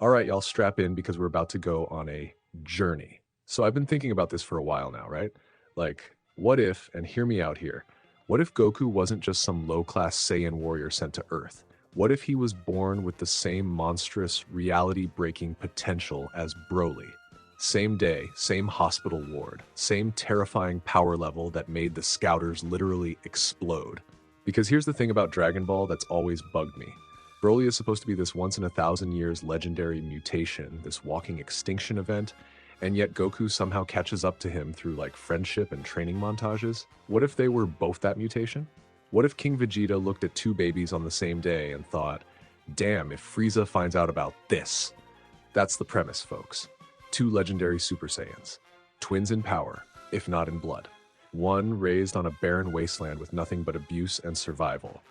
All right, y'all, strap in because we're about to go on a journey. So I've been thinking about this for a while now, right? Like, what if, and hear me out here, what if Goku wasn't just some low-class Saiyan warrior sent to Earth? What if he was born with the same monstrous, reality-breaking potential as Broly? Same day, same hospital ward, same terrifying power level that made the Scouters literally explode. Because here's the thing about Dragon Ball that's always bugged me. Broly is supposed to be this once-in-a-thousand-years legendary mutation, this walking extinction event, and yet Goku somehow catches up to him through like friendship and training montages. What if they were both that mutation? What if King Vegeta looked at two babies on the same day and thought, damn, if Frieza finds out about this? That's the premise, folks. Two legendary Super Saiyans. Twins in power, if not in blood. One raised on a barren wasteland with nothing but abuse and survival.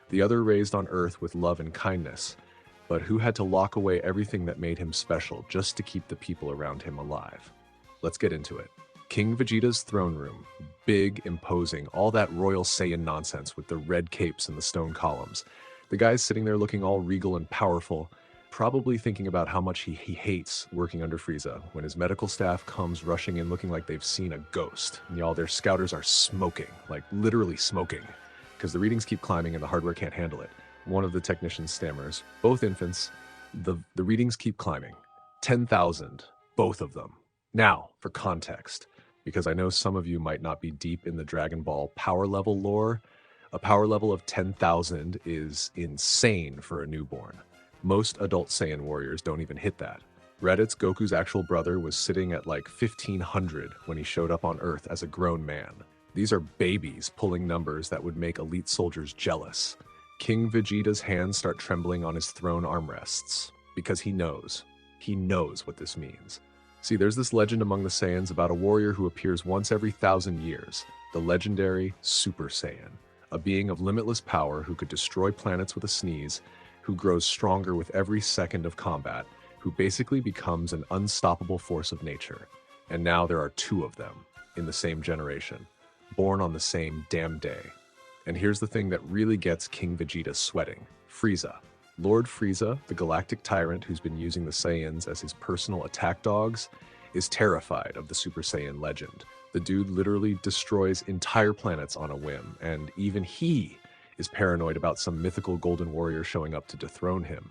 The other raised on Earth with love and kindness, but who had to lock away everything that made him special just to keep the people around him alive. Let's get into it. King Vegeta's throne room. Big, imposing, all that royal Saiyan nonsense with the red capes and the stone columns. The guy's sitting there looking all regal and powerful, probably thinking about how much he hates working under Frieza when his medical staff comes rushing in looking like they've seen a ghost. And y'all, their scouters are smoking, like literally smoking, because the readings keep climbing and the hardware can't handle it. One of the technicians stammers, both infants, the readings keep climbing. 10,000, both of them. Now, for context, because I know some of you might not be deep in the Dragon Ball power level lore, a power level of 10,000 is insane for a newborn. Most adult Saiyan warriors don't even hit that. Raditz, Goku's actual brother, was sitting at like 1,500 when he showed up on Earth as a grown man. These are babies pulling numbers that would make elite soldiers jealous. King Vegeta's hands start trembling on his throne armrests, because he knows what this means. See, there's this legend among the Saiyans about a warrior who appears once every 1,000 years, the legendary Super Saiyan, a being of limitless power who could destroy planets with a sneeze, who grows stronger with every second of combat, who basically becomes an unstoppable force of nature. And now there are two of them, in the same generation, born on the same damn day. And here's the thing that really gets King Vegeta sweating. Frieza. Lord Frieza, the galactic tyrant who's been using the Saiyans as his personal attack dogs, is terrified of the Super Saiyan legend. The dude literally destroys entire planets on a whim, and even he is paranoid about some mythical golden warrior showing up to dethrone him.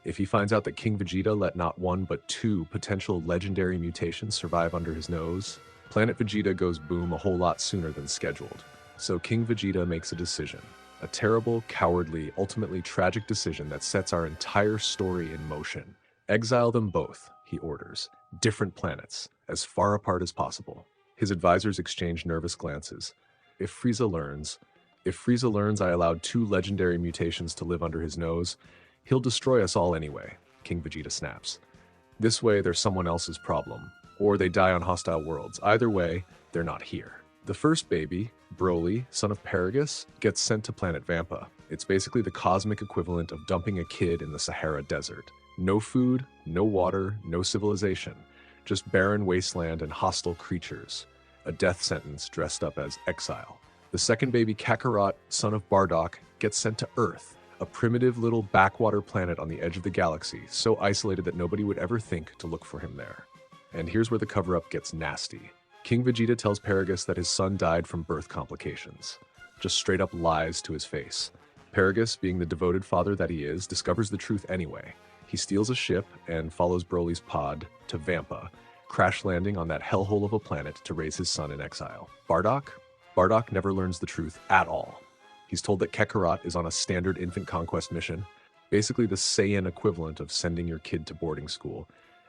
If he finds out that King Vegeta let not one but two potential legendary mutations survive under his nose, Planet Vegeta goes boom a whole lot sooner than scheduled. So King Vegeta makes a decision. A terrible, cowardly, ultimately tragic decision that sets our entire story in motion. Exile them both, he orders. Different planets, as far apart as possible. His advisors exchange nervous glances. If Frieza learns I allowed two legendary mutations to live under his nose, he'll destroy us all anyway, King Vegeta snaps. This way, they're someone else's problem, or they die on hostile worlds. Either way, they're not here. The first baby, Broly, son of Paragus, gets sent to planet Vampa. It's basically the cosmic equivalent of dumping a kid in the Sahara Desert. No food, no water, no civilization. Just barren wasteland and hostile creatures. A death sentence dressed up as exile. The second baby, Kakarot, son of Bardock, gets sent to Earth, a primitive little backwater planet on the edge of the galaxy, so isolated that nobody would ever think to look for him there. And here's where the cover-up gets nasty. King Vegeta tells Paragus that his son died from birth complications. Just straight up lies to his face. Paragus, being the devoted father that he is, discovers the truth anyway. He steals a ship and follows Broly's pod to Vampa, crash landing on that hellhole of a planet to raise his son in exile. Bardock never learns the truth at all. He's told that Kakarot is on a standard infant conquest mission, basically the Saiyan equivalent of sending your kid to boarding school,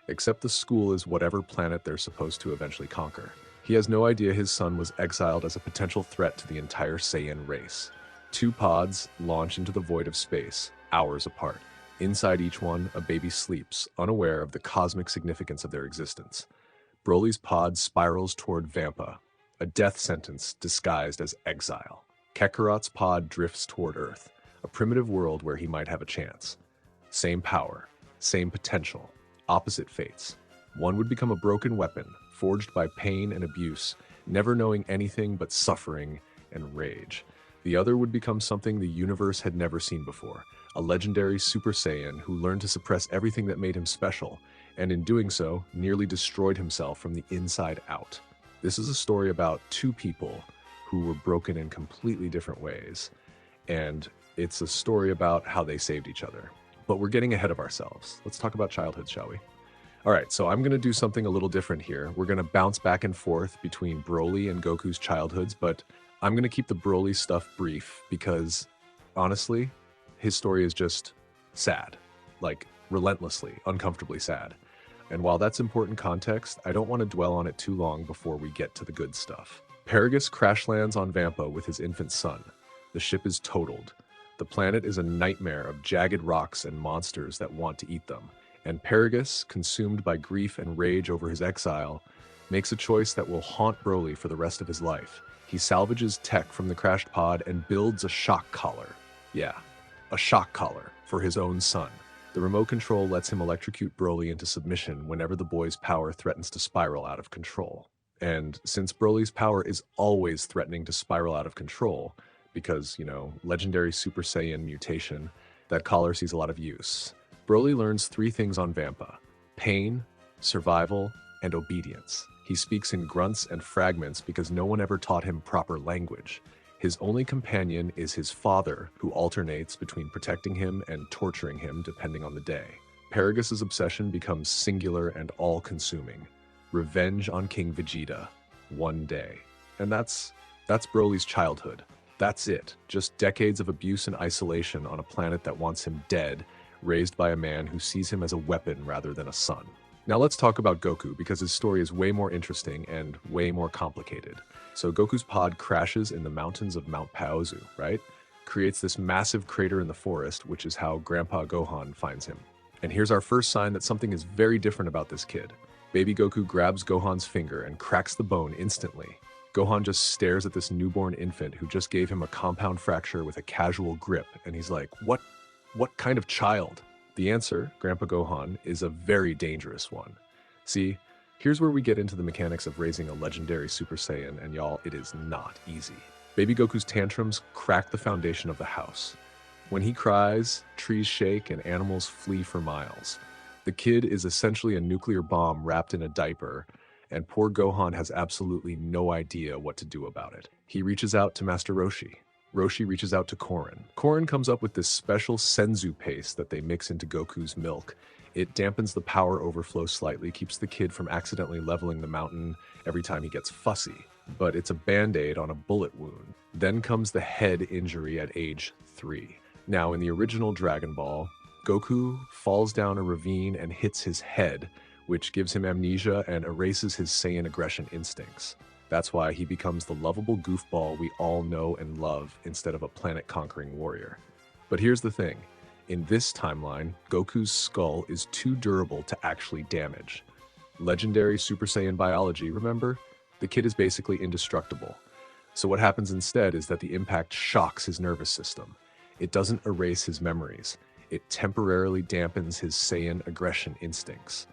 except the school is whatever planet they're supposed to eventually conquer. He has no idea his son was exiled as a potential threat to the entire Saiyan race. Two pods launch into the void of space, hours apart. Inside each one, a baby sleeps, unaware of the cosmic significance of their existence. Broly's pod spirals toward Vampa, a death sentence disguised as exile. Kakarot's pod drifts toward Earth, a primitive world where he might have a chance. Same power, same potential, opposite fates. One would become a broken weapon, forged by pain and abuse, never knowing anything but suffering and rage. The other would become something the universe had never seen before, a legendary Super Saiyan who learned to suppress everything that made him special, and in doing so, nearly destroyed himself from the inside out. This is a story about two people who were broken in completely different ways, and it's a story about how they saved each other. But we're getting ahead of ourselves. Let's talk about childhood, shall we? All right, so I'm going to do something a little different here. We're going to bounce back and forth between Broly and Goku's childhoods, but I'm going to keep the Broly stuff brief because, honestly, his story is just sad. Like, relentlessly, uncomfortably sad. And while that's important context, I don't want to dwell on it too long before we get to the good stuff. Paragus crash lands on Vampa with his infant son. The ship is totaled. The planet is a nightmare of jagged rocks and monsters that want to eat them. And Paragus, consumed by grief and rage over his exile, makes a choice that will haunt Broly for the rest of his life. He salvages tech from the crashed pod and builds a shock collar. Yeah, a shock collar for his own son. The remote control lets him electrocute Broly into submission whenever the boy's power threatens to spiral out of control. And since Broly's power is always threatening to spiral out of control, because, legendary Super Saiyan mutation, that collar sees a lot of use. Broly learns 3 things on Vampa: pain, survival, and obedience. He speaks in grunts and fragments because no one ever taught him proper language. His only companion is his father, who alternates between protecting him and torturing him depending on the day. Paragus's obsession becomes singular and all-consuming. Revenge on King Vegeta, one day. And that's Broly's childhood. That's it. Just decades of abuse and isolation on a planet that wants him dead, raised by a man who sees him as a weapon rather than a son. Now let's talk about Goku, because his story is way more interesting and way more complicated. So Goku's pod crashes in the mountains of Mount Paozu, right? Creates this massive crater in the forest, which is how Grandpa Gohan finds him. And here's our first sign that something is very different about this kid. Baby Goku grabs Gohan's finger and cracks the bone instantly. Gohan just stares at this newborn infant who just gave him a compound fracture with a casual grip, and he's like, what kind of child? The answer, Grandpa Gohan, is a very dangerous one. See, here's where we get into the mechanics of raising a legendary Super Saiyan, and y'all, it is not easy. Baby Goku's tantrums crack the foundation of the house. When he cries, trees shake and animals flee for miles. The kid is essentially a nuclear bomb wrapped in a diaper, and poor Gohan has absolutely no idea what to do about it. He reaches out to Master Roshi. Roshi reaches out to Korin. Korin comes up with this special senzu paste that they mix into Goku's milk. It dampens the power overflow slightly, keeps the kid from accidentally leveling the mountain every time he gets fussy. But it's a band-aid on a bullet wound. Then comes the head injury at age 3. Now, in the original Dragon Ball, Goku falls down a ravine and hits his head, which gives him amnesia and erases his Saiyan aggression instincts. That's why he becomes the lovable goofball we all know and love instead of a planet-conquering warrior. But here's the thing. In this timeline, Goku's skull is too durable to actually damage. Legendary Super Saiyan biology, remember? The kid is basically indestructible. So what happens instead is that the impact shocks his nervous system. It doesn't erase his memories. It temporarily dampens his Saiyan aggression instincts.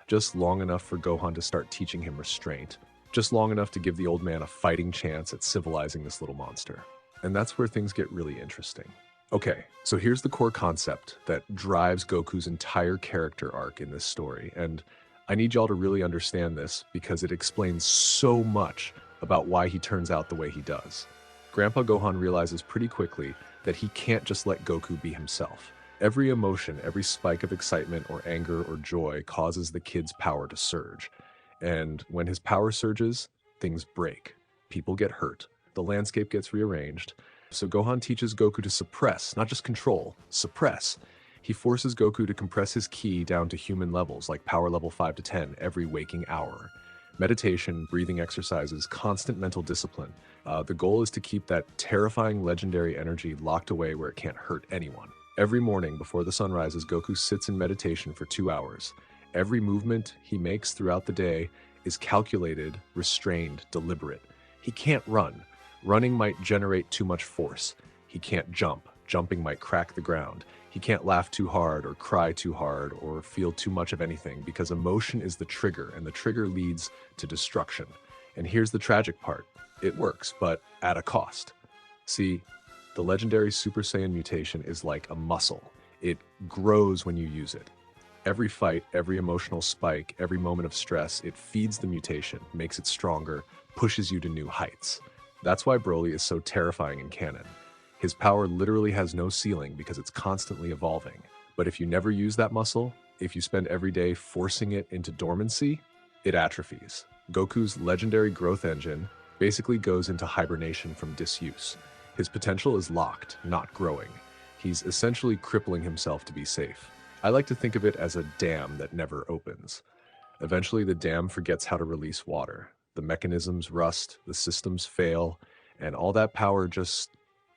Just long enough for Gohan to start teaching him restraint. Just long enough to give the old man a fighting chance at civilizing this little monster. And that's where things get really interesting. Okay, so here's the core concept that drives Goku's entire character arc in this story, and I need y'all to really understand this because it explains so much about why he turns out the way he does. Grandpa Gohan realizes pretty quickly that he can't just let Goku be himself. Every emotion, every spike of excitement or anger or joy causes the kid's power to surge. And when his power surges, things break. People get hurt. The landscape gets rearranged. So Gohan teaches Goku to suppress, not just control, suppress. He forces Goku to compress his ki down to human levels, like power level 5 to 10, every waking hour. Meditation, breathing exercises, constant mental discipline. The goal is to keep that terrifying legendary energy locked away where it can't hurt anyone. Every morning before the sun rises, Goku sits in meditation for 2 hours. Every movement he makes throughout the day is calculated, restrained, deliberate. He can't run. Running might generate too much force. He can't jump. Jumping might crack the ground. He can't laugh too hard or cry too hard or feel too much of anything because emotion is the trigger, and the trigger leads to destruction. And here's the tragic part. It works, but at a cost. See, The legendary Super Saiyan mutation is like a muscle. It grows when you use it. Every fight, every emotional spike, every moment of stress, it feeds the mutation, makes it stronger, pushes you to new heights. That's why Broly is so terrifying in canon. His power literally has no ceiling because it's constantly evolving. But if you never use that muscle, if you spend every day forcing it into dormancy, it atrophies. Goku's legendary growth engine basically goes into hibernation from disuse. His potential is locked, not growing. He's essentially crippling himself to be safe. I like to think of it as a dam that never opens. Eventually, the dam forgets how to release water. The mechanisms rust, the systems fail, and all that power just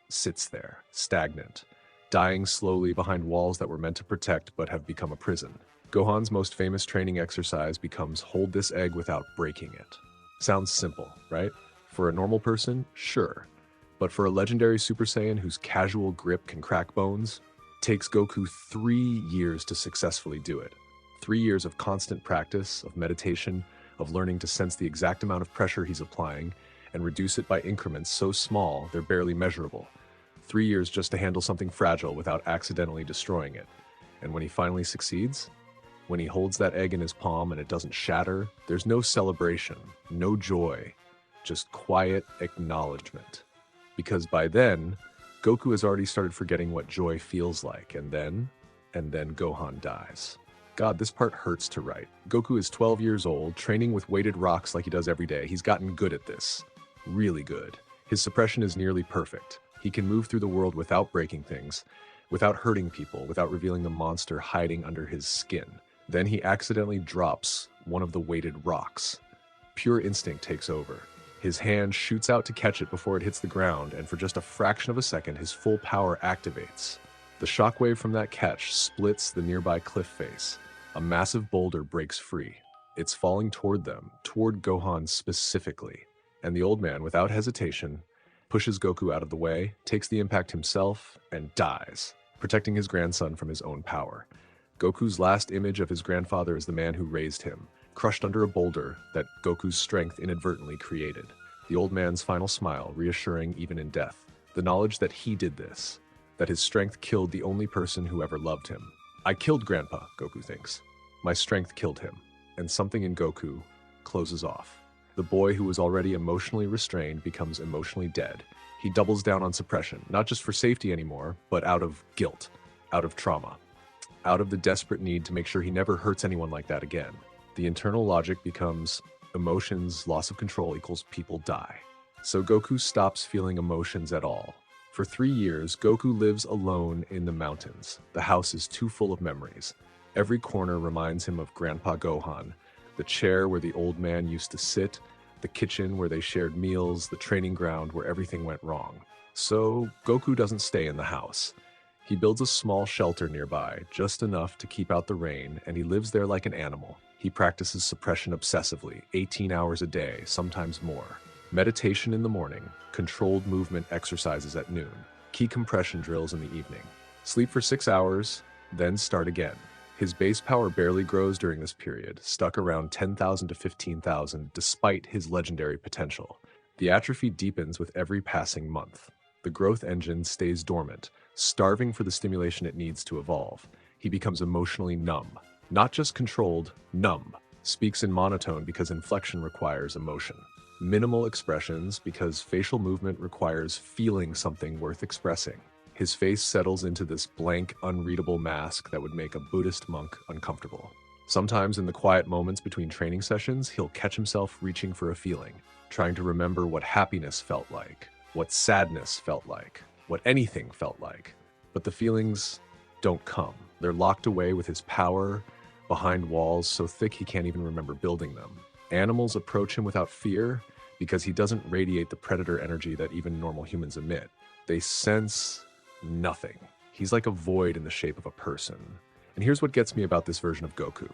sits there, stagnant, dying slowly behind walls that were meant to protect but have become a prison. Gohan's most famous training exercise becomes hold this egg without breaking it. Sounds simple, right? For a normal person, sure. But for a legendary Super Saiyan whose casual grip can crack bones, takes Goku 3 years to successfully do it. 3 years of constant practice, of meditation, of learning to sense the exact amount of pressure he's applying and reduce it by increments so small they're barely measurable. 3 years just to handle something fragile without accidentally destroying it. And when he finally succeeds, when he holds that egg in his palm and it doesn't shatter, there's no celebration, no joy, just quiet acknowledgement. Because by then, Goku has already started forgetting what joy feels like, and then Gohan dies. God, this part hurts to write. Goku is 12 years old, training with weighted rocks like he does every day. He's gotten good at this. Really good. His suppression is nearly perfect. He can move through the world without breaking things, without hurting people, without revealing the monster hiding under his skin. Then he accidentally drops one of the weighted rocks. Pure instinct takes over. His hand shoots out to catch it before it hits the ground, and for just a fraction of a second, his full power activates. The shockwave from that catch splits the nearby cliff face. A massive boulder breaks free. It's falling toward them, toward Gohan specifically. And the old man, without hesitation, pushes Goku out of the way, takes the impact himself, and dies, protecting his grandson from his own power. Goku's last image of his grandfather is the man who raised him, crushed under a boulder that Goku's strength inadvertently created. The old man's final smile, reassuring even in death. The knowledge that he did this, that his strength killed the only person who ever loved him. I killed Grandpa, Goku thinks. My strength killed him. And something in Goku closes off. The boy who was already emotionally restrained becomes emotionally dead. He doubles down on suppression, not just for safety anymore, but out of guilt, out of trauma, out of the desperate need to make sure he never hurts anyone like that again. The internal logic becomes emotions, loss of control equals people die. So Goku stops feeling emotions at all. For 3 years, Goku lives alone in the mountains. The house is too full of memories. Every corner reminds him of Grandpa Gohan, the chair where the old man used to sit, the kitchen where they shared meals, the training ground where everything went wrong. So Goku doesn't stay in the house. He builds a small shelter nearby, just enough to keep out the rain, and he lives there like an animal. He practices suppression obsessively, 18 hours a day, sometimes more. Meditation in the morning, controlled movement exercises at noon, key compression drills in the evening. Sleep for 6 hours, then start again. His base power barely grows during this period, stuck around 10,000 to 15,000 despite his legendary potential. The atrophy deepens with every passing month. The growth engine stays dormant, starving for the stimulation it needs to evolve. He becomes emotionally numb. Not just controlled, numb. Speaks in monotone because inflection requires emotion. Minimal expressions because facial movement requires feeling something worth expressing. His face settles into this blank, unreadable mask that would make a Buddhist monk uncomfortable. Sometimes in the quiet moments between training sessions, he'll catch himself reaching for a feeling, trying to remember what happiness felt like, what sadness felt like, what anything felt like. But the feelings don't come. They're locked away with his power, behind walls so thick he can't even remember building them. Animals approach him without fear because he doesn't radiate the predator energy that even normal humans emit. They sense nothing. He's like a void in the shape of a person. And here's what gets me about this version of Goku.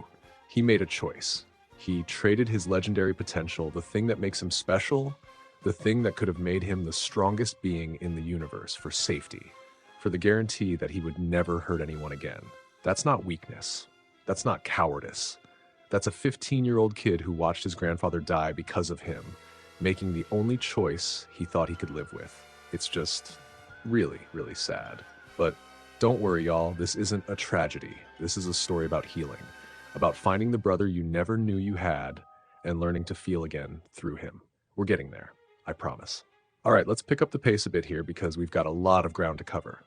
He made a choice. He traded his legendary potential, the thing that makes him special, the thing that could have made him the strongest being in the universe, for safety, for the guarantee that he would never hurt anyone again. That's not weakness. That's not cowardice. That's a 15-year-old kid who watched his grandfather die because of him, making the only choice he thought he could live with. It's just Really, really sad. But don't worry, y'all, this isn't a tragedy. This is a story about healing, about finding the brother you never knew you had and learning to feel again through him. We're getting there, I promise. All right, let's pick up the pace a bit here because we've got a lot of ground to cover.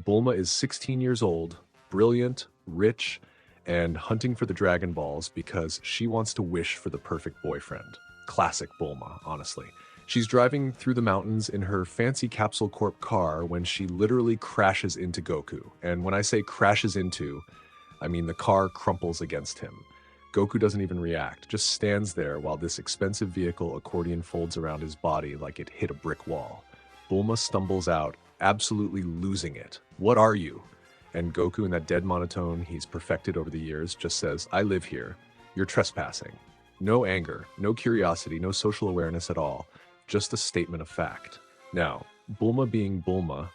Bulma is 16 years old, brilliant, rich, and hunting for the Dragon Balls because she wants to wish for the perfect boyfriend. Classic Bulma, honestly. She's driving through the mountains in her fancy Capsule Corp car when she literally crashes into Goku. And when I say crashes into, I mean the car crumples against him. Goku doesn't even react, just stands there while this expensive vehicle accordion folds around his body like it hit a brick wall. Bulma stumbles out, absolutely losing it. What are you? And Goku, in that dead monotone he's perfected over the years, just says, I live here. You're trespassing. No anger, no curiosity, no social awareness at all. Just a statement of fact. Now, Bulma being Bulma,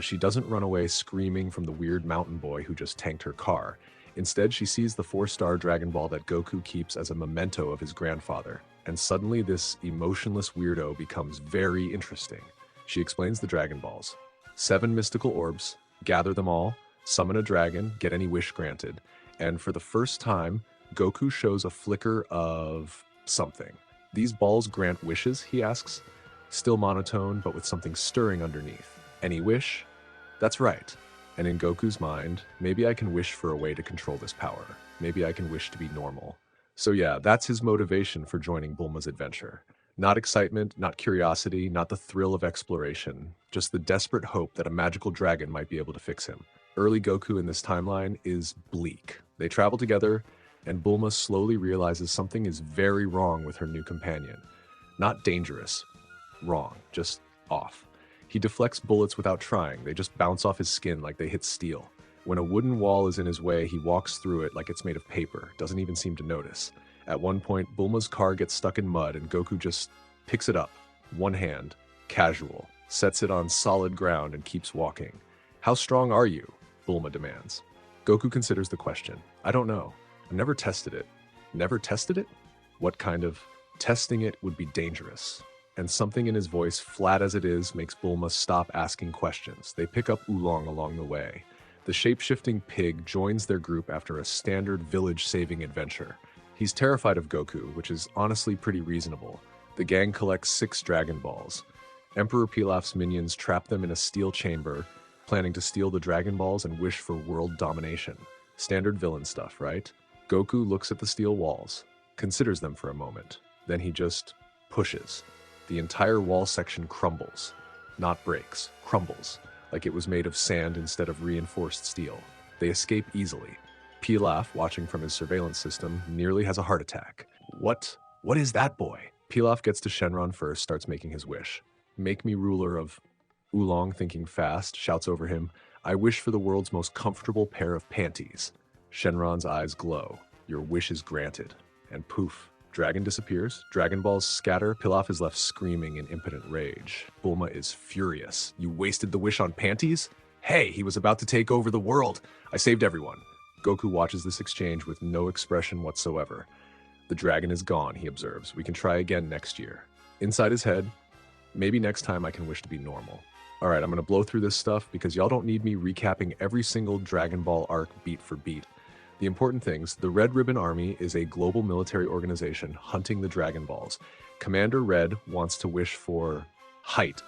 she doesn't run away screaming from the weird mountain boy who just tanked her car. Instead, she sees the 4-star Dragon Ball that Goku keeps as a memento of his grandfather. And suddenly this emotionless weirdo becomes very interesting. She explains the Dragon Balls. 7 mystical orbs, gather them all, summon a dragon, get any wish granted. And for the first time, Goku shows a flicker of something. These balls grant wishes, he asks. Still monotone, but with something stirring underneath. Any wish? That's right. And in Goku's mind, maybe I can wish for a way to control this power. Maybe I can wish to be normal. So yeah, that's his motivation for joining Bulma's adventure. Not excitement, not curiosity, not the thrill of exploration, just the desperate hope that a magical dragon might be able to fix him. Early Goku in this timeline is bleak. They travel together, and Bulma slowly realizes something is very wrong with her new companion. Not dangerous. Wrong. Just off. He deflects bullets without trying. They just bounce off his skin like they hit steel. When a wooden wall is in his way, he walks through it like it's made of paper, doesn't even seem to notice. At one point, Bulma's car gets stuck in mud and Goku just picks it up, one hand, casual, sets it on solid ground and keeps walking. How strong are you? Bulma demands. Goku considers the question. I don't know. I've never tested it. Never tested it? What kind of? Testing it would be dangerous. And something in his voice, flat as it is, makes Bulma stop asking questions. They pick up Oolong along the way. The shape-shifting pig joins their group after a standard village-saving adventure. He's terrified of Goku, which is honestly pretty reasonable. The gang collects 6 Dragon Balls. Emperor Pilaf's minions trap them in a steel chamber, planning to steal the Dragon Balls and wish for world domination. Standard villain stuff, right? Goku looks at the steel walls, considers them for a moment. Then he just pushes. The entire wall section crumbles. Not breaks, crumbles, like it was made of sand instead of reinforced steel. They escape easily. Pilaf, watching from his surveillance system, nearly has a heart attack. What is that boy? Pilaf gets to Shenron first, starts making his wish. Make me ruler of... Oolong, thinking fast, shouts over him, I wish for the world's most comfortable pair of panties. Shenron's eyes glow. Your wish is granted. And poof. Dragon disappears, Dragon Balls scatter, Pilaf is left screaming in impotent rage. Bulma is furious. You wasted the wish on panties? Hey, he was about to take over the world. I saved everyone. Goku watches this exchange with no expression whatsoever. The dragon is gone, he observes. We can try again next year. Inside his head, maybe next time I can wish to be normal. Alright, I'm gonna blow through this stuff because y'all don't need me recapping every single Dragon Ball arc beat for beat. The important things, the Red Ribbon Army is a global military organization hunting the Dragon Balls. Commander Red wants to wish for height.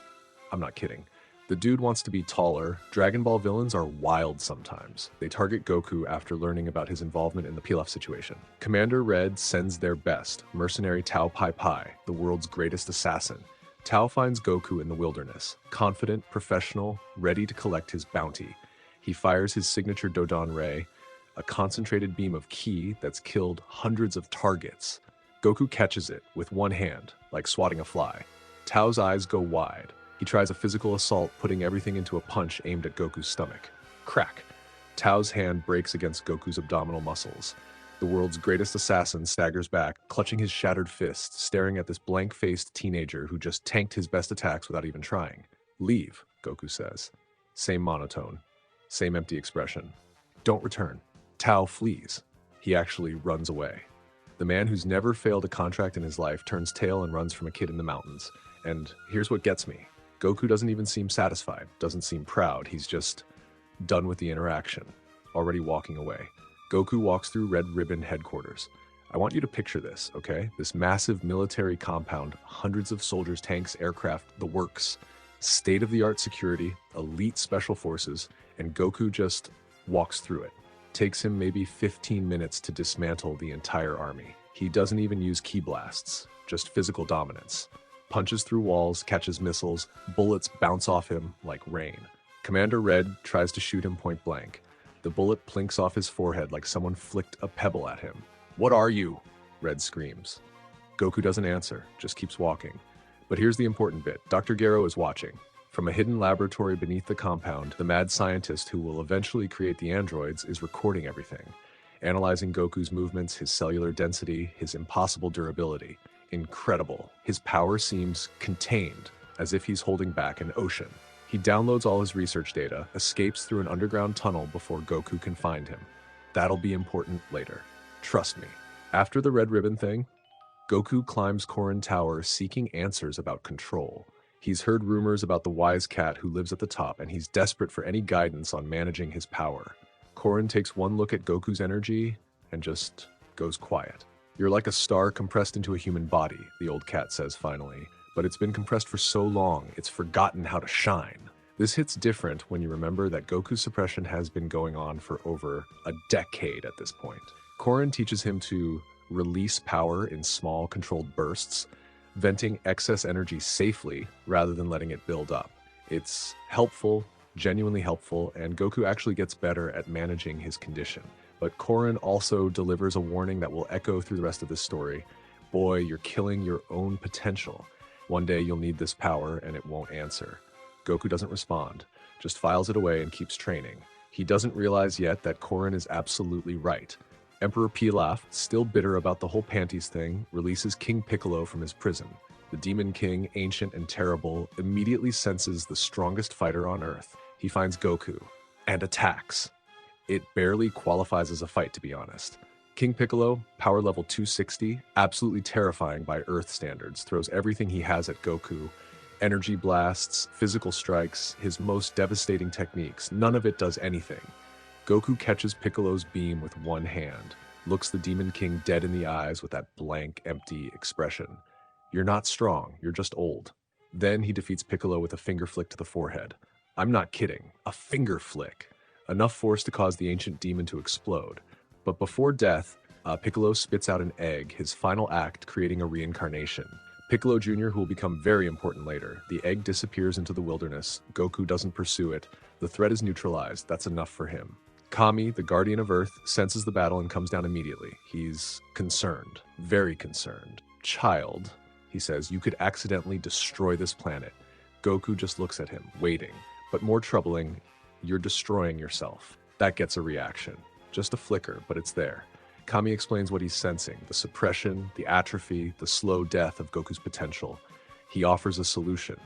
I'm not kidding. The dude wants to be taller. Dragon Ball villains are wild sometimes. They target Goku after learning about his involvement in the Pilaf situation. Commander Red sends their best, mercenary Tao Pai Pai, the world's greatest assassin. Tao finds Goku in the wilderness, confident, professional, ready to collect his bounty. He fires his signature Dodon Ray, a concentrated beam of ki that's killed hundreds of targets. Goku catches it with one hand, like swatting a fly. Tao's eyes go wide. He tries a physical assault, putting everything into a punch aimed at Goku's stomach. Crack. Tao's hand breaks against Goku's abdominal muscles. The world's greatest assassin staggers back, clutching his shattered fist, staring at this blank-faced teenager who just tanked his best attacks without even trying. Leave, Goku says. Same monotone. Same empty expression. Don't return. Tao flees. He actually runs away. The man who's never failed a contract in his life turns tail and runs from a kid in the mountains. And here's what gets me. Goku doesn't even seem satisfied, doesn't seem proud. He's just done with the interaction, already walking away. Goku walks through Red Ribbon headquarters. I want you to picture this, okay? This massive military compound, hundreds of soldiers, tanks, aircraft, the works, state-of-the-art security, elite special forces, and Goku just walks through it. Takes him maybe 15 minutes to dismantle the entire army. He doesn't even use ki blasts, just physical dominance. Punches through walls, catches missiles, bullets bounce off him like rain. Commander Red tries to shoot him point blank. The bullet plinks off his forehead like someone flicked a pebble at him. "What are you?" Red screams. Goku doesn't answer, just keeps walking. But here's the important bit. Dr. Gero is watching. From a hidden laboratory beneath the compound, the mad scientist who will eventually create the androids is recording everything, analyzing Goku's movements, his cellular density, his impossible durability. Incredible. His power seems contained, as if he's holding back an ocean. He downloads all his research data, escapes through an underground tunnel before Goku can find him. That'll be important later. Trust me. After the Red Ribbon thing, Goku climbs Korin Tower seeking answers about control. He's heard rumors about the wise cat who lives at the top, and he's desperate for any guidance on managing his power. Korin takes one look at Goku's energy and just goes quiet. "You're like a star compressed into a human body," the old cat says finally. "But it's been compressed for so long, it's forgotten how to shine." This hits different when you remember that Goku's suppression has been going on for over a decade at this point. Korin teaches him to release power in small, controlled bursts, venting excess energy safely rather than letting it build up. It's helpful, genuinely helpful, and Goku actually gets better at managing his condition. But Korin also delivers a warning that will echo through the rest of the story. Boy, you're killing your own potential. One day you'll need this power and it won't answer. Goku doesn't respond, just files it away and keeps training. He doesn't realize yet that Korin is absolutely right. Emperor Pilaf, still bitter about the whole panties thing, releases King Piccolo from his prison. The Demon King, ancient and terrible, immediately senses the strongest fighter on Earth. He finds Goku and attacks. It barely qualifies as a fight, to be honest. King Piccolo, power level 260, absolutely terrifying by Earth standards, throws everything he has at Goku. Energy blasts, physical strikes, his most devastating techniques. None of it does anything. Goku catches Piccolo's beam with one hand, looks the Demon King dead in the eyes with that blank, empty expression. "You're not strong, you're just old." Then he defeats Piccolo with a finger flick to the forehead. I'm not kidding, a finger flick. Enough force to cause the ancient demon to explode. But before death, Piccolo spits out an egg, his final act creating a reincarnation. Piccolo Jr., who will become very important later. The egg disappears into the wilderness. Goku doesn't pursue it. The threat is neutralized. That's enough for him. Kami, the guardian of Earth, senses the battle and comes down immediately. He's concerned, very concerned. "Child," he says, "you could accidentally destroy this planet." Goku just looks at him, waiting. But more troubling, "You're destroying yourself." That gets a reaction. Just a flicker, but it's there. Kami explains what he's sensing, the suppression, the atrophy, the slow death of Goku's potential. He offers a solution.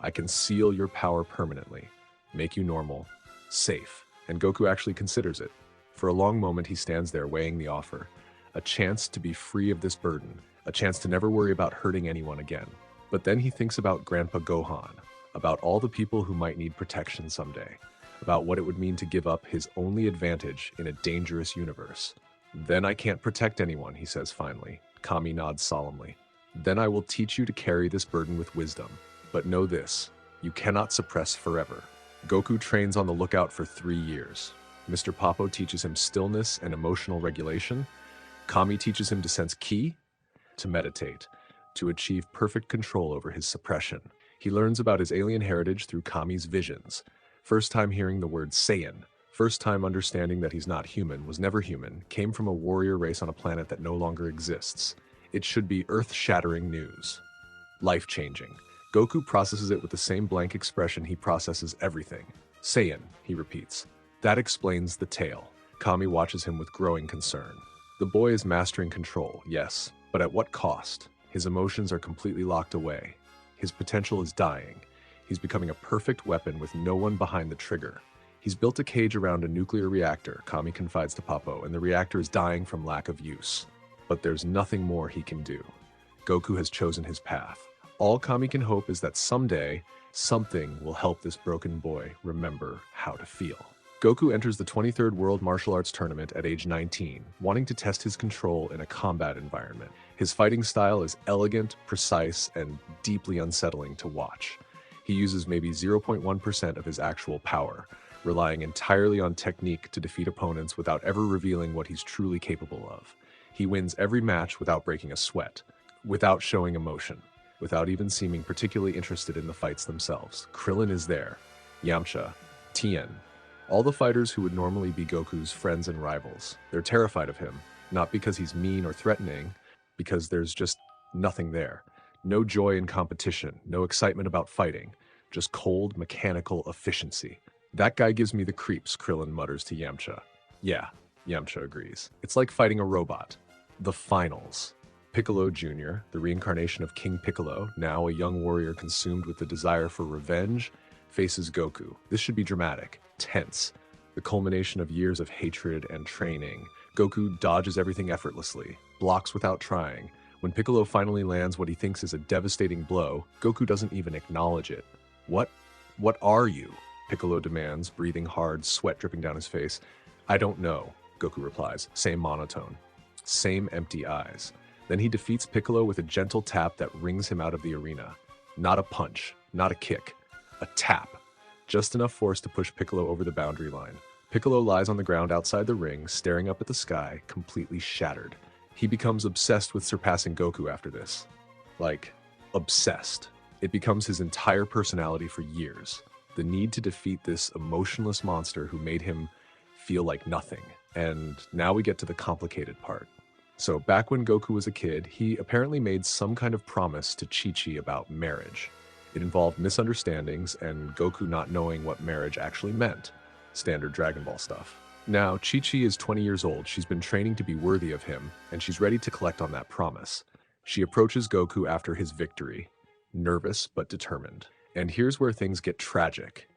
"I can seal your power permanently, make you normal, safe." And Goku actually considers it. For a long moment, he stands there weighing the offer. A chance to be free of this burden, a chance to never worry about hurting anyone again. But then he thinks about Grandpa Gohan, about all the people who might need protection someday, about what it would mean to give up his only advantage in a dangerous universe. "Then I can't protect anyone," he says finally. Kami nods solemnly. "Then I will teach you to carry this burden with wisdom. But know this, you cannot suppress forever." Goku trains on the lookout for 3 years. Mr. Popo teaches him stillness and emotional regulation. Kami teaches him to sense ki, to meditate, to achieve perfect control over his suppression. He learns about his alien heritage through Kami's visions. First time hearing the word Saiyan, first time understanding that he's not human, was never human, came from a warrior race on a planet that no longer exists. It should be earth-shattering news. Life-changing. Goku processes it with the same blank expression he processes everything. "Saiyan," he repeats. That explains the tale. Kami watches him with growing concern. The boy is mastering control, yes, but at what cost? His emotions are completely locked away. His potential is dying. He's becoming a perfect weapon with no one behind the trigger. He's built a cage around a nuclear reactor, Kami confides to Popo, and the reactor is dying from lack of use. But there's nothing more he can do. Goku has chosen his path. All Kami can hope is that someday, something will help this broken boy remember how to feel. Goku enters the 23rd World Martial Arts Tournament at age 19, wanting to test his control in a combat environment. His fighting style is elegant, precise, and deeply unsettling to watch. He uses maybe 0.1% of his actual power, relying entirely on technique to defeat opponents without ever revealing what he's truly capable of. He wins every match without breaking a sweat, without showing emotion, without even seeming particularly interested in the fights themselves. Krillin is there, Yamcha, Tien, all the fighters who would normally be Goku's friends and rivals. They're terrified of him, not because he's mean or threatening, because there's just nothing there. No joy in competition, no excitement about fighting, just cold, mechanical efficiency. That guy gives me the creeps, Krillin mutters to Yamcha. Yeah, Yamcha agrees. It's like fighting a robot. The finals. Piccolo Jr., the reincarnation of King Piccolo, now a young warrior consumed with the desire for revenge, faces Goku. This should be dramatic, tense, the culmination of years of hatred and training. Goku dodges everything effortlessly, blocks without trying. When Piccolo finally lands what he thinks is a devastating blow, Goku doesn't even acknowledge it. What are you? Piccolo demands, breathing hard, sweat dripping down his face. I don't know, Goku replies, same monotone, same empty eyes. Then he defeats Piccolo with a gentle tap that wrings him out of the arena. Not a punch, not a kick, a tap. Just enough force to push Piccolo over the boundary line. Piccolo lies on the ground outside the ring, staring up at the sky, completely shattered. He becomes obsessed with surpassing Goku after this. Like, obsessed. It becomes his entire personality for years. The need to defeat this emotionless monster who made him feel like nothing. And now we get to the complicated part. So back when Goku was a kid, he apparently made some kind of promise to Chi-Chi about marriage. It involved misunderstandings and Goku not knowing what marriage actually meant. Standard Dragon Ball stuff. Now, Chi-Chi is 20 years old. She's been training to be worthy of him, and she's ready to collect on that promise. She approaches Goku after his victory, nervous but determined. And here's where things get tragic.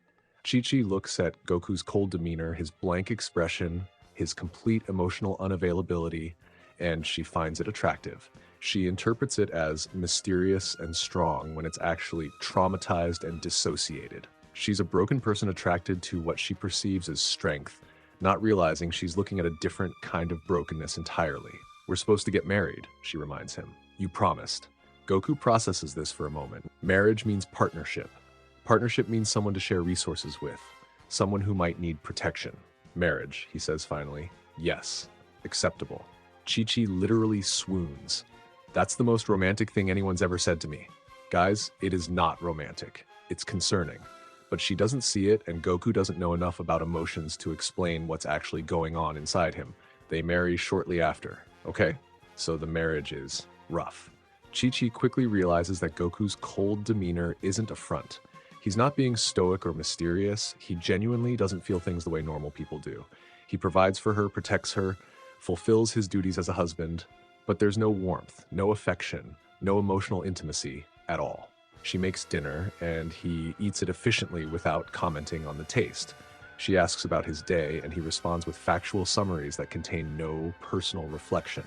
Chi-Chi looks at Goku's cold demeanor, his blank expression, his complete emotional unavailability, and she finds it attractive. She interprets it as mysterious and strong when it's actually traumatized and dissociated. She's a broken person attracted to what she perceives as strength, not realizing she's looking at a different kind of brokenness entirely. We're supposed to get married, she reminds him. You promised. Goku processes this for a moment. Marriage means partnership. Partnership means someone to share resources with, someone who might need protection. Marriage, he says finally. Yes, acceptable. Chi-Chi literally swoons. That's the most romantic thing anyone's ever said to me. Guys, it is not romantic. It's concerning. But she doesn't see it, and Goku doesn't know enough about emotions to explain what's actually going on inside him. They marry shortly after, okay? So the marriage is rough. Chi-Chi quickly realizes that Goku's cold demeanor isn't a front. He's not being stoic or mysterious. He genuinely doesn't feel things the way normal people do. He provides for her, protects her, fulfills his duties as a husband, but there's no warmth, no affection, no emotional intimacy at all. She makes dinner, and he eats it efficiently without commenting on the taste. She asks about his day, and he responds with factual summaries that contain no personal reflection.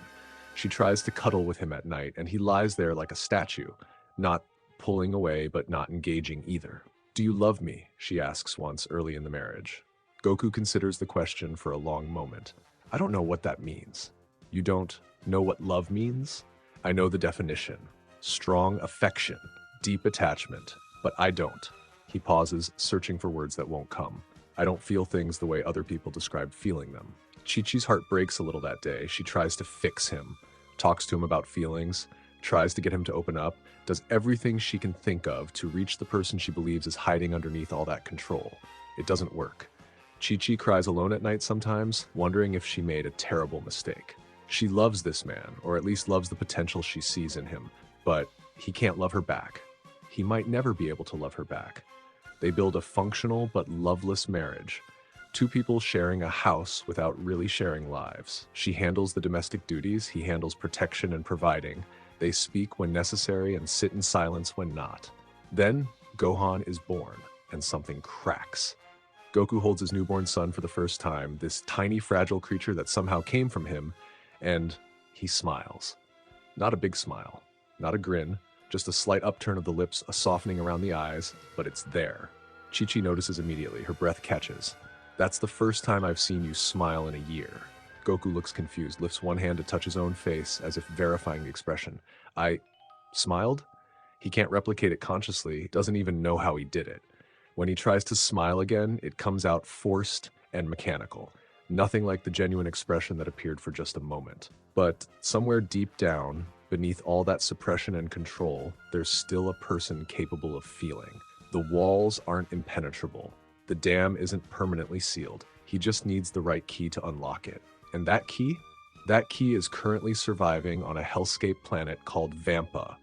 She tries to cuddle with him at night, and he lies there like a statue, not pulling away but not engaging either. Do you love me? She asks once early in the marriage. Goku considers the question for a long moment. I don't know what that means. You don't know what love means? I know the definition. Strong affection, deep attachment, but I don't. He pauses, searching for words that won't come. I don't feel things the way other people describe feeling them. Chi-Chi's heart breaks a little that day. She tries to fix him, talks to him about feelings, tries to get him to open up, does everything she can think of to reach the person she believes is hiding underneath all that control. It doesn't work. Chi-Chi cries alone at night sometimes, wondering if she made a terrible mistake. She loves this man, or at least loves the potential she sees in him, but he can't love her back. He might never be able to love her back. They build a functional but loveless marriage. Two people sharing a house without really sharing lives. She handles the domestic duties, he handles protection and providing. They speak when necessary and sit in silence when not. Then, Gohan is born, and something cracks. Goku holds his newborn son for the first time, this tiny fragile creature that somehow came from him, and he smiles. Not a big smile, not a grin, Just a slight upturn of the lips, a softening around the eyes, but it's there. Chi-Chi notices immediately. Her breath catches. That's the first time I've seen you smile in a year. Goku looks confused, lifts one hand to touch his own face as if verifying the expression. I smiled? He can't replicate it consciously, doesn't even know how he did it. When he tries to smile again, it comes out forced and mechanical. Nothing like the genuine expression that appeared for just a moment. But somewhere deep down, beneath all that suppression and control, there's still a person capable of feeling. The walls aren't impenetrable. The dam isn't permanently sealed. He just needs the right key to unlock it. And that key? That key is currently surviving on a hellscape planet called Vampa,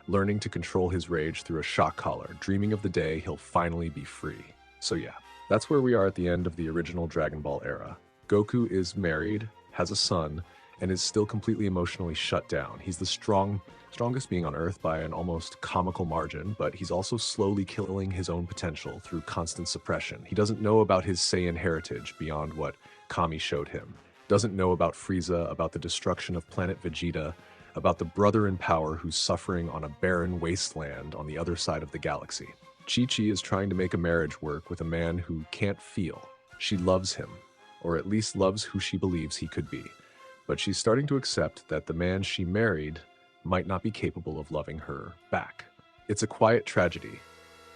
learning to control his rage through a shock collar, dreaming of the day he'll finally be free. So yeah, that's where we are at the end of the original Dragon Ball era. Goku is married, has a son, and is still completely emotionally shut down. He's the strongest being on Earth by an almost comical margin, but he's also slowly killing his own potential through constant suppression. He doesn't know about his Saiyan heritage beyond what Kami showed him. Doesn't know about Frieza, about the destruction of planet Vegeta, about the brother in power who's suffering on a barren wasteland on the other side of the galaxy. Chi-Chi is trying to make a marriage work with a man who can't feel. She loves him, or at least loves who she believes he could be. But she's starting to accept that the man she married might not be capable of loving her back. It's a quiet tragedy,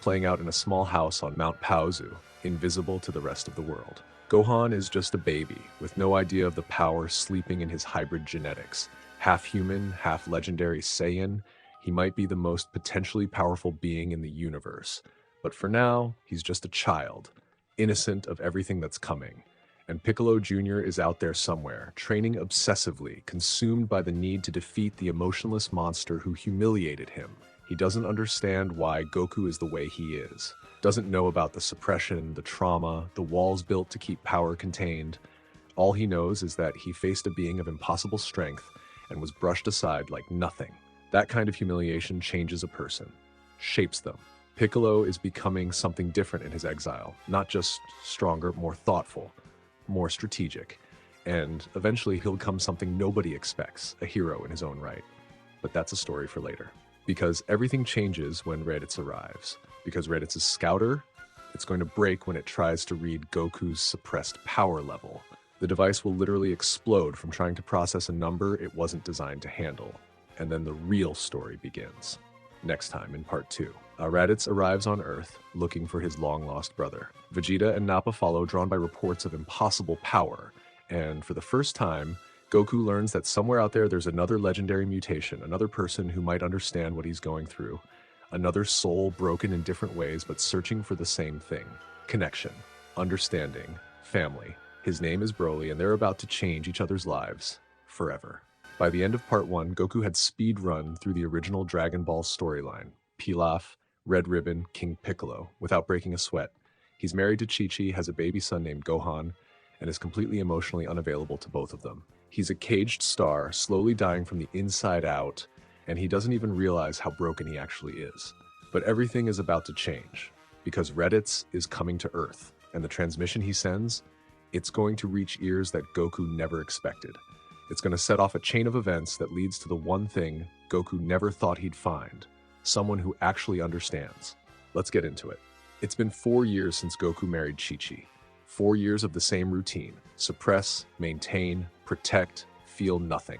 playing out in a small house on Mount Paozu, invisible to the rest of the world. Gohan is just a baby, with no idea of the power sleeping in his hybrid genetics. Half human, half legendary Saiyan, he might be the most potentially powerful being in the universe. But for now, he's just a child, innocent of everything that's coming. And Piccolo Jr. is out there somewhere, training obsessively, consumed by the need to defeat the emotionless monster who humiliated him. He doesn't understand why Goku is the way he is. Doesn't know about the suppression, the trauma, the walls built to keep power contained. All he knows is that he faced a being of impossible strength and was brushed aside like nothing. That kind of humiliation changes a person, shapes them. Piccolo is becoming something different in his exile, not just stronger, more thoughtful, more strategic, and eventually he'll become something nobody expects, a hero in his own right. But that's a story for later. Because everything changes when Raditz arrives. Because Raditz's scouter, it's going to break when it tries to read Goku's suppressed power level. The device will literally explode from trying to process a number it wasn't designed to handle. And then the real story begins. Next time in part 2. Raditz arrives on Earth, looking for his long-lost brother. Vegeta and Nappa follow, drawn by reports of impossible power. And for the first time, Goku learns that somewhere out there there's another legendary mutation, another person who might understand what he's going through. Another soul broken in different ways, but searching for the same thing. Connection, understanding, family. His name is Broly, and they're about to change each other's lives forever. By the end of part 1, Goku had speed run through the original Dragon Ball storyline. Pilaf, Red Ribbon, King Piccolo, without breaking a sweat. He's married to Chi-Chi, has a baby son named Gohan, and is completely emotionally unavailable to both of them. He's a caged star, slowly dying from the inside out, and he doesn't even realize how broken he actually is. But everything is about to change, because Raditz is coming to Earth, and the transmission he sends, it's going to reach ears that Goku never expected. It's going to set off a chain of events that leads to the one thing Goku never thought he'd find. Someone who actually understands. Let's get into it. It's been 4 years since Goku married Chi-Chi. 4 years of the same routine. Suppress, maintain, protect, feel nothing.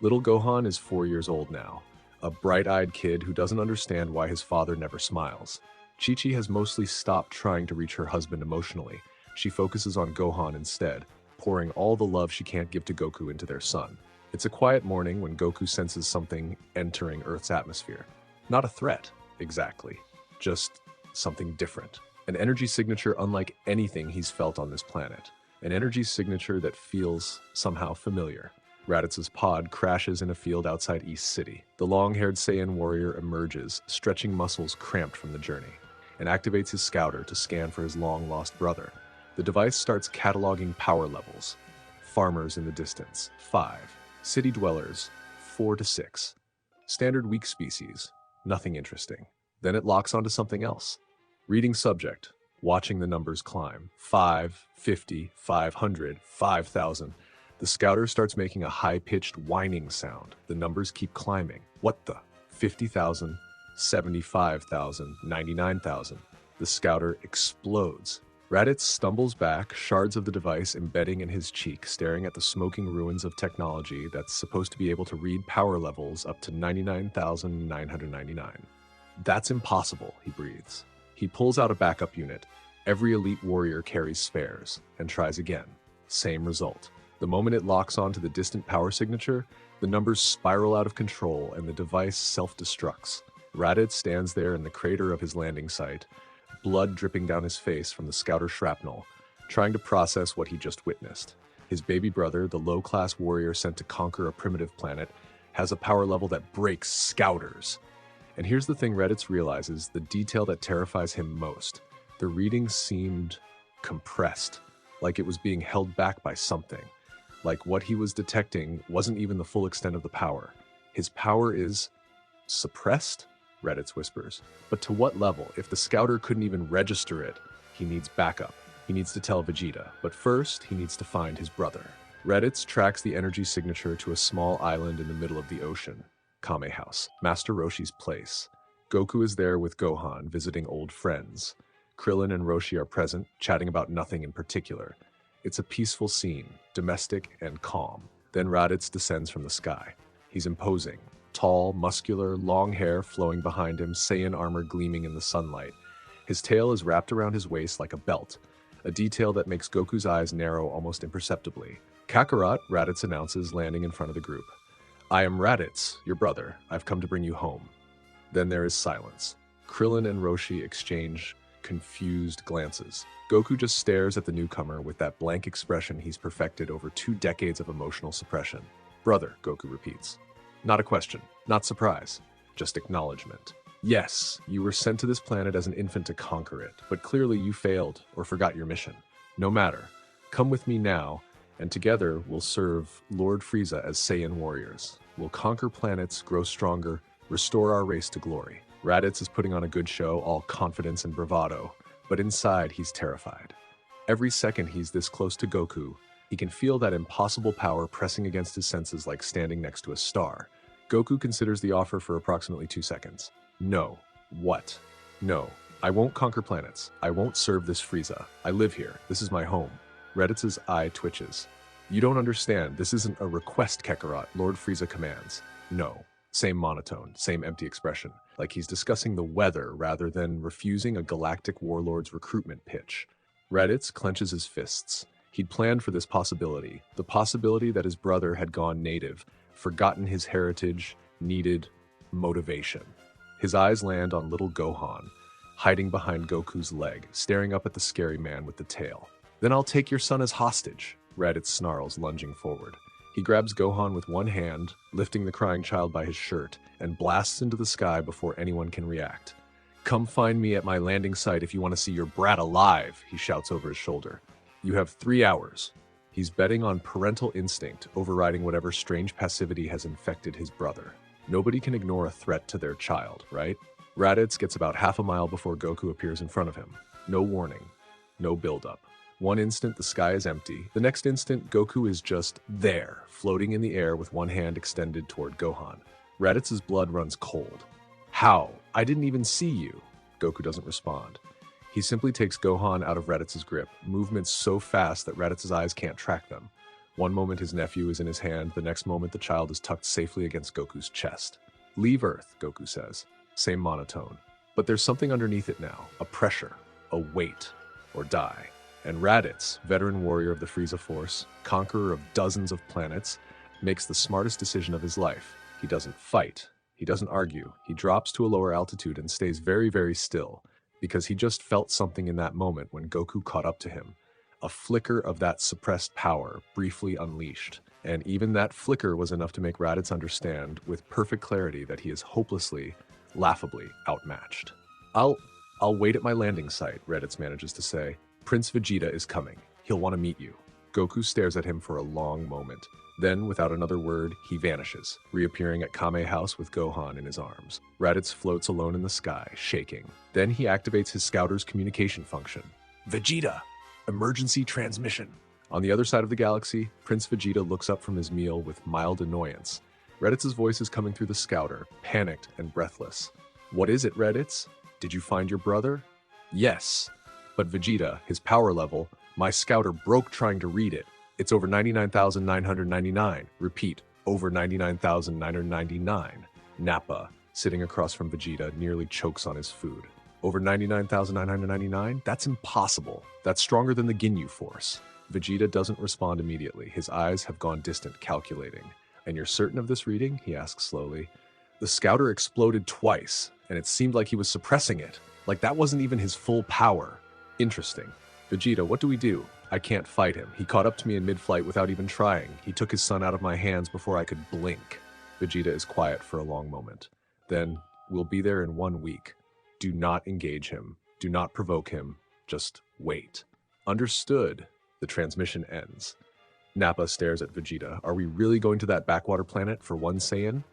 Little Gohan is 4 years old now. A bright-eyed kid who doesn't understand why his father never smiles. Chi-Chi has mostly stopped trying to reach her husband emotionally. She focuses on Gohan instead, pouring all the love she can't give to Goku into their son. It's a quiet morning when Goku senses something entering Earth's atmosphere. Not a threat, exactly. Just something different. An energy signature unlike anything he's felt on this planet. An energy signature that feels somehow familiar. Raditz's pod crashes in a field outside East City. The long-haired Saiyan warrior emerges, stretching muscles cramped from the journey, and activates his scouter to scan for his long-lost brother. The device starts cataloging power levels. Farmers in the distance, 5. City dwellers, 4 to 6. Standard weak species, nothing interesting. Then it locks onto something else. Reading subject, watching the numbers climb. 5, 50, 500, 5,000. The scouter starts making a high-pitched whining sound. The numbers keep climbing. What the? 50,000, 75,000, 99,000. The scouter explodes. Raditz stumbles back, shards of the device embedding in his cheek, staring at the smoking ruins of technology that's supposed to be able to read power levels up to 99,999. That's impossible, he breathes. He pulls out a backup unit. Every elite warrior carries spares, and tries again. Same result. The moment it locks onto the distant power signature, the numbers spiral out of control and the device self-destructs. Raditz stands there in the crater of his landing site, blood dripping down his face from the scouter shrapnel, trying to process what he just witnessed. His baby brother, the low-class warrior sent to conquer a primitive planet, has a power level that breaks scouters. And here's the thing Raditz realizes, the detail that terrifies him most. The reading seemed compressed, like it was being held back by something. Like what he was detecting wasn't even the full extent of the power. His power is suppressed? Raditz whispers. But to what level? If the scouter couldn't even register it, he needs backup. He needs to tell Vegeta, but first he needs to find his brother. Raditz tracks the energy signature to a small island in the middle of the ocean. Kame House, Master Roshi's place. Goku is there with Gohan, visiting old friends. Krillin and Roshi are present, chatting about nothing in particular. It's a peaceful scene, domestic and calm. Then Raditz descends from the sky. He's imposing. Tall, muscular, long hair flowing behind him, Saiyan armor gleaming in the sunlight. His tail is wrapped around his waist like a belt, a detail that makes Goku's eyes narrow almost imperceptibly. Kakarot, Raditz announces, landing in front of the group. I am Raditz, your brother. I've come to bring you home. Then there is silence. Krillin and Roshi exchange confused glances. Goku just stares at the newcomer with that blank expression he's perfected over 2 decades of emotional suppression. Brother, Goku repeats. Not a question, not surprise, just acknowledgement. Yes, you were sent to this planet as an infant to conquer it, but clearly you failed or forgot your mission. No matter. Come with me now, and together we'll serve Lord Frieza as Saiyan warriors. We'll conquer planets, grow stronger, restore our race to glory. Raditz is putting on a good show, all confidence and bravado, but inside he's terrified. Every second he's this close to Goku, he can feel that impossible power pressing against his senses like standing next to a star. Goku considers the offer for approximately 2 seconds. No. What? No. I won't conquer planets. I won't serve this Frieza. I live here. This is my home. Raditz's eye twitches. You don't understand. This isn't a request, Kakarot. Lord Frieza commands. No. Same monotone, same empty expression. Like he's discussing the weather rather than refusing a galactic warlord's recruitment pitch. Raditz clenches his fists. He'd planned for this possibility. The possibility that his brother had gone native, forgotten his heritage, needed motivation. His eyes land on little Gohan, hiding behind Goku's leg, staring up at the scary man with the tail. Then I'll take your son as hostage, Raditz snarls, lunging forward. He grabs Gohan with one hand, lifting the crying child by his shirt, and blasts into the sky before anyone can react. Come find me at my landing site if you want to see your brat alive, he shouts over his shoulder. You have 3 hours. He's betting on parental instinct, overriding whatever strange passivity has infected his brother. Nobody can ignore a threat to their child, right? Raditz gets about half a mile before Goku appears in front of him. No warning. No build-up. One instant, the sky is empty. The next instant, Goku is just there, floating in the air with one hand extended toward Gohan. Raditz's blood runs cold. How? I didn't even see you. Goku doesn't respond. He simply takes Gohan out of Raditz's grip, movements so fast that Raditz's eyes can't track them. One moment his nephew is in his hand, the next moment the child is tucked safely against Goku's chest. Leave Earth, Goku says. Same monotone. But there's something underneath it now, a pressure, a weight, or die. And Raditz, veteran warrior of the Frieza Force, conqueror of dozens of planets, makes the smartest decision of his life. He doesn't fight. He doesn't argue. He drops to a lower altitude and stays very, very still, because he just felt something in that moment when Goku caught up to him. A flicker of that suppressed power, briefly unleashed. And even that flicker was enough to make Raditz understand with perfect clarity that he is hopelessly, laughably outmatched. I'll wait at my landing site, Raditz manages to say. Prince Vegeta is coming. He'll want to meet you. Goku stares at him for a long moment. Then, without another word, he vanishes, reappearing at Kame House with Gohan in his arms. Raditz floats alone in the sky, shaking. Then he activates his scouter's communication function. Vegeta! Emergency transmission! On the other side of the galaxy, Prince Vegeta looks up from his meal with mild annoyance. Raditz's voice is coming through the scouter, panicked and breathless. What is it, Raditz? Did you find your brother? Yes. But Vegeta, his power level, my scouter broke trying to read it. It's over 99,999. Repeat, over 99,999. Nappa, sitting across from Vegeta, nearly chokes on his food. Over 99,999? That's impossible. That's stronger than the Ginyu Force. Vegeta doesn't respond immediately. His eyes have gone distant, calculating. And you're certain of this reading? He asks slowly. The scouter exploded twice, and it seemed like he was suppressing it. Like that wasn't even his full power. Interesting. Vegeta, what do we do? I can't fight him. He caught up to me in mid-flight without even trying. He took his son out of my hands before I could blink. Vegeta is quiet for a long moment. Then, we'll be there in 1 week. Do not engage him. Do not provoke him. Just wait. Understood. The transmission ends. Nappa stares at Vegeta. Are we really going to that backwater planet for one Saiyan?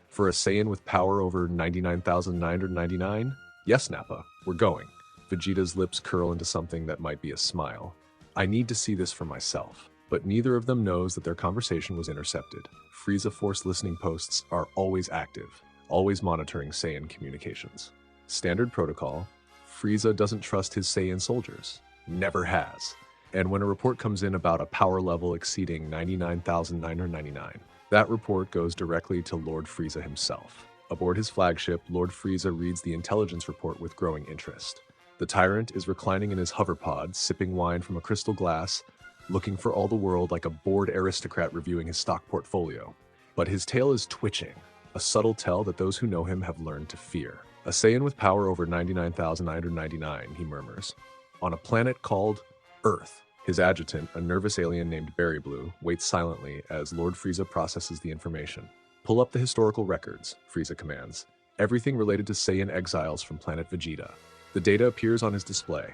For a Saiyan with power over 99,999? Yes, Nappa, we're going. Vegeta's lips curl into something that might be a smile. I need to see this for myself. But neither of them knows that their conversation was intercepted. Frieza Force listening posts are always active, always monitoring Saiyan communications. Standard protocol, Frieza doesn't trust his Saiyan soldiers. Never has. And when a report comes in about a power level exceeding 99,999, that report goes directly to Lord Frieza himself. Aboard his flagship, Lord Frieza reads the intelligence report with growing interest. The tyrant is reclining in his hoverpod, sipping wine from a crystal glass, looking for all the world like a bored aristocrat reviewing his stock portfolio. But his tail is twitching, a subtle tell that those who know him have learned to fear. A Saiyan with power over 99,999, he murmurs. On a planet called Earth. His adjutant, a nervous alien named Berry Blue, waits silently as Lord Frieza processes the information. Pull up the historical records, Frieza commands. Everything related to Saiyan exiles from planet Vegeta. The data appears on his display.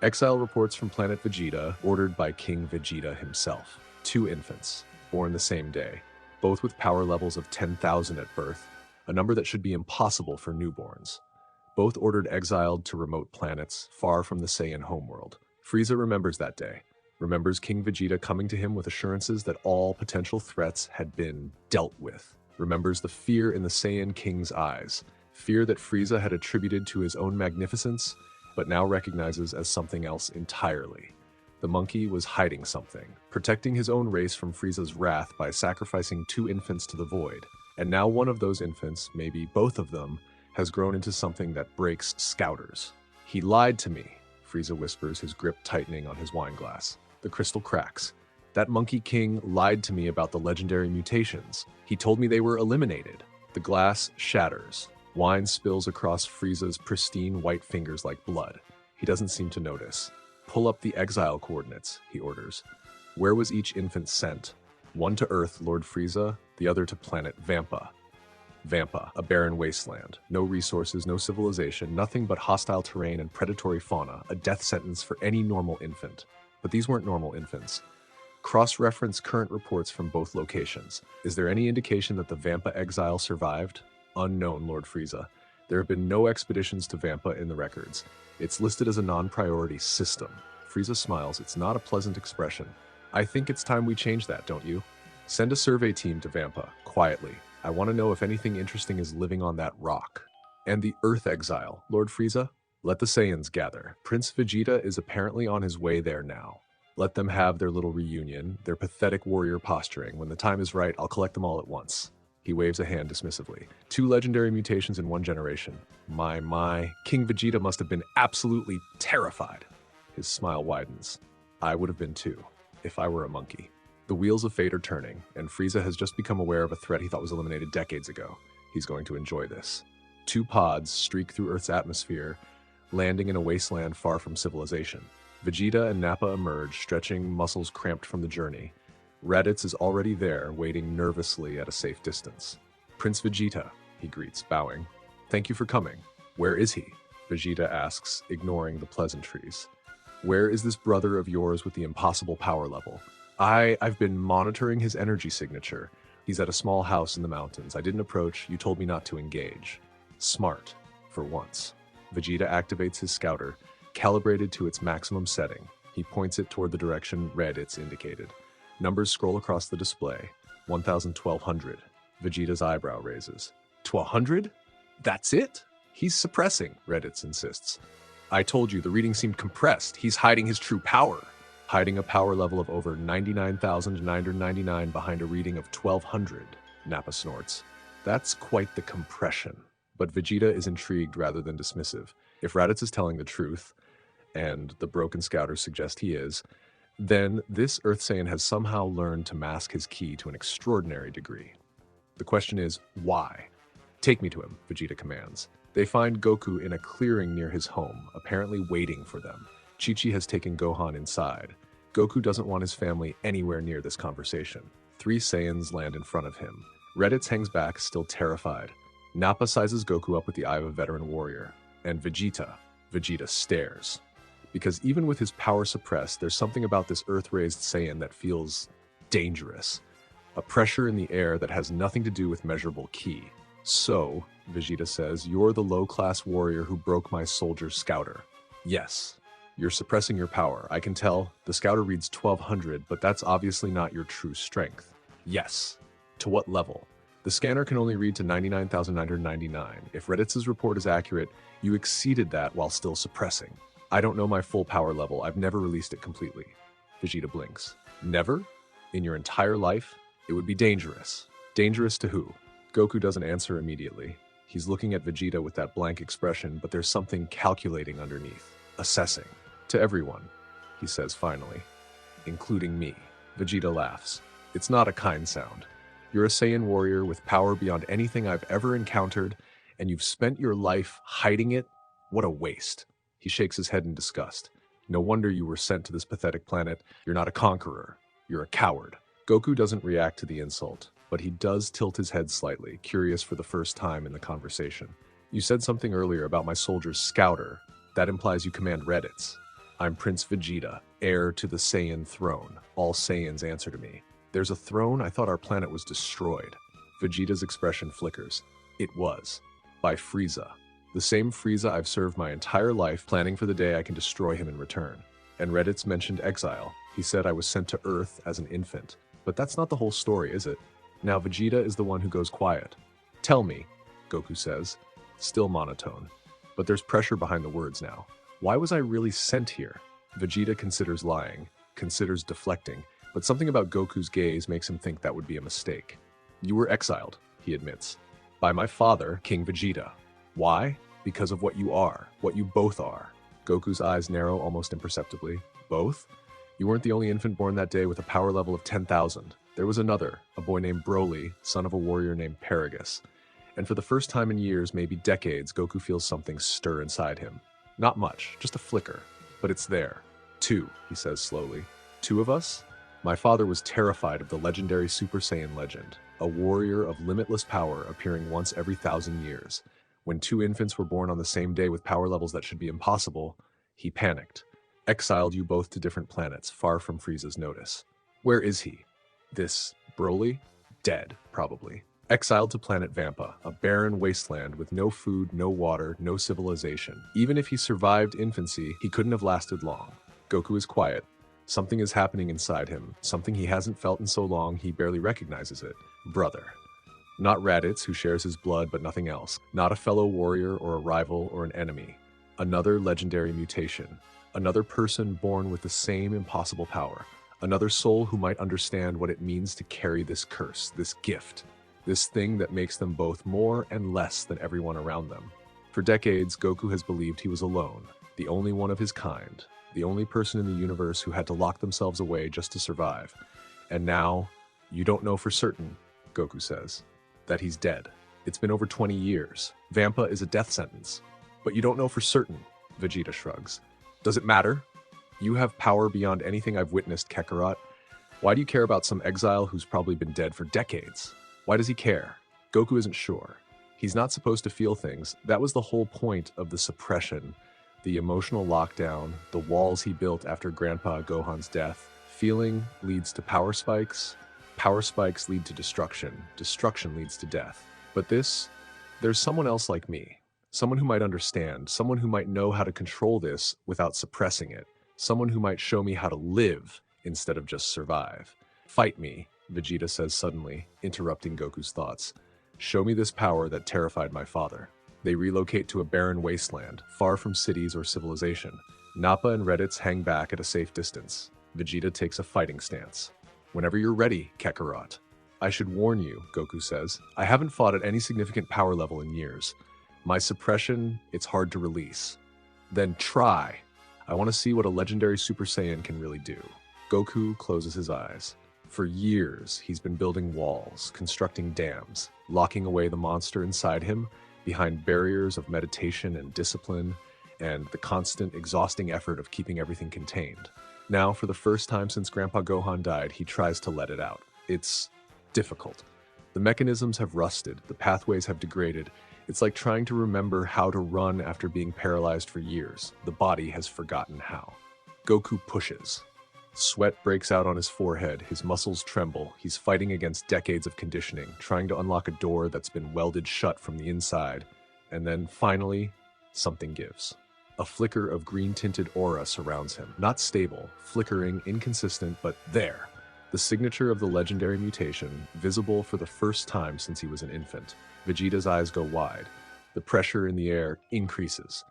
Exile reports from planet Vegeta, ordered by King Vegeta himself. 2 infants, born the same day, both with power levels of 10,000 at birth, a number that should be impossible for newborns. Both ordered exiled to remote planets, far from the Saiyan homeworld. Frieza remembers that day, remembers King Vegeta coming to him with assurances that all potential threats had been dealt with, remembers the fear in the Saiyan King's eyes, fear that Frieza had attributed to his own magnificence, but now recognizes as something else entirely. The monkey was hiding something, protecting his own race from Frieza's wrath by sacrificing 2 infants to the void. And now one of those infants, maybe both of them, has grown into something that breaks scouters. He lied to me, Frieza whispers, his grip tightening on his wine glass. The crystal cracks. That Monkey King lied to me about the legendary mutations. He told me they were eliminated. The glass shatters. Wine spills across Frieza's pristine white fingers like blood. He doesn't seem to notice. Pull up the exile coordinates, he orders. Where was each infant sent? One to Earth, Lord Frieza, the other to planet Vampa. Vampa, a barren wasteland. No resources, no civilization, nothing but hostile terrain and predatory fauna, a death sentence for any normal infant. But these weren't normal infants. Cross-reference current reports from both locations. Is there any indication that the Vampa exile survived? Unknown, Lord Frieza. There have been no expeditions to Vampa in the records. It's listed as a non-priority system. Frieza smiles. It's not a pleasant expression. I think it's time we change that, don't you? Send a survey team to Vampa, quietly. I want to know if anything interesting is living on that rock. And the Earth exile, Lord Frieza? Let the Saiyans gather. Prince Vegeta is apparently on his way there now. Let them have their little reunion, their pathetic warrior posturing. When the time is right, I'll collect them all at once. He waves a hand dismissively. 2 legendary mutations in 1 generation. My. King Vegeta must have been absolutely terrified. His smile widens. I would have been too, if I were a monkey. The wheels of fate are turning, and Frieza has just become aware of a threat he thought was eliminated decades ago. He's going to enjoy this. 2 pods streak through Earth's atmosphere, landing in a wasteland far from civilization. Vegeta and Nappa emerge, stretching muscles cramped from the journey. Raditz is already there, waiting nervously at a safe distance. Prince Vegeta, he greets, bowing. Thank you for coming. Where is he? Vegeta asks, ignoring the pleasantries. Where is this brother of yours with the impossible power level? I've been monitoring his energy signature. He's at a small house in the mountains. I didn't approach. You told me not to engage. Smart, for once. Vegeta activates his scouter, calibrated to its maximum setting. He points it toward the direction Raditz indicated. Numbers scroll across the display. 1,1200. Vegeta's eyebrow raises. To 100? That's it? He's suppressing, Raditz insists. I told you, the reading seemed compressed. He's hiding his true power. Hiding a power level of over 99,999 behind a reading of 1,200, Nappa snorts. That's quite the compression. But Vegeta is intrigued rather than dismissive. If Raditz is telling the truth, and the broken scouters suggest he is, then this Earth Saiyan has somehow learned to mask his ki to an extraordinary degree. The question is, why? Take me to him, Vegeta commands. They find Goku in a clearing near his home, apparently waiting for them. Chi-Chi has taken Gohan inside. Goku doesn't want his family anywhere near this conversation. 3 Saiyans land in front of him. Raditz hangs back, still terrified. Nappa sizes Goku up with the eye of a veteran warrior. And Vegeta stares. Because even with his power suppressed, there's something about this Earth-raised Saiyan that feels dangerous. A pressure in the air that has nothing to do with measurable ki. So, Vegeta says, you're the low-class warrior who broke my soldier's scouter. Yes, you're suppressing your power. I can tell. The scouter reads 1,200, but that's obviously not your true strength. Yes. To what level? The scanner can only read to 99,999. If Raditz's report is accurate, you exceeded that while still suppressing. I don't know my full power level. I've never released it completely. Vegeta blinks. Never? In your entire life? It would be dangerous. Dangerous to who? Goku doesn't answer immediately. He's looking at Vegeta with that blank expression, but there's something calculating underneath. Assessing. To everyone, he says finally. Including me. Vegeta laughs. It's not a kind sound. You're a Saiyan warrior with power beyond anything I've ever encountered, and you've spent your life hiding it? What a waste. He shakes his head in disgust. No wonder you were sent to this pathetic planet. You're not a conqueror. You're a coward. Goku doesn't react to the insult, but he does tilt his head slightly, curious for the first time in the conversation. You said something earlier about my soldier's scouter. That implies you command Raditz. I'm Prince Vegeta, heir to the Saiyan throne. All Saiyans answer to me. There's a throne? I thought our planet was destroyed. Vegeta's expression flickers. It was. By Frieza. The same Frieza I've served my entire life, planning for the day I can destroy him in return. And Raditz mentioned exile. He said I was sent to Earth as an infant. But that's not the whole story, is it? Now Vegeta is the one who goes quiet. Tell me, Goku says, still monotone. But there's pressure behind the words now. Why was I really sent here? Vegeta considers lying, considers deflecting, but something about Goku's gaze makes him think that would be a mistake. You were exiled, he admits, by my father, King Vegeta. Why? Because of what you are, what you both are. Goku's eyes narrow almost imperceptibly. Both? You weren't the only infant born that day with a power level of 10,000. There was another, a boy named Broly, son of a warrior named Paragus. And for the first time in years, maybe decades, Goku feels something stir inside him. Not much, just a flicker, but it's there. 2, he says slowly. 2 of us? My father was terrified of the legendary Super Saiyan legend, a warrior of limitless power appearing once every 1,000 years. When 2 infants were born on the same day with power levels that should be impossible, he panicked. Exiled you both to different planets, far from Frieza's notice. Where is he? This Broly? Dead, probably. Exiled to planet Vampa, a barren wasteland with no food, no water, no civilization. Even if he survived infancy, he couldn't have lasted long. Goku is quiet. Something is happening inside him, something he hasn't felt in so long he barely recognizes it. Brother. Not Raditz, who shares his blood but nothing else. Not a fellow warrior or a rival or an enemy. Another legendary mutation. Another person born with the same impossible power. Another soul who might understand what it means to carry this curse, this gift. This thing that makes them both more and less than everyone around them. For decades, Goku has believed he was alone, the only one of his kind, the only person in the universe who had to lock themselves away just to survive. And now, you don't know for certain, Goku says, that he's dead. It's been over 20 years. Vampa is a death sentence. But you don't know for certain, Vegeta shrugs. Does it matter? You have power beyond anything I've witnessed, Kakarot. Why do you care about some exile who's probably been dead for decades? Why does he care? Goku isn't sure. He's not supposed to feel things. That was the whole point of the suppression, the emotional lockdown, the walls he built after Grandpa Gohan's death. Feeling leads to power spikes. Power spikes lead to destruction. Destruction leads to death. But there's someone else like me. Someone who might understand. Someone who might know how to control this without suppressing it. Someone who might show me how to live instead of just survive. Fight me, Vegeta says suddenly, interrupting Goku's thoughts. Show me this power that terrified my father. They relocate to a barren wasteland, far from cities or civilization. Nappa and Raditz hang back at a safe distance. Vegeta takes a fighting stance. Whenever you're ready, Kakarot. I should warn you, Goku says. I haven't fought at any significant power level in years. My suppression, it's hard to release. Then try. I want to see what a legendary Super Saiyan can really do. Goku closes his eyes. For years, he's been building walls, constructing dams, locking away the monster inside him behind barriers of meditation and discipline, and the constant, exhausting effort of keeping everything contained. Now, for the first time since Grandpa Gohan died, he tries to let it out. It's difficult. The mechanisms have rusted, the pathways have degraded. It's like trying to remember how to run after being paralyzed for years. The body has forgotten how. Goku pushes. Sweat breaks out on his forehead, his muscles tremble. He's fighting against decades of conditioning, trying to unlock a door that's been welded shut from the inside. And then, finally, something gives. A flicker of green-tinted aura surrounds him. Not stable, flickering, inconsistent, but there. The signature of the legendary mutation, visible for the first time since he was an infant. Vegeta's eyes go wide. The pressure in the air increases,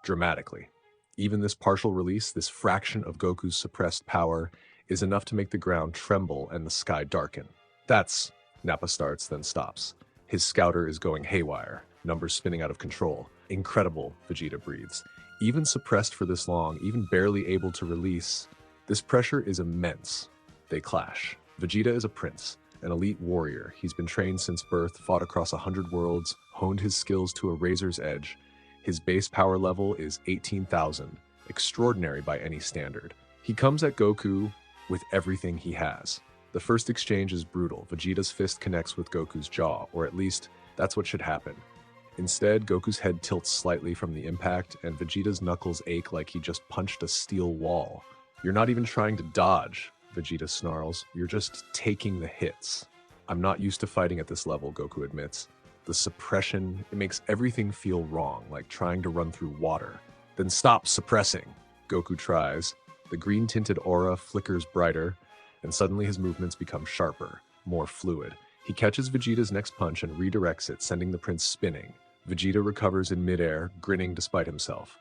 dramatically. Even this partial release, this fraction of Goku's suppressed power, is enough to make the ground tremble and the sky darken. That's... Nappa starts, then stops. His scouter is going haywire, numbers spinning out of control. Incredible, Vegeta breathes. Even suppressed for this long, even barely able to release, this pressure is immense. They clash. Vegeta is a prince, an elite warrior. He's been trained since birth, fought across 100 worlds, honed his skills to a razor's edge. His base power level is 18,000, extraordinary by any standard. He comes at Goku with everything he has. The first exchange is brutal. Vegeta's fist connects with Goku's jaw, or at least that's what should happen. Instead, Goku's head tilts slightly from the impact, and Vegeta's knuckles ache like he just punched a steel wall. You're not even trying to dodge, Vegeta snarls. You're just taking the hits. I'm not used to fighting at this level, Goku admits. The suppression, it makes everything feel wrong, like trying to run through water. Then stop suppressing, Goku tries. The green-tinted aura flickers brighter, and suddenly his movements become sharper, more fluid. He catches Vegeta's next punch and redirects it, sending the prince spinning. Vegeta recovers in midair, grinning despite himself.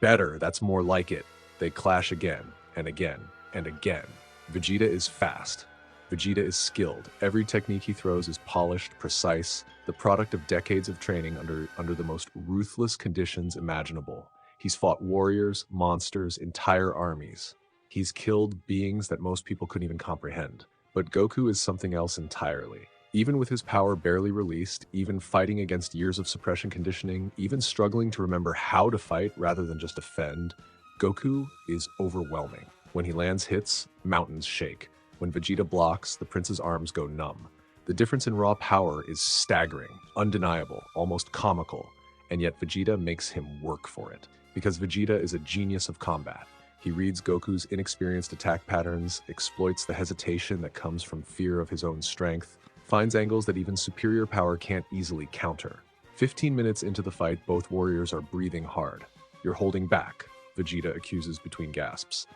Better, that's more like it. They clash again, and again, and again. Vegeta is fast. Vegeta is skilled. Every technique he throws is polished, precise, the product of decades of training under the most ruthless conditions imaginable. He's fought warriors, monsters, entire armies. He's killed beings that most people couldn't even comprehend. But Goku is something else entirely. Even with his power barely released, even fighting against years of suppression conditioning, even struggling to remember how to fight rather than just defend, Goku is overwhelming. When he lands hits, mountains shake. When Vegeta blocks, the prince's arms go numb. The difference in raw power is staggering, undeniable, almost comical, and yet Vegeta makes him work for it. Because Vegeta is a genius of combat. He reads Goku's inexperienced attack patterns, exploits the hesitation that comes from fear of his own strength, finds angles that even superior power can't easily counter. 15 minutes into the fight, both warriors are breathing hard. You're holding back, Vegeta accuses between gasps.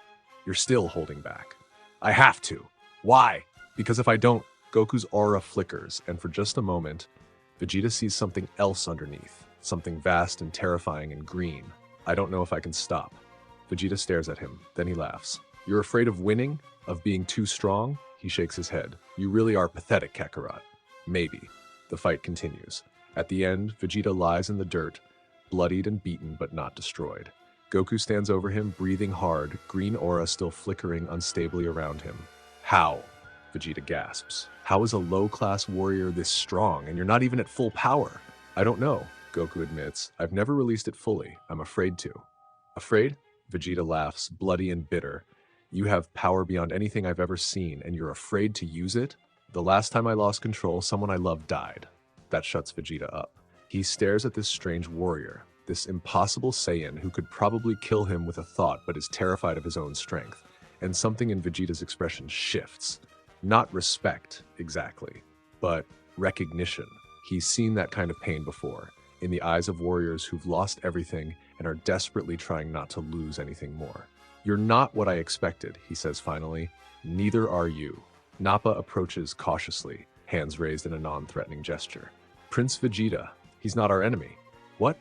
You're still holding back. I have to. Why? Because if I don't, Goku's aura flickers, and for just a moment, Vegeta sees something else underneath, something vast and terrifying and green. I don't know if I can stop. Vegeta stares at him, then he laughs. You're afraid of winning? Of being too strong? He shakes his head. You really are pathetic, Kakarot. Maybe. The fight continues. At the end, Vegeta lies in the dirt, bloodied and beaten but not destroyed. Goku stands over him, breathing hard, green aura still flickering unstably around him. How? Vegeta gasps. How is a low-class warrior this strong, and you're not even at full power? I don't know, Goku admits. I've never released it fully. I'm afraid to. Afraid? Vegeta laughs, bloody and bitter. You have power beyond anything I've ever seen, and you're afraid to use it? The last time I lost control, someone I loved died. That shuts Vegeta up. He stares at this strange warrior, this impossible Saiyan who could probably kill him with a thought but is terrified of his own strength. And something in Vegeta's expression shifts. Not respect, exactly, but recognition. He's seen that kind of pain before, in the eyes of warriors who've lost everything and are desperately trying not to lose anything more. You're not what I expected, he says finally. Neither are you. Nappa approaches cautiously, hands raised in a non-threatening gesture. Prince Vegeta, he's not our enemy. What?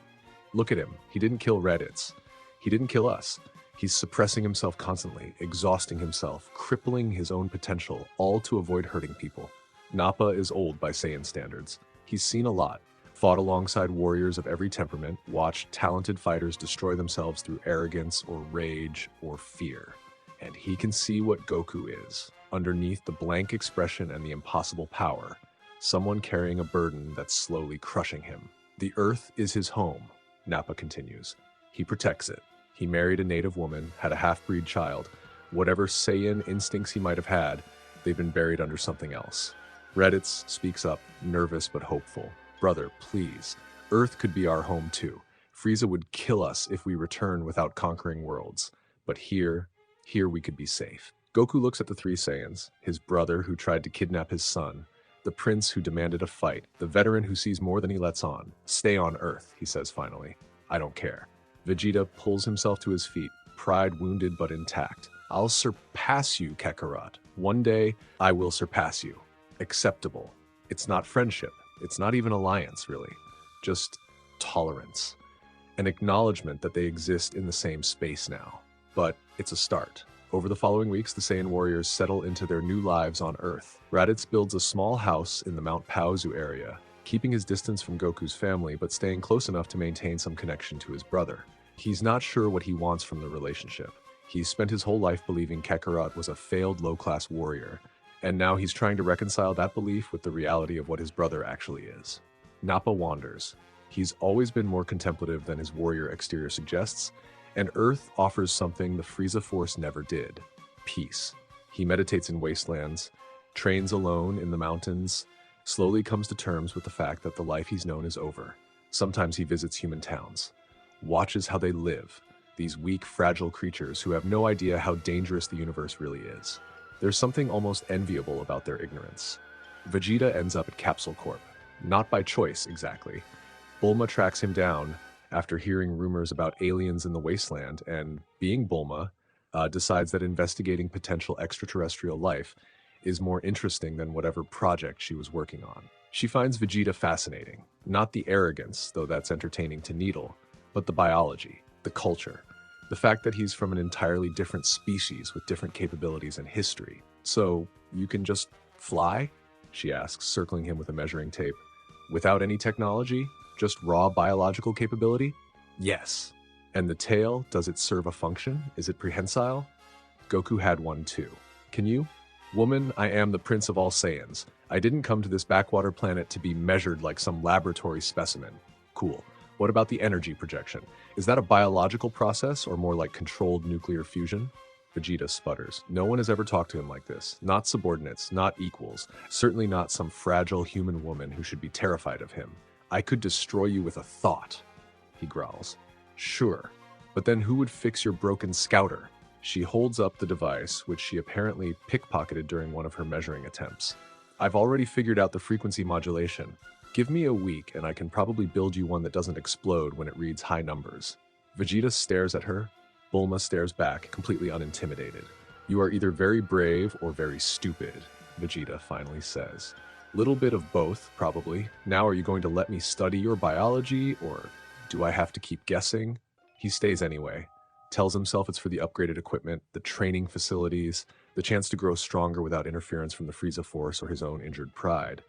Look at him. He didn't kill Raditz. He didn't kill us. He's suppressing himself constantly, exhausting himself, crippling his own potential, all to avoid hurting people. Nappa is old by Saiyan standards. He's seen a lot, fought alongside warriors of every temperament, watched talented fighters destroy themselves through arrogance or rage or fear. And he can see what Goku is, underneath the blank expression and the impossible power, someone carrying a burden that's slowly crushing him. The Earth is his home, Nappa continues. He protects it. He married a native woman, had a half-breed child. Whatever Saiyan instincts he might have had, they've been buried under something else. Raditz speaks up, nervous but hopeful. Brother, please. Earth could be our home too. Frieza would kill us if we return without conquering worlds. But here we could be safe. Goku looks at the three Saiyans, his brother who tried to kidnap his son, the prince who demanded a fight, the veteran who sees more than he lets on. Stay on Earth, he says finally. I don't care. Vegeta pulls himself to his feet, pride wounded but intact. I'll surpass you, Kakarot. One day, I will surpass you. Acceptable. It's not friendship. It's not even alliance, really. Just tolerance. An acknowledgement that they exist in the same space now. But it's a start. Over the following weeks, the Saiyan warriors settle into their new lives on Earth. Raditz builds a small house in the Mount Paozu area, keeping his distance from Goku's family but staying close enough to maintain some connection to his brother. He's not sure what he wants from the relationship. He's spent his whole life believing Kakarot was a failed low-class warrior, and now he's trying to reconcile that belief with the reality of what his brother actually is. Nappa wanders. He's always been more contemplative than his warrior exterior suggests, and Earth offers something the Frieza Force never did: peace. He meditates in wastelands, trains alone in the mountains, slowly comes to terms with the fact that the life he's known is over. Sometimes he visits human towns, watches how they live, these weak, fragile creatures who have no idea how dangerous the universe really is. There's something almost enviable about their ignorance. Vegeta ends up at Capsule Corp. Not by choice, exactly. Bulma tracks him down after hearing rumors about aliens in the wasteland, and being Bulma, decides that investigating potential extraterrestrial life is more interesting than whatever project she was working on. She finds Vegeta fascinating. Not the arrogance, though that's entertaining to Needle, but the biology, the culture, the fact that he's from an entirely different species with different capabilities and history. So, you can just fly? She asks, circling him with a measuring tape. Without any technology? Just raw biological capability? Yes. And the tail, does it serve a function? Is it prehensile? Goku had one too. Can you? Woman, I am the prince of all Saiyans. I didn't come to this backwater planet to be measured like some laboratory specimen. Cool. What about the energy projection? Is that a biological process or more like controlled nuclear fusion? Vegeta sputters. No one has ever talked to him like this. Not subordinates, not equals. Certainly not some fragile human woman who should be terrified of him. I could destroy you with a thought, he growls. Sure, but then who would fix your broken scouter? She holds up the device, which she apparently pickpocketed during one of her measuring attempts. I've already figured out the frequency modulation. Give me a week and I can probably build you one that doesn't explode when it reads high numbers. Vegeta stares at her. Bulma stares back, completely unintimidated. You are either very brave or very stupid, Vegeta finally says. Little bit of both, probably. Now are you going to let me study your biology, or do I have to keep guessing? He stays anyway. Tells himself it's for the upgraded equipment, the training facilities, the chance to grow stronger without interference from the Frieza Force or his own injured pride.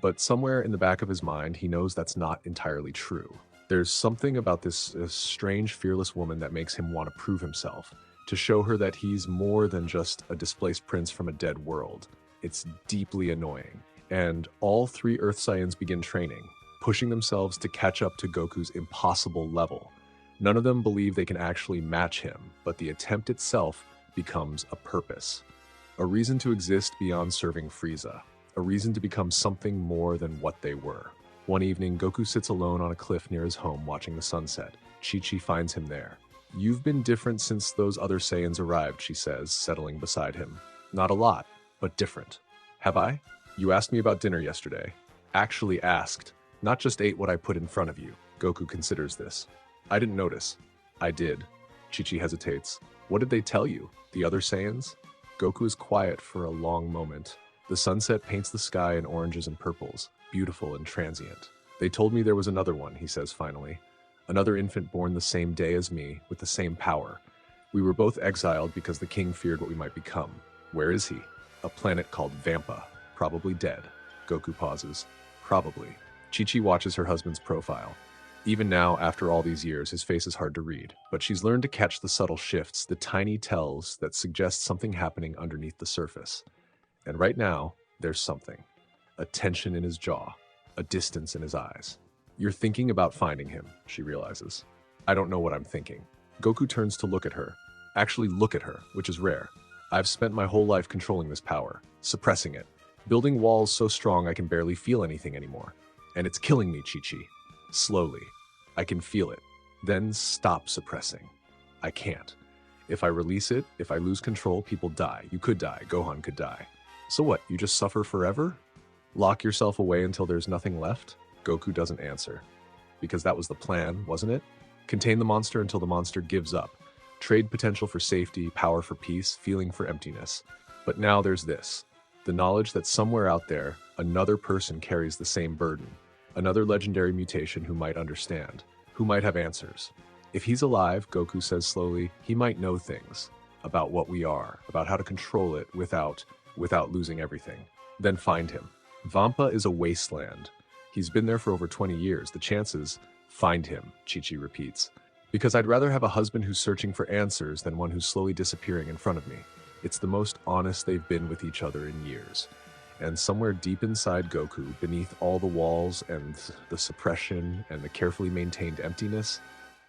But somewhere in the back of his mind, he knows that's not entirely true. There's something about this strange, fearless woman that makes him want to prove himself, to show her that he's more than just a displaced prince from a dead world. It's deeply annoying. And all three Earth Saiyans begin training, pushing themselves to catch up to Goku's impossible level. None of them believe they can actually match him, but the attempt itself becomes a purpose. A reason to exist beyond serving Frieza. A reason to become something more than what they were. One evening, Goku sits alone on a cliff near his home watching the sunset. Chi-Chi finds him there. You've been different since those other Saiyans arrived, she says, settling beside him. Not a lot, but different. Have I? You asked me about dinner yesterday. Actually asked, not just ate what I put in front of you. Goku considers this. I didn't notice. I did. Chi-Chi hesitates. What did they tell you? The other Saiyans? Goku is quiet for a long moment. The sunset paints the sky in oranges and purples, beautiful and transient. They told me there was another one, he says finally. Another infant born the same day as me, with the same power. We were both exiled because the king feared what we might become. Where is he? A planet called Vampa. Probably dead. Goku pauses. Probably. Chi-Chi watches her husband's profile. Even now, after all these years, his face is hard to read. But she's learned to catch the subtle shifts, the tiny tells that suggest something happening underneath the surface. And right now, there's something. A tension in his jaw. A distance in his eyes. You're thinking about finding him, she realizes. I don't know what I'm thinking. Goku turns to look at her. Actually look at her, which is rare. I've spent my whole life controlling this power, suppressing it, building walls so strong I can barely feel anything anymore. And it's killing me, Chi-Chi. Slowly. I can feel it. Then stop suppressing. I can't. If I release it, if I lose control, people die. You could die. Gohan could die. So what, you just suffer forever? Lock yourself away until there's nothing left? Goku doesn't answer. Because that was the plan, wasn't it? Contain the monster until the monster gives up. Trade potential for safety, power for peace, feeling for emptiness. But now there's this. The knowledge that somewhere out there, another person carries the same burden. Another legendary mutation who might understand, who might have answers. If he's alive, Goku says slowly, he might know things about what we are, about how to control it without losing everything. Then find him. Vampa is a wasteland. He's been there for over 20 years. The chances, find him, Chi-Chi repeats. Because I'd rather have a husband who's searching for answers than one who's slowly disappearing in front of me. It's the most honest they've been with each other in years. And somewhere deep inside Goku, beneath all the walls and the suppression and the carefully maintained emptiness,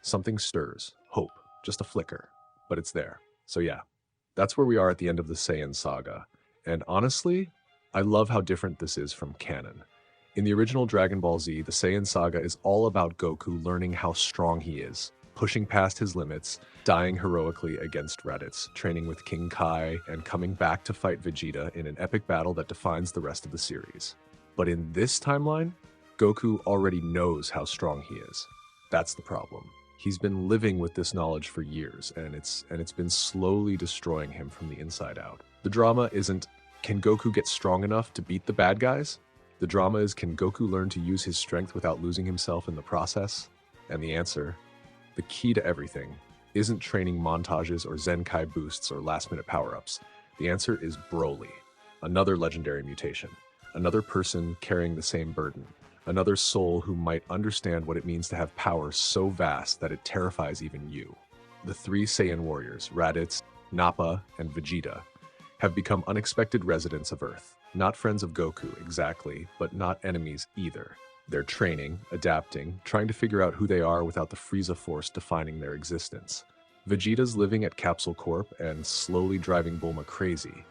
something stirs. Hope. Just a flicker. But it's there. So yeah, that's where we are at the end of the Saiyan saga. And honestly, I love how different this is from canon. In the original Dragon Ball Z, the Saiyan saga is all about Goku learning how strong he is, pushing past his limits, dying heroically against Raditz, training with King Kai, and coming back to fight Vegeta in an epic battle that defines the rest of the series. But in this timeline, Goku already knows how strong he is. That's the problem. He's been living with this knowledge for years, and it's been slowly destroying him from the inside out. The drama isn't, can Goku get strong enough to beat the bad guys? The drama is, can Goku learn to use his strength without losing himself in the process? And the answer, the key to everything, isn't training montages or Zenkai boosts or last-minute power-ups. The answer is Broly, another legendary mutation, another person carrying the same burden, another soul who might understand what it means to have power so vast that it terrifies even you. The three Saiyan warriors, Raditz, Nappa, and Vegeta, have become unexpected residents of Earth. Not friends of Goku, exactly, but not enemies either. They're training, adapting, trying to figure out who they are without the Frieza force defining their existence. Vegeta's living at Capsule Corp and slowly driving Bulma crazy.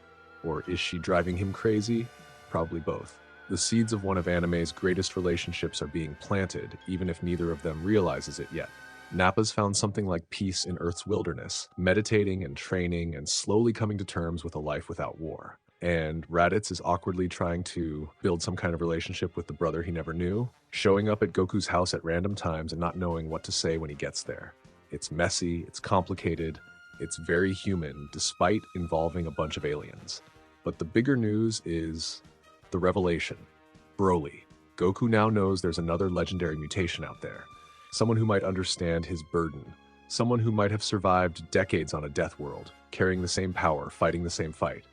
Or is she driving him crazy? Probably both. The seeds of one of anime's greatest relationships are being planted, even if neither of them realizes it yet. Nappa's found something like peace in Earth's wilderness, meditating and training and slowly coming to terms with a life without war. And Raditz is awkwardly trying to build some kind of relationship with the brother he never knew, showing up at Goku's house at random times and not knowing what to say when he gets there. It's messy, it's complicated, it's very human, despite involving a bunch of aliens. But the bigger news is the revelation. Broly. Goku now knows there's another legendary mutation out there. Someone who might understand his burden. Someone who might have survived decades on a death world, carrying the same power, fighting the same fight.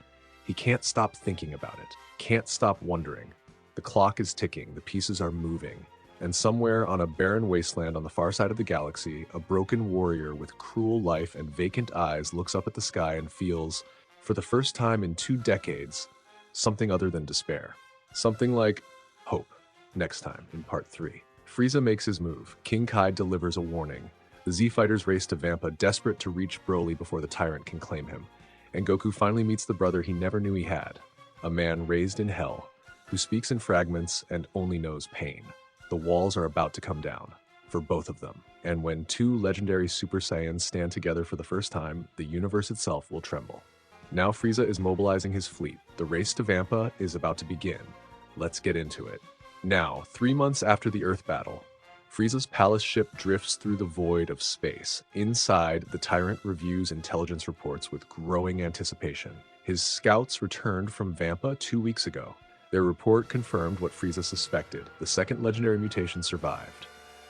He can't stop thinking about it, can't stop wondering. The clock is ticking, the pieces are moving, and somewhere on a barren wasteland on the far side of the galaxy, a broken warrior with cruel life and vacant eyes looks up at the sky and feels, for the first time in 2 decades, something other than despair. Something like hope. Next time, in Part 3. Frieza makes his move. King Kai delivers a warning. The Z-Fighters race to Vampa, desperate to reach Broly before the tyrant can claim him. And Goku finally meets the brother he never knew he had. A man raised in hell, who speaks in fragments and only knows pain. The walls are about to come down, for both of them. And when 2 legendary Super Saiyans stand together for the first time, the universe itself will tremble. Now Frieza is mobilizing his fleet. The race to Vampa is about to begin. Let's get into it. Now, 3 months after the Earth battle, Frieza's palace ship drifts through the void of space. Inside, the tyrant reviews intelligence reports with growing anticipation. His scouts returned from Vampa 2 weeks ago. Their report confirmed what Frieza suspected. The second legendary mutation survived.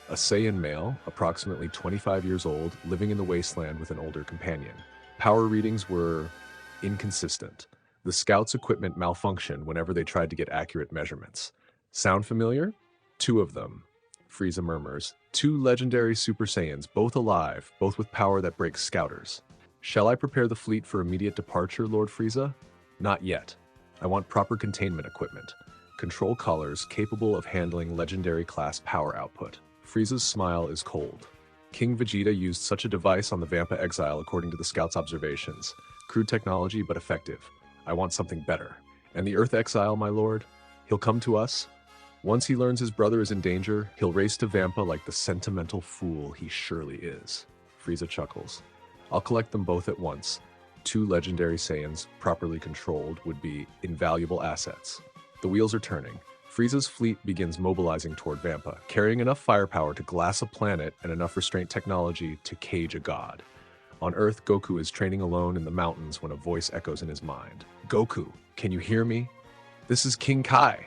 A Saiyan male, approximately 25 years old, living in the wasteland with an older companion. Power readings were inconsistent. The scouts' equipment malfunctioned whenever they tried to get accurate measurements. Sound familiar? 2 of them. Frieza murmurs. 2 legendary Super Saiyans, both alive, both with power that breaks scouters. Shall I prepare the fleet for immediate departure, Lord Frieza? Not yet. I want proper containment equipment. Control collars capable of handling legendary class power output. Frieza's smile is cold. King Vegeta used such a device on the Vampa Exile according to the scouts' observations. Crude technology, but effective. I want something better. And the Earth Exile, my lord? He'll come to us? Once he learns his brother is in danger, he'll race to Vampa like the sentimental fool he surely is. Frieza chuckles. I'll collect them both at once. 2 legendary Saiyans, properly controlled, would be invaluable assets. The wheels are turning. Frieza's fleet begins mobilizing toward Vampa, carrying enough firepower to glass a planet and enough restraint technology to cage a god. On Earth, Goku is training alone in the mountains when a voice echoes in his mind. Goku, can you hear me? This is King Kai.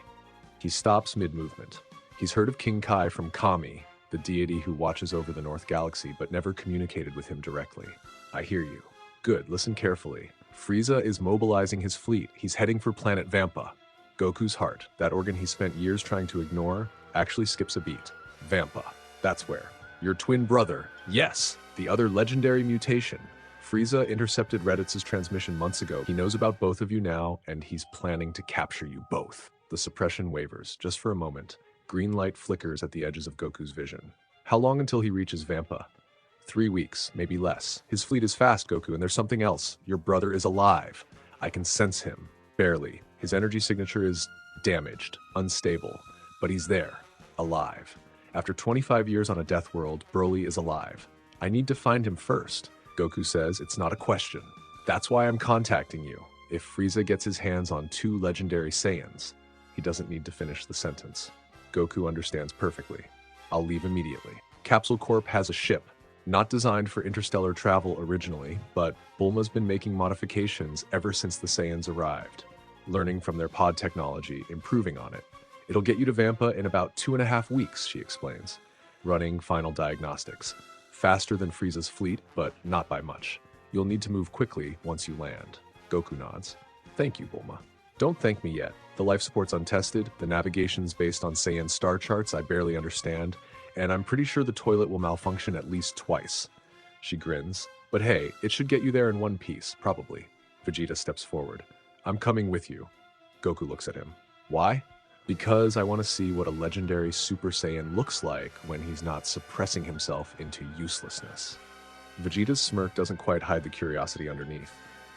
He stops mid-movement. He's heard of King Kai from Kami, the deity who watches over the North Galaxy, but never communicated with him directly. I hear you. Good, listen carefully. Frieza is mobilizing his fleet. He's heading for planet Vampa. Goku's heart, that organ he spent years trying to ignore, actually skips a beat. Vampa. That's where. Your twin brother. Yes, the other legendary mutation. Frieza intercepted Raditz's transmission months ago. He knows about both of you now, and he's planning to capture you both. The suppression wavers, just for a moment. Green light flickers at the edges of Goku's vision. How long until he reaches Vampa? 3 weeks, maybe less. His fleet is fast, Goku, and there's something else. Your brother is alive. I can sense him. Barely. His energy signature is damaged, unstable, but he's there, alive. After 25 years on a death world, Broly is alive. I need to find him first. Goku says it's not a question. That's why I'm contacting you. If Frieza gets his hands on 2 legendary Saiyans, he doesn't need to finish the sentence. Goku understands perfectly. I'll leave immediately. Capsule Corp has a ship. Not designed for interstellar travel originally, but Bulma's been making modifications ever since the Saiyans arrived. Learning from their pod technology, improving on it. It'll get you to Vampa in about 2.5 weeks, she explains. Running final diagnostics. Faster than Frieza's fleet, but not by much. You'll need to move quickly once you land. Goku nods. Thank you, Bulma. Don't thank me yet. The life support's untested, the navigation's based on Saiyan star charts I barely understand, and I'm pretty sure the toilet will malfunction at least twice. She grins. But hey, it should get you there in one piece, probably. Vegeta steps forward. I'm coming with you. Goku looks at him. Why? Because I want to see what a legendary Super Saiyan looks like when he's not suppressing himself into uselessness. Vegeta's smirk doesn't quite hide the curiosity underneath.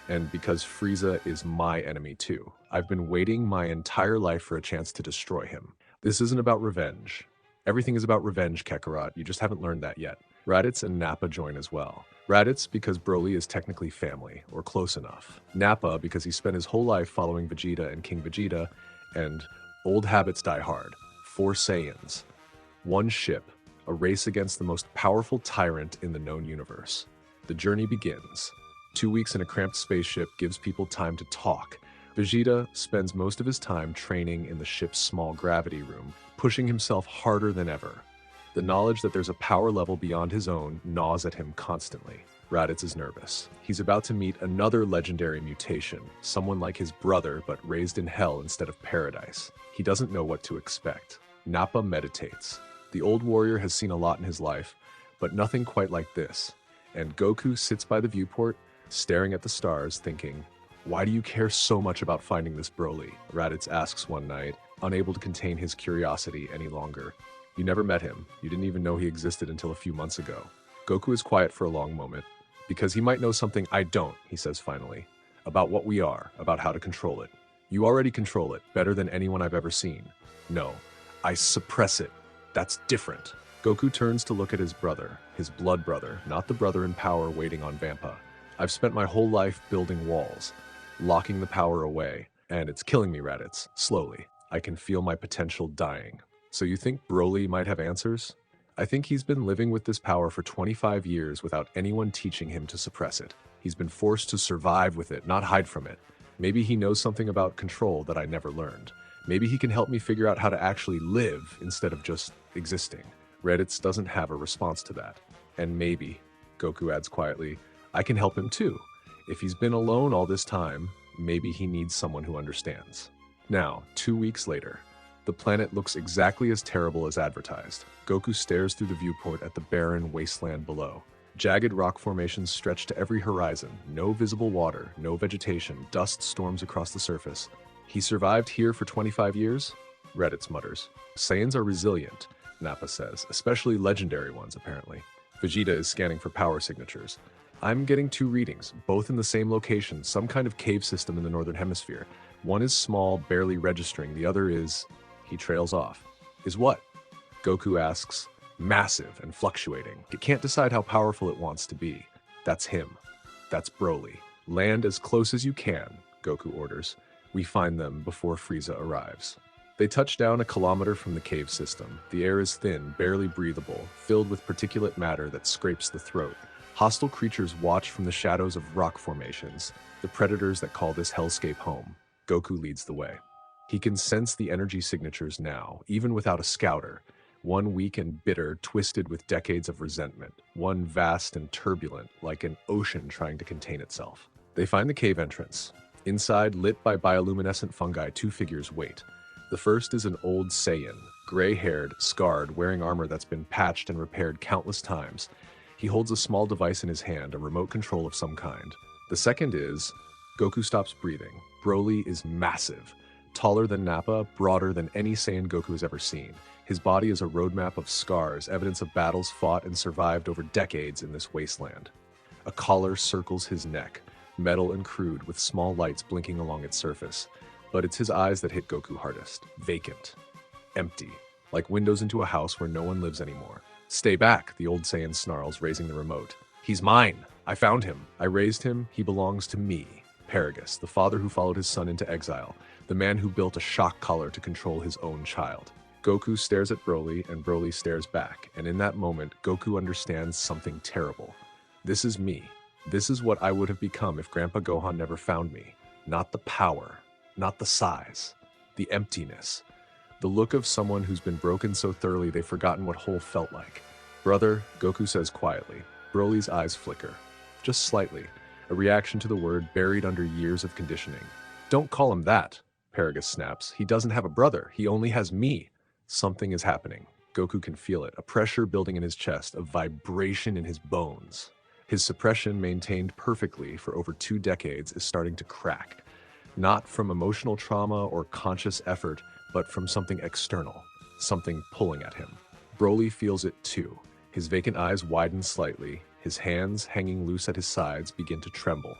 And because Frieza is my enemy too. I've been waiting my entire life for a chance to destroy him. This isn't about revenge. Everything is about revenge, Kakarot. You just haven't learned that yet. Raditz and Nappa join as well. Raditz because Broly is technically family, or close enough. Nappa because he spent his whole life following Vegeta and King Vegeta, and old habits die hard. 4 Saiyans. 1 ship. A race against the most powerful tyrant in the known universe. The journey begins. 2 weeks in a cramped spaceship gives people time to talk. Vegeta spends most of his time training in the ship's small gravity room, pushing himself harder than ever. The knowledge that there's a power level beyond his own gnaws at him constantly. Raditz is nervous. He's about to meet another legendary mutation, someone like his brother but raised in hell instead of paradise. He doesn't know what to expect. Nappa meditates. The old warrior has seen a lot in his life, but nothing quite like this. And Goku sits by the viewport, staring at the stars, thinking, why do you care so much about finding this Broly? Raditz asks one night, unable to contain his curiosity any longer. You never met him. You didn't even know he existed until a few months ago. Goku is quiet for a long moment. Because he might know something I don't, he says finally. About what we are, about how to control it. You already control it, better than anyone I've ever seen. No, I suppress it. That's different. Goku turns to look at his brother, his blood brother, not the brother in power waiting on Vampa. I've spent my whole life building walls, locking the power away, and it's killing me, Raditz, slowly. I can feel my potential dying. So you think Broly might have answers? I think he's been living with this power for 25 years without anyone teaching him to suppress it. He's been forced to survive with it, not hide from it. Maybe he knows something about control that I never learned. Maybe he can help me figure out how to actually live instead of just existing. Raditz doesn't have a response to that. And maybe, Goku adds quietly, I can help him too. If he's been alone all this time, maybe he needs someone who understands. Now, 2 weeks later, the planet looks exactly as terrible as advertised. Goku stares through the viewport at the barren wasteland below. Jagged rock formations stretch to every horizon, no visible water, no vegetation, dust storms across the surface. He survived here for 25 years? Raditz mutters. Saiyans are resilient, Nappa says, especially legendary ones apparently. Vegeta is scanning for power signatures. I'm getting 2 readings, both in the same location, some kind of cave system in the northern hemisphere. One is small, barely registering, the other is... He trails off. Is what? Goku asks. Massive and fluctuating. It can't decide how powerful it wants to be. That's him. That's Broly. Land as close as you can, Goku orders. We find them before Frieza arrives. They touch down a kilometer from the cave system. The air is thin, barely breathable, filled with particulate matter that scrapes the throat. Hostile creatures watch from the shadows of rock formations, the predators that call this hellscape home. Goku leads the way. He can sense the energy signatures now, even without a scouter. One weak and bitter, twisted with decades of resentment. One vast and turbulent, like an ocean trying to contain itself. They find the cave entrance. Inside, lit by bioluminescent fungi, 2 figures wait. The first is an old Saiyan, gray-haired, scarred, wearing armor that's been patched and repaired countless times. He holds a small device in his hand, a remote control of some kind. The second is... Goku stops breathing. Broly is massive. Taller than Nappa, broader than any Saiyan Goku has ever seen. His body is a roadmap of scars, evidence of battles fought and survived over decades in this wasteland. A collar circles his neck, metal and crude with small lights blinking along its surface. But it's his eyes that hit Goku hardest. Vacant. Empty. Like windows into a house where no one lives anymore. Stay back, the old Saiyan snarls, raising the remote. He's mine. I found him. I raised him. He belongs to me. Paragus, the father who followed his son into exile. The man who built a shock collar to control his own child. Goku stares at Broly, and Broly stares back. And in that moment, Goku understands something terrible. This is me. This is what I would have become if Grandpa Gohan never found me. Not the power. Not the size. The emptiness. The look of someone who's been broken so thoroughly they've forgotten what whole felt like. Brother, Goku says quietly. Broly's eyes flicker. Just slightly. A reaction to the word buried under years of conditioning. Don't call him that, Paragus snaps. He doesn't have a brother. He only has me. Something is happening. Goku can feel it. A pressure building in his chest. A vibration in his bones. His suppression, maintained perfectly for over 2 decades, is starting to crack. Not from emotional trauma or conscious effort, but from something external. Something pulling at him. Broly feels it too. His vacant eyes widen slightly. His hands, hanging loose at his sides, begin to tremble.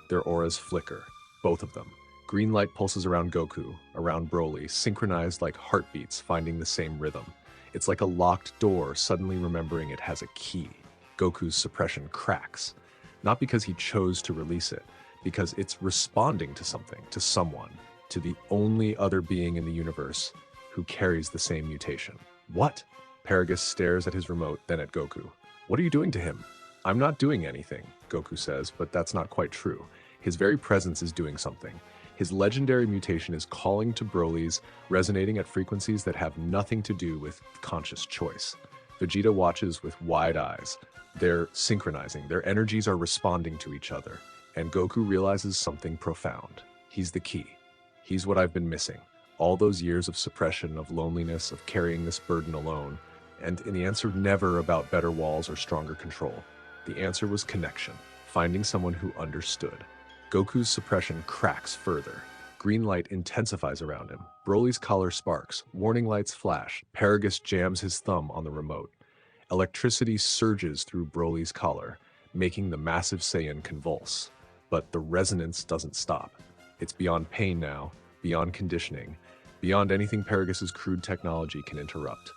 Their auras flicker. Both of them. Green light pulses around Goku, around Broly, synchronized like heartbeats finding the same rhythm. It's like a locked door suddenly remembering it has a key. Goku's suppression cracks. Not because he chose to release it, because it's responding to something, to someone, to the only other being in the universe who carries the same mutation. What? Paragus stares at his remote, then at Goku. What are you doing to him? I'm not doing anything, Goku says, but that's not quite true. His very presence is doing something. His legendary mutation is calling to Broly's, resonating at frequencies that have nothing to do with conscious choice. Vegeta watches with wide eyes. They're synchronizing. Their energies are responding to each other. And Goku realizes something profound. He's the key. He's what I've been missing. All those years of suppression, of loneliness, of carrying this burden alone. And the answer never about better walls or stronger control. The answer was connection. Finding someone who understood. Goku's suppression cracks further. Green light intensifies around him. Broly's collar sparks. Warning lights flash. Paragus jams his thumb on the remote. Electricity surges through Broly's collar, making the massive Saiyan convulse. But the resonance doesn't stop. It's beyond pain now, beyond conditioning, beyond anything Paragus's crude technology can interrupt.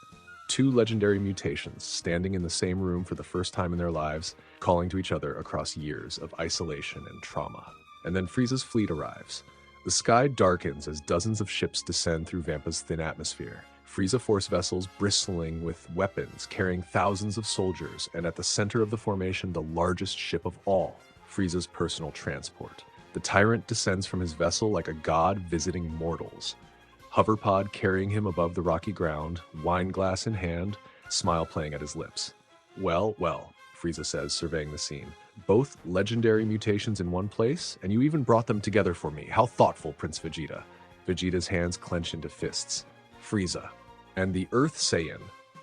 2 legendary mutations standing in the same room for the first time in their lives, calling to each other across years of isolation and trauma. And then Frieza's fleet arrives. The sky darkens as dozens of ships descend through Vampa's thin atmosphere. Frieza force vessels bristling with weapons, carrying thousands of soldiers, and at the center of the formation, the largest ship of all, Frieza's personal transport. The tyrant descends from his vessel like a god visiting mortals. Hoverpod carrying him above the rocky ground, wine glass in hand, smile playing at his lips. Well, well, Frieza says, surveying the scene. Both legendary mutations in one place, and you even brought them together for me. How thoughtful, Prince Vegeta. Vegeta's hands clench into fists. Frieza. And the Earth Saiyan.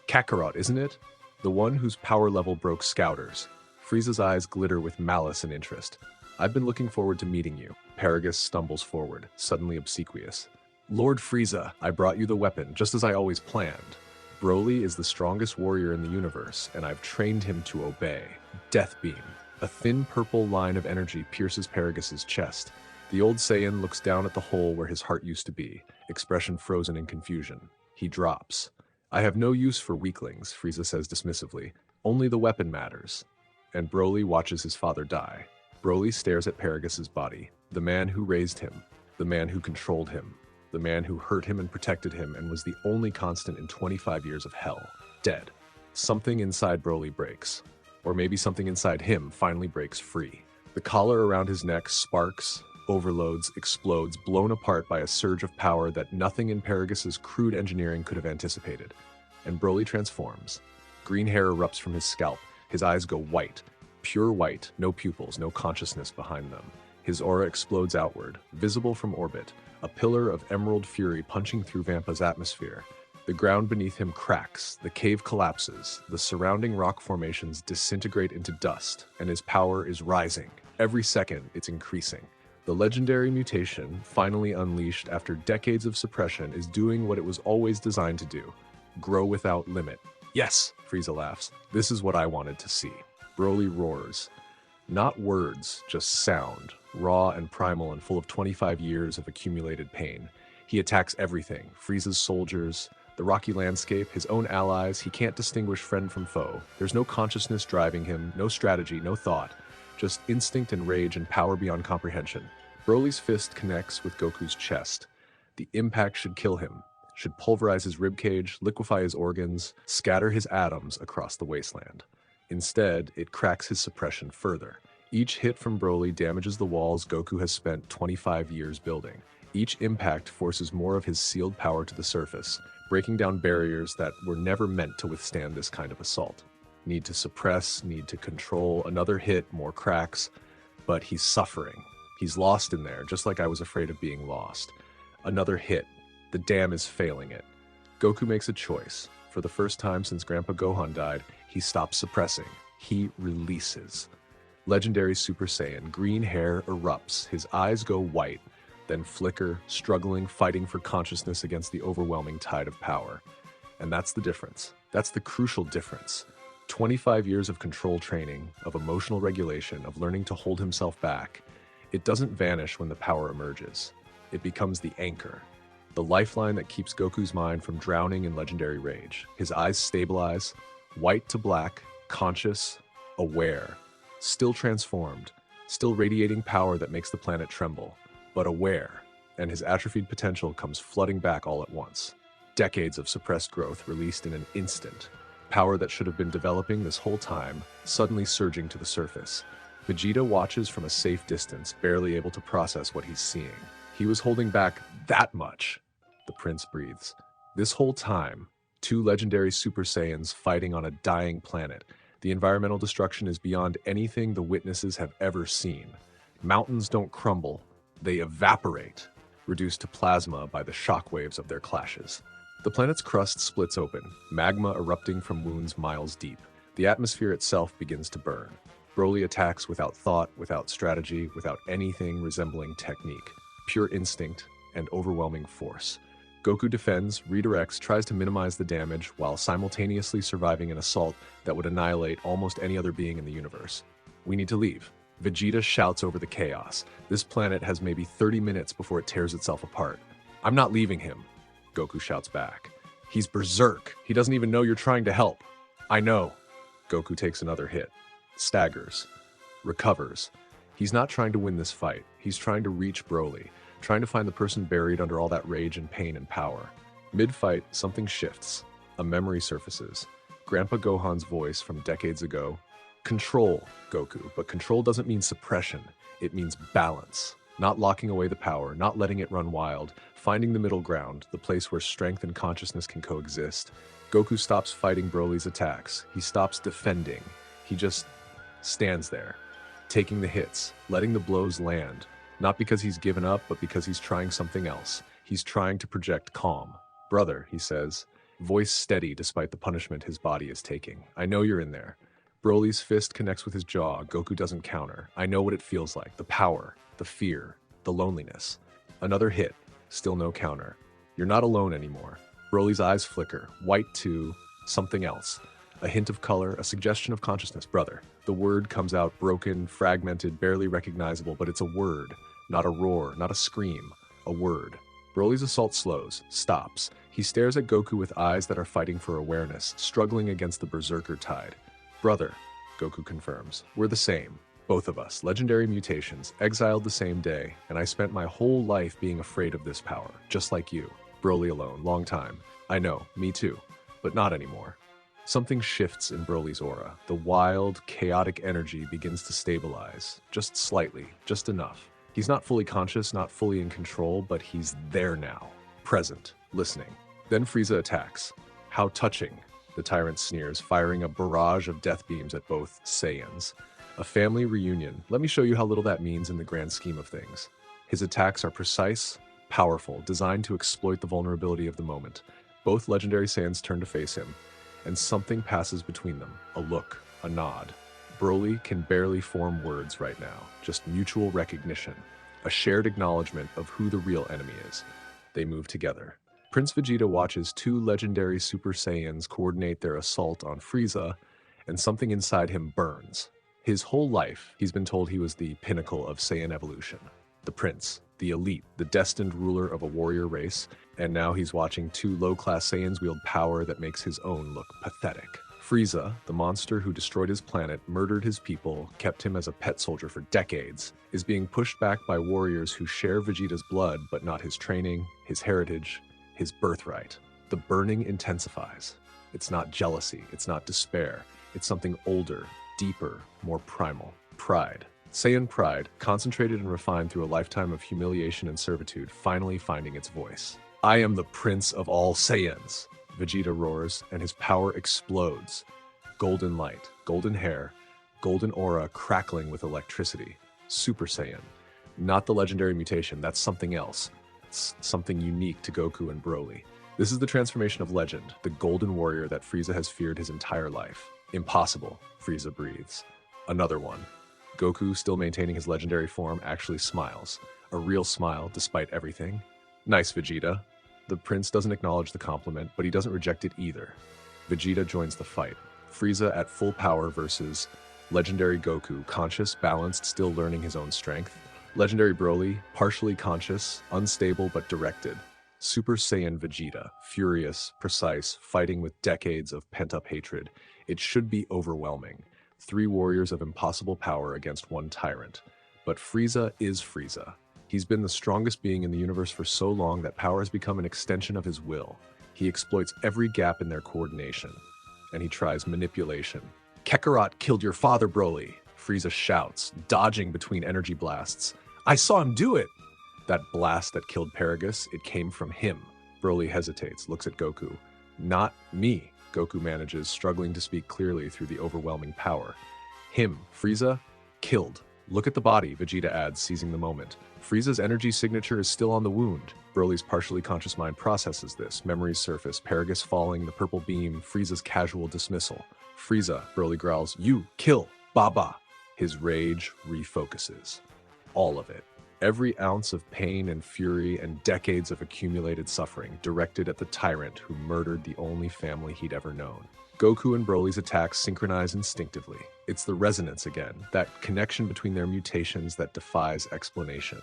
Kakarot, isn't it? The one whose power level broke Scouters. Frieza's eyes glitter with malice and interest. I've been looking forward to meeting you. Paragus stumbles forward, suddenly obsequious. Lord Frieza, I brought you the weapon, just as I always planned. Broly is the strongest warrior in the universe, and I've trained him to obey. Death Beam. A thin purple line of energy pierces Paragus's chest. The old Saiyan looks down at the hole where his heart used to be, expression frozen in confusion. He drops. I have no use for weaklings, Frieza says dismissively. Only the weapon matters. And Broly watches his father die. Broly stares at Paragus's body, the man who raised him, the man who controlled him, the man who hurt him and protected him and was the only constant in 25 years of hell. Dead. Something inside Broly breaks. Or maybe something inside him finally breaks free. The collar around his neck sparks, overloads, explodes, blown apart by a surge of power that nothing in Paragus's crude engineering could have anticipated. And Broly transforms. Green hair erupts from his scalp. His eyes go white. Pure white, no pupils, no consciousness behind them. His aura explodes outward, visible from orbit, a pillar of emerald fury punching through Vampa's atmosphere. The ground beneath him cracks, the cave collapses, the surrounding rock formations disintegrate into dust, and his power is rising. Every second, it's increasing. The legendary mutation, finally unleashed after decades of suppression, is doing what it was always designed to do. Grow without limit. Yes, Frieza laughs. This is what I wanted to see. Broly roars. Not words, just sound, raw and primal and full of 25 years of accumulated pain. He attacks everything, Frieza's soldiers, the rocky landscape, his own allies. He can't distinguish friend from foe. There's no consciousness driving him, no strategy, no thought, just instinct and rage and power beyond comprehension. Broly's fist connects with Goku's chest. The impact should kill him, should pulverize his ribcage, liquefy his organs, scatter his atoms across the wasteland. Instead, it cracks his suppression further. Each hit from Broly damages the walls Goku has spent 25 years building. Each impact forces more of his sealed power to the surface, breaking down barriers that were never meant to withstand this kind of assault. Need to suppress, need to control, another hit, more cracks. But he's suffering. He's lost in there, just like I was afraid of being lost. Another hit. The dam is failing it. Goku makes a choice. For the first time since Grandpa Gohan died, he stops suppressing. He releases. Legendary Super Saiyan, green hair erupts. His eyes go white, then flicker, struggling, fighting for consciousness against the overwhelming tide of power. And that's the difference. That's the crucial difference. 25 years of control training, of emotional regulation, of learning to hold himself back. It doesn't vanish when the power emerges. It becomes the anchor. The lifeline that keeps Goku's mind from drowning in legendary rage. His eyes stabilize, white to black, conscious, aware, still transformed, still radiating power that makes the planet tremble, but aware, and his atrophied potential comes flooding back all at once. Decades of suppressed growth released in an instant. Power that should have been developing this whole time, suddenly surging to the surface. Vegeta watches from a safe distance, barely able to process what he's seeing. He was holding back that much. The prince breathes. This whole time, two legendary Super Saiyans fighting on a dying planet. The environmental destruction is beyond anything the witnesses have ever seen. Mountains don't crumble, they evaporate, reduced to plasma by the shockwaves of their clashes. The planet's crust splits open, magma erupting from wounds miles deep. The atmosphere itself begins to burn. Broly attacks without thought, without strategy, without anything resembling technique. Pure instinct and overwhelming force. Goku defends, redirects, tries to minimize the damage while simultaneously surviving an assault that would annihilate almost any other being in the universe. We need to leave. Vegeta shouts over the chaos. This planet has maybe 30 minutes before it tears itself apart. I'm not leaving him, Goku shouts back. He's berserk. He doesn't even know you're trying to help. I know. Goku takes another hit. Staggers. Recovers. He's not trying to win this fight. He's trying to reach Broly. Trying to find the person buried under all that rage and pain and power. Mid-fight, something shifts. A memory surfaces. Grandpa Gohan's voice from decades ago. Control, Goku, but control doesn't mean suppression. It means balance. Not locking away the power, not letting it run wild, finding the middle ground, the place where strength and consciousness can coexist. Goku stops fighting Broly's attacks. He stops defending. He just stands there, taking the hits, letting the blows land. Not because he's given up, but because he's trying something else. He's trying to project calm. "Brother," he says, voice steady despite the punishment his body is taking. "I know you're in there." Broly's fist connects with his jaw. Goku doesn't counter. "I know what it feels like. The power, the fear, the loneliness." Another hit. Still no counter. "You're not alone anymore." Broly's eyes flicker. White to something else. A hint of color, a suggestion of consciousness. "Brother." The word comes out broken, fragmented, barely recognizable, but it's a word. Not a roar, not a scream. A word. Broly's assault slows, stops. He stares at Goku with eyes that are fighting for awareness, struggling against the berserker tide. "Brother," Goku confirms. "We're the same. Both of us. Legendary mutations, exiled the same day, and I spent my whole life being afraid of this power, just like you. Broly alone, long time. I know, me too. But not anymore." Something shifts in Broly's aura. The wild, chaotic energy begins to stabilize. Just slightly, just enough. He's not fully conscious, not fully in control, but he's there now. Present, listening. Then Frieza attacks. "How touching," the tyrant sneers, firing a barrage of death beams at both Saiyans. A family reunion. Let me show you how little that means in the grand scheme of things. His attacks are precise, powerful, designed to exploit the vulnerability of the moment. Both legendary Saiyans turn to face him, and something passes between them. A look, a nod. Broly can barely form words right now, just mutual recognition, a shared acknowledgement of who the real enemy is. They move together. Prince Vegeta watches two legendary Super Saiyans coordinate their assault on Frieza, and something inside him burns. His whole life, he's been told he was the pinnacle of Saiyan evolution. The prince, the elite, the destined ruler of a warrior race, and now he's watching two low-class Saiyans wield power that makes his own look pathetic. Frieza, the monster who destroyed his planet, murdered his people, kept him as a pet soldier for decades, is being pushed back by warriors who share Vegeta's blood but not his training, his heritage, his birthright. The burning intensifies. It's not jealousy, it's not despair, it's something older, deeper, more primal. Pride. Saiyan pride, concentrated and refined through a lifetime of humiliation and servitude, finally finding its voice. "I am the prince of all Saiyans," Vegeta roars, and his power explodes. Golden light, golden hair, golden aura crackling with electricity. Super Saiyan. Not the legendary mutation, that's something else. It's something unique to Goku and Broly. This is the transformation of legend, the golden warrior that Frieza has feared his entire life. "Impossible," Frieza breathes. Another one. Goku, still maintaining his legendary form, actually smiles. A real smile, despite everything. "Nice, Vegeta." The prince doesn't acknowledge the compliment, but he doesn't reject it either. Vegeta joins the fight. Frieza at full power versus legendary Goku, conscious, balanced, still learning his own strength. Legendary Broly, partially conscious, unstable but directed. Super Saiyan Vegeta, furious, precise, fighting with decades of pent-up hatred. It should be overwhelming. Three warriors of impossible power against one tyrant. But Frieza is Frieza. He's been the strongest being in the universe for so long that power has become an extension of his will. He exploits every gap in their coordination. And he tries manipulation. "Kakarot killed your father, Broly," Frieza shouts, dodging between energy blasts. "I saw him do it!" That blast that killed Paragus, it came from him. Broly hesitates, looks at Goku. "Not me," Goku manages, struggling to speak clearly through the overwhelming power. "Him, Frieza, killed. Look at the body," Vegeta adds, seizing the moment. Frieza's energy signature is still on the wound. Broly's partially conscious mind processes this. Memories surface, Paragus falling, the purple beam, Frieza's casual dismissal. "Frieza," Broly growls, "you, kill, Baba." His rage refocuses. All of it. Every ounce of pain and fury and decades of accumulated suffering directed at the tyrant who murdered the only family he'd ever known. Goku and Broly's attacks synchronize instinctively. It's the resonance again, that connection between their mutations that defies explanation.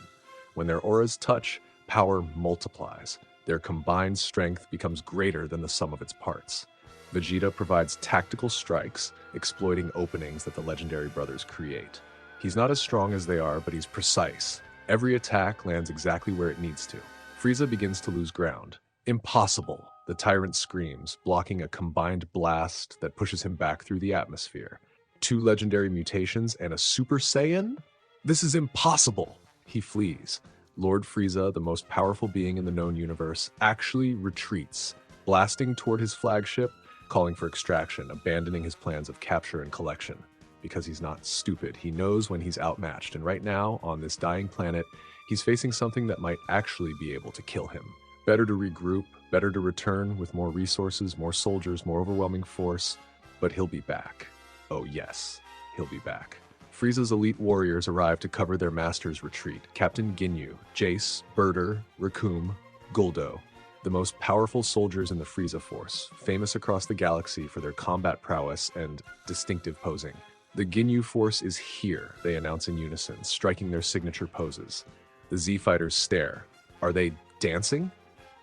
When their auras touch, power multiplies. Their combined strength becomes greater than the sum of its parts. Vegeta provides tactical strikes, exploiting openings that the legendary brothers create. He's not as strong as they are, but he's precise. Every attack lands exactly where it needs to. Frieza begins to lose ground. "Impossible," the tyrant screams, blocking a combined blast that pushes him back through the atmosphere. Two legendary mutations and a Super Saiyan? This is impossible! He flees. Lord Frieza, the most powerful being in the known universe, actually retreats, blasting toward his flagship, calling for extraction, abandoning his plans of capture and collection. Because he's not stupid, he knows when he's outmatched, and right now, on this dying planet, he's facing something that might actually be able to kill him. Better to regroup, better to return with more resources, more soldiers, more overwhelming force, but he'll be back. Oh yes, he'll be back. Frieza's elite warriors arrive to cover their master's retreat. Captain Ginyu, Jace, Birder, Recoome, Guldo, the most powerful soldiers in the Frieza force, famous across the galaxy for their combat prowess and distinctive posing. The Ginyu force is here, they announce in unison, striking their signature poses. The Z-fighters stare. Are they dancing?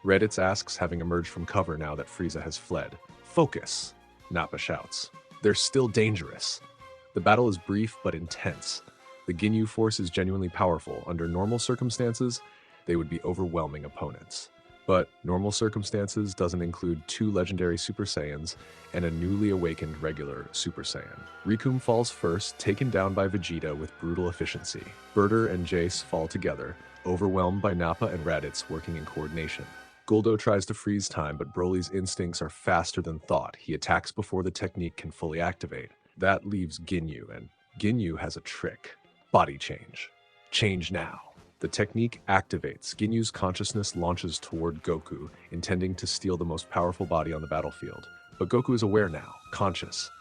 Raditz asks, having emerged from cover now that Frieza has fled. Focus, Nappa shouts. They're still dangerous. The battle is brief but intense. The Ginyu force is genuinely powerful. Under normal circumstances, they would be overwhelming opponents. But normal circumstances doesn't include 2 legendary Super Saiyans and a newly awakened regular Super Saiyan. Recoome falls first, taken down by Vegeta with brutal efficiency. Birder and Jace fall together, overwhelmed by Nappa and Raditz working in coordination. Guldo tries to freeze time, but Broly's instincts are faster than thought. He attacks before the technique can fully activate. That leaves Ginyu, and Ginyu has a trick. Body change. Change now. The technique activates. Ginyu's consciousness launches toward Goku, intending to steal the most powerful body on the battlefield. But Goku is aware now, conscious,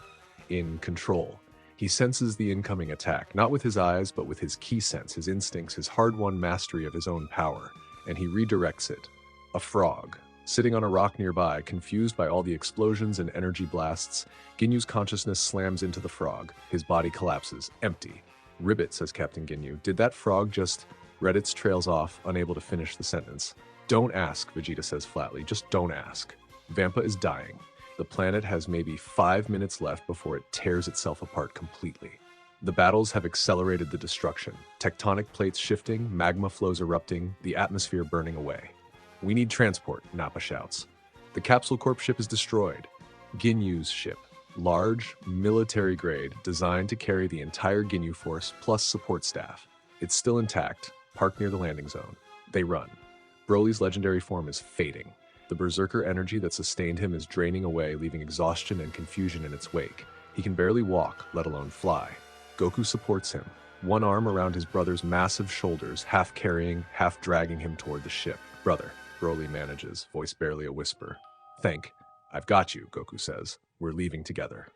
in control. He senses the incoming attack, not with his eyes, but with his ki sense, his instincts, his hard-won mastery of his own power, and he redirects it. A frog. Sitting on a rock nearby, confused by all the explosions and energy blasts, Ginyu's consciousness slams into the frog. His body collapses, empty. Ribbit, says Captain Ginyu. Did that frog just... Raditz trails off, unable to finish the sentence. Don't ask, Vegeta says flatly. Just don't ask. Vampa is dying. The planet has maybe 5 minutes left before it tears itself apart completely. The battles have accelerated the destruction. Tectonic plates shifting, magma flows erupting, the atmosphere burning away. We need transport, Nappa shouts. The Capsule Corp ship is destroyed. Ginyu's ship. Large, military-grade, designed to carry the entire Ginyu force plus support staff. It's still intact, parked near the landing zone. They run. Broly's legendary form is fading. The berserker energy that sustained him is draining away, leaving exhaustion and confusion in its wake. He can barely walk, let alone fly. Goku supports him, one arm around his brother's massive shoulders, half carrying, half dragging him toward the ship. Brother, Broly manages, voice barely a whisper. Think. I've got you, Goku says. We're leaving together.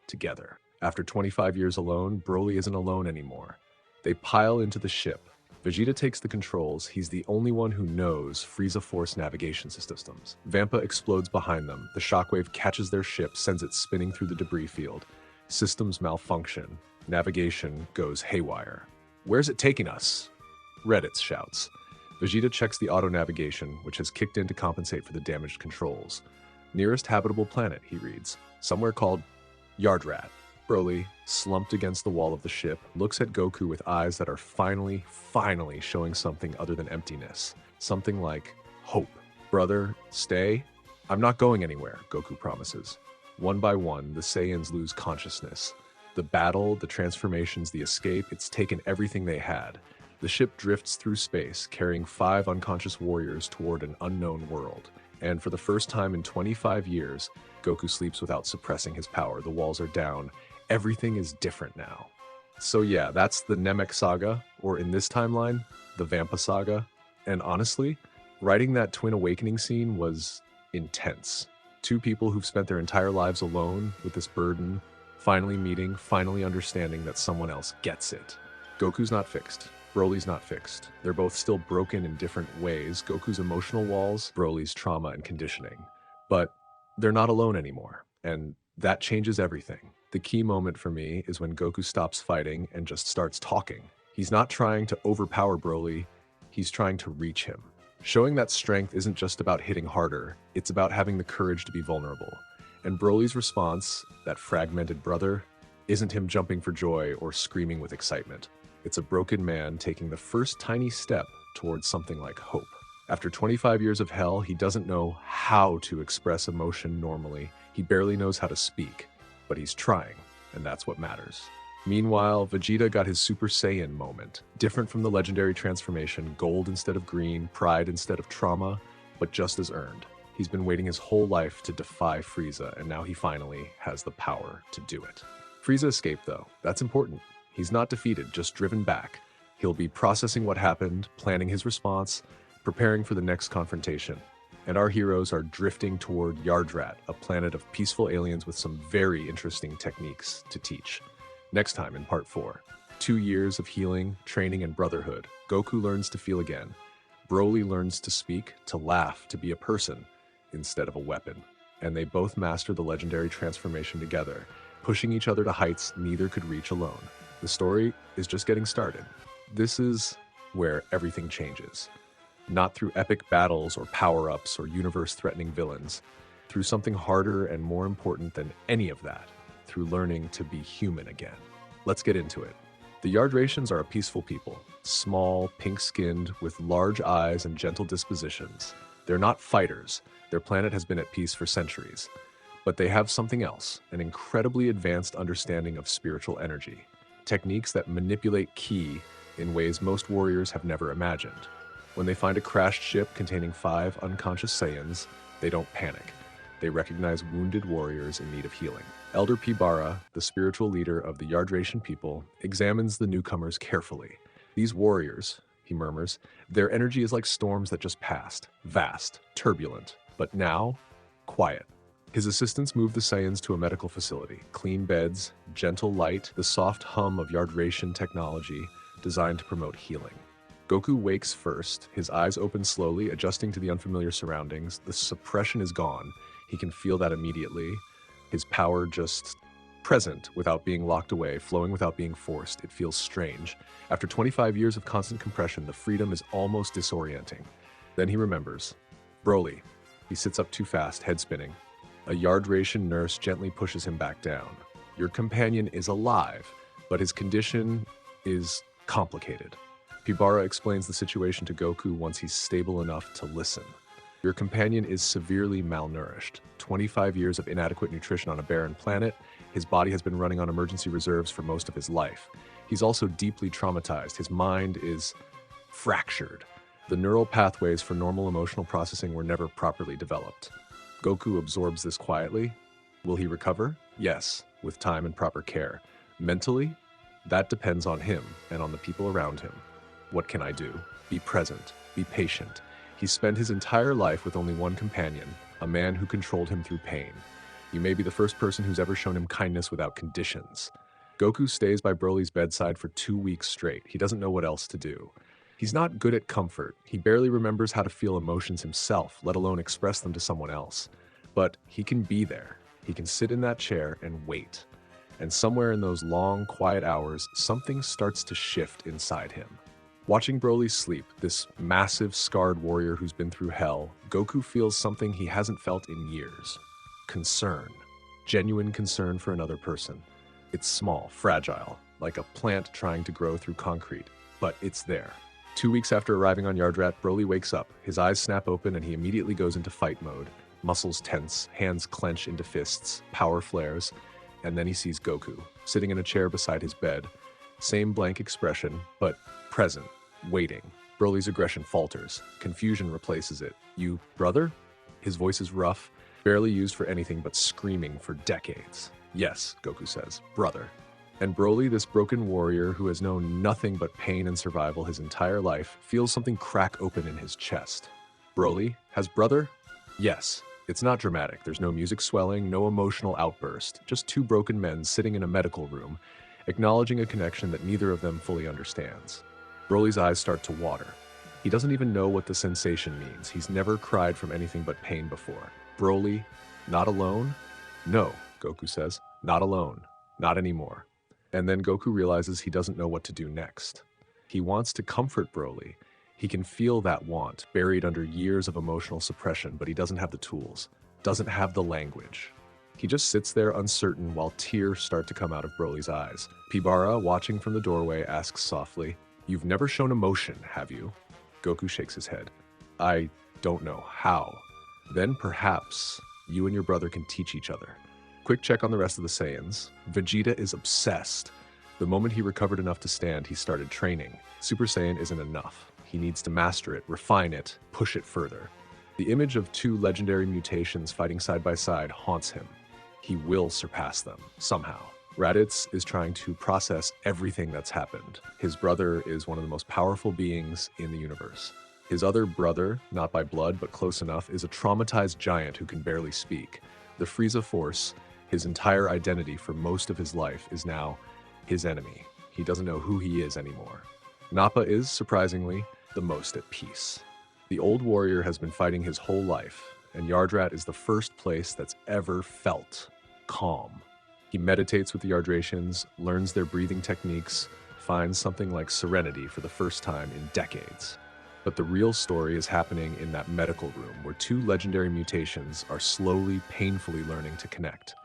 Together. After 25 years alone, Broly isn't alone anymore. They pile into the ship. Vegeta takes the controls. He's the only one who knows Frieza Force navigation systems. Vampa explodes behind them. The shockwave catches their ship, sends it spinning through the debris field. Systems malfunction. Navigation goes haywire. Where's it taking us? Raditz shouts. Vegeta checks the auto-navigation, which has kicked in to compensate for the damaged controls. Nearest habitable planet, he reads. Somewhere called Yardrat. Broly, slumped against the wall of the ship, looks at Goku with eyes that are finally showing something other than emptiness. Something like hope. Brother, stay? I'm not going anywhere, Goku promises. One by one, the Saiyans lose consciousness. The battle, the transformations, the escape, it's taken everything they had. The ship drifts through space, carrying 5 unconscious warriors toward an unknown world. And for the first time in 25 years, Goku sleeps without suppressing his power. The walls are down. Everything is different now. So yeah, that's the Namek saga, or in this timeline, the Vampa saga. And honestly, writing that twin awakening scene was intense. 2 people who've spent their entire lives alone with this burden, finally meeting, finally understanding that someone else gets it. Goku's not fixed. Broly's not fixed. They're both still broken in different ways. Goku's emotional walls, Broly's trauma and conditioning. But they're not alone anymore, and that changes everything. The key moment for me is when Goku stops fighting and just starts talking. He's not trying to overpower Broly, he's trying to reach him. Showing that strength isn't just about hitting harder, it's about having the courage to be vulnerable. And Broly's response, that fragmented brother, isn't him jumping for joy or screaming with excitement. It's a broken man taking the first tiny step towards something like hope. After 25 years of hell, he doesn't know how to express emotion normally. He barely knows how to speak, but he's trying, and that's what matters. Meanwhile, Vegeta got his Super Saiyan moment. Different from the legendary transformation, gold instead of green, pride instead of trauma, but just as earned. He's been waiting his whole life to defy Frieza, and now he finally has the power to do it. Frieza escaped though. That's important. He's not defeated, just driven back. He'll be processing what happened, planning his response, preparing for the next confrontation. And our heroes are drifting toward Yardrat, a planet of peaceful aliens with some very interesting techniques to teach. Next time in Part 4, 2 years of healing, training, and brotherhood. Goku learns to feel again. Broly learns to speak, to laugh, to be a person instead of a weapon. And they both master the legendary transformation together, pushing each other to heights neither could reach alone. The story is just getting started. This is where everything changes. Not through epic battles or power-ups or universe-threatening villains, through something harder and more important than any of that, through learning to be human again. Let's get into it. The Yardratians are a peaceful people, small, pink-skinned, with large eyes and gentle dispositions. They're not fighters. Their planet has been at peace for centuries. But they have something else, an incredibly advanced understanding of spiritual energy, techniques that manipulate ki in ways most warriors have never imagined. When they find a crashed ship containing 5 unconscious Saiyans, they don't panic. They recognize wounded warriors in need of healing. Elder Pibara, the spiritual leader of the Yardratian people, examines the newcomers carefully. These warriors, he murmurs, their energy is like storms that just passed, vast, turbulent, but now, quiet. His assistants move the Saiyans to a medical facility. Clean beds, gentle light, the soft hum of Yardratian technology designed to promote healing. Goku wakes first, his eyes open slowly, adjusting to the unfamiliar surroundings. The suppression is gone. He can feel that immediately. His power just present without being locked away, flowing without being forced. It feels strange. After 25 years of constant compression, the freedom is almost disorienting. Then he remembers. Broly. He sits up too fast, head spinning. A Yardratian nurse gently pushes him back down. Your companion is alive, but his condition is complicated. Pibara explains the situation to Goku once he's stable enough to listen. Your companion is severely malnourished. 25 years of inadequate nutrition on a barren planet. His body has been running on emergency reserves for most of his life. He's also deeply traumatized. His mind is fractured. The neural pathways for normal emotional processing were never properly developed. Goku absorbs this quietly. Will he recover? Yes, with time and proper care. Mentally? That depends on him and on the people around him. What can I do? Be present. Be patient. He spent his entire life with only one companion, a man who controlled him through pain. You may be the first person who's ever shown him kindness without conditions. Goku stays by Broly's bedside for 2 weeks straight. He doesn't know what else to do. He's not good at comfort. He barely remembers how to feel emotions himself, let alone express them to someone else. But he can be there. He can sit in that chair and wait. And somewhere in those long, quiet hours, something starts to shift inside him. Watching Broly sleep, this massive, scarred warrior who's been through hell, Goku feels something he hasn't felt in years. Concern. Genuine concern for another person. It's small, fragile, like a plant trying to grow through concrete, but it's there. 2 weeks after arriving on Yardrat, Broly wakes up. His eyes snap open and he immediately goes into fight mode. Muscles tense, hands clench into fists, power flares, and then he sees Goku, sitting in a chair beside his bed. Same blank expression, but present, waiting. Broly's aggression falters. Confusion replaces it. You, brother? His voice is rough, barely used for anything but screaming for decades. Yes, Goku says, brother. And Broly, this broken warrior who has known nothing but pain and survival his entire life, feels something crack open in his chest. Broly has brother? Yes. It's not dramatic. There's no music swelling, no emotional outburst. Just 2 broken men sitting in a medical room, acknowledging a connection that neither of them fully understands. Broly's eyes start to water. He doesn't even know what the sensation means. He's never cried from anything but pain before. Broly, not alone? No, Goku says, not alone. Not anymore. And then Goku realizes he doesn't know what to do next. He wants to comfort Broly. He can feel that want, buried under years of emotional suppression, but he doesn't have the tools, doesn't have the language. He just sits there uncertain while tears start to come out of Broly's eyes. Pibara, watching from the doorway, asks softly, "You've never shown emotion, have you?" Goku shakes his head. "I don't know how." "Then perhaps you and your brother can teach each other." Quick check on the rest of the Saiyans. Vegeta is obsessed. The moment he recovered enough to stand, he started training. Super Saiyan isn't enough. He needs to master it, refine it, push it further. The image of two legendary mutations fighting side by side haunts him. He will surpass them, somehow. Raditz is trying to process everything that's happened. His brother is one of the most powerful beings in the universe. His other brother, not by blood but close enough, is a traumatized giant who can barely speak. The Frieza Force, his entire identity for most of his life, is now his enemy. He doesn't know who he is anymore. Nappa is, surprisingly, the most at peace. The old warrior has been fighting his whole life, and Yardrat is the first place that's ever felt calm. He meditates with the Yardratians, learns their breathing techniques, finds something like serenity for the first time in decades. But the real story is happening in that medical room where two legendary mutations are slowly, painfully learning to connect.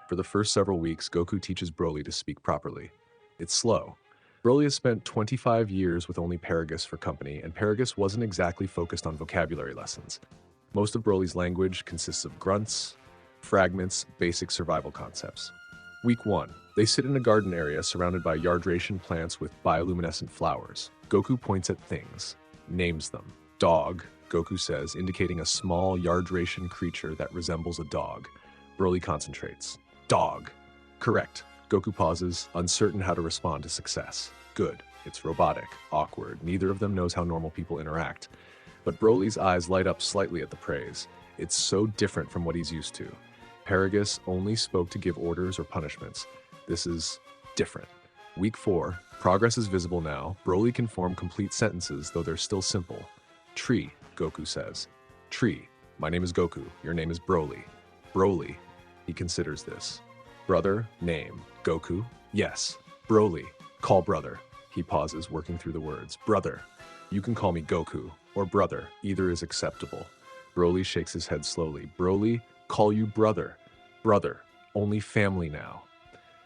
For the first several weeks, Goku teaches Broly to speak properly. It's slow. Broly has spent 25 years with only Paragus for company, and Paragus wasn't exactly focused on vocabulary lessons. Most of Broly's language consists of grunts, fragments, basic survival concepts. Week 1. They sit in a garden area surrounded by Yardratian plants with bioluminescent flowers. Goku points at things, names them. Dog, Goku says, indicating a small Yardratian creature that resembles a dog. Broly concentrates. Dog. Correct. Goku pauses, uncertain how to respond to success. Good. It's robotic, awkward. Neither of them knows how normal people interact. But Broly's eyes light up slightly at the praise. It's so different from what he's used to. Paragus only spoke to give orders or punishments. This is different. Week 4. Progress is visible now. Broly can form complete sentences, though they're still simple. Tree, Goku says. Tree. My name is Goku. Your name is Broly. Broly. He considers this. Brother, name. Goku. Yes. Broly. Call brother. He pauses, working through the words. Brother. You can call me Goku, or brother. Either is acceptable. Broly shakes his head slowly. Broly, call you brother. Brother. Only family now.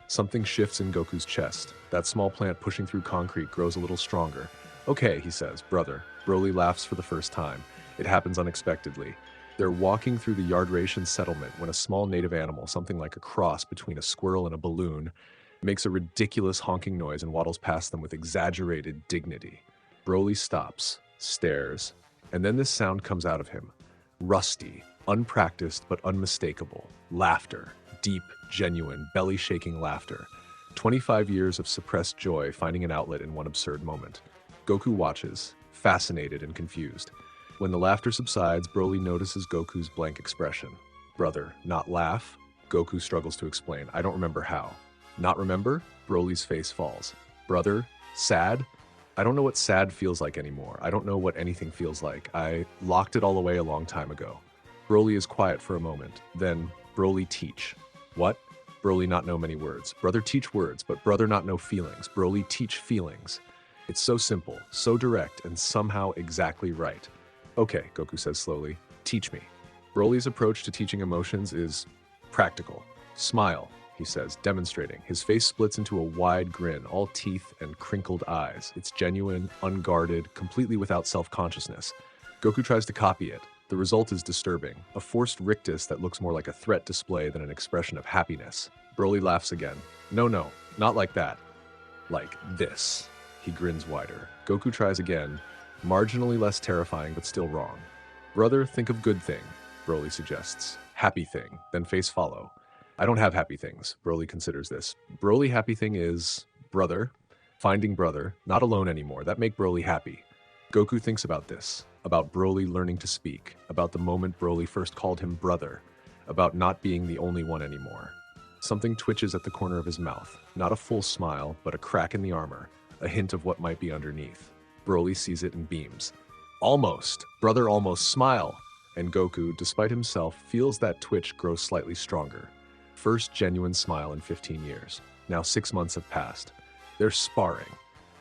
Something shifts in Goku's chest. That small plant pushing through concrete grows a little stronger. Okay, he says, brother. Broly laughs for the first time. It happens unexpectedly. They're walking through the Yardratian settlement when a small native animal, something like a cross between a squirrel and a balloon, makes a ridiculous honking noise and waddles past them with exaggerated dignity. Broly stops, stares, and then this sound comes out of him. Rusty, unpracticed but unmistakable. Laughter. Deep, genuine, belly-shaking laughter. 25 years of suppressed joy finding an outlet in one absurd moment. Goku watches, fascinated and confused. When the laughter subsides, Broly notices Goku's blank expression. Brother, not laugh? Goku struggles to explain. I don't remember how. Not remember? Broly's face falls. Brother, sad? I don't know what sad feels like anymore. I don't know what anything feels like. I locked it all away a long time ago. Broly is quiet for a moment. Then, Broly teach. What? Broly not know many words. Brother teach words, but brother not know feelings. Broly teach feelings. It's so simple, so direct, and somehow exactly right. Okay, Goku says slowly. Teach me. Broly's approach to teaching emotions is practical. Smile, he says, demonstrating. His face splits into a wide grin, all teeth and crinkled eyes. It's genuine, unguarded, completely without self-consciousness. Goku tries to copy it. The result is disturbing, a forced rictus that looks more like a threat display than an expression of happiness. Broly laughs again. No, not like that. Like this. He grins wider. Goku tries again, marginally less terrifying but still wrong. Brother, think of good thing, Broly suggests. Happy thing, then face follow. I don't have happy things, Broly considers this. Broly happy thing is brother, finding brother, not alone anymore. That make Broly happy. Goku thinks about this, about Broly learning to speak, about the moment Broly first called him brother, about not being the only one anymore. Something twitches at the corner of his mouth, not a full smile, but a crack in the armor, a hint of what might be underneath. Broly sees it and beams. Almost! Brother almost smile! And Goku, despite himself, feels that twitch grow slightly stronger. First genuine smile in 15 years. Now 6 months have passed. They're sparring.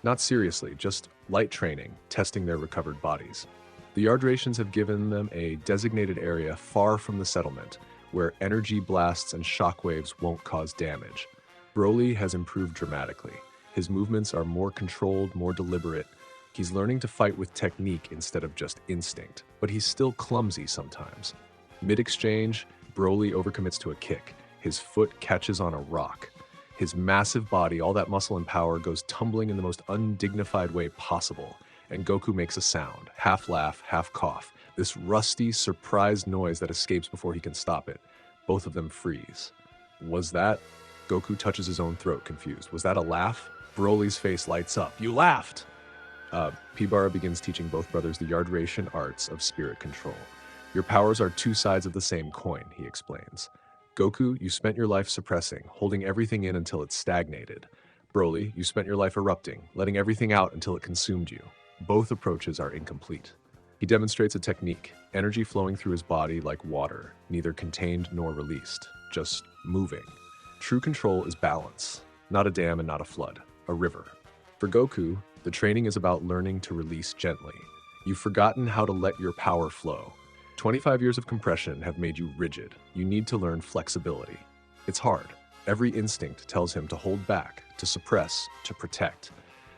Not seriously, just light training, testing their recovered bodies. The Yardratians have given them a designated area far from the settlement, where energy blasts and shockwaves won't cause damage. Broly has improved dramatically. His movements are more controlled, more deliberate. He's learning to fight with technique instead of just instinct, but he's still clumsy sometimes. Mid-exchange, Broly overcommits to a kick. His foot catches on a rock. His massive body, all that muscle and power, goes tumbling in the most undignified way possible, and Goku makes a sound, half laugh, half cough, this rusty, surprised noise that escapes before he can stop it. Both of them freeze. Was that? Goku touches his own throat, confused. Was that a laugh? Broly's face lights up. You laughed! P-Bara begins teaching both brothers the Yardrat arts of spirit control. Your powers are two sides of the same coin, he explains. Goku, you spent your life suppressing, holding everything in until it stagnated. Broly, you spent your life erupting, letting everything out until it consumed you. Both approaches are incomplete. He demonstrates a technique, energy flowing through his body like water, neither contained nor released, just moving. True control is balance, not a dam and not a flood, a river. For Goku, the training is about learning to release gently. You've forgotten how to let your power flow. 25 years of compression have made you rigid. You need to learn flexibility. It's hard. Every instinct tells him to hold back, to suppress, to protect.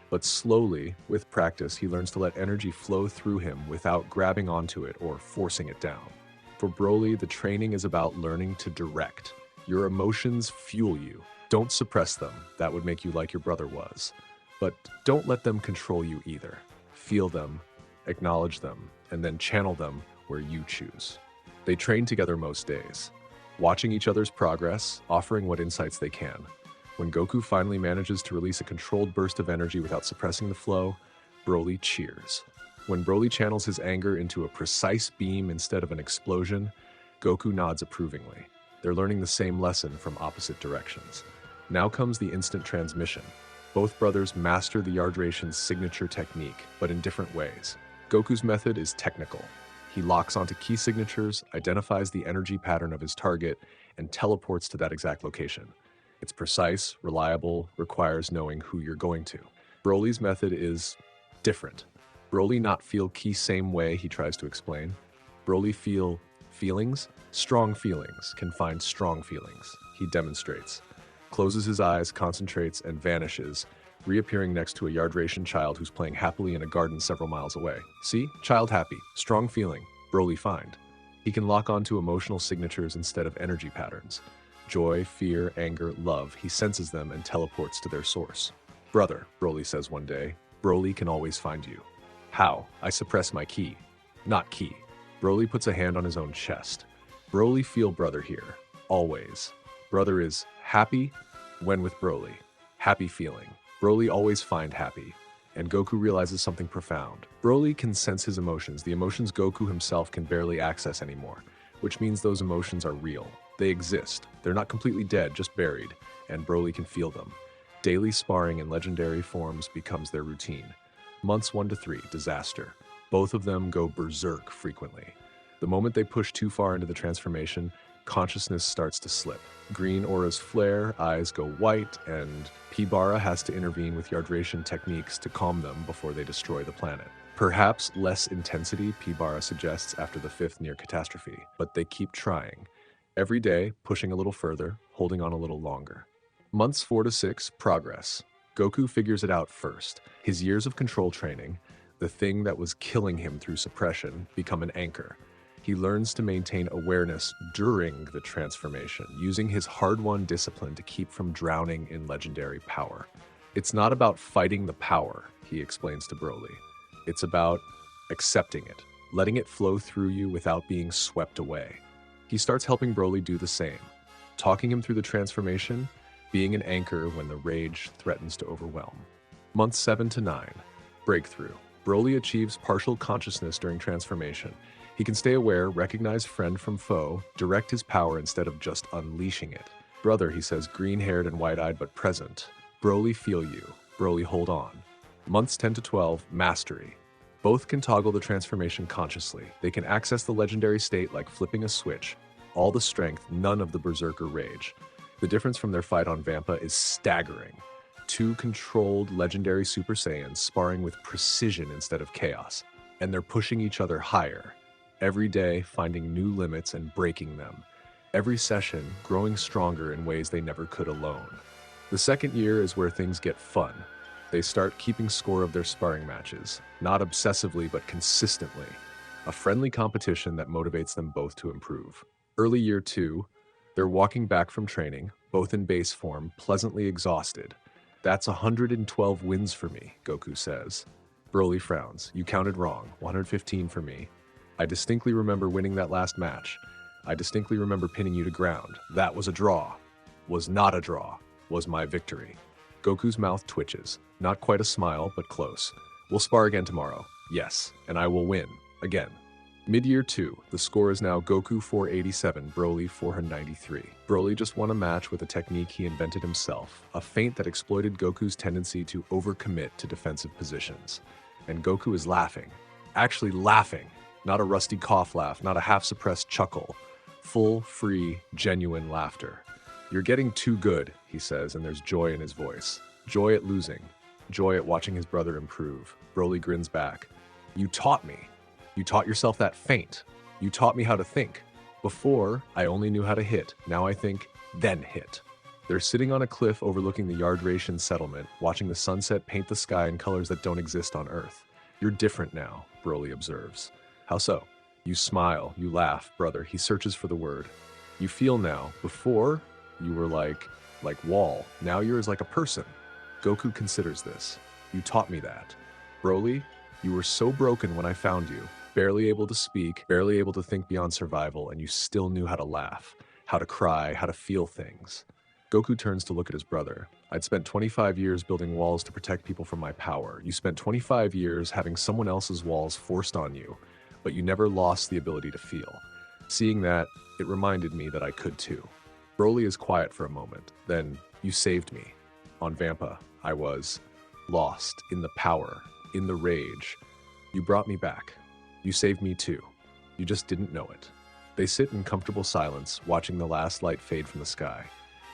But slowly, with practice, he learns to let energy flow through him without grabbing onto it or forcing it down. For Broly, the training is about learning to direct. Your emotions fuel you. Don't suppress them. That would make you like your brother was. But don't let them control you either. Feel them, acknowledge them, and then channel them where you choose. They train together most days, watching each other's progress, offering what insights they can. When Goku finally manages to release a controlled burst of energy without suppressing the flow, Broly cheers. When Broly channels his anger into a precise beam instead of an explosion, Goku nods approvingly. They're learning the same lesson from opposite directions. Now comes the instant transmission. Both brothers master the Yardrat's signature technique, but in different ways. Goku's method is technical. He locks onto key signatures, identifies the energy pattern of his target, and teleports to that exact location. It's precise, reliable, requires knowing who you're going to. Broly's method is different. Broly not feel key same way, he tries to explain. Broly feel feelings. Strong feelings can find strong feelings, he demonstrates. Closes his eyes, concentrates, and vanishes, reappearing next to a Yardrat child who's playing happily in a garden several miles away. See? Child happy. Strong feeling. Broly find. He can lock onto emotional signatures instead of energy patterns. Joy, fear, anger, love. He senses them and teleports to their source. Brother, Broly says one day, Broly can always find you. How? I suppress my ki. Not ki. Broly puts a hand on his own chest. Broly feel brother here. Always. Brother is happy when with Broly. Happy feeling. Broly always find happy. And Goku realizes something profound. Broly can sense his emotions, the emotions Goku himself can barely access anymore, which means those emotions are real. They exist. They're not completely dead, just buried, and Broly can feel them. Daily sparring in legendary forms becomes their routine. Months 1 to 3, disaster. Both of them go berserk frequently. The moment they push too far into the transformation, consciousness starts to slip. Green auras flare, eyes go white, and P-Bara has to intervene with Yardrat techniques to calm them before they destroy the planet. Perhaps less intensity, P-Bara suggests after the 5th near catastrophe, but they keep trying. Every day, pushing a little further, holding on a little longer. Months 4 to 6, progress. Goku figures it out first. His years of control training, the thing that was killing him through suppression, become an anchor. He learns to maintain awareness during the transformation, using his hard-won discipline to keep from drowning in legendary power. It's not about fighting the power, he explains to Broly. It's about accepting it, letting it flow through you without being swept away. He starts helping Broly do the same, talking him through the transformation, being an anchor when the rage threatens to overwhelm. Months 7 to 9, breakthrough. Broly achieves partial consciousness during transformation. He can stay aware, recognize friend from foe, direct his power instead of just unleashing it. Brother, he says, green-haired and wide-eyed but present. Broly feel you. Broly hold on. Months 10 to 12, mastery. Both can toggle the transformation consciously. They can access the legendary state like flipping a switch. All the strength, none of the berserker rage. The difference from their fight on Vampa is staggering. 2 controlled legendary Super Saiyans sparring with precision instead of chaos. And they're pushing each other higher. Every day, finding new limits and breaking them. Every session, growing stronger in ways they never could alone. The second year is where things get fun. They start keeping score of their sparring matches, not obsessively but consistently. A friendly competition that motivates them both to improve. Early year 2, they're walking back from training, both in base form, pleasantly exhausted. That's 112 wins for me, Goku says. Broly frowns. You counted wrong. 115 for me. I distinctly remember winning that last match. I distinctly remember pinning you to ground. That was a draw. Was not a draw. Was my victory. Goku's mouth twitches. Not quite a smile, but close. We'll spar again tomorrow. Yes, and I will win. Again. Mid-year 2, the score is now Goku 487, Broly 493. Broly just won a match with a technique he invented himself, a feint that exploited Goku's tendency to overcommit to defensive positions. And Goku is laughing. Actually laughing. Not a rusty cough laugh, not a half-suppressed chuckle. Full, free, genuine laughter. You're getting too good, he says, and there's joy in his voice. Joy at losing. Joy at watching his brother improve. Broly grins back. You taught me. You taught yourself that feint. You taught me how to think. Before, I only knew how to hit. Now I think, then hit. They're sitting on a cliff overlooking the Yardrat settlement, watching the sunset paint the sky in colors that don't exist on Earth. You're different now, Broly observes. How so? You smile, you laugh, brother. He searches for the word. You feel now. Before, you were like wall. Now you're as like a person. Goku considers this. You taught me that. Broly, you were so broken when I found you. Barely able to speak, barely able to think beyond survival, and you still knew how to laugh, how to cry, how to feel things. Goku turns to look at his brother. I'd spent 25 years building walls to protect people from my power. You spent 25 years having someone else's walls forced on you, but you never lost the ability to feel. Seeing that, it reminded me that I could too. Broly is quiet for a moment. Then, you saved me. On Vampa, I was lost in the power, in the rage. You brought me back. You saved me too. You just didn't know it. They sit in comfortable silence, watching the last light fade from the sky.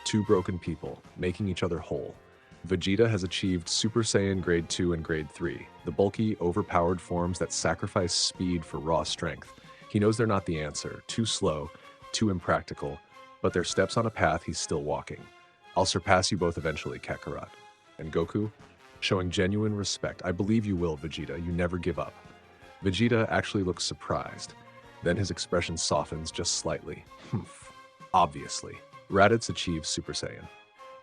Two broken people, making each other whole. Vegeta has achieved Super Saiyan Grade 2 and Grade 3, the bulky, overpowered forms that sacrifice speed for raw strength. He knows they're not the answer, too slow, too impractical, but they're steps on a path he's still walking. I'll surpass you both eventually, Kakarot. And Goku? Showing genuine respect. I believe you will, Vegeta. You never give up. Vegeta actually looks surprised. Then his expression softens just slightly. Humph. Obviously. Raditz achieves Super Saiyan.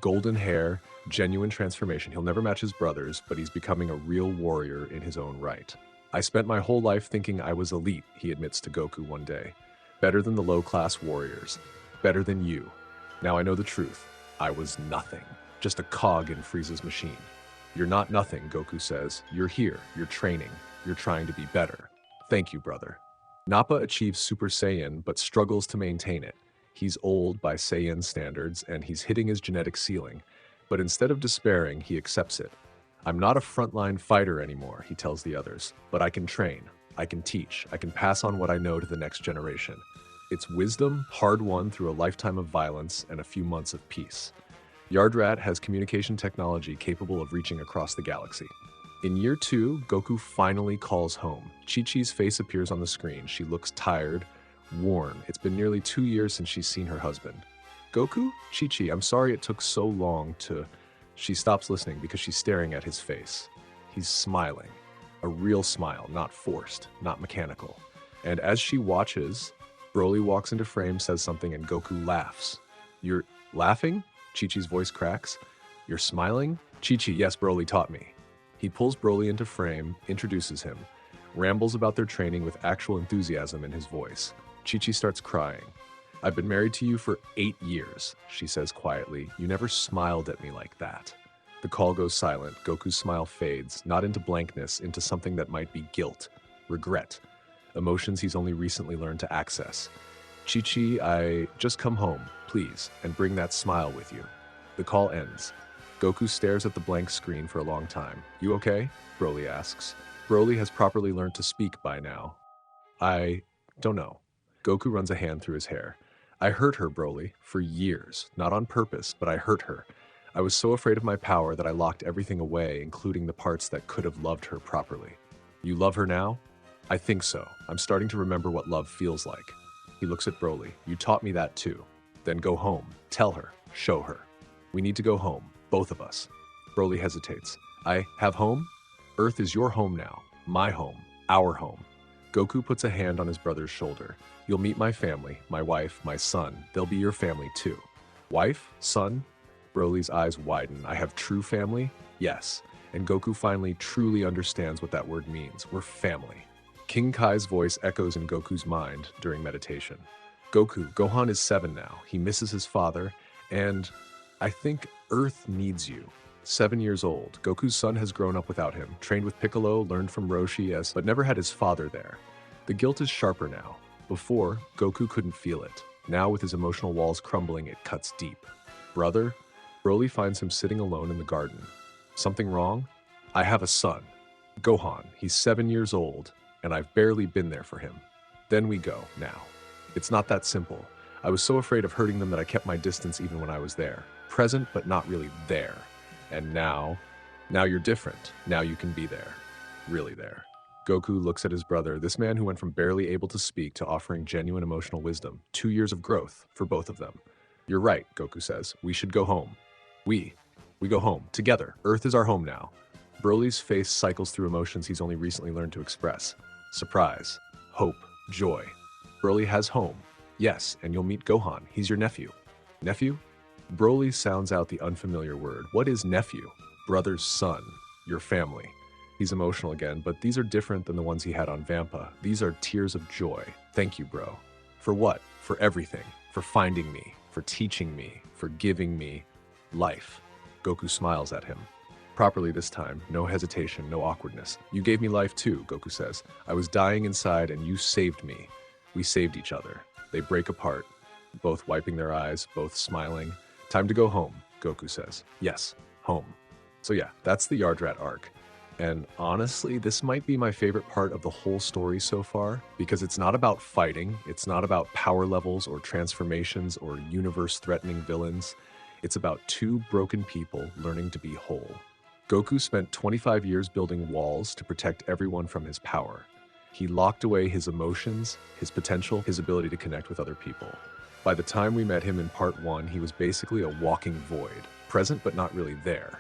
Golden hair, genuine transformation. He'll never match his brothers, but he's becoming a real warrior in his own right. I spent my whole life thinking I was elite, he admits to Goku one day. Better than the low-class warriors. Better than you. Now I know the truth. I was nothing. Just a cog in Frieza's machine. You're not nothing, Goku says. You're here. You're training. You're trying to be better. Thank you, brother. Nappa achieves Super Saiyan, but struggles to maintain it. He's old by Saiyan standards, and he's hitting his genetic ceiling. But instead of despairing, he accepts it. I'm not a frontline fighter anymore, he tells the others, but I can train. I can teach. I can pass on what I know to the next generation. It's wisdom, hard-won through a lifetime of violence and a few months of peace. Yardrat has communication technology capable of reaching across the galaxy. In year 2, Goku finally calls home. Chi-Chi's face appears on the screen. She looks tired, worn. It's been nearly 2 years since she's seen her husband. Goku? Chi-Chi, I'm sorry it took so long to... She stops listening because she's staring at his face. He's smiling. A real smile, not forced, not mechanical. And as she watches, Broly walks into frame, says something, and Goku laughs. You're laughing? Chi-Chi's voice cracks. You're smiling? Chi-Chi, yes, Broly taught me. He pulls Broly into frame, introduces him, rambles about their training with actual enthusiasm in his voice. Chi-Chi starts crying. I've been married to you for 8 years, she says quietly. You never smiled at me like that. The call goes silent. Goku's smile fades, not into blankness, into something that might be guilt, regret, emotions he's only recently learned to access. Chi-Chi, I just come home, please, and bring that smile with you. The call ends. Goku stares at the blank screen for a long time. You okay? Broly asks. Broly has properly learned to speak by now. I don't know. Goku runs a hand through his hair. I hurt her, Broly, for years. Not on purpose, but I hurt her. I was so afraid of my power that I locked everything away, including the parts that could have loved her properly. You love her now? I think so. I'm starting to remember what love feels like. He looks at Broly. You taught me that too. Then go home. Tell her. Show her. We need to go home. Both of us. Broly hesitates. I have home? Earth is your home now. My home. Our home. Goku puts a hand on his brother's shoulder. You'll meet my family, my wife, my son. They'll be your family too. Wife? Son? Broly's eyes widen. I have true family? Yes. And Goku finally truly understands what that word means. We're family. King Kai's voice echoes in Goku's mind during meditation. Goku, Gohan is 7 now. He misses his father, and I think Earth needs you. 7 years old, Goku's son has grown up without him, trained with Piccolo, learned from Roshi, but never had his father there. The guilt is sharper now. Before, Goku couldn't feel it. Now, with his emotional walls crumbling, it cuts deep. Brother? Broly finds him sitting alone in the garden. Something wrong? I have a son. Gohan, he's 7 years old, and I've barely been there for him. Then we go, now. It's not that simple. I was so afraid of hurting them that I kept my distance even when I was there. Present, but not really there. And now you're different. Now you can be there. Really there. Goku looks at his brother, this man who went from barely able to speak to offering genuine emotional wisdom. 2 years of growth for both of them. You're right, Goku says. We should go home. We go home, together. Earth is our home now. Broly's face cycles through emotions he's only recently learned to express. Surprise, hope, joy. Broly has home. Yes, and you'll meet Gohan. He's your nephew. Nephew? Broly sounds out the unfamiliar word. What is nephew? Brother's son. Your family. He's emotional again, but these are different than the ones he had on Vampa. These are tears of joy. Thank you, bro. For what? For everything. For finding me. For teaching me. For giving me life. Goku smiles at him. Properly this time, no hesitation, no awkwardness. You gave me life too, Goku says. I was dying inside and you saved me. We saved each other. They break apart, both wiping their eyes, both smiling. Time to go home, Goku says. Yes, home. So yeah, that's the Yardrat arc. And honestly, this might be my favorite part of the whole story so far, because it's not about fighting, it's not about power levels or transformations or universe-threatening villains. It's about two broken people learning to be whole. Goku spent 25 years building walls to protect everyone from his power. He locked away his emotions, his potential, his ability to connect with other people. By the time we met him in part 1, he was basically a walking void, present but not really there.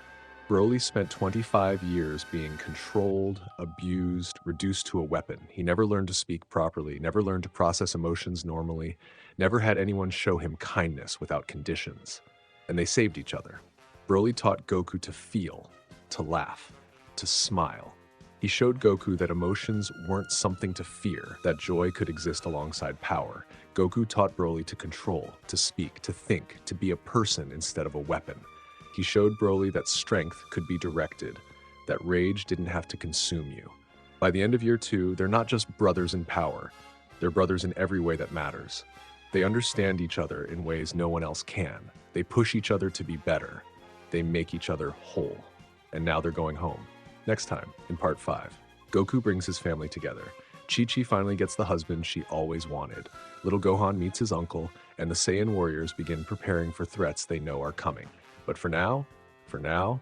Broly spent 25 years being controlled, abused, reduced to a weapon. He never learned to speak properly, never learned to process emotions normally, never had anyone show him kindness without conditions. And they saved each other. Broly taught Goku to feel, to laugh, to smile. He showed Goku that emotions weren't something to fear, that joy could exist alongside power. Goku taught Broly to control, to speak, to think, to be a person instead of a weapon. He showed Broly that strength could be directed, that rage didn't have to consume you. By the end of year 2, they're not just brothers in power, they're brothers in every way that matters. They understand each other in ways no one else can. They push each other to be better. They make each other whole. And now they're going home. Next time, in part 5, Goku brings his family together. Chi-Chi finally gets the husband she always wanted. Little Gohan meets his uncle, and the Saiyan warriors begin preparing for threats they know are coming. But for now,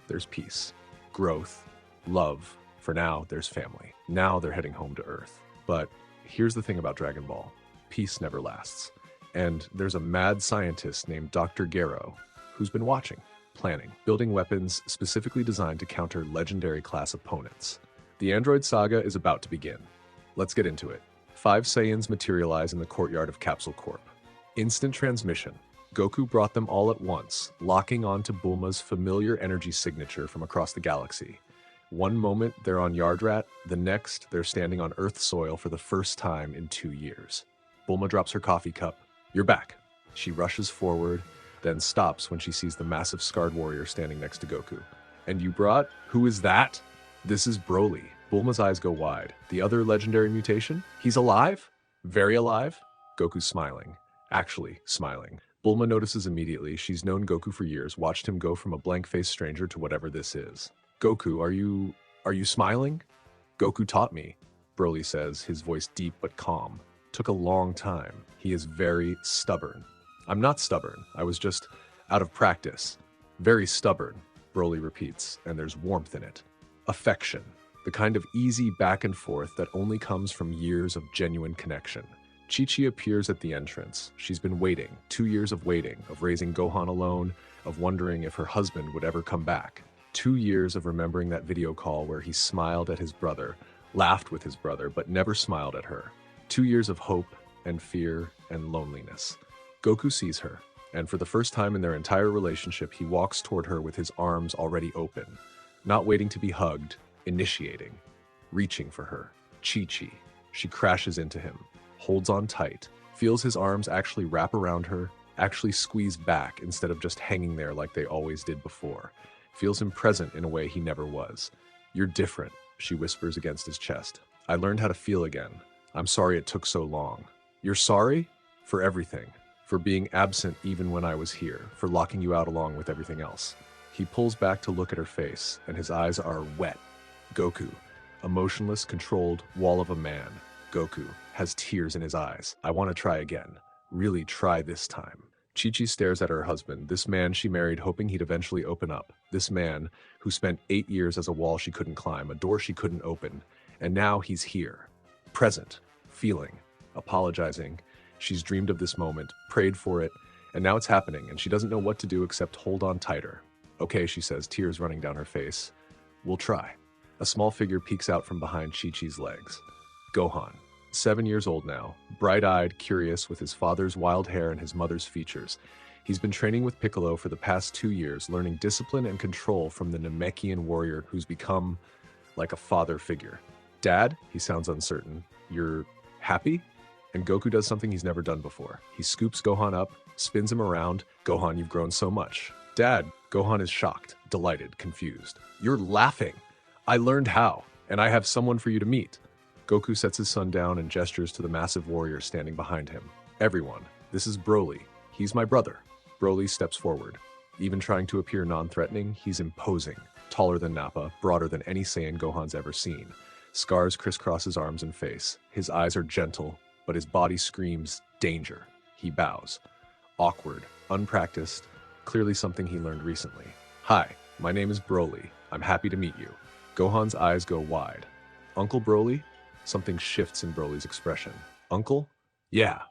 there's peace, growth, love. For now, there's family. Now they're heading home to Earth. But here's the thing about Dragon Ball. Peace never lasts. And there's a mad scientist named Dr. Gero who's been watching, planning, building weapons specifically designed to counter legendary class opponents. The android saga is about to begin. Let's get into it. 5 Saiyans materialize in the courtyard of Capsule Corp. Instant transmission. Goku brought them all at once, locking onto Bulma's familiar energy signature from across the galaxy. One moment they're on Yardrat, the next they're standing on Earth soil for the first time in 2 years. Bulma drops her coffee cup. You're back. She rushes forward, then stops when she sees the massive scarred warrior standing next to Goku. And you brought? Who is that? This is Broly. Bulma's eyes go wide. The other legendary mutation? He's alive? Very alive? Goku's smiling. Actually smiling. Bulma notices immediately. She's known Goku for years, watched him go from a blank-faced stranger to whatever this is. Goku, are you smiling? Goku taught me, Broly says, his voice deep but calm. Took a long time. He is very stubborn. I'm not stubborn. I was just out of practice. Very stubborn, Broly repeats, and there's warmth in it. Affection. The kind of easy back and forth that only comes from years of genuine connection. Chi-Chi appears at the entrance. She's been waiting, 2 years of waiting, of raising Gohan alone, of wondering if her husband would ever come back. 2 years of remembering that video call where he smiled at his brother, laughed with his brother, but never smiled at her. 2 years of hope and fear and loneliness. Goku sees her. And for the first time in their entire relationship, he walks toward her with his arms already open, not waiting to be hugged, initiating, reaching for her. Chi-Chi. She crashes into him, holds on tight, feels his arms actually wrap around her, actually squeeze back instead of just hanging there like they always did before. Feels him present in a way he never was. "You're different," she whispers against his chest. "I learned how to feel again. I'm sorry it took so long." "You're sorry?" "For everything. For being absent even when I was here. For locking you out along with everything else." He pulls back to look at her face, and his eyes are wet. Goku, a motionless, controlled wall of a man. Goku has tears in his eyes. "I want to try again. Really try this time." Chi-Chi stares at her husband, this man she married hoping he'd eventually open up. This man who spent 8 years as a wall she couldn't climb, a door she couldn't open. And now he's here. Present. Feeling. Apologizing. She's dreamed of this moment, prayed for it, and now it's happening, and she doesn't know what to do except hold on tighter. "Okay," she says, tears running down her face. "We'll try." A small figure peeks out from behind Chi-Chi's legs. Gohan. 7 years old now, bright-eyed, curious, with his father's wild hair and his mother's features. He's been training with Piccolo for the past 2 years, learning discipline and control from the Namekian warrior who's become like a father figure. "Dad," he sounds uncertain, "you're happy?" And Goku does something he's never done before. He scoops Gohan up, spins him around. "Gohan, you've grown so much." "Dad." Gohan is shocked, delighted, confused. "You're laughing. I learned how, and I have someone for you to meet." Goku sets his son down and gestures to the massive warrior standing behind him. "Everyone, this is Broly. He's my brother." Broly steps forward. Even trying to appear non-threatening, he's imposing. Taller than Nappa, broader than any Saiyan Gohan's ever seen. Scars crisscross his arms and face. His eyes are gentle, but his body screams danger. He bows. Awkward, unpracticed, clearly something he learned recently. "Hi, my name is Broly. I'm happy to meet you." Gohan's eyes go wide. "Uncle Broly?" Something shifts in Broly's expression. "Uncle?" "Yeah.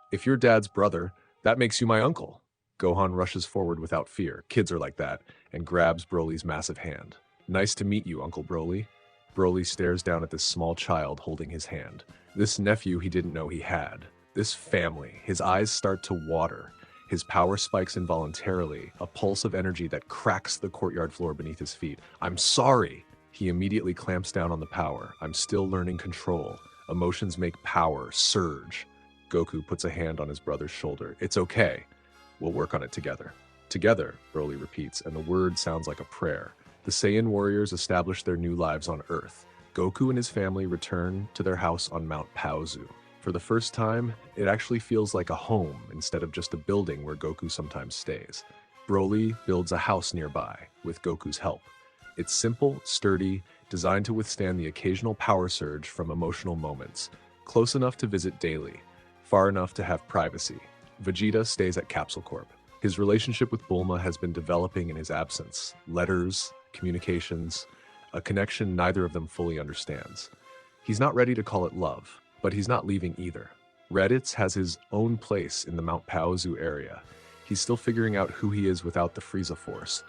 If you're Dad's brother, that makes you my uncle." Gohan rushes forward without fear, kids are like that, and grabs Broly's massive hand. "Nice to meet you, Uncle Broly." Broly stares down at this small child holding his hand. This nephew he didn't know he had. This family. His eyes start to water. His power spikes involuntarily, a pulse of energy that cracks the courtyard floor beneath his feet. "I'm sorry." He immediately clamps down on the power. "I'm still learning control. Emotions make power surge." Goku puts a hand on his brother's shoulder. "It's okay. We'll work on it together." "Together," Broly repeats, and the word sounds like a prayer. The Saiyan warriors establish their new lives on Earth. Goku and his family return to their house on Mount Paozu. For the first time, it actually feels like a home instead of just a building where Goku sometimes stays. Broly builds a house nearby, with Goku's help. It's simple, sturdy, designed to withstand the occasional power surge from emotional moments. Close enough to visit daily, far enough to have privacy. Vegeta stays at Capsule Corp. His relationship with Bulma has been developing in his absence. Letters, communications, a connection neither of them fully understands. He's not ready to call it love, but he's not leaving either. Raditz has his own place in the Mount Paozu area. He's still figuring out who he is without the Frieza Force,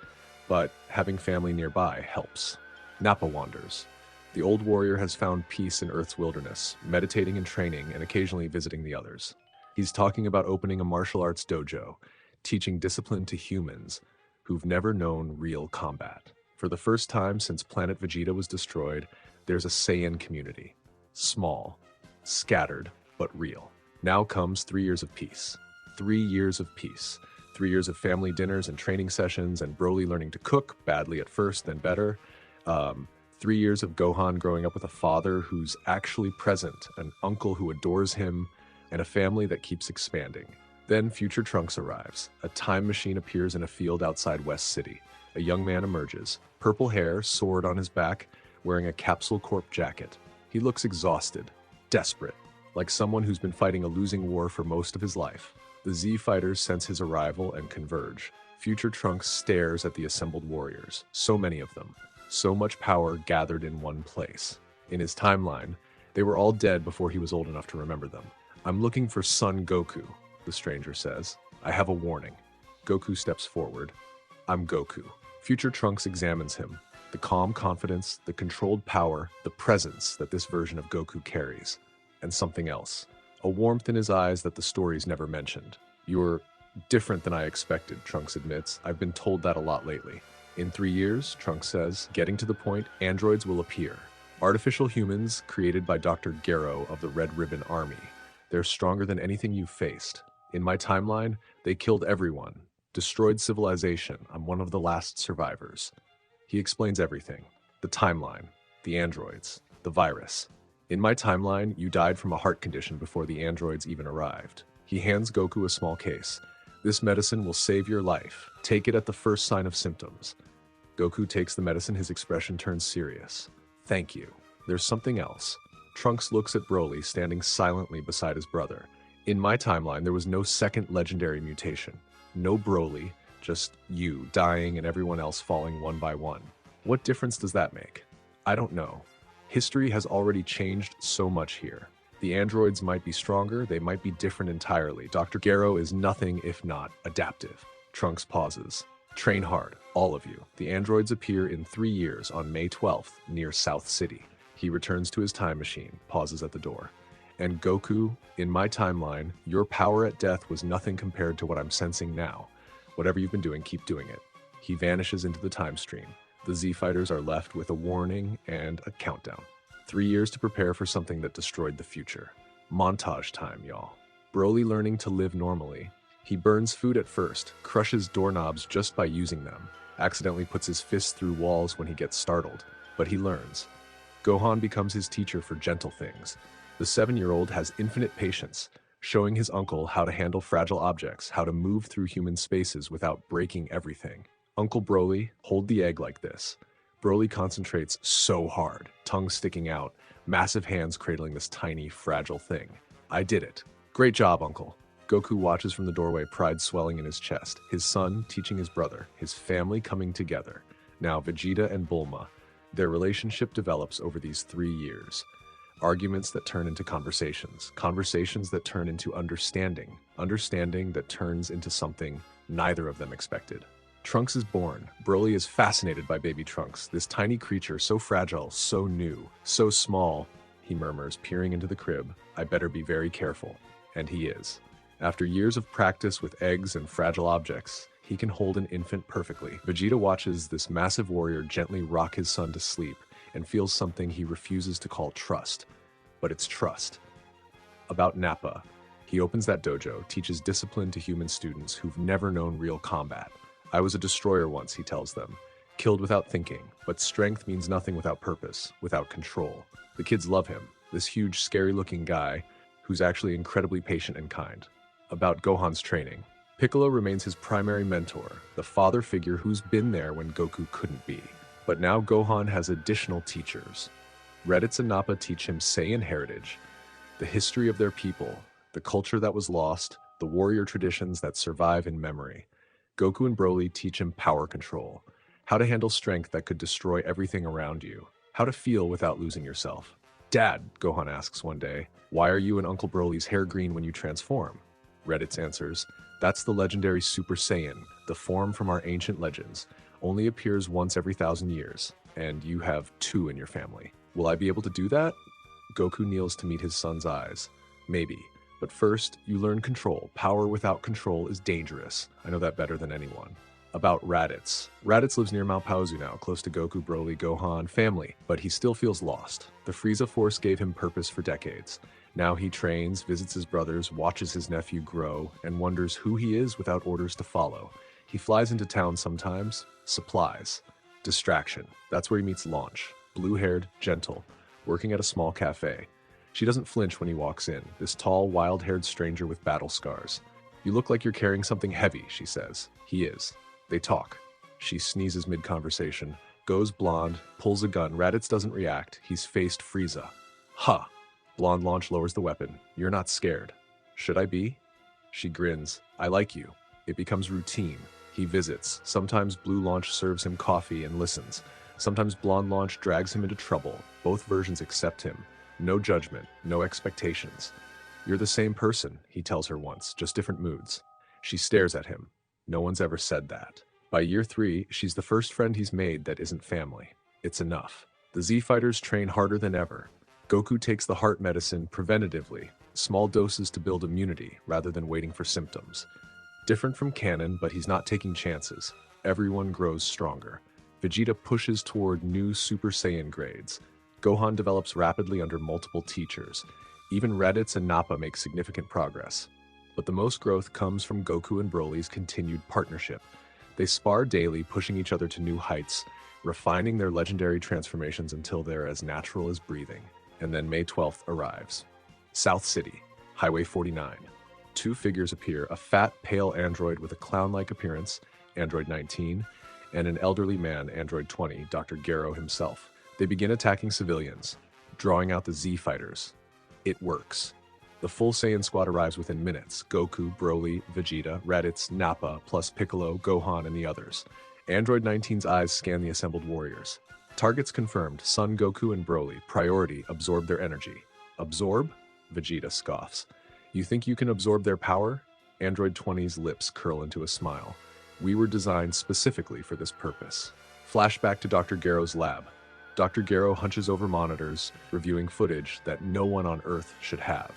but having family nearby helps. Nappa wanders. The old warrior has found peace in Earth's wilderness, meditating and training and occasionally visiting the others. He's talking about opening a martial arts dojo, teaching discipline to humans who've never known real combat. For the first time since planet Vegeta was destroyed, there's a Saiyan community. Small, scattered, but real. Now comes 3 years of peace. 3 years of peace. 3 years of family dinners and training sessions, and Broly learning to cook, badly at first, then better. 3 years of Gohan growing up with a father who's actually present, an uncle who adores him, and a family that keeps expanding. Then future Trunks arrives. A time machine appears in a field outside West City. A young man emerges. Purple hair, sword on his back, wearing a Capsule Corp jacket. He looks exhausted, desperate, like someone who's been fighting a losing war for most of his life. The Z fighters sense his arrival and converge. Future Trunks stares at the assembled warriors. So many of them. So much power gathered in one place. In his timeline, they were all dead before he was old enough to remember them. "I'm looking for Son Goku," the stranger says. "I have a warning." Goku steps forward. "I'm Goku." Future Trunks examines him. The calm confidence, the controlled power, the presence that this version of Goku carries. And something else. A warmth in his eyes that the stories never mentioned. "You're Different than I expected, Trunks admits. I've been told that a lot lately. In 3 years, Trunks says, getting to the point, androids will appear. Artificial humans created by Dr. Gero of the Red Ribbon Army. They're stronger than anything you've faced. In my timeline, they killed everyone, destroyed civilization. I'm one of the last survivors. He explains everything. The timeline, the androids, the virus. In my timeline, you died from a heart condition before the androids even arrived. He hands Goku a small case. This medicine will save your life. Take it at the first sign of symptoms. Goku takes the medicine, his expression turns serious. Thank you. There's something else. Trunks looks at Broly standing silently beside his brother. In my timeline, there was no second legendary mutation. No Broly, just you dying and everyone else falling one by one. What difference does that make? I don't know. History has already changed so much here. The androids might be stronger, they might be different entirely. Dr. Gero is nothing if not adaptive. Trunks pauses. Train hard, all of you. The androids appear in 3 years on May 12th near South City. He returns to his time machine, pauses at the door. And Goku, in my timeline, your power at death was nothing compared to what I'm sensing now. Whatever you've been doing, keep doing it. He vanishes into the time stream. The Z-Fighters are left with a warning and a countdown. 3 years to prepare for something that destroyed the future. Montage time, y'all. Broly learning to live normally. He burns food at first, crushes doorknobs just by using them, accidentally puts his fists through walls when he gets startled, but he learns. Gohan becomes his teacher for gentle things. The 7-year-old has infinite patience, showing his uncle how to handle fragile objects, how to move through human spaces without breaking everything. Uncle Broly, hold the egg like this. Broly concentrates so hard, tongue sticking out, massive hands cradling this tiny, fragile thing. I did it. Great job, Uncle. Goku watches from the doorway, pride swelling in his chest. His son teaching his brother, his family coming together. Now Vegeta and Bulma. Their relationship develops over these 3 years. Arguments that turn into conversations. Conversations that turn into understanding. Understanding that turns into something neither of them expected. Trunks is born. Broly is fascinated by baby Trunks, this tiny creature so fragile, so new, so small. He murmurs, peering into the crib, I better be very careful. And he is. After years of practice with eggs and fragile objects, he can hold an infant perfectly. Vegeta watches this massive warrior gently rock his son to sleep and feels something he refuses to call trust. But it's trust. About Nappa, he opens that dojo, teaches discipline to human students who've never known real combat. I was a destroyer once, he tells them. Killed without thinking, but strength means nothing without purpose, without control. The kids love him, this huge, scary-looking guy who's actually incredibly patient and kind. About Gohan's training. Piccolo remains his primary mentor, the father figure who's been there when Goku couldn't be. But now Gohan has additional teachers. Raditz and Nappa teach him Saiyan heritage, the history of their people, the culture that was lost, the warrior traditions that survive in memory. Goku and Broly teach him power control, how to handle strength that could destroy everything around you, how to feel without losing yourself. Dad, Gohan asks one day, why are you and Uncle Broly's hair green when you transform? Raditz answers, that's the legendary Super Saiyan, the form from our ancient legends, only appears once every 1,000 years, and you have 2 in your family. Will I be able to do that? Goku kneels to meet his son's eyes. Maybe. But first, you learn control. Power without control is dangerous. I know that better than anyone. About Raditz. Raditz lives near Malpauzu now, close to Goku, Broly, Gohan, family, but he still feels lost. The Frieza Force gave him purpose for decades. Now he trains, visits his brothers, watches his nephew grow, and wonders who he is without orders to follow. He flies into town sometimes. Supplies. Distraction. That's where he meets Launch. Blue-haired, gentle, working at a small cafe. She doesn't flinch when he walks in, this tall, wild-haired stranger with battle scars. You look like you're carrying something heavy, she says. He is. They talk. She sneezes mid-conversation, goes blonde, pulls a gun. Raditz doesn't react. He's faced Frieza. Ha! Blonde Launch lowers the weapon. You're not scared. Should I be? She grins. I like you. It becomes routine. He visits. Sometimes Blue Launch serves him coffee and listens. Sometimes Blonde Launch drags him into trouble. Both versions accept him. No judgment, no expectations. You're the same person, he tells her once, just different moods. She stares at him. No one's ever said that. By year 3, she's the first friend he's made that isn't family. It's enough. The Z-Fighters train harder than ever. Goku takes the heart medicine preventatively, small doses to build immunity rather than waiting for symptoms. Different from canon, but he's not taking chances. Everyone grows stronger. Vegeta pushes toward new Super Saiyan grades. Gohan develops rapidly under multiple teachers. Even Raditz and Nappa make significant progress. But the most growth comes from Goku and Broly's continued partnership. They spar daily, pushing each other to new heights, refining their legendary transformations until they're as natural as breathing. And then May 12th arrives. South City, Highway 49. Two figures appear, a fat, pale android with a clown-like appearance, Android 19, and an elderly man, Android 20, Dr. Gero himself. They begin attacking civilians, drawing out the Z fighters. It works. The full Saiyan squad arrives within minutes. Goku, Broly, Vegeta, Raditz, Nappa, plus Piccolo, Gohan, and the others. Android 19's eyes scan the assembled warriors. Targets confirmed, Son Goku and Broly. Priority, absorb their energy. Absorb? Vegeta scoffs. You think you can absorb their power? Android 20's lips curl into a smile. We were designed specifically for this purpose. Flashback to Dr. Gero's lab. Dr. Gero hunches over monitors, reviewing footage that no one on Earth should have.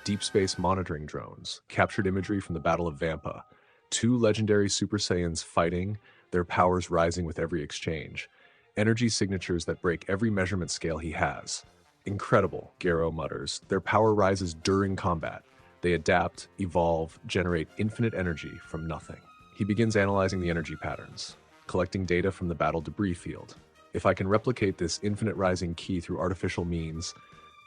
Deep space monitoring drones, captured imagery from the Battle of Vampa. Two legendary Super Saiyans fighting, their powers rising with every exchange. Energy signatures that break every measurement scale he has. Incredible, Gero mutters. Their power rises during combat. They adapt, evolve, generate infinite energy from nothing. He begins analyzing the energy patterns, collecting data from the battle debris field. If I can replicate this infinite rising key through artificial means,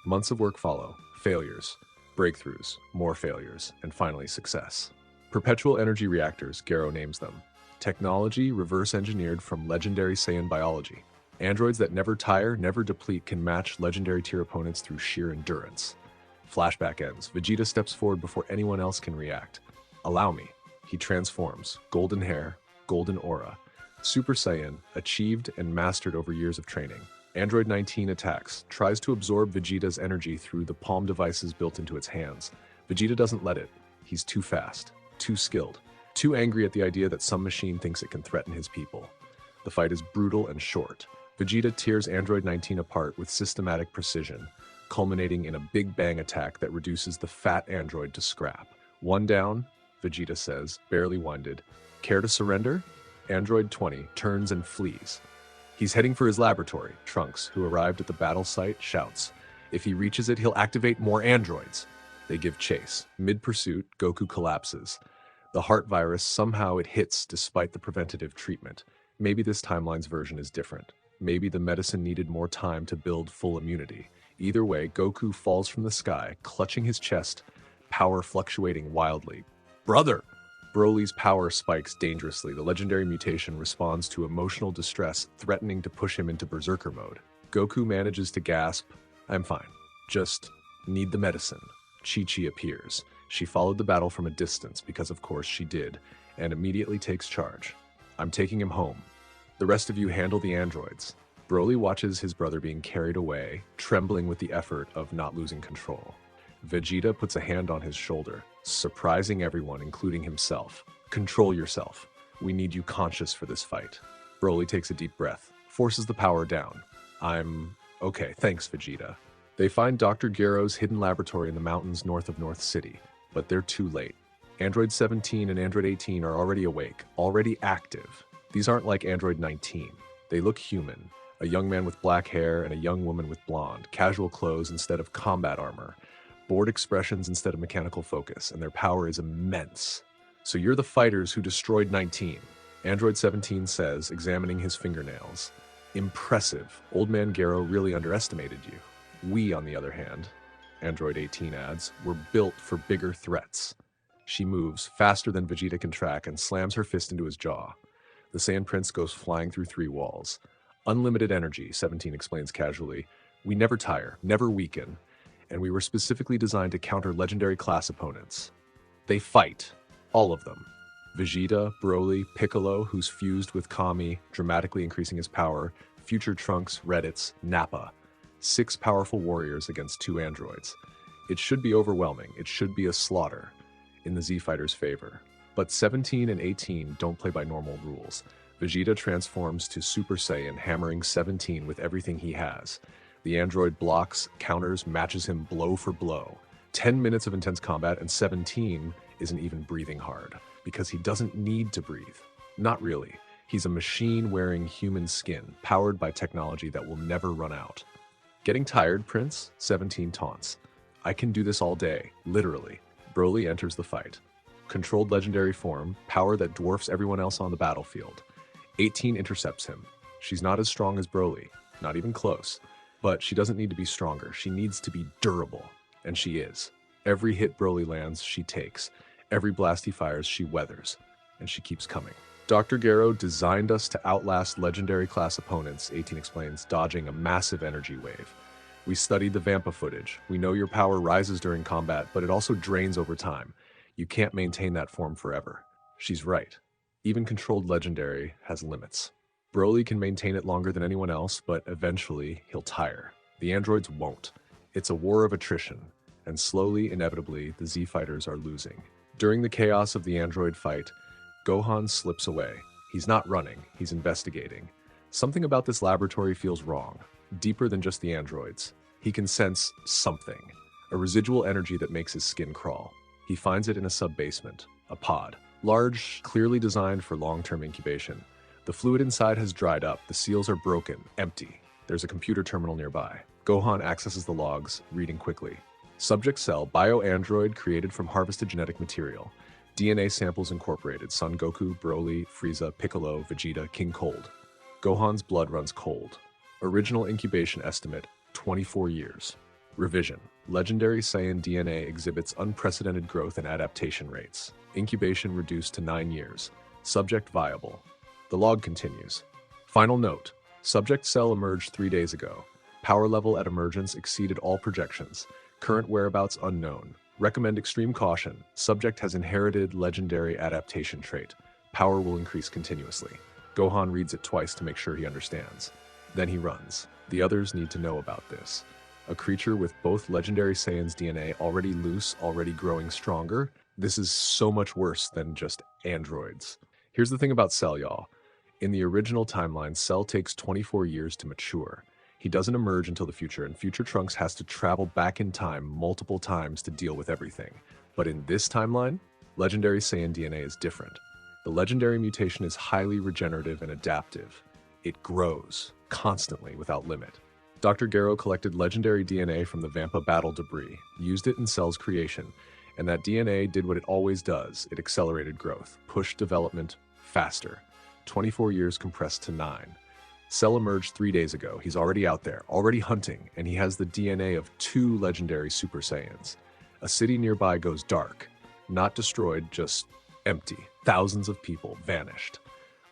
months of work follow, failures, breakthroughs, more failures, and finally success. Perpetual energy reactors, Gero names them. Technology reverse engineered from legendary Saiyan biology. Androids that never tire, never deplete can match legendary tier opponents through sheer endurance. Flashback ends. Vegeta steps forward before anyone else can react. Allow me. He transforms. Golden hair, golden aura. Super Saiyan, achieved and mastered over years of training. Android 19 attacks, tries to absorb Vegeta's energy through the palm devices built into its hands. Vegeta doesn't let it. He's too fast, too skilled, too angry at the idea that some machine thinks it can threaten his people. The fight is brutal and short. Vegeta tears Android 19 apart with systematic precision, culminating in a Big Bang attack that reduces the fat android to scrap. One down, Vegeta says, barely winded. Care to surrender? Android 20 turns and flees. He's heading for his laboratory. Trunks, who arrived at the battle site, shouts. If he reaches it, he'll activate more androids. They give chase. Mid-pursuit, Goku collapses. The heart virus, somehow it hits despite the preventative treatment. Maybe this timeline's version is different. Maybe the medicine needed more time to build full immunity. Either way, Goku falls from the sky, clutching his chest, power fluctuating wildly. Brother! Broly's power spikes dangerously. The legendary mutation responds to emotional distress, threatening to push him into berserker mode. Goku manages to gasp, I'm fine. Just need the medicine. Chi-Chi appears. She followed the battle from a distance, because of course she did, and immediately takes charge. I'm taking him home. The rest of you handle the androids. Broly watches his brother being carried away, trembling with the effort of not losing control. Vegeta puts a hand on his shoulder, surprising everyone, including himself. Control yourself. We need you conscious for this fight. Broly takes a deep breath, forces the power down. I'm okay, thanks, Vegeta. They find Dr. Gero's hidden laboratory in the mountains north of North City, but they're too late. Android 17 and Android 18 are already awake, already active. These aren't like Android 19. They look human. A young man with black hair and a young woman with blonde, casual clothes instead of combat armor, bored expressions instead of mechanical focus, and their power is immense. So you're the fighters who destroyed 19. Android 17 says, examining his fingernails. Impressive. Old man Gero really underestimated you. We, on the other hand, Android 18 adds, were built for bigger threats. She moves, faster than Vegeta can track, and slams her fist into his jaw. The Saiyan Prince goes flying through 3 walls. Unlimited energy, 17 explains casually. We never tire, never weaken, and we were specifically designed to counter legendary class opponents. They fight. All of them. Vegeta, Broly, Piccolo, who's fused with Kami, dramatically increasing his power, future Trunks, Raditz, Nappa. 6 powerful warriors against 2 androids. It should be overwhelming. It should be a slaughter in the Z-Fighters' favor. But 17 and 18 don't play by normal rules. Vegeta transforms to Super Saiyan, hammering 17 with everything he has. The android blocks, counters, matches him blow for blow. 10 minutes of intense combat, and 17 isn't even breathing hard. because he doesn't need to breathe. Not really. He's a machine wearing human skin, powered by technology that will never run out. Getting tired, Prince? 17 taunts. I can do this all day, literally. Broly enters the fight. Controlled legendary form, power that dwarfs everyone else on the battlefield. 18 intercepts him. She's not as strong as Broly, not even close. But she doesn't need to be stronger, she needs to be durable. And she is. Every hit Broly lands, she takes. Every blast he fires, she weathers. And she keeps coming. Dr. Gero designed us to outlast legendary class opponents, 18 explains, dodging a massive energy wave. We studied the Vampa footage. We know your power rises during combat, but it also drains over time. You can't maintain that form forever. She's right. Even controlled legendary has limits. Broly can maintain it longer than anyone else, but eventually he'll tire. The androids won't. It's a war of attrition, and slowly, inevitably, the Z-fighters are losing. During the chaos of the android fight, Gohan slips away. He's not running, he's investigating. Something about this laboratory feels wrong, deeper than just the androids. He can sense something, a residual energy that makes his skin crawl. He finds it in a sub-basement, a pod. Large, clearly designed for long-term incubation. The fluid inside has dried up, the seals are broken, empty. There's a computer terminal nearby. Gohan accesses the logs, reading quickly. Subject cell, bio-android created from harvested genetic material. DNA samples incorporated, Son Goku, Broly, Frieza, Piccolo, Vegeta, King Cold. Gohan's blood runs cold. Original incubation estimate, 24 years. Revision. Legendary Saiyan DNA exhibits unprecedented growth and adaptation rates. Incubation reduced to 9 years. Subject viable. The log continues. Final note. Subject cell emerged 3 days ago. Power level at emergence exceeded all projections. Current whereabouts unknown. Recommend extreme caution. Subject has inherited legendary adaptation trait. Power will increase continuously. Gohan reads it twice to make sure he understands. Then he runs. The others need to know about this. A creature with both legendary Saiyan's DNA already loose, already growing stronger. This is so much worse than just androids. Here's the thing about Cell, y'all. In the original timeline, Cell takes 24 years to mature. He doesn't emerge until the future, and Future Trunks has to travel back in time multiple times to deal with everything. But in this timeline, legendary Saiyan DNA is different. The legendary mutation is highly regenerative and adaptive. It grows, constantly, without limit. Dr. Gero collected legendary DNA from the Vampa battle debris, used it in Cell's creation, and that DNA did what it always does. It accelerated growth, pushed development faster. 24 years compressed to 9. Cell emerged 3 days ago. He's already out there, already hunting, and he has the DNA of 2 legendary Super Saiyans. A city nearby goes dark. Not destroyed, just empty. Thousands of people vanished.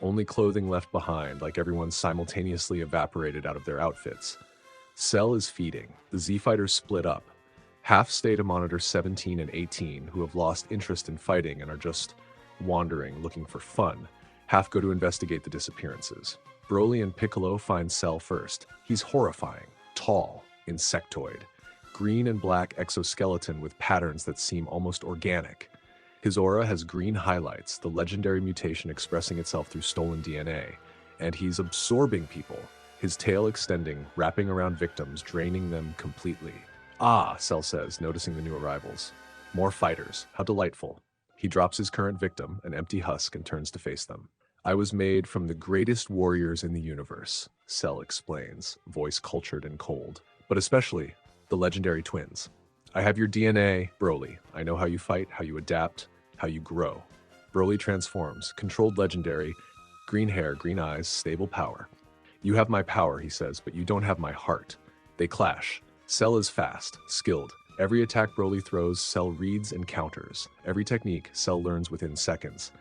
Only clothing left behind, like everyone simultaneously evaporated out of their outfits. Cell is feeding. The Z-fighters split up. Half stay to monitor 17 and 18, who have lost interest in fighting and are just wandering, looking for fun. Half go to investigate the disappearances. Broly and Piccolo find Cell first. He's horrifying, tall, insectoid, green and black exoskeleton with patterns that seem almost organic. His aura has green highlights, the legendary mutation expressing itself through stolen DNA, and he's absorbing people, his tail extending, wrapping around victims, draining them completely. Ah, Cell says, noticing the new arrivals. More fighters, how delightful. He drops his current victim, an empty husk, and turns to face them. I was made from the greatest warriors in the universe, Cell explains, voice cultured and cold. But especially, the legendary twins. I have your DNA, Broly. I know how you fight, how you adapt, how you grow. Broly transforms, controlled legendary, green hair, green eyes, stable power. You have my power, he says, but you don't have my heart. They clash. Cell is fast, skilled. Every attack Broly throws, Cell reads and counters. Every technique, Cell learns within seconds.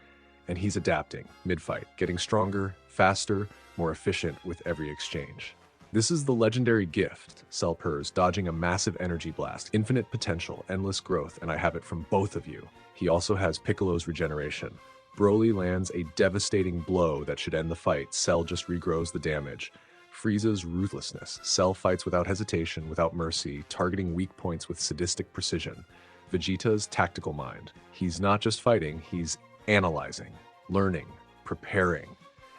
And he's adapting, mid-fight, getting stronger, faster, more efficient with every exchange. This is the legendary gift, Cell purrs, dodging a massive energy blast, infinite potential, endless growth, and I have it from both of you. He also has Piccolo's regeneration. Broly lands a devastating blow that should end the fight. Cell just regrows the damage. Frieza's ruthlessness. Cell fights without hesitation, without mercy, targeting weak points with sadistic precision. Vegeta's tactical mind. He's not just fighting, he's analyzing, learning, preparing.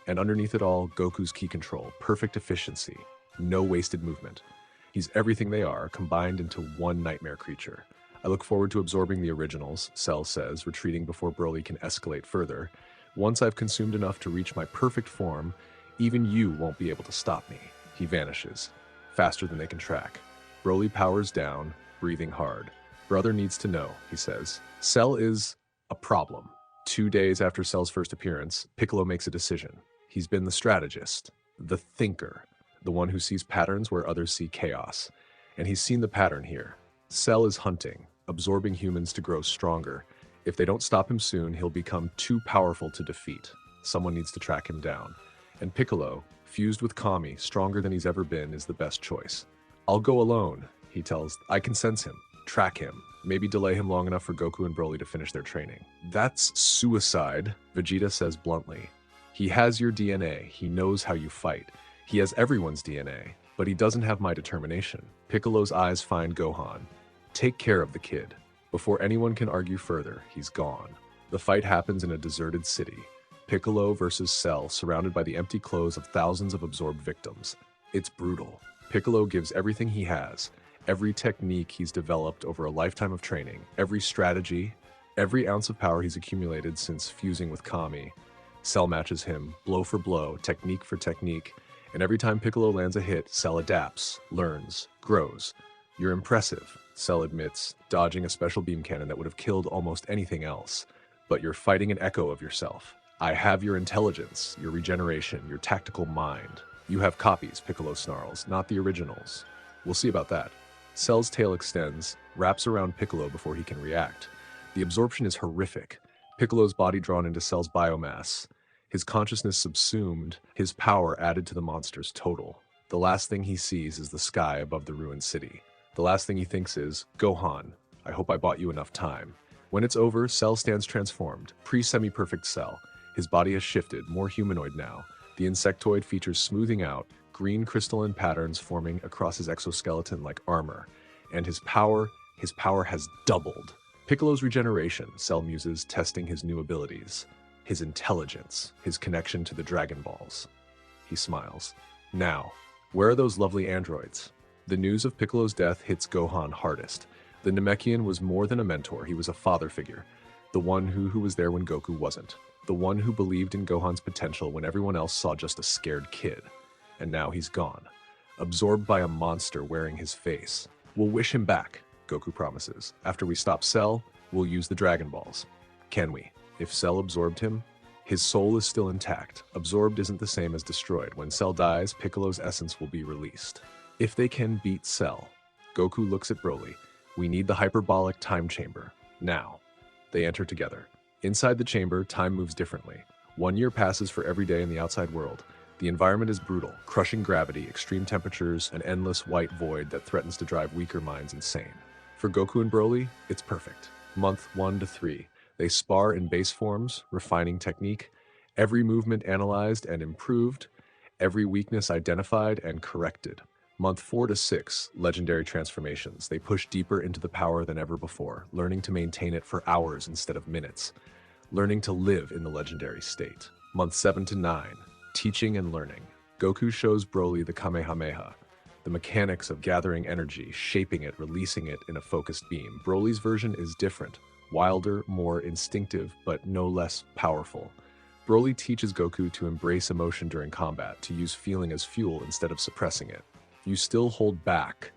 And underneath it all, Goku's ki control, perfect efficiency, no wasted movement. He's everything they are, combined into one nightmare creature. I look forward to absorbing the originals, Cell says, retreating before Broly can escalate further. Once I've consumed enough to reach my perfect form, even you won't be able to stop me. He vanishes, faster than they can track. Broly powers down, breathing hard. Brother needs to know, he says. Cell is a problem. 2 days after Cell's first appearance, Piccolo makes a decision. He's been the strategist, the thinker, the one who sees patterns where others see chaos. And he's seen the pattern here. Cell is hunting, absorbing humans to grow stronger. If they don't stop him soon, he'll become too powerful to defeat. Someone needs to track him down. And Piccolo, fused with Kami, stronger than he's ever been, is the best choice. I'll go alone, he tells. I can sense him, track him, maybe delay him long enough for Goku and Broly to finish their training. That's suicide, Vegeta says bluntly. He has your DNA, he knows how you fight. He has everyone's DNA, but he doesn't have my determination. Piccolo's eyes find Gohan. Take care of the kid. Before anyone can argue further, he's gone. The fight happens in a deserted city. Piccolo versus Cell, surrounded by the empty clothes of thousands of absorbed victims. It's brutal. Piccolo gives everything he has, every technique he's developed over a lifetime of training, every strategy, every ounce of power he's accumulated since fusing with Kami. Cell matches him, blow for blow, technique for technique, and every time Piccolo lands a hit, Cell adapts, learns, grows. You're impressive, Cell admits, dodging a special beam cannon that would have killed almost anything else. But you're fighting an echo of yourself. I have your intelligence, your regeneration, your tactical mind. You have copies, Piccolo snarls, not the originals. We'll see about that. Cell's tail extends, wraps around Piccolo before he can react. The absorption is horrific. Piccolo's body drawn into Cell's biomass. His consciousness subsumed, his power added to the monster's total. The last thing he sees is the sky above the ruined city. The last thing he thinks is, Gohan, I hope I bought you enough time. When it's over, Cell stands transformed, pre-semi-perfect Cell. His body has shifted, more humanoid now. The insectoid features smoothing out, green crystalline patterns forming across his exoskeleton like armor. And his power has doubled. Piccolo's regeneration, Cell muses, testing his new abilities. His intelligence, his connection to the Dragon Balls. He smiles. Now, where are those lovely androids? The news of Piccolo's death hits Gohan hardest. The Namekian was more than a mentor, he was a father figure. The one who was there when Goku wasn't. The one who believed in Gohan's potential when everyone else saw just a scared kid. And now he's gone. Absorbed by a monster wearing his face. We'll wish him back, Goku promises. After we stop Cell, we'll use the Dragon Balls. Can we? If Cell absorbed him, his soul is still intact. Absorbed isn't the same as destroyed. When Cell dies, Piccolo's essence will be released. If they can beat Cell, Goku looks at Broly. We need the hyperbolic time chamber. Now. They enter together. Inside the chamber, time moves differently. 1 year passes for every day in the outside world. The environment is brutal, crushing gravity, extreme temperatures, an endless white void that threatens to drive weaker minds insane. For Goku and Broly, it's perfect. Month 1 to 3. They spar in base forms, refining technique, every movement analyzed and improved, every weakness identified and corrected. Month 4 to 6, legendary transformations. They push deeper into the power than ever before, learning to maintain it for hours instead of minutes, learning to live in the legendary state. Month 7 to 9, teaching and learning. Goku shows Broly the Kamehameha, the mechanics of gathering energy, shaping it, releasing it in a focused beam. Broly's version is different, wilder, more instinctive, but no less powerful. Broly teaches Goku to embrace emotion during combat, to use feeling as fuel instead of suppressing it. You still hold back,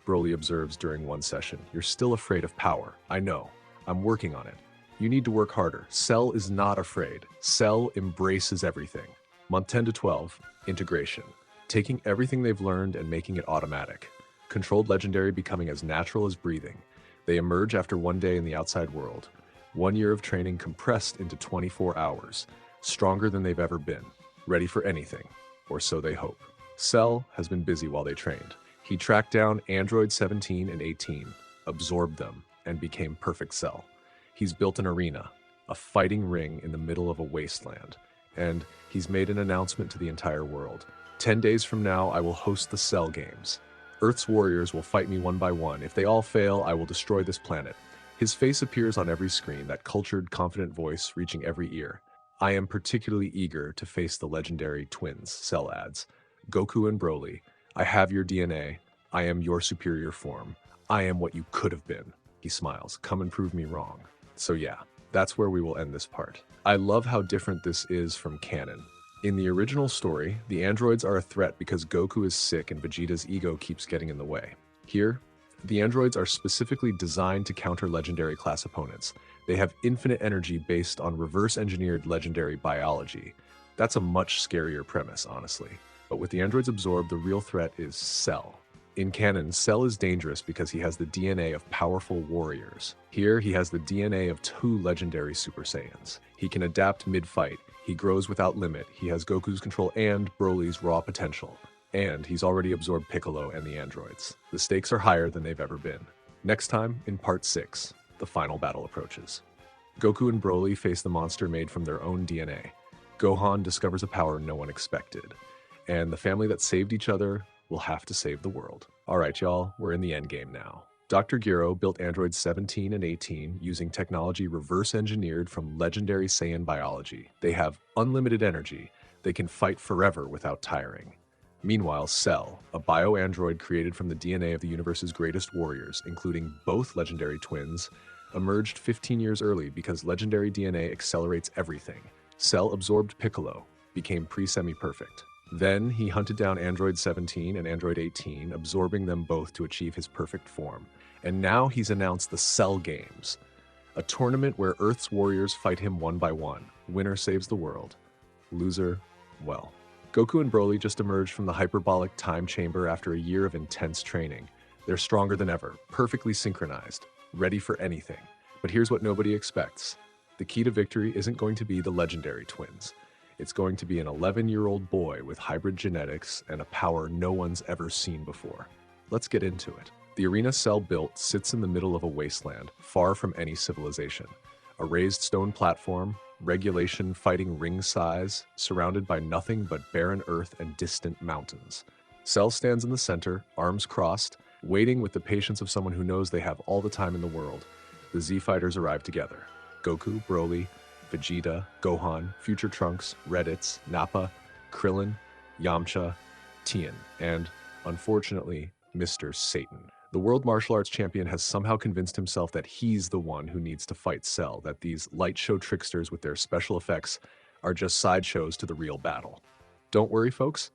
Broly observes during one session. You're still afraid of power. I know. I'm working on it. You need to work harder. Cell is not afraid. Cell embraces everything. Month 10 to 12, integration. Taking everything they've learned and making it automatic. Controlled legendary becoming as natural as breathing. They emerge after 1 day in the outside world. 1 year of training compressed into 24 hours. Stronger than they've ever been. Ready for anything. Or so they hope. Cell has been busy while they trained. He tracked down Android 17 and 18, absorbed them, and became perfect Cell. He's built an arena, a fighting ring in the middle of a wasteland, and he's made an announcement to the entire world. 10 days from now, I will host the Cell Games. Earth's warriors will fight me one by one. If they all fail, I will destroy this planet. His face appears on every screen, that cultured, confident voice reaching every ear. I am particularly eager to face the legendary twins, Cell adds. Goku and Broly, I have your DNA. I am your superior form. I am what you could have been. He smiles. Come and prove me wrong. So yeah, that's where we will end this part. I love how different this is from canon. In the original story, the androids are a threat because Goku is sick and Vegeta's ego keeps getting in the way. Here, the androids are specifically designed to counter legendary class opponents. They have infinite energy based on reverse-engineered legendary biology. That's a much scarier premise, honestly. But with the androids absorbed, the real threat is Cell. In canon, Cell is dangerous because he has the DNA of powerful warriors. Here, he has the DNA of 2 legendary Super Saiyans. He can adapt mid-fight, he grows without limit, he has Goku's control and Broly's raw potential. And he's already absorbed Piccolo and the androids. The stakes are higher than they've ever been. Next time, in Part 6, the final battle approaches. Goku and Broly face the monster made from their own DNA. Gohan discovers a power no one expected. And the family that saved each other will have to save the world. Alright y'all, we're in the endgame now. Dr. Gero built androids 17 and 18 using technology reverse-engineered from legendary Saiyan biology. They have unlimited energy. They can fight forever without tiring. Meanwhile, Cell, a bio-android created from the DNA of the universe's greatest warriors, including both legendary twins, emerged 15 years early because legendary DNA accelerates everything. Cell absorbed Piccolo, became pre-semi-perfect. Then he hunted down Android 17 and Android 18, absorbing them both to achieve his perfect form. And now he's announced the Cell Games, a tournament where Earth's warriors fight him one by one. Winner saves the world. Loser, well. Goku and Broly just emerged from the hyperbolic time chamber after a year of intense training. They're stronger than ever, perfectly synchronized, ready for anything. But here's what nobody expects. The key to victory isn't going to be the legendary twins. It's going to be an 11-year-old boy with hybrid genetics and a power no one's ever seen before. Let's get into it. The arena Cell built sits in the middle of a wasteland, far from any civilization. A raised stone platform, regulation fighting ring size, surrounded by nothing but barren earth and distant mountains. Cell stands in the center, arms crossed, waiting with the patience of someone who knows they have all the time in the world. The Z-Fighters arrive together. Goku, Broly, Vegeta, Gohan, Future Trunks, Raditz, Nappa, Krillin, Yamcha, Tien, and, unfortunately, Mr. Satan. The World Martial Arts Champion has somehow convinced himself that he's the one who needs to fight Cell, that these light show tricksters with their special effects are just sideshows to the real battle. Don't worry, folks.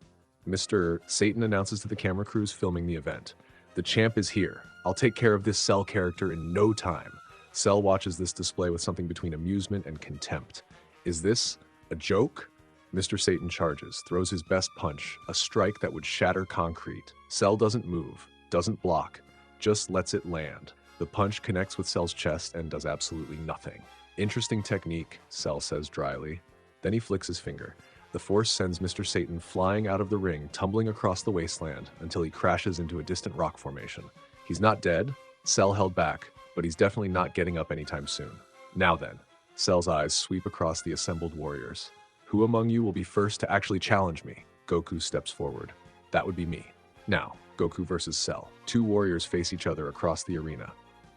Mr. Satan announces to the camera crews filming the event. The champ is here. I'll take care of this Cell character in no time. Cell watches this display with something between amusement and contempt. Is this a joke? Mr. Satan charges, throws his best punch, a strike that would shatter concrete. Cell doesn't move, doesn't block, just lets it land. The punch connects with Cell's chest and does absolutely nothing. Interesting technique, Cell says dryly. Then he flicks his finger. The force sends Mr. Satan flying out of the ring, tumbling across the wasteland until he crashes into a distant rock formation. He's not dead, Cell held back, but he's definitely not getting up anytime soon. Now then, Cell's eyes sweep across the assembled warriors. Who among you will be first to actually challenge me? Goku steps forward. That would be me. Now, Goku versus Cell. 2 warriors face each other across the arena.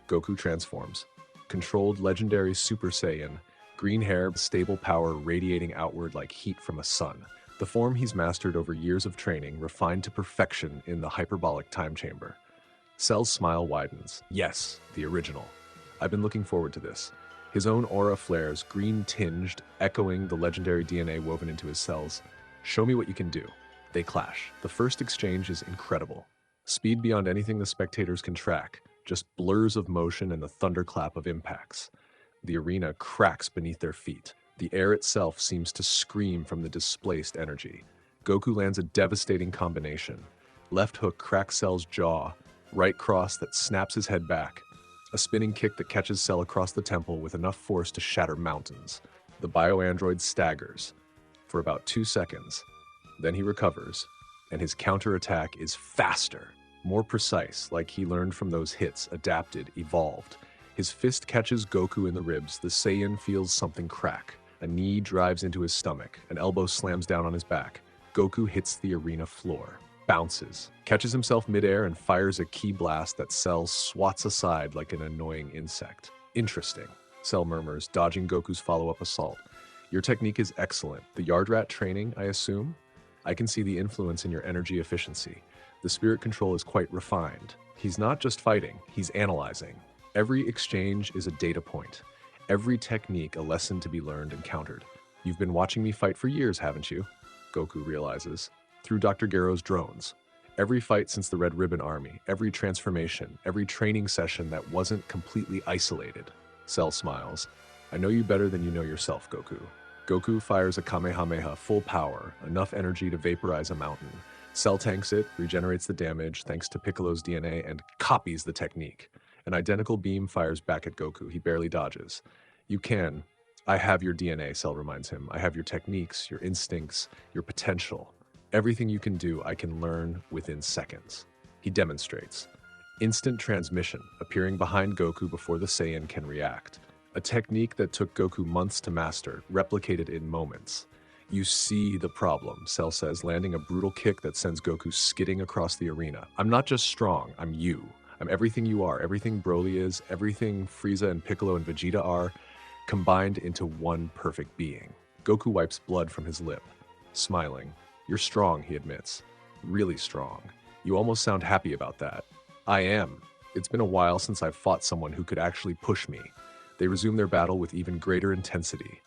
Goku transforms. Controlled legendary Super Saiyan, green hair, stable power radiating outward like heat from a sun. The form he's mastered over years of training, refined to perfection in the hyperbolic time chamber. Cell's smile widens. Yes, the original. I've been looking forward to this. His own aura flares, green-tinged, echoing the legendary DNA woven into his cells. Show me what you can do. They clash. The first exchange is incredible. Speed beyond anything the spectators can track, just blurs of motion and the thunderclap of impacts. The arena cracks beneath their feet. The air itself seems to scream from the displaced energy. Goku lands a devastating combination. Left hook cracks Cell's jaw, right cross that snaps his head back. A spinning kick that catches Cell across the temple with enough force to shatter mountains. The bio-android staggers for about 2 seconds. Then he recovers, and his counterattack is faster, more precise, like he learned from those hits, adapted, evolved. His fist catches Goku in the ribs. The Saiyan feels something crack. A knee drives into his stomach. An elbow slams down on his back. Goku hits the arena floor. Bounces, catches himself midair and fires a ki blast that Cell swats aside like an annoying insect. Interesting, Cell murmurs, dodging Goku's follow-up assault. Your technique is excellent. The Yardrat training, I assume? I can see the influence in your energy efficiency. The spirit control is quite refined. He's not just fighting, he's analyzing. Every exchange is a data point. Every technique a lesson to be learned and countered. You've been watching me fight for years, haven't you? Goku realizes. Through Dr. Gero's drones. Every fight since the Red Ribbon Army, every transformation, every training session that wasn't completely isolated. Cell smiles. I know you better than you know yourself, Goku. Goku fires a Kamehameha full power, enough energy to vaporize a mountain. Cell tanks it, regenerates the damage thanks to Piccolo's DNA, and copies the technique. An identical beam fires back at Goku. He barely dodges. You can. I have your DNA, Cell reminds him. I have your techniques, your instincts, your potential. Everything you can do, I can learn within seconds. He demonstrates. Instant transmission, appearing behind Goku before the Saiyan can react. A technique that took Goku months to master, replicated in moments. You see the problem, Cell says, landing a brutal kick that sends Goku skidding across the arena. I'm not just strong, I'm you. I'm everything you are, everything Broly is, everything Frieza and Piccolo and Vegeta are, combined into one perfect being. Goku wipes blood from his lip, smiling. You're strong, he admits. Really strong. You almost sound happy about that. I am. It's been a while since I've fought someone who could actually push me. They resume their battle with even greater intensity.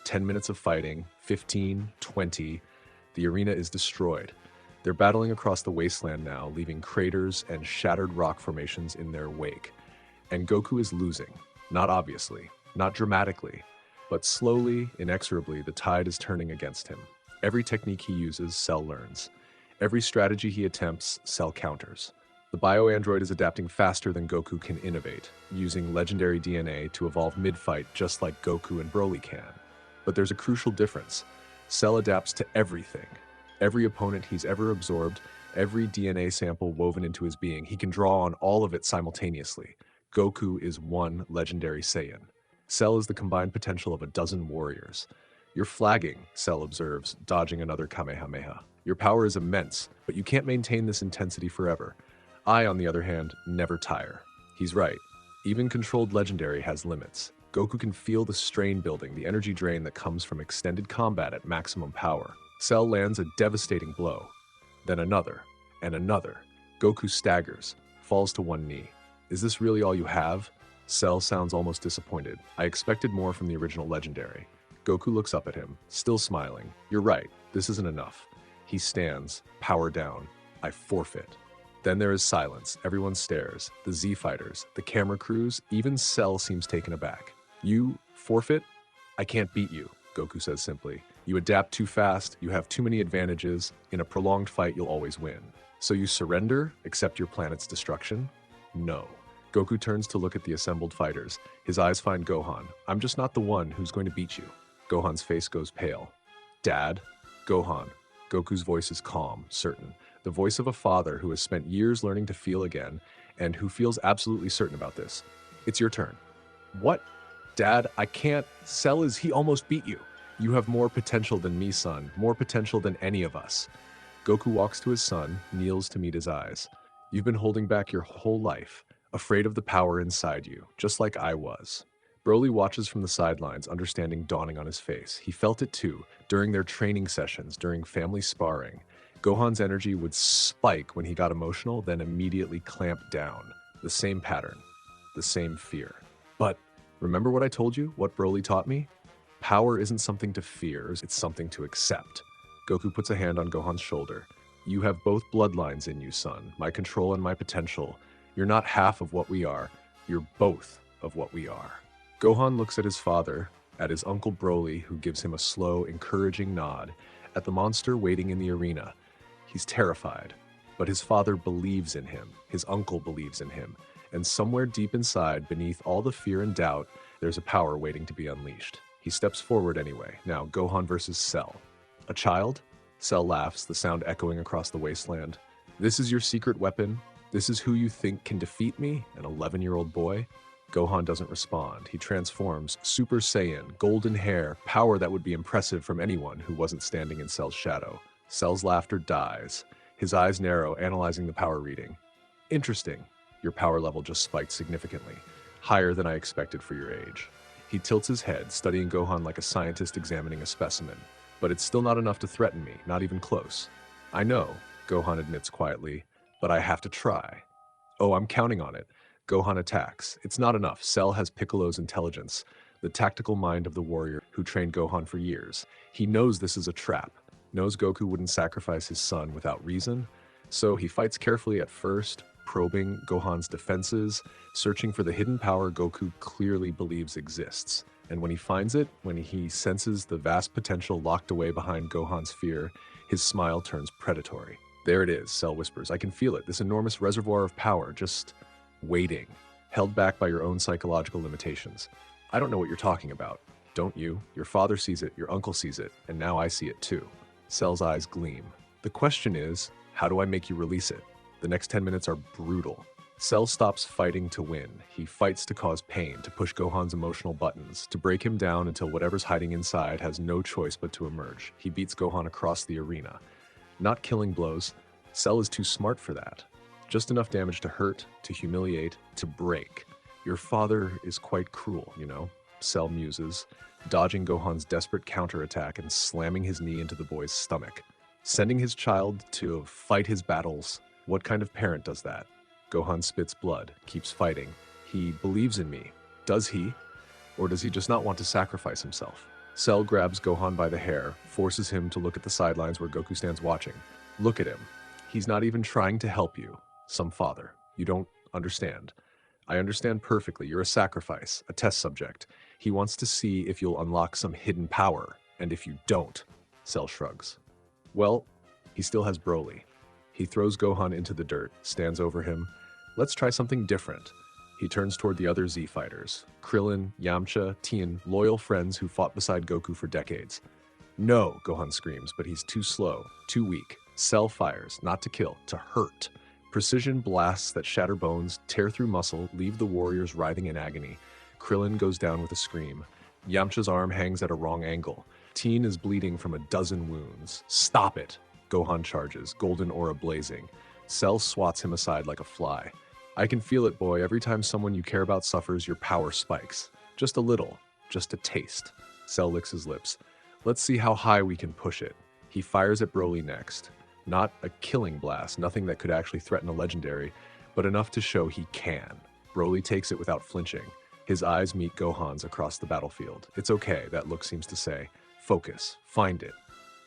10 minutes of fighting, 15, 20. The arena is destroyed. They're battling across the wasteland now, leaving craters and shattered rock formations in their wake. And Goku is losing. Not obviously, not dramatically, but slowly, inexorably, the tide is turning against him. Every technique he uses, Cell learns. Every strategy he attempts, Cell counters. The bio-android is adapting faster than Goku can innovate, using legendary DNA to evolve mid-fight just like Goku and Broly can. But there's a crucial difference. Cell adapts to everything. Every opponent he's ever absorbed, every DNA sample woven into his being, he can draw on all of it simultaneously. Goku is one legendary Saiyan. Cell is the combined potential of a dozen warriors. You're flagging, Cell observes, dodging another Kamehameha. Your power is immense, but you can't maintain this intensity forever. I, on the other hand, never tire. He's right. Even controlled legendary has limits. Goku can feel the strain building, the energy drain that comes from extended combat at maximum power. Cell lands a devastating blow. Then another, and another. Goku staggers, falls to one knee. Is this really all you have? Cell sounds almost disappointed. I expected more from the original legendary. Goku looks up at him, still smiling. You're right, this isn't enough. He stands, power down. I forfeit. Then there is silence. Everyone stares. The Z-Fighters, the camera crews, even Cell seems taken aback. You forfeit? I can't beat you, Goku says simply. You adapt too fast, you have too many advantages. In a prolonged fight, you'll always win. So you surrender, accept your planet's destruction? No. Goku turns to look at the assembled fighters. His eyes find Gohan. I'm just not the one who's going to beat you. Gohan's face goes pale. Dad? Gohan. Goku's voice is calm, certain. The voice of a father who has spent years learning to feel again, and who feels absolutely certain about this. It's your turn. What? Dad, I can't. Cell is he almost beat you. You have more potential than me, son. More potential than any of us. Goku walks to his son, kneels to meet his eyes. You've been holding back your whole life, afraid of the power inside you, just like I was. Broly watches from the sidelines, understanding dawning on his face. He felt it too, during their training sessions, during family sparring. Gohan's energy would spike when he got emotional, then immediately clamp down. The same pattern, the same fear. But remember what I told you, what Broly taught me? Power isn't something to fear, it's something to accept. Goku puts a hand on Gohan's shoulder. You have both bloodlines in you, son, my control and my potential. You're not half of what we are, you're both of what we are. Gohan looks at his father, at his uncle Broly, who gives him a slow, encouraging nod, at the monster waiting in the arena. He's terrified, but his father believes in him, his uncle believes in him, and somewhere deep inside, beneath all the fear and doubt, there's a power waiting to be unleashed. He steps forward anyway. Now, Gohan versus Cell. A child? Cell laughs, the sound echoing across the wasteland. This is your secret weapon? This is who you think can defeat me, an 11-year-old boy? Gohan doesn't respond. He transforms, Super Saiyan, golden hair, power that would be impressive from anyone who wasn't standing in Cell's shadow. Cell's laughter dies. His eyes narrow, analyzing the power reading. Interesting. Your power level just spiked significantly, higher than I expected for your age. He tilts his head, studying Gohan like a scientist examining a specimen. But it's still not enough to threaten me, not even close. I know, Gohan admits quietly, but I have to try. Oh, I'm counting on it. Gohan attacks. It's not enough. Cell has Piccolo's intelligence, the tactical mind of the warrior who trained Gohan for years. He knows this is a trap, knows Goku wouldn't sacrifice his son without reason, so he fights carefully at first, probing Gohan's defenses, searching for the hidden power Goku clearly believes exists. And when he finds it, when he senses the vast potential locked away behind Gohan's fear, his smile turns predatory. There it is, Cell whispers. I can feel it, this enormous reservoir of power, just waiting, held back by your own psychological limitations. I don't know what you're talking about. Don't you? Your father sees it, your uncle sees it, and now I see it too. Cell's eyes gleam. The question is, how do I make you release it? The next 10 minutes are brutal. Cell stops fighting to win. He fights to cause pain, to push Gohan's emotional buttons, to break him down until whatever's hiding inside has no choice but to emerge. He beats Gohan across the arena. Not killing blows. Cell is too smart for that. Just enough damage to hurt, to humiliate, to break. Your father is quite cruel, you know, Cell muses, dodging Gohan's desperate counterattack and slamming his knee into the boy's stomach. Sending his child to fight his battles. What kind of parent does that? Gohan spits blood, keeps fighting. He believes in me. Does he? Or does he just not want to sacrifice himself? Cell grabs Gohan by the hair, forces him to look at the sidelines where Goku stands watching. Look at him. He's not even trying to help you. Some father. You don't understand. I understand perfectly. You're a sacrifice, a test subject. He wants to see if you'll unlock some hidden power, and if you don't, Cell shrugs. Well, he still has Broly. He throws Gohan into the dirt, stands over him. Let's try something different. He turns toward the other Z fighters. Krillin, Yamcha, Tien, loyal friends who fought beside Goku for decades. No, Gohan screams, but he's too slow, too weak. Cell fires, not to kill, to hurt. Precision blasts that shatter bones, tear through muscle, leave the warriors writhing in agony. Krillin goes down with a scream. Yamcha's arm hangs at a wrong angle. Tien is bleeding from a dozen wounds. Stop it! Gohan charges, golden aura blazing. Cell swats him aside like a fly. I can feel it, boy. Every time someone you care about suffers, your power spikes. Just a little. Just a taste. Cell licks his lips. Let's see how high we can push it. He fires at Broly next. Not a killing blast, nothing that could actually threaten a legendary, but enough to show he can. Broly takes it without flinching. His eyes meet Gohan's across the battlefield. It's okay, that look seems to say. Focus. Find it.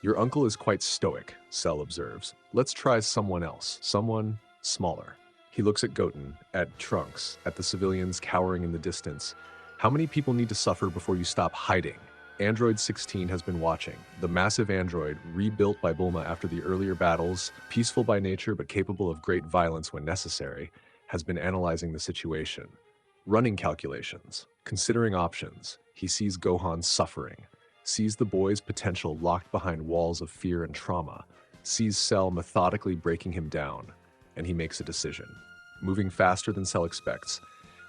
Your uncle is quite stoic, Cell observes. Let's try someone else. Someone smaller. He looks at Goten, at Trunks, at the civilians cowering in the distance. How many people need to suffer before you stop hiding? Android 16 has been watching. The massive android, rebuilt by Bulma after the earlier battles, peaceful by nature but capable of great violence when necessary, has been analyzing the situation. Running calculations, considering options. He sees Gohan suffering, sees the boy's potential locked behind walls of fear and trauma, sees Cell methodically breaking him down, and he makes a decision. Moving faster than Cell expects,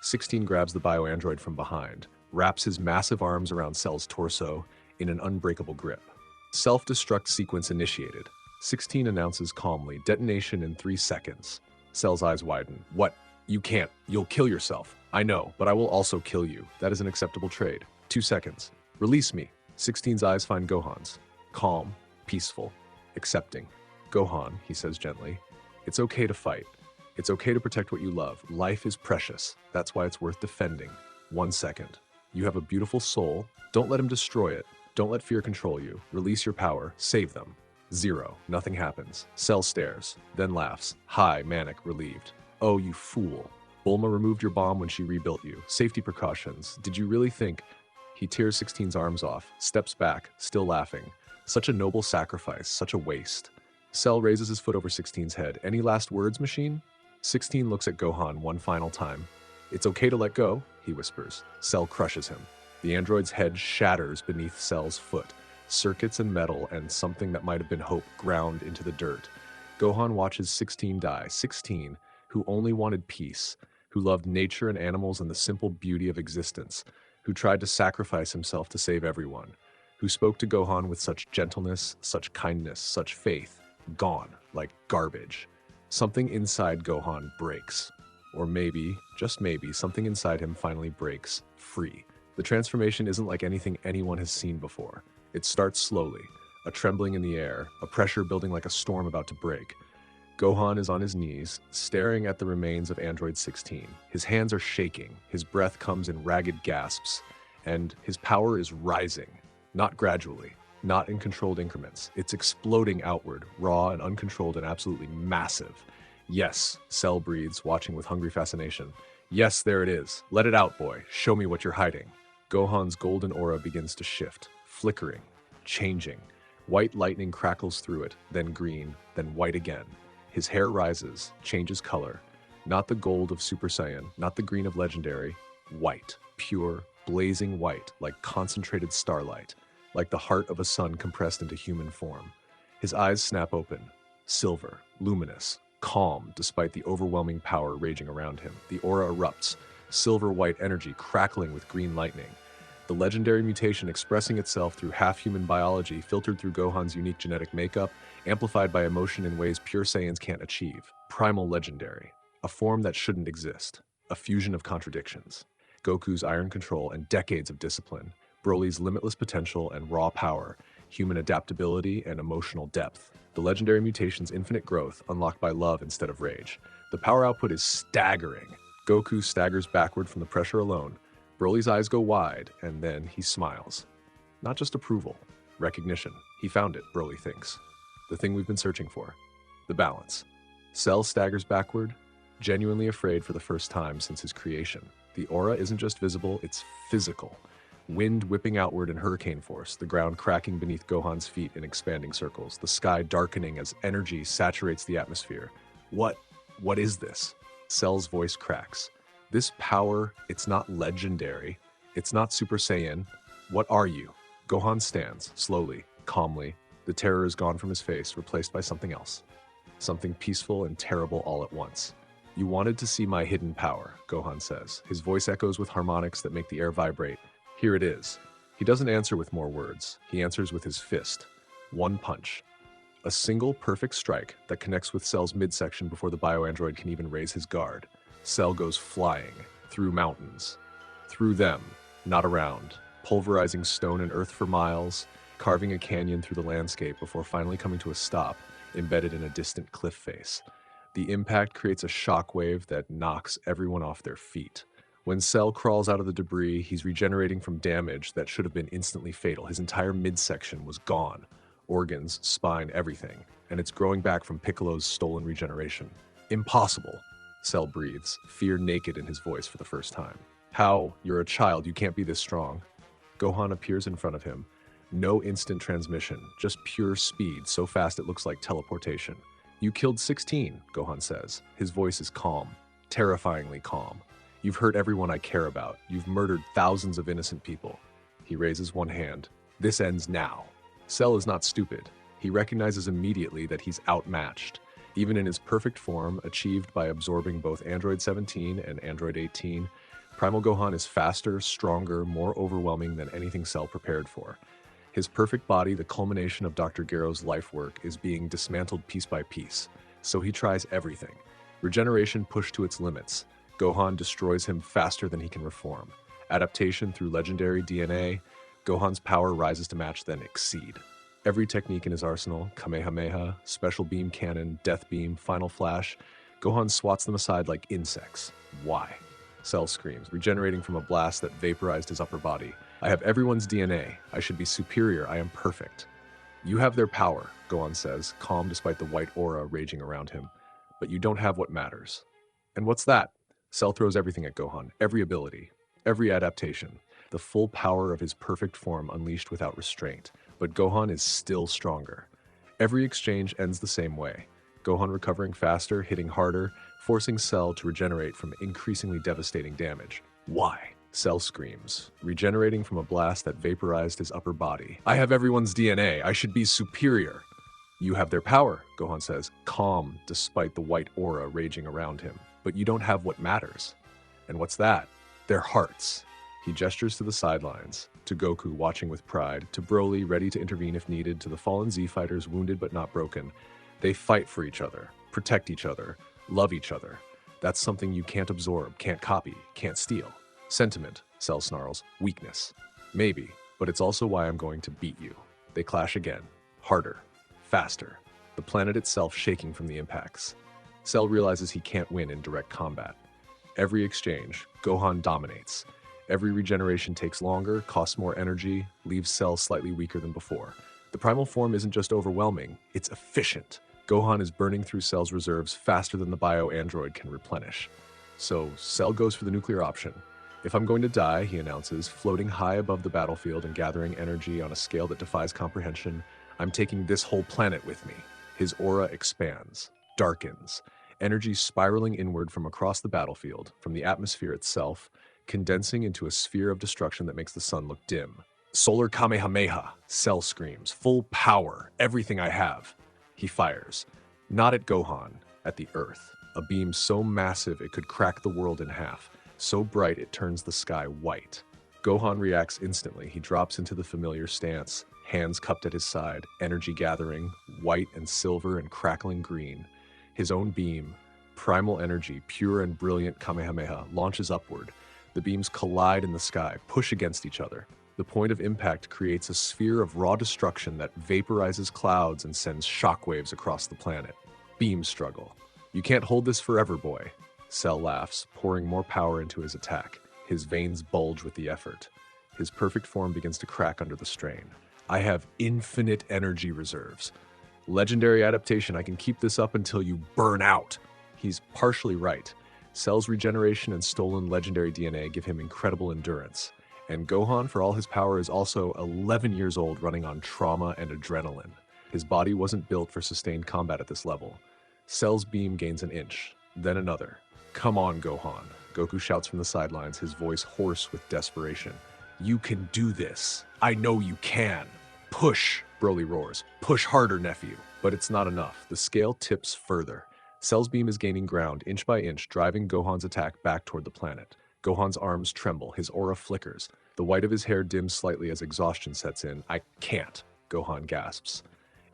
16 grabs the bioandroid from behind, wraps his massive arms around Cell's torso in an unbreakable grip. Self-destruct sequence initiated. 16 announces calmly, detonation in 3 seconds. Cell's eyes widen. What? You can't. You'll kill yourself. I know, but I will also kill you. That is an acceptable trade. 2 seconds. Release me. 16's eyes find Gohan's. Calm, peaceful, accepting. Gohan, he says gently, it's okay to fight. It's okay to protect what you love. Life is precious. That's why it's worth defending. 1 second. You have a beautiful soul. Don't let him destroy it. Don't let fear control you. Release your power. Save them. 0. Nothing happens. Cell stares, then laughs. High, manic, relieved. Oh, you fool. Bulma removed your bomb when she rebuilt you. Safety precautions. Did you really think? He tears 16's arms off, steps back, still laughing. Such a noble sacrifice, such a waste. Cell raises his foot over 16's head. Any last words, machine? 16 looks at Gohan one final time. It's okay to let go, he whispers. Cell crushes him. The android's head shatters beneath Cell's foot. Circuits and metal and something that might have been hope ground into the dirt. Gohan watches 16 die. 16, who only wanted peace, who loved nature and animals and the simple beauty of existence, who tried to sacrifice himself to save everyone, who spoke to Gohan with such gentleness, such kindness, such faith, gone, like garbage. Something inside Gohan breaks. Or maybe, just maybe, something inside him finally breaks free. The transformation isn't like anything anyone has seen before. It starts slowly, a trembling in the air, a pressure building like a storm about to break. Gohan is on his knees, staring at the remains of Android 16. His hands are shaking, his breath comes in ragged gasps, and his power is rising. Not gradually, not in controlled increments. It's exploding outward, raw and uncontrolled and absolutely massive. Yes, Cell breathes, watching with hungry fascination. Yes, there it is. Let it out, boy. Show me what you're hiding. Gohan's golden aura begins to shift, flickering, changing. White lightning crackles through it, then green, then white again. His hair rises, changes color. Not the gold of Super Saiyan, not the green of Legendary. White, pure, blazing white, like concentrated starlight, like the heart of a sun compressed into human form. His eyes snap open, silver, luminous, calm despite the overwhelming power raging around him. The aura erupts, silver-white energy crackling with green lightning. The legendary mutation expressing itself through half-human biology filtered through Gohan's unique genetic makeup, amplified by emotion in ways pure Saiyans can't achieve. Primal legendary, a form that shouldn't exist, a fusion of contradictions. Goku's iron control and decades of discipline, Broly's limitless potential and raw power, human adaptability and emotional depth. The legendary mutation's infinite growth, unlocked by love instead of rage. The power output is staggering. Goku staggers backward from the pressure alone. Broly's eyes go wide, and then he smiles. Not just approval, recognition. He found it, Broly thinks. The thing we've been searching for. The balance. Cell staggers backward, genuinely afraid for the first time since his creation. The aura isn't just visible, it's physical. Wind whipping outward in hurricane force, the ground cracking beneath Gohan's feet in expanding circles, the sky darkening as energy saturates the atmosphere. What is this? Cell's voice cracks. This power, it's not legendary. It's not Super Saiyan. What are you? Gohan stands, slowly, calmly. The terror is gone from his face, replaced by something else. Something peaceful and terrible all at once. You wanted to see my hidden power, Gohan says. His voice echoes with harmonics that make the air vibrate. Here it is. He doesn't answer with more words. He answers with his fist. One punch. A single perfect strike that connects with Cell's midsection before the bioandroid can even raise his guard. Cell goes flying, through mountains. Through them, not around, pulverizing stone and earth for miles, carving a canyon through the landscape before finally coming to a stop, embedded in a distant cliff face. The impact creates a shockwave that knocks everyone off their feet. When Cell crawls out of the debris, he's regenerating from damage that should have been instantly fatal. His entire midsection was gone. Organs, spine, everything. And it's growing back from Piccolo's stolen regeneration. Impossible. Cell breathes, fear naked in his voice for the first time. How? You're a child, you can't be this strong. Gohan appears in front of him. No instant transmission, just pure speed, so fast it looks like teleportation. You killed 16, Gohan says. His voice is calm, terrifyingly calm. You've hurt everyone I care about. You've murdered thousands of innocent people. He raises one hand. This ends now. Cell is not stupid. He recognizes immediately that he's outmatched. Even in his perfect form, achieved by absorbing both Android 17 and Android 18, Primal Gohan is faster, stronger, more overwhelming than anything Cell prepared for. His perfect body, the culmination of Dr. Gero's life work, is being dismantled piece by piece. So he tries everything. Regeneration pushed to its limits. Gohan destroys him faster than he can reform. Adaptation through legendary DNA, Gohan's power rises to match then exceed. Every technique in his arsenal, Kamehameha, Special Beam Cannon, Death Beam, Final Flash, Gohan swats them aside like insects. Why? Cell screams, regenerating from a blast that vaporized his upper body. I have everyone's DNA. I should be superior. I am perfect. You have their power, Gohan says, calm despite the white aura raging around him. But you don't have what matters. And what's that? Cell throws everything at Gohan, every ability, every adaptation, the full power of his perfect form unleashed without restraint. But Gohan is still stronger. Every exchange ends the same way. Gohan recovering faster, hitting harder, forcing Cell to regenerate from increasingly devastating damage. Why? Cell screams, regenerating from a blast that vaporized his upper body. I have everyone's DNA. I should be superior. You have their power, Gohan says, calm despite the white aura raging around him. But you don't have what matters. And what's that? Their hearts. He gestures to the sidelines, to Goku watching with pride, to Broly ready to intervene if needed, to the fallen Z-fighters wounded but not broken. They fight for each other, protect each other, love each other. That's something you can't absorb, can't copy, can't steal. Sentiment, Cell snarls. Weakness. Maybe, but it's also why I'm going to beat you. They clash again. Harder. Faster. the planet itself shaking from the impacts. Cell realizes he can't win in direct combat. Every exchange, Gohan dominates. Every regeneration takes longer, costs more energy, leaves Cell slightly weaker than before. The primal form isn't just overwhelming, it's efficient. Gohan is burning through Cell's reserves faster than the bio-android can replenish. So Cell goes for the nuclear option. If I'm going to die, he announces, floating high above the battlefield and gathering energy on a scale that defies comprehension, I'm taking this whole planet with me. His aura expands, darkens, energy spiraling inward from across the battlefield, from the atmosphere itself, condensing into a sphere of destruction that makes the sun look dim. Solar Kamehameha, Cell screams, full power, everything I have. He fires, not at Gohan, at the Earth, a beam so massive it could crack the world in half, so bright it turns the sky white. Gohan reacts instantly. He drops into the familiar stance, hands cupped at his side, energy gathering, white and silver and crackling green. His own beam, primal energy, pure and brilliant Kamehameha, launches upward. The beams collide in the sky, push against each other. The point of impact creates a sphere of raw destruction that vaporizes clouds and sends shockwaves across the planet. Beam struggle. You can't hold this forever, boy. Cell laughs, pouring more power into his attack. His veins bulge with the effort. His perfect form begins to crack under the strain. I have infinite energy reserves. Legendary adaptation, I can keep this up until you burn out. He's partially right. Cell's regeneration and stolen legendary DNA give him incredible endurance. And Gohan, for all his power, is also 11 years old, running on trauma and adrenaline. His body wasn't built for sustained combat at this level. Cell's beam gains an inch, then another. Come on, Gohan. Goku shouts from the sidelines, his voice hoarse with desperation. You can do this. I know you can. Push, Broly roars. Push harder, nephew. But it's not enough. The scale tips further. Cell's beam is gaining ground, inch by inch, driving Gohan's attack back toward the planet. Gohan's arms tremble, his aura flickers. The white of his hair dims slightly as exhaustion sets in. I can't, Gohan gasps.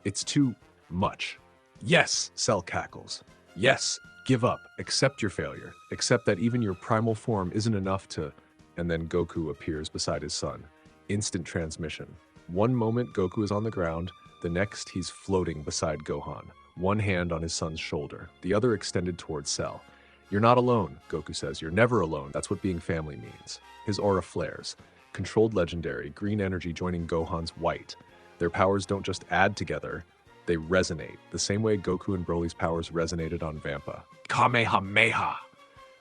It's too much. Yes, Cell cackles. Yes, give up. Accept your failure. Accept that even your primal form isn't enough to... And then Goku appears beside his son. Instant transmission. One moment Goku is on the ground, the next he's floating beside Gohan. One hand on his son's shoulder, the other extended towards Cell. You're not alone, Goku says. You're never alone. That's what being family means. His aura flares. Controlled legendary, green energy joining Gohan's white. Their powers don't just add together, they resonate, the same way Goku and Broly's powers resonated on Vampa. Kamehameha!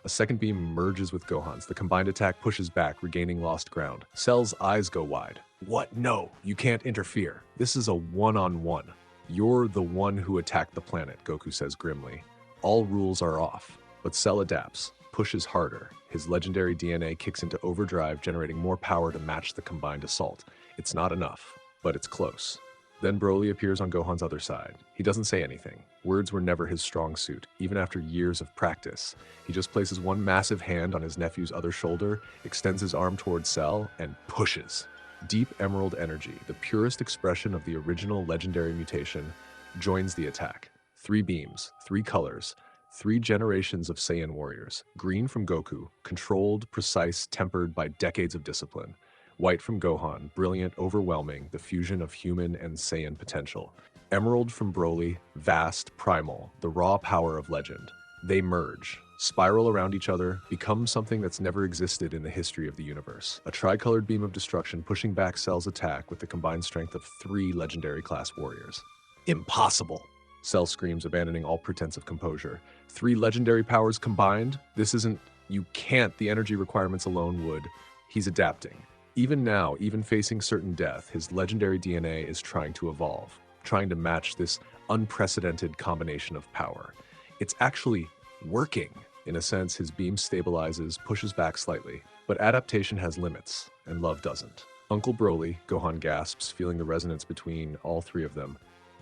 A second beam merges with Gohan's. The combined attack pushes back, regaining lost ground. Cell's eyes go wide. What? No, you can't interfere. This is a one-on-one. You're the one who attacked the planet, Goku says grimly. All rules are off. But Cell adapts, pushes harder. His legendary DNA kicks into overdrive, generating more power to match the combined assault. It's not enough, but it's close. Then Broly appears on Gohan's other side. He doesn't say anything. Words were never his strong suit, even after years of practice. He just places one massive hand on his nephew's other shoulder, extends his arm towards Cell, and pushes. Deep emerald energy, the purest expression of the original legendary mutation, joins the attack. 3 beams, 3 colors, 3 generations of Saiyan warriors. Green from Goku, controlled, precise, tempered by decades of discipline. White from Gohan, brilliant, overwhelming, the fusion of human and Saiyan potential. Emerald from Broly, vast, primal, the raw power of legend. They merge, spiral around each other, become something that's never existed in the history of the universe. A tricolored beam of destruction pushing back Cell's attack with the combined strength of 3 legendary class warriors. Impossible! Cell screams, abandoning all pretense of composure. 3 legendary powers combined? This isn't... You can't. The energy requirements alone would. He's adapting. Even now, even facing certain death, his legendary DNA is trying to evolve, trying to match this unprecedented combination of power. It's actually working. In a sense, his beam stabilizes, pushes back slightly, but adaptation has limits, and love doesn't. Uncle Broly, Gohan gasps, feeling the resonance between all 3 of them.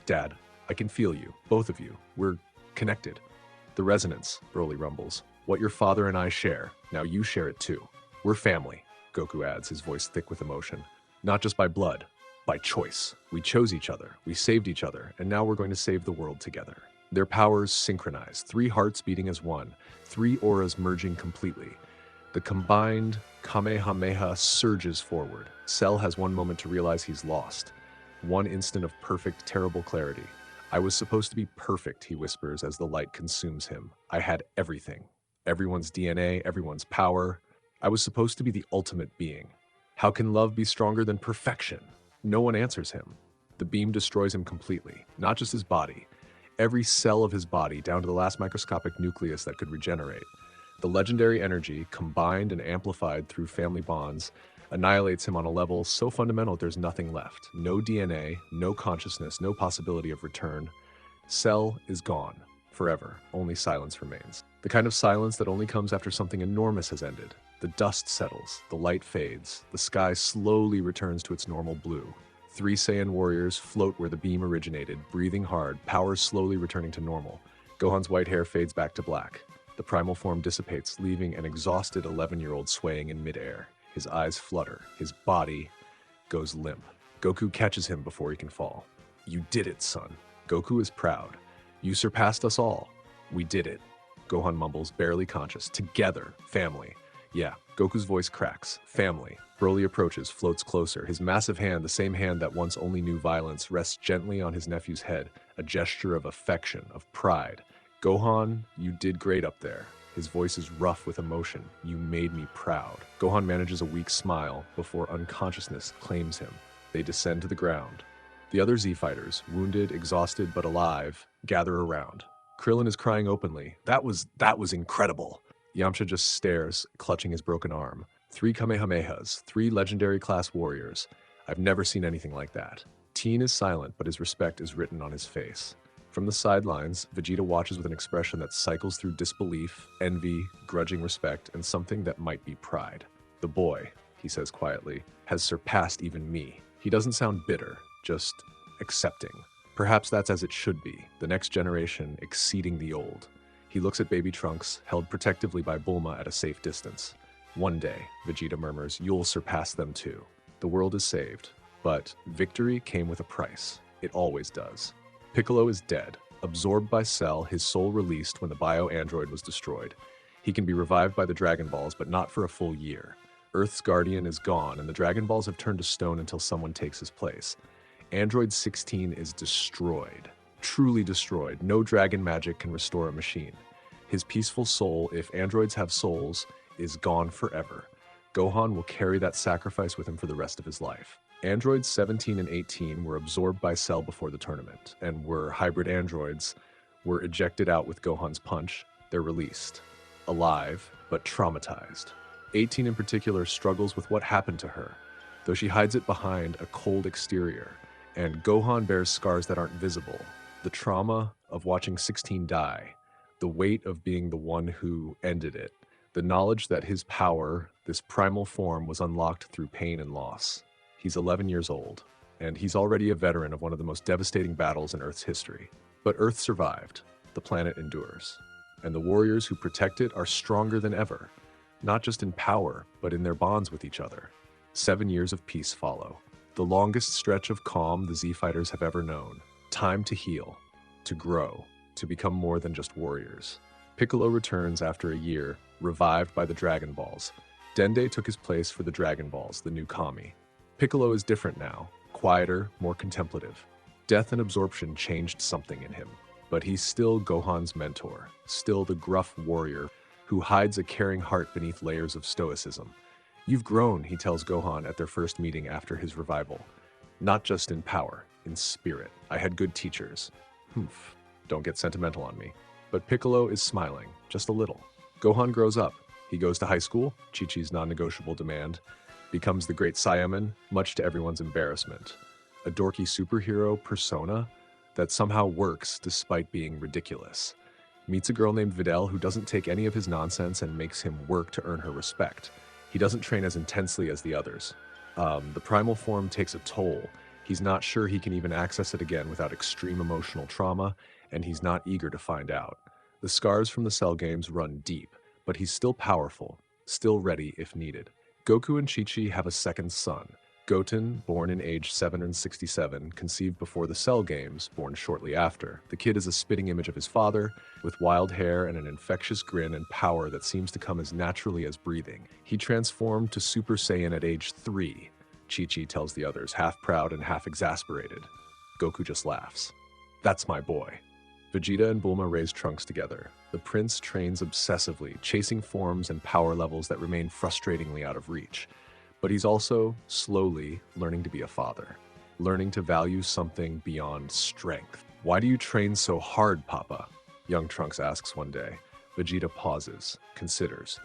Dad, I can feel you, both of you. We're connected. The resonance, Broly rumbles. What your father and I share, now you share it too. We're family. Goku adds, his voice thick with emotion. Not just by blood, by choice. We chose each other, we saved each other, and now we're going to save the world together. Their powers synchronize, 3 hearts beating as one, 3 auras merging completely. The combined Kamehameha surges forward. Cell has one moment to realize he's lost. One instant of perfect, terrible clarity. I was supposed to be perfect, he whispers as the light consumes him. I had everything. Everyone's DNA, everyone's power. I was supposed to be the ultimate being. How can love be stronger than perfection? No one answers him. The beam destroys him completely, not just his body. Every cell of his body, down to the last microscopic nucleus that could regenerate. The legendary energy, combined and amplified through family bonds, annihilates him on a level so fundamental there's nothing left. No DNA, no consciousness, no possibility of return. Cell is gone. Forever. Only silence remains. The kind of silence that only comes after something enormous has ended. The dust settles, the light fades, the sky slowly returns to its normal blue. 3 Saiyan warriors float where the beam originated, breathing hard, powers slowly returning to normal. Gohan's white hair fades back to black. The primal form dissipates, leaving an exhausted 11-year-old swaying in midair. His eyes flutter. His body goes limp. Goku catches him before he can fall. You did it, son. Goku is proud. You surpassed us all. We did it. Gohan mumbles, barely conscious. Together. Family. Yeah. Goku's voice cracks. Family. Broly approaches, floats closer. His massive hand, the same hand that once only knew violence, rests gently on his nephew's head. A gesture of affection, of pride. Gohan, you did great up there. His voice is rough with emotion. You made me proud. Gohan manages a weak smile before unconsciousness claims him. They descend to the ground. The other Z-fighters, wounded, exhausted, but alive, gather around. Krillin is crying openly. That was incredible. Yamcha just stares, clutching his broken arm. 3 Kamehamehas, 3 legendary class warriors. I've never seen anything like that. Teen is silent, but his respect is written on his face. From the sidelines, Vegeta watches with an expression that cycles through disbelief, envy, grudging respect, and something that might be pride. The boy, he says quietly, has surpassed even me. He doesn't sound bitter, just accepting. Perhaps that's as it should be, the next generation exceeding the old. He looks at baby Trunks, held protectively by Bulma at a safe distance. One day, Vegeta murmurs, you'll surpass them too. The world is saved, but victory came with a price. It always does. Piccolo is dead, absorbed by Cell, his soul released when the bio-android was destroyed. He can be revived by the Dragon Balls, but not for a full year. Earth's guardian is gone, and the Dragon Balls have turned to stone until someone takes his place. Android 16 is destroyed. Truly destroyed. No dragon magic can restore a machine. His peaceful soul, if androids have souls, is gone forever. Gohan will carry that sacrifice with him for the rest of his life. Androids 17 and 18 were absorbed by Cell before the tournament, and were hybrid androids, were ejected out with Gohan's punch. They're released. Alive, but traumatized. 18 in particular struggles with what happened to her, though she hides it behind a cold exterior, and Gohan bears scars that aren't visible. The trauma of watching 16 die, the weight of being the one who ended it, the knowledge that his power, this primal form, was unlocked through pain and loss. He's 11 years old, and he's already a veteran of one of the most devastating battles in Earth's history. But Earth survived. The planet endures. And the warriors who protect it are stronger than ever, not just in power, but in their bonds with each other. 7 years of peace follow. The longest stretch of calm the Z-fighters have ever known. Time to heal, to grow, to become more than just warriors. Piccolo returns after a year, revived by the Dragon Balls. Dende took his place for the Dragon Balls, the new Kami. Piccolo is different now, quieter, more contemplative. Death and absorption changed something in him, but he's still Gohan's mentor, still the gruff warrior who hides a caring heart beneath layers of stoicism. You've grown, he tells Gohan at their first meeting after his revival. Not just in power, in spirit. I had good teachers. Humph, don't get sentimental on me. But Piccolo is smiling, just a little. Gohan grows up. He goes to high school, Chi-Chi's non-negotiable demand, becomes the great Saiyaman, much to everyone's embarrassment. A dorky superhero persona that somehow works despite being ridiculous. Meets a girl named Videl who doesn't take any of his nonsense and makes him work to earn her respect. He doesn't train as intensely as the others. The primal form takes a toll. He's not sure he can even access it again without extreme emotional trauma, and he's not eager to find out. The scars from the Cell games run deep, but he's still powerful, still ready if needed. Goku and Chi-Chi have a second son, Goten, born in age 767, conceived before the Cell games, born shortly after. The kid is a spitting image of his father, with wild hair and an infectious grin and power that seems to come as naturally as breathing. He transformed to Super Saiyan at age 3, Chi-Chi tells the others, half proud and half exasperated. Goku just laughs. That's my boy. Vegeta and Bulma raise Trunks together. The prince trains obsessively, chasing forms and power levels that remain frustratingly out of reach. But he's also, slowly, learning to be a father, learning to value something beyond strength. Why do you train so hard, Papa? Young Trunks asks one day. Vegeta pauses, considers.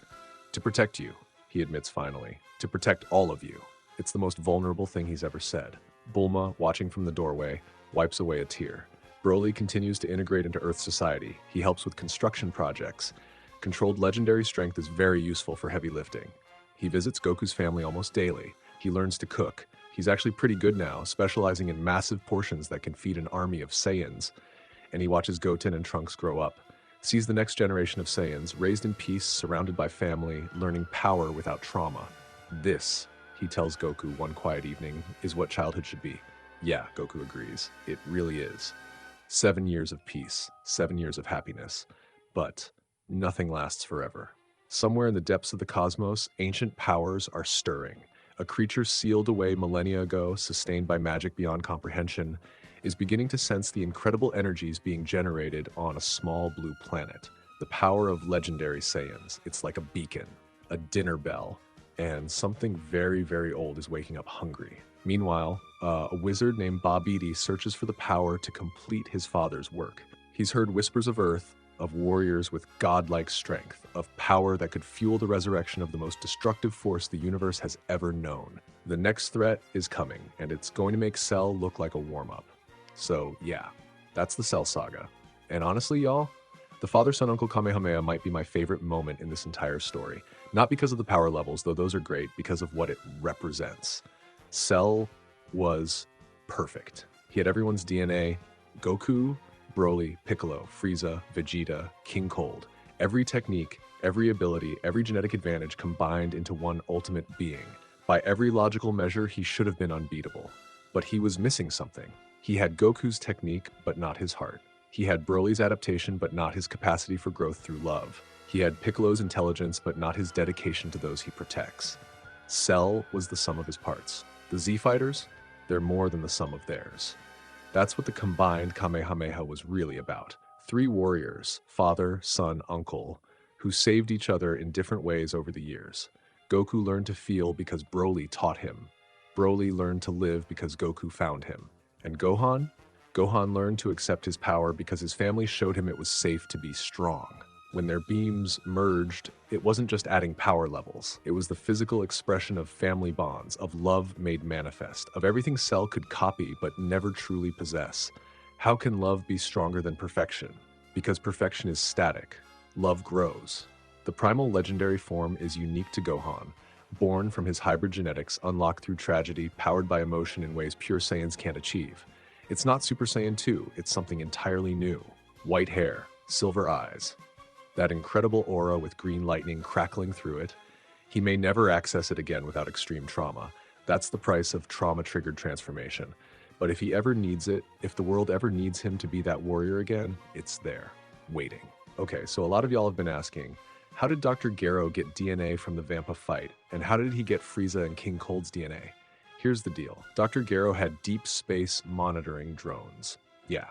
To protect you, he admits finally. To protect all of you. It's the most vulnerable thing he's ever said. Bulma, watching from the doorway, wipes away a tear. Broly continues to integrate into Earth society. He helps with construction projects. Controlled legendary strength is very useful for heavy lifting. He visits Goku's family almost daily. He learns to cook. He's actually pretty good now, specializing in massive portions that can feed an army of Saiyans. And he watches Goten and Trunks grow up. Sees the next generation of Saiyans, raised in peace, surrounded by family, learning power without trauma. This, he tells Goku one quiet evening, is what childhood should be. Yeah, Goku agrees. It really is. 7 years of peace, 7 years of happiness. But nothing lasts forever. Somewhere in the depths of the cosmos, ancient powers are stirring. A creature sealed away millennia ago, sustained by magic beyond comprehension, is beginning to sense the incredible energies being generated on a small blue planet. The power of legendary Saiyans. It's like a beacon, a dinner bell, and something very, very old is waking up hungry. Meanwhile, a wizard named Babidi searches for the power to complete his father's work. He's heard whispers of Earth, of warriors with godlike strength, of power that could fuel the resurrection of the most destructive force the universe has ever known. The next threat is coming, and it's going to make Cell look like a warm-up. So yeah, that's the Cell saga. And honestly, y'all, the Father-Son-Uncle Kamehameha might be my favorite moment in this entire story. Not because of the power levels, though those are great, because of what it represents. Cell was perfect. He had everyone's DNA. Goku, Broly, Piccolo, Frieza, Vegeta, King Cold. Every technique, every ability, every genetic advantage combined into one ultimate being. By every logical measure, he should have been unbeatable. But he was missing something. He had Goku's technique, but not his heart. He had Broly's adaptation, but not his capacity for growth through love. He had Piccolo's intelligence, but not his dedication to those he protects. Cell was the sum of his parts. The Z-Fighters, they're more than the sum of theirs. That's what the combined Kamehameha was really about. 3 warriors, father, son, uncle, who saved each other in different ways over the years. Goku learned to feel because Broly taught him. Broly learned to live because Goku found him. And Gohan? Gohan learned to accept his power because his family showed him it was safe to be strong. When their beams merged, it wasn't just adding power levels. It was the physical expression of family bonds, of love made manifest, of everything Cell could copy but never truly possess. How can love be stronger than perfection? Because perfection is static. Love grows. The primal legendary form is unique to Gohan, born from his hybrid genetics unlocked through tragedy, powered by emotion in ways pure Saiyans can't achieve. It's not Super Saiyan 2, it's something entirely new. White hair, silver eyes. That incredible aura with green lightning crackling through it. He may never access it again without extreme trauma. That's the price of trauma-triggered transformation. But if he ever needs it, if the world ever needs him to be that warrior again, it's there, waiting. Okay, so a lot of y'all have been asking, how did Dr. Gero get DNA from the Vampa fight? And how did he get Frieza and King Cold's DNA? Here's the deal. Dr. Gero had deep space monitoring drones. Yeah,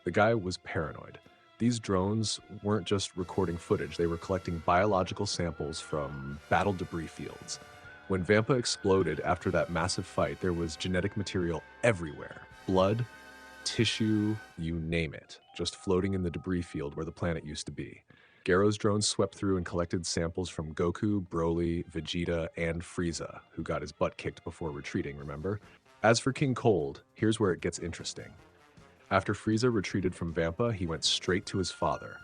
the guy was paranoid. These drones weren't just recording footage, they were collecting biological samples from battle debris fields. When Vampa exploded after that massive fight, there was genetic material everywhere. Blood, tissue, you name it, just floating in the debris field where the planet used to be. Gero's drones swept through and collected samples from Goku, Broly, Vegeta, and Frieza, who got his butt kicked before retreating, remember? As for King Cold, here's where it gets interesting. After Frieza retreated from Vampa, he went straight to his father,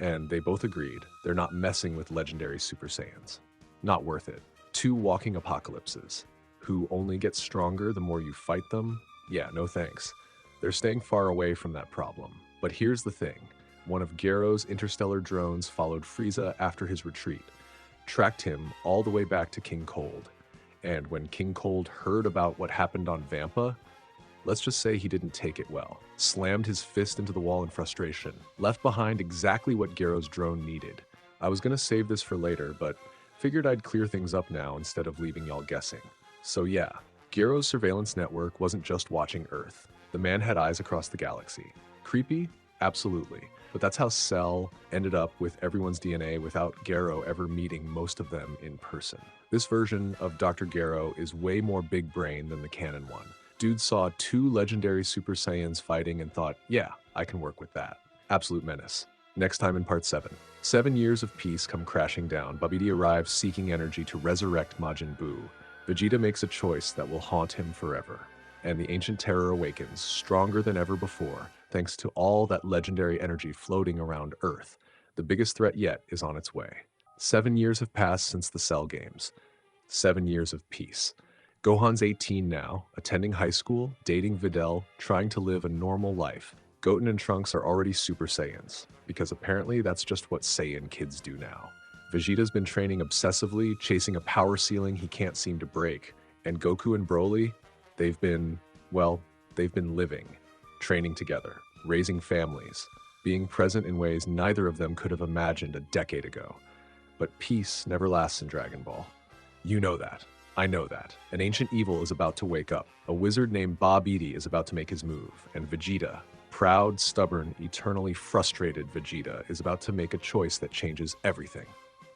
and they both agreed they're not messing with legendary Super Saiyans. Not worth it. 2 walking apocalypses, who only get stronger the more you fight them. Yeah, no thanks. They're staying far away from that problem. But here's the thing. One of Gero's interstellar drones followed Frieza after his retreat, tracked him all the way back to King Cold. And when King Cold heard about what happened on Vampa, let's just say he didn't take it well. Slammed his fist into the wall in frustration. Left behind exactly what Gero's drone needed. I was gonna save this for later, but figured I'd clear things up now instead of leaving y'all guessing. So yeah, Gero's surveillance network wasn't just watching Earth. The man had eyes across the galaxy. Creepy? Absolutely. But that's how Cell ended up with everyone's DNA without Gero ever meeting most of them in person. This version of Dr. Gero is way more big brain than the canon one. Dude saw two legendary Super Saiyans fighting and thought, yeah, I can work with that. Absolute menace. Next time in part 7. 7 years of peace come crashing down. Babidi arrives seeking energy to resurrect Majin Buu. Vegeta makes a choice that will haunt him forever. And the ancient terror awakens, stronger than ever before, thanks to all that legendary energy floating around Earth. The biggest threat yet is on its way. 7 years have passed since the Cell Games. 7 years of peace. Gohan's 18 now, attending high school, dating Videl, trying to live a normal life. Goten and Trunks are already Super Saiyans, because apparently that's just what Saiyan kids do now. Vegeta's been training obsessively, chasing a power ceiling he can't seem to break. And Goku and Broly, they've been living, training together, raising families, being present in ways neither of them could have imagined a decade ago. But peace never lasts in Dragon Ball. You know that. I know that. An ancient evil is about to wake up. A wizard named Babidi is about to make his move. And Vegeta, proud, stubborn, eternally frustrated Vegeta, is about to make a choice that changes everything.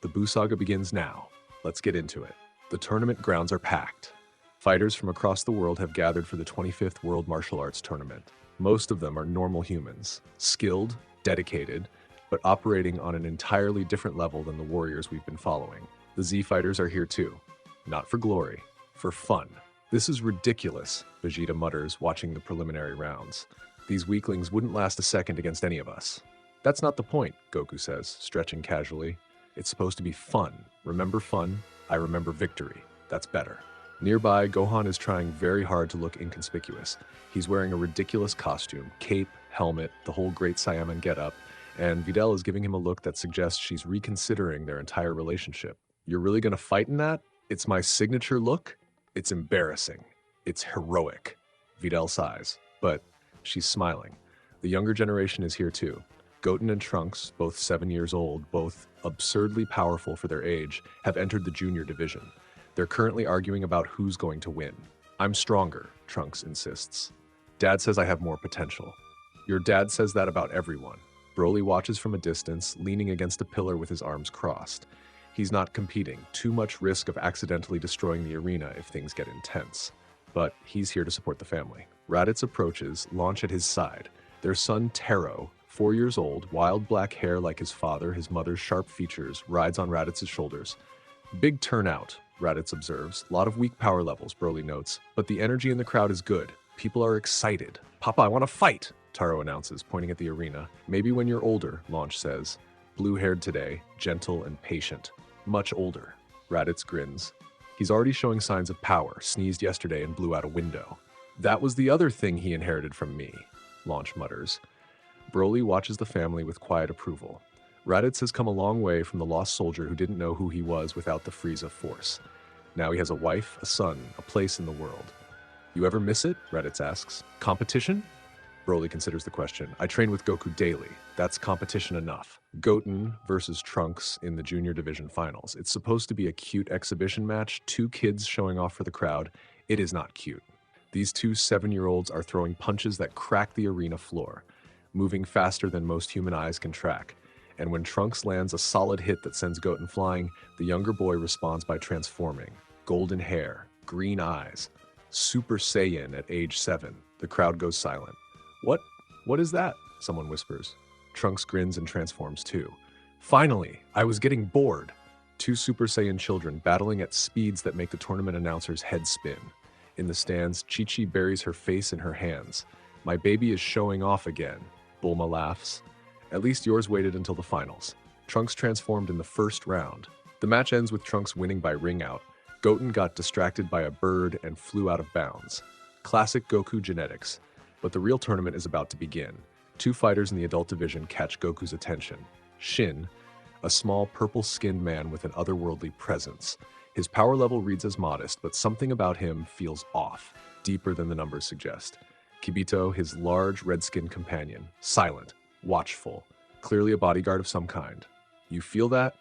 The Buu Saga begins now. Let's get into it. The tournament grounds are packed. Fighters from across the world have gathered for the 25th World Martial Arts Tournament. Most of them are normal humans, skilled, dedicated, but operating on an entirely different level than the warriors we've been following. The Z fighters are here too. Not for glory, for fun. This is ridiculous, Vegeta mutters, watching the preliminary rounds. These weaklings wouldn't last a second against any of us. That's not the point, Goku says, stretching casually. It's supposed to be fun. Remember fun? I remember victory. That's better. Nearby, Gohan is trying very hard to look inconspicuous. He's wearing a ridiculous costume, cape, helmet, the whole Great Saiyaman getup, and Videl is giving him a look that suggests she's reconsidering their entire relationship. You're really gonna fight in that? It's my signature look? It's embarrassing. It's heroic. Videl sighs, but she's smiling. The younger generation is here too. Goten and Trunks, both 7 years old, both absurdly powerful for their age, have entered the junior division. They're currently arguing about who's going to win. I'm stronger, Trunks insists. Dad says I have more potential. Your dad says that about everyone. Broly watches from a distance, leaning against a pillar with his arms crossed. He's not competing. Too much risk of accidentally destroying the arena if things get intense. But he's here to support the family. Raditz approaches, launch at his side. Their son Taro, 4 years old, wild black hair like his father, his mother's sharp features, rides on Raditz's shoulders. Big turnout, Raditz observes. Lot of weak power levels, Broly notes. But the energy in the crowd is good. People are excited. Papa, I want to fight, Taro announces, pointing at the arena. Maybe when you're older, Launch says. Blue-haired today, gentle and patient. Much older. Raditz grins. He's already showing signs of power, sneezed yesterday and blew out a window. That was the other thing he inherited from me, Launch mutters. Broly watches the family with quiet approval. Raditz has come a long way from the lost soldier who didn't know who he was without the Frieza force. Now he has a wife, a son, a place in the world. You ever miss it? Raditz asks. Competition? Broly considers the question. I train with Goku daily. That's competition enough. Goten versus Trunks in the Junior Division Finals. It's supposed to be a cute exhibition match, 2 kids showing off for the crowd. It is not cute. These 2 7-year-olds are throwing punches that crack the arena floor, moving faster than most human eyes can track. And when Trunks lands a solid hit that sends Goten flying, the younger boy responds by transforming. Golden hair, green eyes, Super Saiyan at age 7. The crowd goes silent. What is that? Someone whispers. Trunks grins and transforms too. Finally, I was getting bored. 2 Super Saiyan children battling at speeds that make the tournament announcer's head spin. In the stands, Chi-Chi buries her face in her hands. My baby is showing off again. Bulma laughs. At least yours waited until the finals. Trunks transformed in the first round. The match ends with Trunks winning by ring out. Goten got distracted by a bird and flew out of bounds. Classic Goku genetics. But the real tournament is about to begin. 2 fighters in the adult division catch Goku's attention. Shin, a small purple-skinned man with an otherworldly presence. His power level reads as modest, but something about him feels off, deeper than the numbers suggest. Kibito, his large, red-skinned companion, silent, watchful, clearly a bodyguard of some kind. You feel that?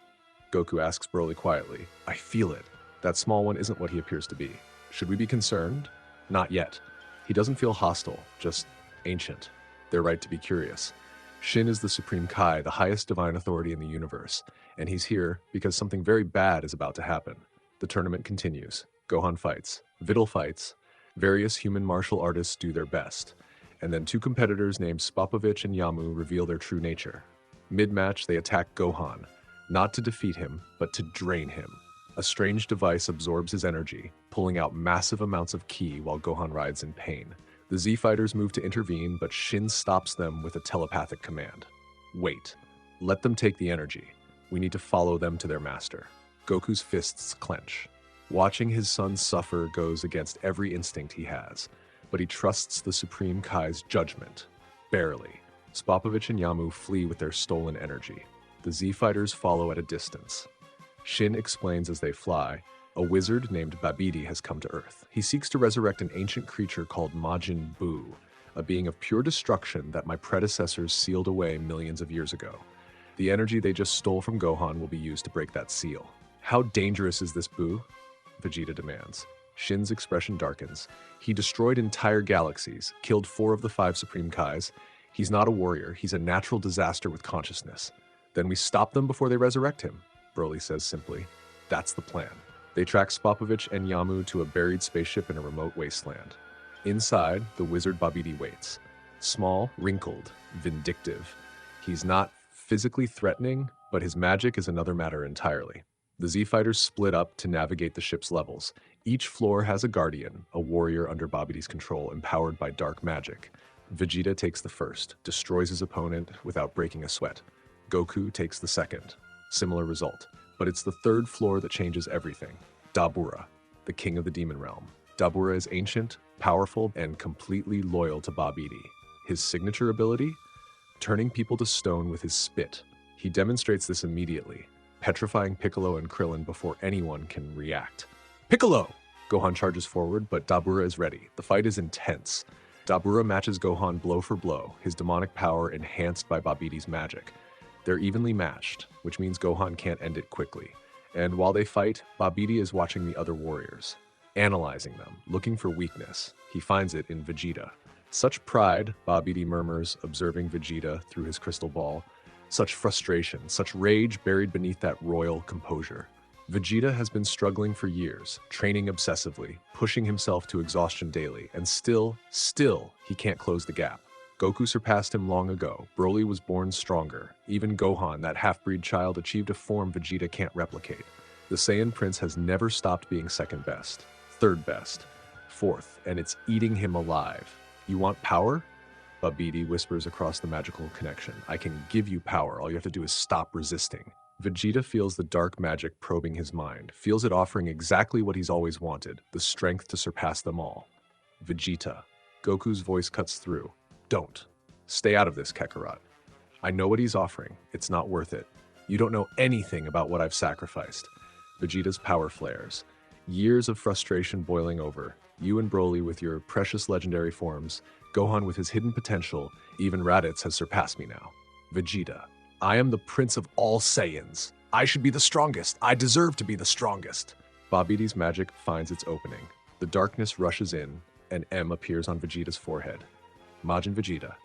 Goku asks Broly quietly. I feel it. That small one isn't what he appears to be. Should we be concerned? Not yet. He doesn't feel hostile, just ancient. They're right to be curious. Shin is the Supreme Kai, the highest divine authority in the universe, and he's here because something very bad is about to happen. The tournament continues. Gohan fights. Videl fights. Various human martial artists do their best. And then two competitors named Spopovich and Yamu reveal their true nature. Mid-match, they attack Gohan, not to defeat him, but to drain him. A strange device absorbs his energy, pulling out massive amounts of ki while Gohan writhes in pain. The Z-Fighters move to intervene, but Shin stops them with a telepathic command. Wait. Let them take the energy. We need to follow them to their master. Goku's fists clench. Watching his son suffer goes against every instinct he has, but he trusts the Supreme Kai's judgment. Barely. Spopovich and Yamu flee with their stolen energy. The Z-Fighters follow at a distance. Shin explains as they fly, a wizard named Babidi has come to Earth. He seeks to resurrect an ancient creature called Majin Buu, a being of pure destruction that my predecessors sealed away millions of years ago. The energy they just stole from Gohan will be used to break that seal. How dangerous is this Buu? Vegeta demands. Shin's expression darkens. He destroyed entire galaxies, killed 4 of the 5 Supreme Kais. He's not a warrior, he's a natural disaster with consciousness. Then we stop them before they resurrect him, Broly says simply. That's the plan. They track Spopovich and Yamu to a buried spaceship in a remote wasteland. Inside, the wizard Babidi waits. Small, wrinkled, vindictive. He's not physically threatening, but his magic is another matter entirely. The Z-Fighters split up to navigate the ship's levels. Each floor has a guardian, a warrior under Babidi's control, empowered by dark magic. Vegeta takes the first, destroys his opponent without breaking a sweat. Goku takes the second. Similar result. But it's the third floor that changes everything. Dabura, the king of the demon realm. Dabura is ancient, powerful, and completely loyal to Babidi. His signature ability? Turning people to stone with his spit. He demonstrates this immediately, petrifying Piccolo and Krillin before anyone can react. Piccolo! Gohan charges forward, but Dabura is ready. The fight is intense. Dabura matches Gohan blow for blow, his demonic power enhanced by Babidi's magic. They're evenly matched, which means Gohan can't end it quickly. And while they fight, Babidi is watching the other warriors, analyzing them, looking for weakness. He finds it in Vegeta. Such pride, Babidi murmurs, observing Vegeta through his crystal ball. Such frustration, such rage buried beneath that royal composure. Vegeta has been struggling for years, training obsessively, pushing himself to exhaustion daily, and still, he can't close the gap. Goku surpassed him long ago. Broly was born stronger. Even Gohan, that half-breed child, achieved a form Vegeta can't replicate. The Saiyan Prince has never stopped being second best, third best, fourth, and it's eating him alive. You want power? Babidi whispers across the magical connection. I can give you power. All you have to do is stop resisting. Vegeta feels the dark magic probing his mind, feels it offering exactly what he's always wanted, the strength to surpass them all. Vegeta. Goku's voice cuts through. Don't. Stay out of this, Kakarot. I know what he's offering. It's not worth it. You don't know anything about what I've sacrificed. Vegeta's power flares. Years of frustration boiling over. You and Broly with your precious legendary forms. Gohan with his hidden potential. Even Raditz has surpassed me now. Vegeta. I am the prince of all Saiyans. I should be the strongest. I deserve to be the strongest. Babidi's magic finds its opening. The darkness rushes in, and M appears on Vegeta's forehead. Majin Vegeta.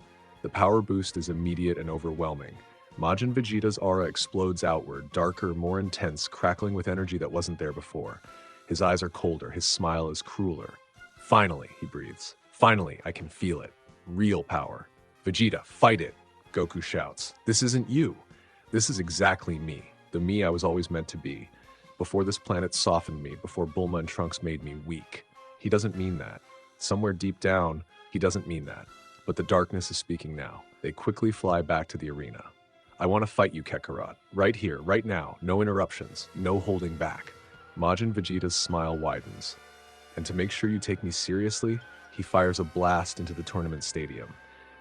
The power boost is immediate and overwhelming. Majin Vegeta's aura explodes outward, darker, more intense, crackling with energy that wasn't there before. His eyes are colder, his smile is crueler. Finally, he breathes. Finally, I can feel it. Real power. Vegeta, fight it! Goku shouts. This isn't you. This is exactly me. The me I was always meant to be. Before this planet softened me, before Bulma and Trunks made me weak. He doesn't mean that. Somewhere deep down, he doesn't mean that. But the darkness is speaking now. They quickly fly back to the arena. I want to fight you, Kakarot. Right here, right now. No interruptions. No holding back. Majin Vegeta's smile widens. And to make sure you take me seriously, he fires a blast into the tournament stadium.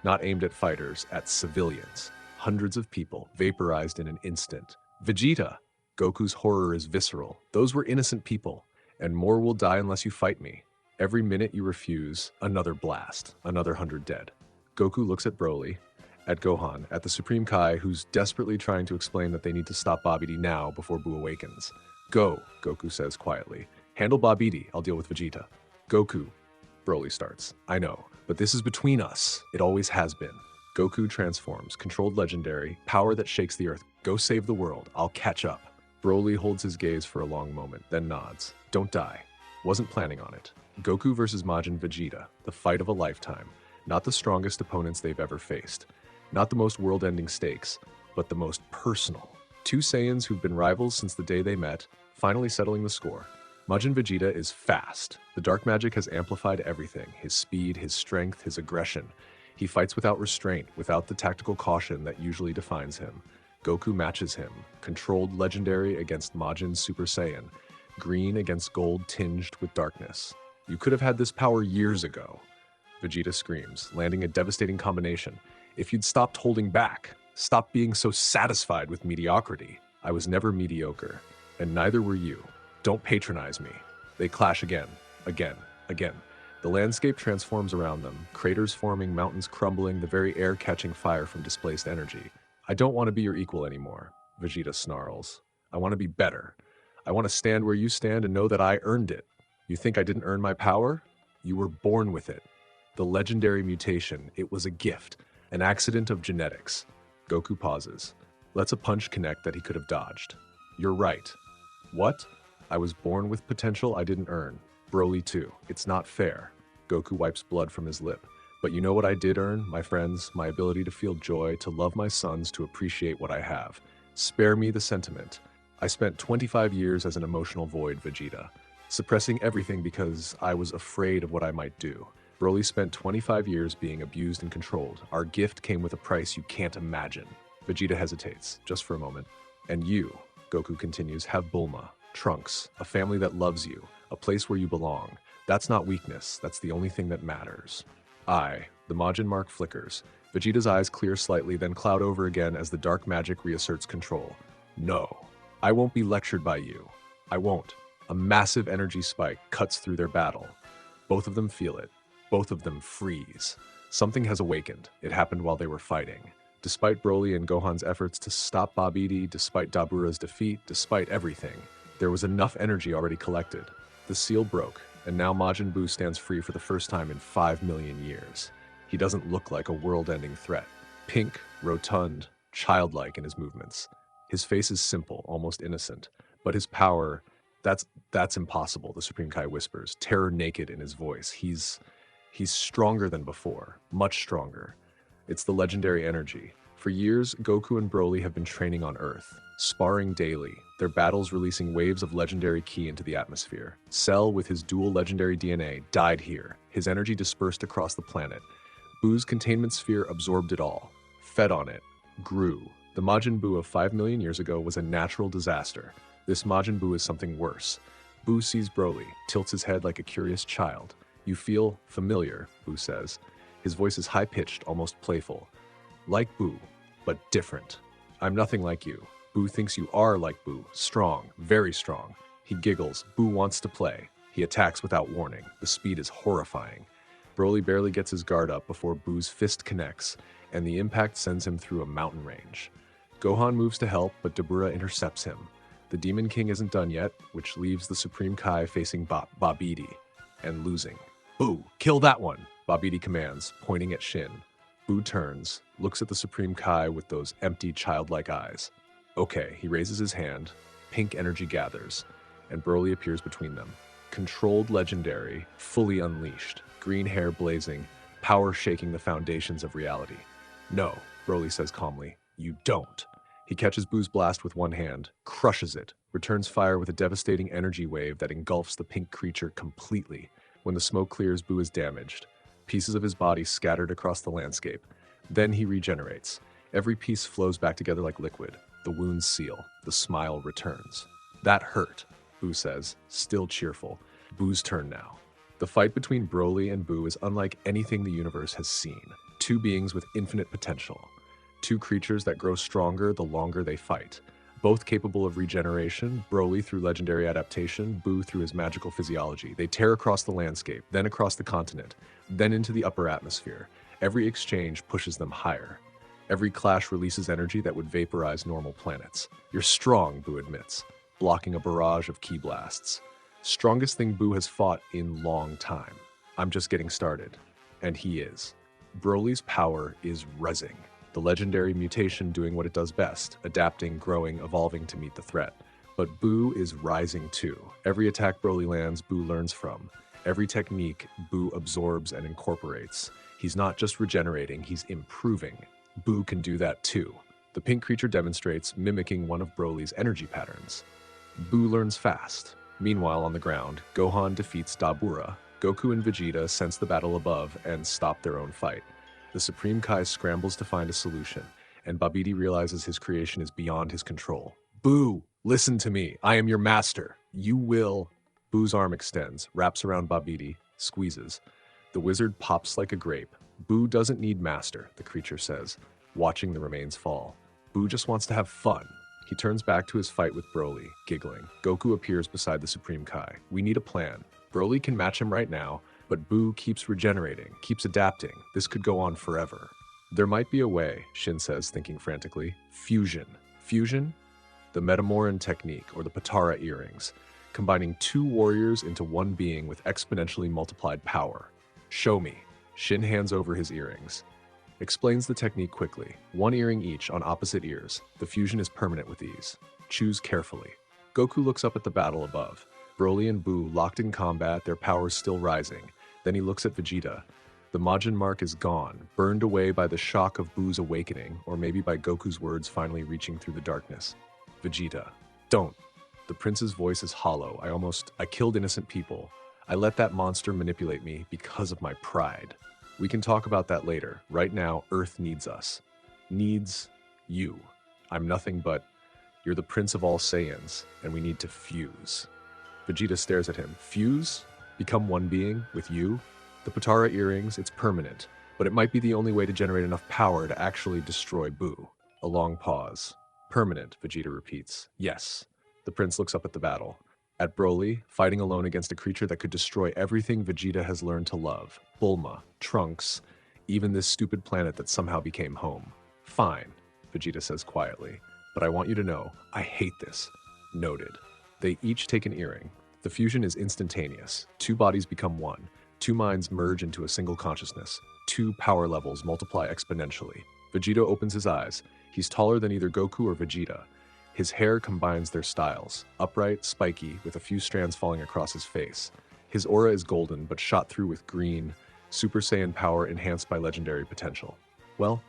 Not aimed at fighters, at civilians. Hundreds of people, vaporized in an instant. Vegeta! Goku's horror is visceral. Those were innocent people. And more will die unless you fight me. Every minute you refuse, another blast, another 100 dead. Goku looks at Broly, at Gohan, at the Supreme Kai, who's desperately trying to explain that they need to stop Babidi now before Buu awakens. Go, Goku says quietly. Handle Babidi, I'll deal with Vegeta. Goku, Broly starts. I know, but this is between us. It always has been. Goku transforms, controlled legendary, power that shakes the earth. Go save the world, I'll catch up. Broly holds his gaze for a long moment, then nods. Don't die. Wasn't planning on it. Goku versus Majin Vegeta, the fight of a lifetime. Not the strongest opponents they've ever faced. Not the most world-ending stakes, but the most personal. Two Saiyans who've been rivals since the day they met, finally settling the score. Majin Vegeta is fast. The dark magic has amplified everything. His speed, his strength, his aggression. He fights without restraint, without the tactical caution that usually defines him. Goku matches him. Controlled legendary against Majin Super Saiyan. Green against gold tinged with darkness. You could have had this power years ago. Vegeta screams, landing a devastating combination. If you'd stopped holding back, stop being so satisfied with mediocrity. I was never mediocre, and neither were you. Don't patronize me. They clash again, again, again. The landscape transforms around them, craters forming, mountains crumbling, the very air catching fire from displaced energy. I don't want to be your equal anymore, Vegeta snarls. I want to be better. I want to stand where you stand and know that I earned it. You think I didn't earn my power? You were born with it. The legendary mutation, it was a gift, an accident of genetics. Goku pauses. Lets a punch connect that he could have dodged. You're right. What? I was born with potential I didn't earn. Broly too. It's not fair. Goku wipes blood from his lip. But you know what I did earn, my friends? My ability to feel joy, to love my sons, to appreciate what I have. Spare me the sentiment. I spent 25 years as an emotional void, Vegeta. Suppressing everything because I was afraid of what I might do. Broly spent 25 years being abused and controlled. Our gift came with a price you can't imagine. Vegeta hesitates, just for a moment. And you, Goku continues, have Bulma, Trunks, a family that loves you, a place where you belong. That's not weakness, that's the only thing that matters. The Majin mark flickers. Vegeta's eyes clear slightly, then cloud over again as the dark magic reasserts control. No, I won't be lectured by you. I won't. A massive energy spike cuts through their battle. Both of them feel it. Both of them freeze. Something has awakened. It happened while they were fighting. Despite Broly and Gohan's efforts to stop Babidi, despite Dabura's defeat, despite everything, there was enough energy already collected. The seal broke, and now Majin Buu stands free for the first time in 5 million years. He doesn't look like a world-ending threat. Pink, rotund, childlike in his movements. His face is simple, almost innocent, but his power, that's impossible, the Supreme Kai whispers, terror naked in his voice. He's stronger than before, much stronger. It's the legendary energy. For years, Goku and Broly have been training on Earth, sparring daily, their battles releasing waves of legendary ki into the atmosphere. Cell, with his dual legendary DNA, died here, his energy dispersed across the planet. Buu's containment sphere absorbed it all, fed on it, grew. The Majin Buu of 5 million years ago was a natural disaster. This Majin Buu is something worse. Buu sees Broly, tilts his head like a curious child. You feel familiar, Buu says. His voice is high-pitched, almost playful. Like Buu, but different. I'm nothing like you. Buu thinks you are like Buu, strong, very strong. He giggles. Buu wants to play. He attacks without warning. The speed is horrifying. Broly barely gets his guard up before Buu's fist connects, and the impact sends him through a mountain range. Gohan moves to help, but Dabura intercepts him. The Demon King isn't done yet, which leaves the Supreme Kai facing Babidi, and losing. Buu, kill that one, Babidi commands, pointing at Shin. Buu turns, looks at the Supreme Kai with those empty, childlike eyes. Okay, he raises his hand, pink energy gathers, and Broly appears between them. Controlled legendary, fully unleashed, green hair blazing, power shaking the foundations of reality. No, Broly says calmly, you don't. He catches Buu's blast with one hand, crushes it, returns fire with a devastating energy wave that engulfs the pink creature completely. When the smoke clears, Buu is damaged. Pieces of his body scattered across the landscape. Then he regenerates. Every piece flows back together like liquid. The wounds seal. The smile returns. That hurt, Buu says, still cheerful. Buu's turn now. The fight between Broly and Buu is unlike anything the universe has seen. Two beings with infinite potential. Two creatures that grow stronger the longer they fight. Both capable of regeneration, Broly through legendary adaptation, Buu through his magical physiology. They tear across the landscape, then across the continent, then into the upper atmosphere. Every exchange pushes them higher. Every clash releases energy that would vaporize normal planets. You're strong, Buu admits, blocking a barrage of ki blasts. Strongest thing Buu has fought in long time. I'm just getting started. And he is. Broly's power is rezzing. The legendary mutation doing what it does best, adapting, growing, evolving to meet the threat. But Buu is rising too. Every attack Broly lands, Buu learns from. Every technique, Buu absorbs and incorporates. He's not just regenerating, he's improving. Buu can do that too. The pink creature demonstrates, mimicking one of Broly's energy patterns. Buu learns fast. Meanwhile, on the ground, Gohan defeats Dabura. Goku and Vegeta sense the battle above and stop their own fight. The Supreme Kai scrambles to find a solution, and Babidi realizes his creation is beyond his control. Buu, listen to me. I am your master. You will... Buu's arm extends, wraps around Babidi, squeezes. The wizard pops like a grape. Buu doesn't need master, the creature says, watching the remains fall. Buu just wants to have fun. He turns back to his fight with Broly, giggling. Goku appears beside the Supreme Kai. We need a plan. Broly can match him right now, but Buu keeps regenerating, keeps adapting. This could go on forever. There might be a way, Shin says, thinking frantically. Fusion. Fusion? The Metamoran technique, or the Patara earrings, combining two warriors into one being with exponentially multiplied power. Show me. Shin hands over his earrings. Explains the technique quickly. One earring each on opposite ears. The fusion is permanent with these. Choose carefully. Goku looks up at the battle above. Broly and Buu locked in combat, their powers still rising. Then he looks at Vegeta. The Majin mark is gone, burned away by the shock of Buu's awakening, or maybe by Goku's words finally reaching through the darkness. Vegeta, don't. The prince's voice is hollow. I killed innocent people. I let that monster manipulate me because of my pride. We can talk about that later. Right now, Earth needs us. Needs you. I'm nothing but... You're the prince of all Saiyans, and we need to fuse. Vegeta stares at him. Fuse? Become one being with you? The Patara earrings, it's permanent, but it might be the only way to generate enough power to actually destroy Buu. A long pause. Permanent, Vegeta repeats. Yes. The prince looks up at the battle. At Broly, fighting alone against a creature that could destroy everything Vegeta has learned to love. Bulma, Trunks, even this stupid planet that somehow became home. Fine, Vegeta says quietly, but I want you to know, I hate this. Noted. They each take an earring. The fusion is instantaneous. Two bodies become one. Two minds merge into a single consciousness. Two power levels multiply exponentially. Vegeta opens his eyes. He's taller than either Goku or Vegeta. His hair combines their styles, upright, spiky, with a few strands falling across his face. His aura is golden, but shot through with green, Super Saiyan power enhanced by legendary potential. Well,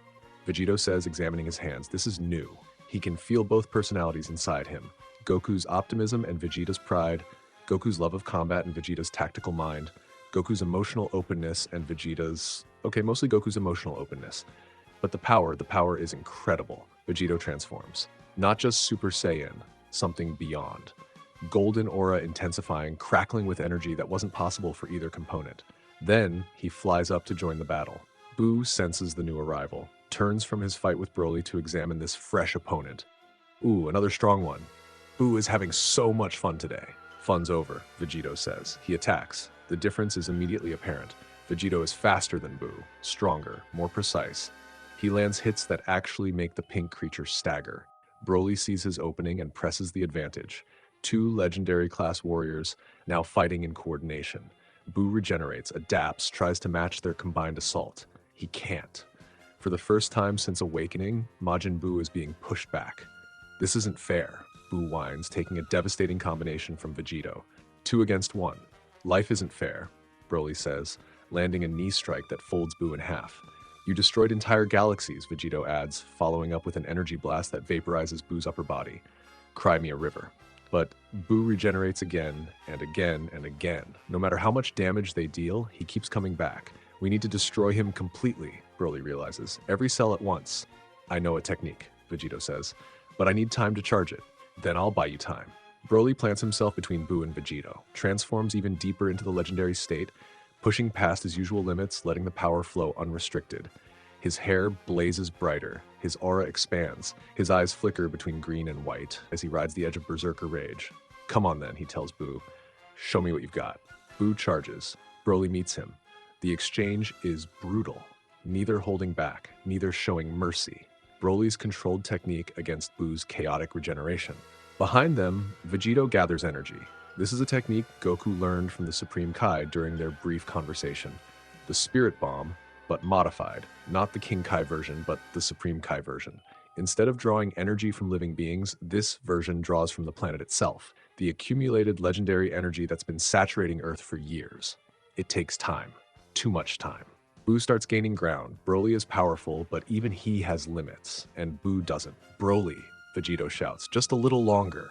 Vegeta says, examining his hands, this is new. He can feel both personalities inside him. Goku's optimism and Vegeta's pride, Goku's love of combat and Vegeta's tactical mind, Goku's emotional openness and Vegeta's... Okay, mostly Goku's emotional openness. But the power is incredible. Vegeta transforms. Not just Super Saiyan, something beyond. Golden aura intensifying, crackling with energy that wasn't possible for either component. Then, he flies up to join the battle. Buu senses the new arrival, turns from his fight with Broly to examine this fresh opponent. Ooh, another strong one. Buu is having so much fun today. Fun's over, Vegeta says. He attacks. The difference is immediately apparent. Vegeta is faster than Buu, stronger, more precise. He lands hits that actually make the pink creature stagger. Broly sees his opening and presses the advantage. Two legendary class warriors now fighting in coordination. Buu regenerates, adapts, tries to match their combined assault. He can't. For the first time since awakening, Majin Buu is being pushed back. This isn't fair, Buu whines, taking a devastating combination from Vegeta. 2 against 1. Life isn't fair, Broly says, landing a knee strike that folds Buu in half. You destroyed entire galaxies, Vegeta adds, following up with an energy blast that vaporizes Buu's upper body. Cry me a river. But Buu regenerates again and again and again. No matter how much damage they deal, he keeps coming back. We need to destroy him completely, Broly realizes. Every cell at once. I know a technique, Vegeta says, but I need time to charge it. Then I'll buy you time. Broly plants himself between Buu and Vegeta, transforms even deeper into the legendary state, pushing past his usual limits, letting the power flow unrestricted. His hair blazes brighter, his aura expands, his eyes flicker between green and white as he rides the edge of berserker rage. Come on then, he tells Buu. Show me what you've got. Buu charges. Broly meets him. The exchange is brutal, neither holding back, neither showing mercy. Broly's controlled technique against Buu's chaotic regeneration. Behind them, Vegeta gathers energy. This is a technique Goku learned from the Supreme Kai during their brief conversation. The Spirit Bomb, but modified. Not the King Kai version, but the Supreme Kai version. Instead of drawing energy from living beings, this version draws from the planet itself, the accumulated legendary energy that's been saturating Earth for years. It takes time. Too much time. Buu starts gaining ground. Broly is powerful, but even he has limits, and Buu doesn't. Broly, Vegeta shouts, just a little longer.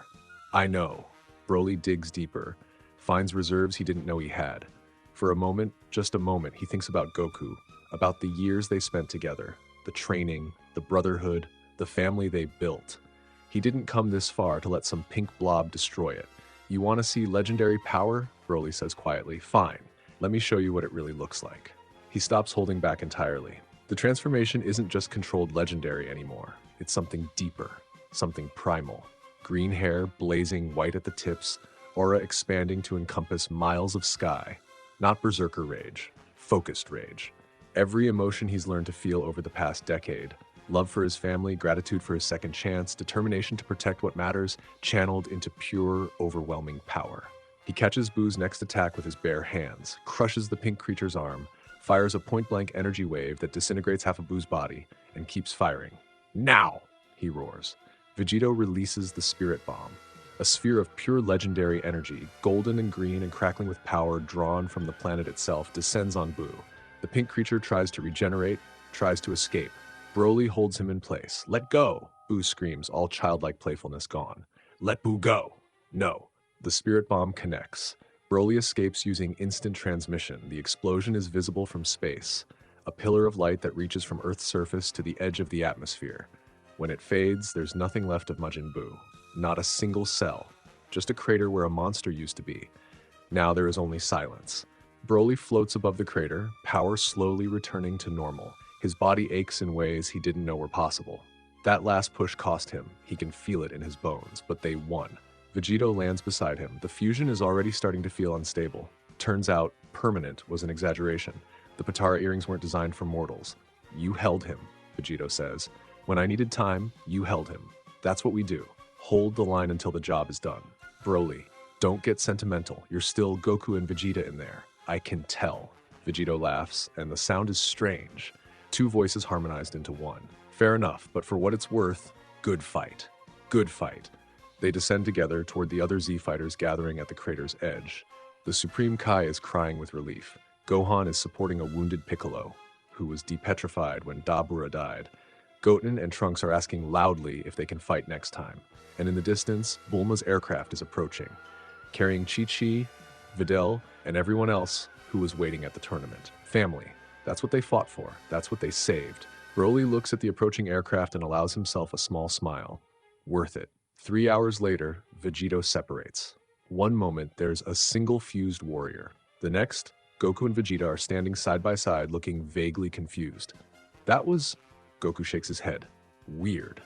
I know. Broly digs deeper, finds reserves he didn't know he had. For a moment, just a moment, he thinks about Goku, about the years they spent together, the training, the brotherhood, the family they built. He didn't come this far to let some pink blob destroy it. You want to see legendary power? Broly says quietly. Fine, let me show you what it really looks like. He stops holding back entirely. The transformation isn't just controlled legendary anymore. It's something deeper, something primal. Green hair, blazing white at the tips, aura expanding to encompass miles of sky. Not berserker rage, focused rage. Every emotion he's learned to feel over the past decade. Love for his family, gratitude for his second chance, determination to protect what matters, channeled into pure, overwhelming power. He catches Buu's next attack with his bare hands, crushes the pink creature's arm, fires a point-blank energy wave that disintegrates half of Buu's body, and keeps firing. Now! He roars. Vegeta releases the Spirit Bomb. A sphere of pure legendary energy, golden and green and crackling with power drawn from the planet itself, descends on Buu. The pink creature tries to regenerate, tries to escape. Broly holds him in place. Let go! Buu screams, all childlike playfulness gone. Let Buu go! No. The Spirit Bomb connects. Broly escapes using instant transmission. The explosion is visible from space, a pillar of light that reaches from Earth's surface to the edge of the atmosphere. When it fades, there's nothing left of Majin Buu. Not a single cell. Just a crater where a monster used to be. Now there is only silence. Broly floats above the crater, power slowly returning to normal. His body aches in ways he didn't know were possible. That last push cost him. He can feel it in his bones, but they won. Vegeta lands beside him. The fusion is already starting to feel unstable. Turns out, permanent was an exaggeration. The Potara earrings weren't designed for mortals. You held him, Vegeta says. When I needed time, you held him. That's what we do. Hold the line until the job is done. Broly, don't get sentimental. You're still Goku and Vegeta in there. I can tell. Vegeta laughs, and the sound is strange. Two voices harmonized into one. Fair enough, but for what it's worth, good fight. Good fight. They descend together toward the other Z fighters gathering at the crater's edge. The Supreme Kai is crying with relief. Gohan is supporting a wounded Piccolo, who was depetrified when Dabura died. Goten and Trunks are asking loudly if they can fight next time. And in the distance, Bulma's aircraft is approaching, carrying Chi-Chi, Videl, and everyone else who was waiting at the tournament. Family. That's what they fought for. That's what they saved. Broly looks at the approaching aircraft and allows himself a small smile. Worth it. 3 hours later, Vegeta separates. One moment, there's a single fused warrior. The next, Goku and Vegeta are standing side by side, looking vaguely confused. That was... Goku shakes his head. Weird.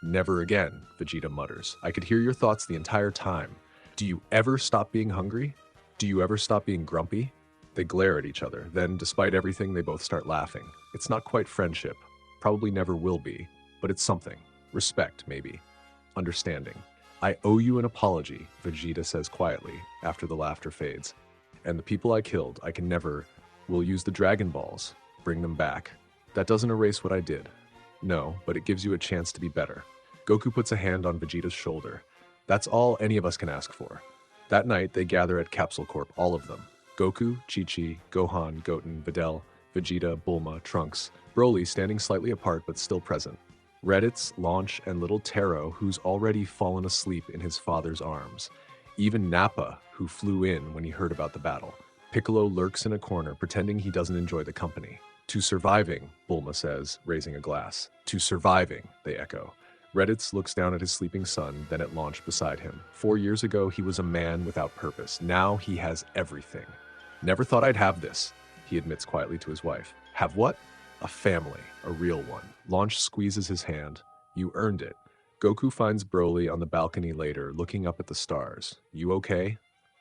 Never again, Vegeta mutters. I could hear your thoughts the entire time. Do you ever stop being hungry? Do you ever stop being grumpy? They glare at each other. Then, despite everything, they both start laughing. It's not quite friendship. Probably never will be. But it's something. Respect, maybe. Understanding. I owe you an apology, Vegeta says quietly, after the laughter fades. And the people I killed, I can never... will use the Dragon Balls. Bring them back. That doesn't erase what I did. No, but it gives you a chance to be better. Goku puts a hand on Vegeta's shoulder. That's all any of us can ask for. That night, they gather at Capsule Corp, all of them. Goku, Chi-Chi, Gohan, Goten, Videl, Vegeta, Bulma, Trunks, Broly standing slightly apart but still present. Raditz, Launch, and little Taro, who's already fallen asleep in his father's arms. Even Nappa, who flew in when he heard about the battle. Piccolo lurks in a corner, pretending he doesn't enjoy the company. To surviving, Bulma says, raising a glass. To surviving, they echo. Raditz looks down at his sleeping son, then at Launch beside him. 4 years ago, he was a man without purpose. Now he has everything. Never thought I'd have this, he admits quietly to his wife. Have what? A family, a real one. Launch squeezes his hand. You earned it. Goku finds Broly on the balcony later, looking up at the stars. You okay?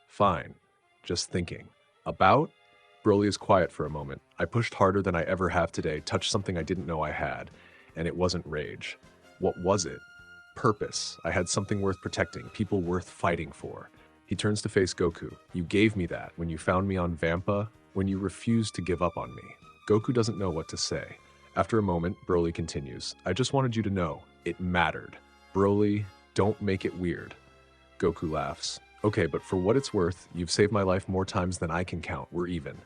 Fine. Just thinking. About? Broly is quiet for a moment. I pushed harder than I ever have today, touched something I didn't know I had, and it wasn't rage. What was it? Purpose. I had something worth protecting, people worth fighting for. He turns to face Goku. You gave me that when you found me on Vampa, when you refused to give up on me. Goku doesn't know what to say. After a moment, Broly continues, I just wanted you to know, it mattered. Broly, don't make it weird. Goku laughs. Okay, but for what it's worth, you've saved my life more times than I can count. We're even.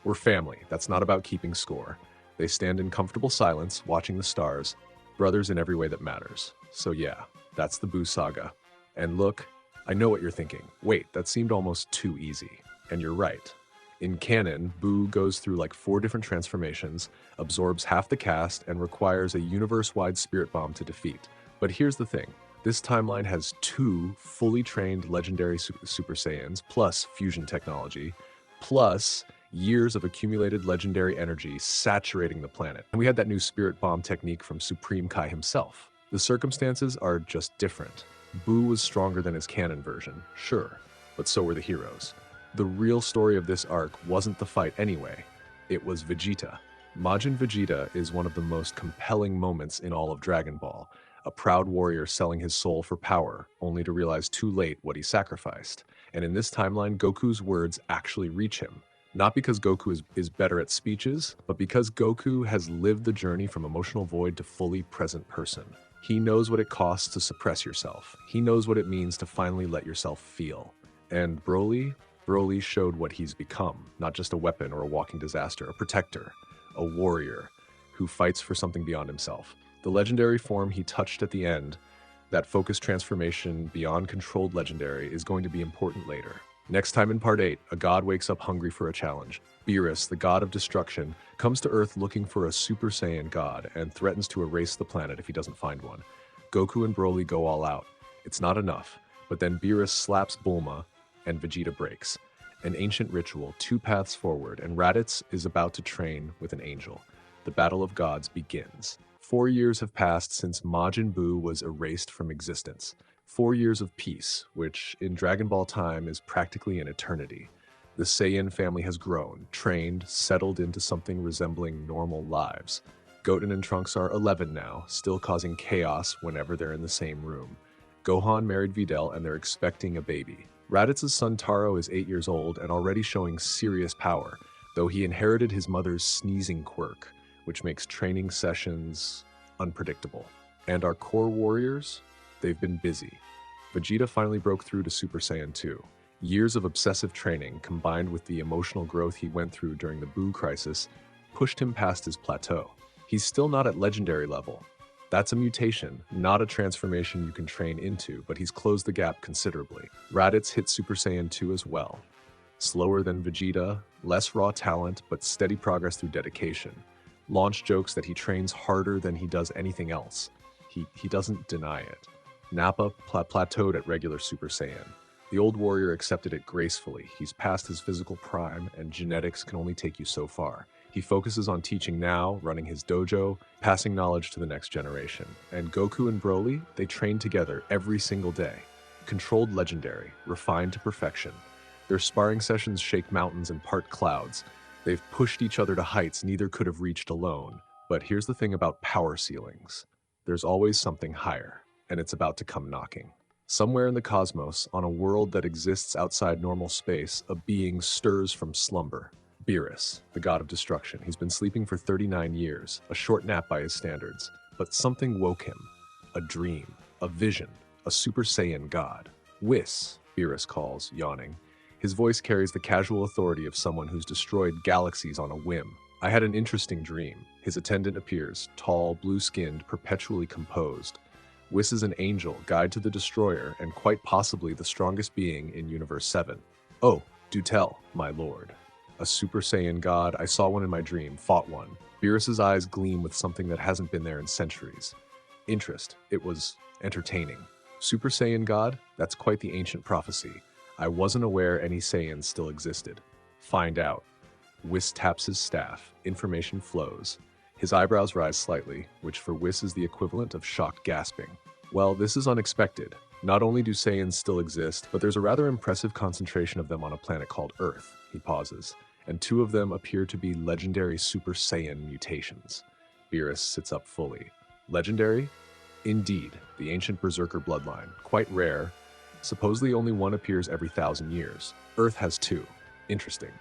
We're family. That's not about keeping score. They stand in comfortable silence, watching the stars. Brothers in every way that matters. So yeah, that's the Buu saga. And look, I know what you're thinking. Wait, that seemed almost too easy. And you're right. In canon, Buu goes through like 4 different transformations, absorbs half the cast, and requires a universe-wide spirit bomb to defeat. But here's the thing. This timeline has 2 fully trained legendary Super Saiyans, plus fusion technology, plus years of accumulated legendary energy saturating the planet. And we had that new spirit bomb technique from Supreme Kai himself. The circumstances are just different. Buu was stronger than his canon version, sure, but so were the heroes. The real story of this arc wasn't the fight anyway, it was Vegeta. Majin Vegeta is one of the most compelling moments in all of Dragon Ball. A proud warrior selling his soul for power, only to realize too late what he sacrificed. And in this timeline, Goku's words actually reach him. Not because Goku is better at speeches, but because Goku has lived the journey from emotional void to fully present person. He knows what it costs to suppress yourself. He knows what it means to finally let yourself feel. And Broly showed what he's become. Not just a weapon or a walking disaster, a protector, a warrior who fights for something beyond himself. The legendary form he touched at the end, that focused transformation beyond controlled legendary, is going to be important later. Next time in Part 8, a god wakes up hungry for a challenge. Beerus, the god of destruction, comes to Earth looking for a Super Saiyan god and threatens to erase the planet if he doesn't find one. Goku and Broly go all out. It's not enough, but then Beerus slaps Bulma and Vegeta breaks. An ancient ritual, 2 paths forward, and Raditz is about to train with an angel. The Battle of Gods begins. 4 years have passed since Majin Buu was erased from existence. 4 years of peace, which in Dragon Ball time is practically an eternity. The Saiyan family has grown, trained, settled into something resembling normal lives. Goten and Trunks are 11 now, still causing chaos whenever they're in the same room. Gohan married Videl and they're expecting a baby. Raditz's son Taro is 8 years old and already showing serious power, though he inherited his mother's sneezing quirk, which makes training sessions unpredictable. And our core warriors? They've been busy. Vegeta finally broke through to Super Saiyan 2. Years of obsessive training, combined with the emotional growth he went through during the Buu Crisis, pushed him past his plateau. He's still not at legendary level. That's a mutation, not a transformation you can train into, but he's closed the gap considerably. Raditz hit Super Saiyan 2 as well. Slower than Vegeta, less raw talent, but steady progress through dedication. Launch jokes that he trains harder than he does anything else. He doesn't deny it. Nappa plateaued at regular Super Saiyan. The old warrior accepted it gracefully. He's past his physical prime, and genetics can only take you so far. He focuses on teaching now, running his dojo, passing knowledge to the next generation. And Goku and Broly, they train together every single day. Controlled legendary, refined to perfection. Their sparring sessions shake mountains and part clouds. They've pushed each other to heights neither could have reached alone. But here's the thing about power ceilings. There's always something higher, and it's about to come knocking. Somewhere in the cosmos, on a world that exists outside normal space, a being stirs from slumber. Beerus, the god of destruction. He's been sleeping for 39 years, a short nap by his standards. But something woke him. A dream, a vision, a Super Saiyan god. Whis, Beerus calls, yawning. His voice carries the casual authority of someone who's destroyed galaxies on a whim. I had an interesting dream. His attendant appears, tall, blue-skinned, perpetually composed. Whis is an angel, guide to the destroyer, and quite possibly the strongest being in Universe 7. Oh, do tell, my lord. A Super Saiyan god, I saw one in my dream, fought one. Beerus's eyes gleam with something that hasn't been there in centuries. Interest. It was entertaining. Super Saiyan god? That's quite the ancient prophecy. I wasn't aware any Saiyans still existed. Find out. Whis taps his staff. Information flows. His eyebrows rise slightly, which for Whis is the equivalent of shocked gasping. Well, this is unexpected. Not only do Saiyans still exist, but there's a rather impressive concentration of them on a planet called Earth. He pauses. And 2 of them appear to be legendary Super Saiyan mutations. Beerus sits up fully. Legendary? Indeed, the ancient Berserker bloodline. Quite rare. Supposedly only one appears every 1,000 years. Earth has 2. Interesting.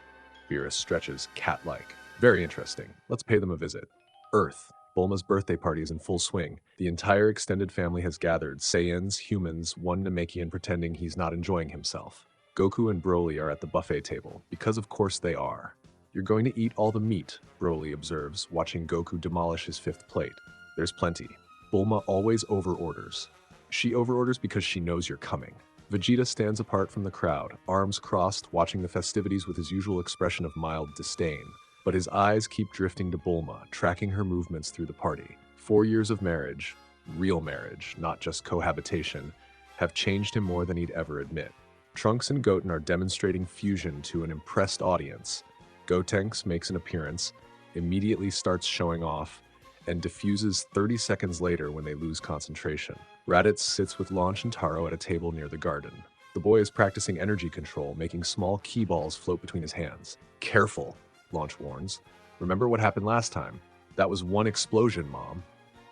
Beerus stretches cat-like. Very interesting. Let's pay them a visit. Earth. Bulma's birthday party is in full swing. The entire extended family has gathered, Saiyans, humans, one Namekian pretending he's not enjoying himself. Goku and Broly are at the buffet table, because of course they are. You're going to eat all the meat, Broly observes, watching Goku demolish his fifth plate. There's plenty. Bulma always overorders. She overorders because she knows you're coming. Vegeta stands apart from the crowd, arms crossed, watching the festivities with his usual expression of mild disdain. But his eyes keep drifting to Bulma, tracking her movements through the party. 4 years of marriage, real marriage, not just cohabitation, have changed him more than he'd ever admit. Trunks and Goten are demonstrating fusion to an impressed audience. Gotenks makes an appearance, immediately starts showing off, and diffuses 30 seconds later when they lose concentration. Raditz sits with Launch and Taro at a table near the garden. The boy is practicing energy control, making small key balls float between his hands. Careful, Launch warns. Remember what happened last time? That was one explosion, Mom.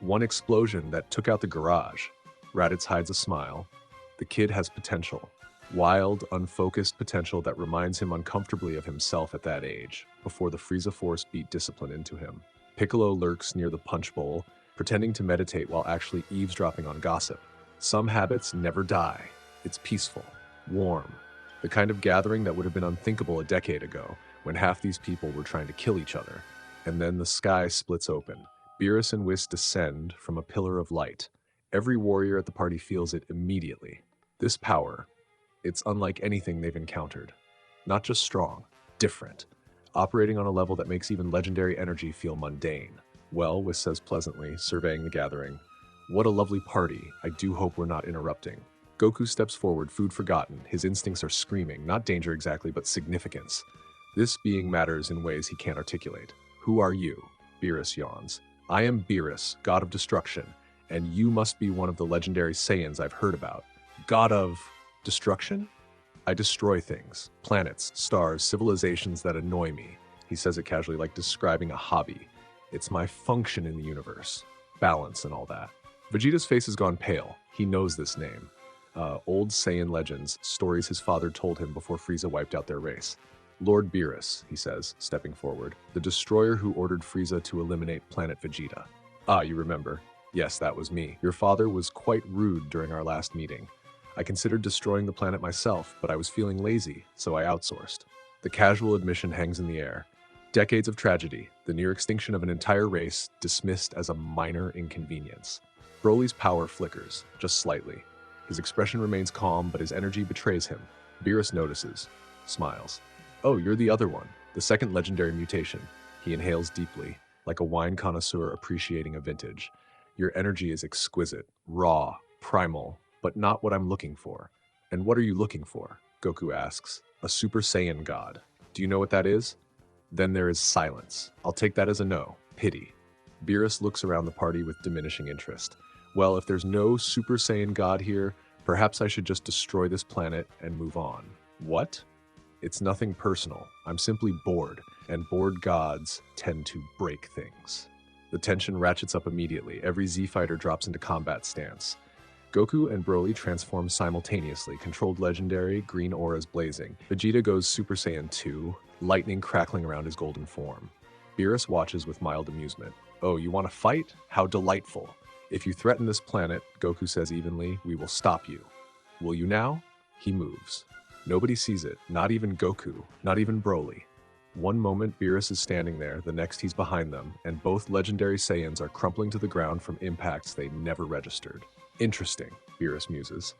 One explosion that took out the garage. Raditz hides a smile. The kid has potential. Wild, unfocused potential that reminds him uncomfortably of himself at that age, before the Frieza Force beat discipline into him. Piccolo lurks near the punch bowl, pretending to meditate while actually eavesdropping on gossip. Some habits never die. It's peaceful, warm, the kind of gathering that would have been unthinkable a decade ago, when half these people were trying to kill each other. And then the sky splits open. Beerus and Whis descend from a pillar of light. Every warrior at the party feels it immediately. This power, it's unlike anything they've encountered. Not just strong, different. Operating on a level that makes even legendary energy feel mundane. Well, Whis says pleasantly, surveying the gathering. What a lovely party. I do hope we're not interrupting. Goku steps forward, food forgotten. His instincts are screaming, not danger exactly, but significance. This being matters in ways he can't articulate. Who are you? Beerus yawns. I am Beerus, god of destruction, and you must be one of the legendary Saiyans I've heard about. God of destruction? I destroy things, planets, stars, civilizations that annoy me. He says it casually, like describing a hobby. It's my function in the universe. Balance and all that. Vegeta's face has gone pale. He knows this name. Old Saiyan legends, stories his father told him before Frieza wiped out their race. Lord Beerus, he says, stepping forward, the destroyer who ordered Frieza to eliminate planet Vegeta. Ah, you remember. Yes, that was me. Your father was quite rude during our last meeting. I considered destroying the planet myself, but I was feeling lazy, so I outsourced. The casual admission hangs in the air. Decades of tragedy, the near extinction of an entire race, dismissed as a minor inconvenience. Broly's power flickers, just slightly. His expression remains calm, but his energy betrays him. Beerus notices, smiles. Oh, you're the other one, the second legendary mutation. He inhales deeply, like a wine connoisseur appreciating a vintage. Your energy is exquisite, raw, primal, but not what I'm looking for. And what are you looking for? Goku asks. A Super Saiyan god. Do you know what that is? Then there is silence. I'll take that as a no. Pity. Beerus looks around the party with diminishing interest. Well, if there's no Super Saiyan god here, perhaps I should just destroy this planet and move on. What? It's nothing personal. I'm simply bored, and bored gods tend to break things. The tension ratchets up immediately. Every Z-fighter drops into combat stance. Goku and Broly transform simultaneously, controlled legendary, green auras blazing. Vegeta goes Super Saiyan 2, lightning crackling around his golden form. Beerus watches with mild amusement. Oh, you want to fight? How delightful. If you threaten this planet, Goku says evenly, we will stop you. Will you now? He moves. Nobody sees it, not even Goku, not even Broly. One moment Beerus is standing there, the next he's behind them, and both legendary Saiyans are crumpling to the ground from impacts they never registered. Interesting, Beerus muses.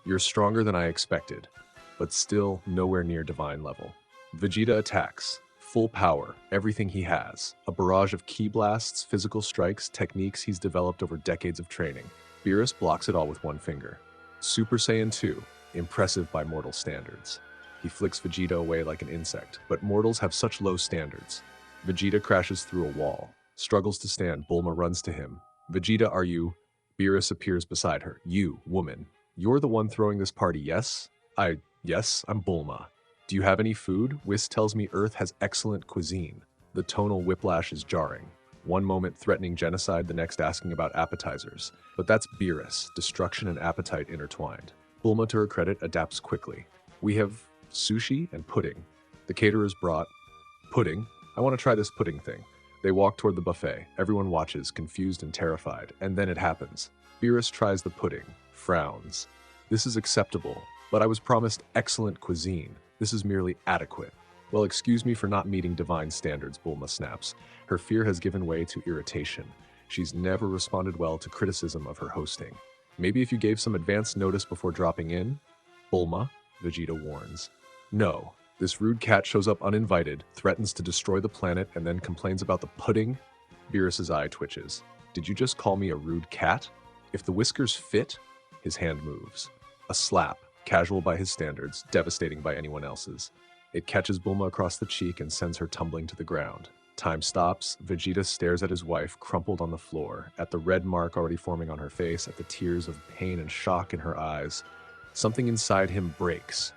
You're stronger than I expected, but still nowhere near divine level. Vegeta attacks, full power, everything he has. A barrage of ki blasts, physical strikes, techniques he's developed over decades of training. Beerus blocks it all with one finger. Super Saiyan 2. Impressive by mortal standards. He flicks Vegeta away like an insect, but mortals have such low standards. Vegeta crashes through a wall. Struggles to stand, Bulma runs to him. Vegeta, are you? Beerus appears beside her. You, woman. You're the one throwing this party, yes? Yes, I'm Bulma. Do you have any food? Whis tells me Earth has excellent cuisine. The tonal whiplash is jarring. One moment threatening genocide, the next asking about appetizers. But that's Beerus, destruction and appetite intertwined. Bulma, to her credit, adapts quickly. We have sushi and pudding. The caterers brought pudding. I want to try this pudding thing. They walk toward the buffet. Everyone watches, confused and terrified. And then it happens. Beerus tries the pudding, frowns. This is acceptable, but I was promised excellent cuisine. This is merely adequate. Well, excuse me for not meeting divine standards, Bulma snaps. Her fear has given way to irritation. She's never responded well to criticism of her hosting. Maybe if you gave some advance notice before dropping in? Bulma, Vegeta warns. No, this rude cat shows up uninvited, threatens to destroy the planet, and then complains about the pudding? Beerus's eye twitches. Did you just call me a rude cat? If the whiskers fit, his hand moves. A slap, casual by his standards, devastating by anyone else's. It catches Bulma across the cheek and sends her tumbling to the ground. Time stops. Vegeta stares at his wife, crumpled on the floor, at the red mark already forming on her face, at the tears of pain and shock in her eyes. Something inside him breaks.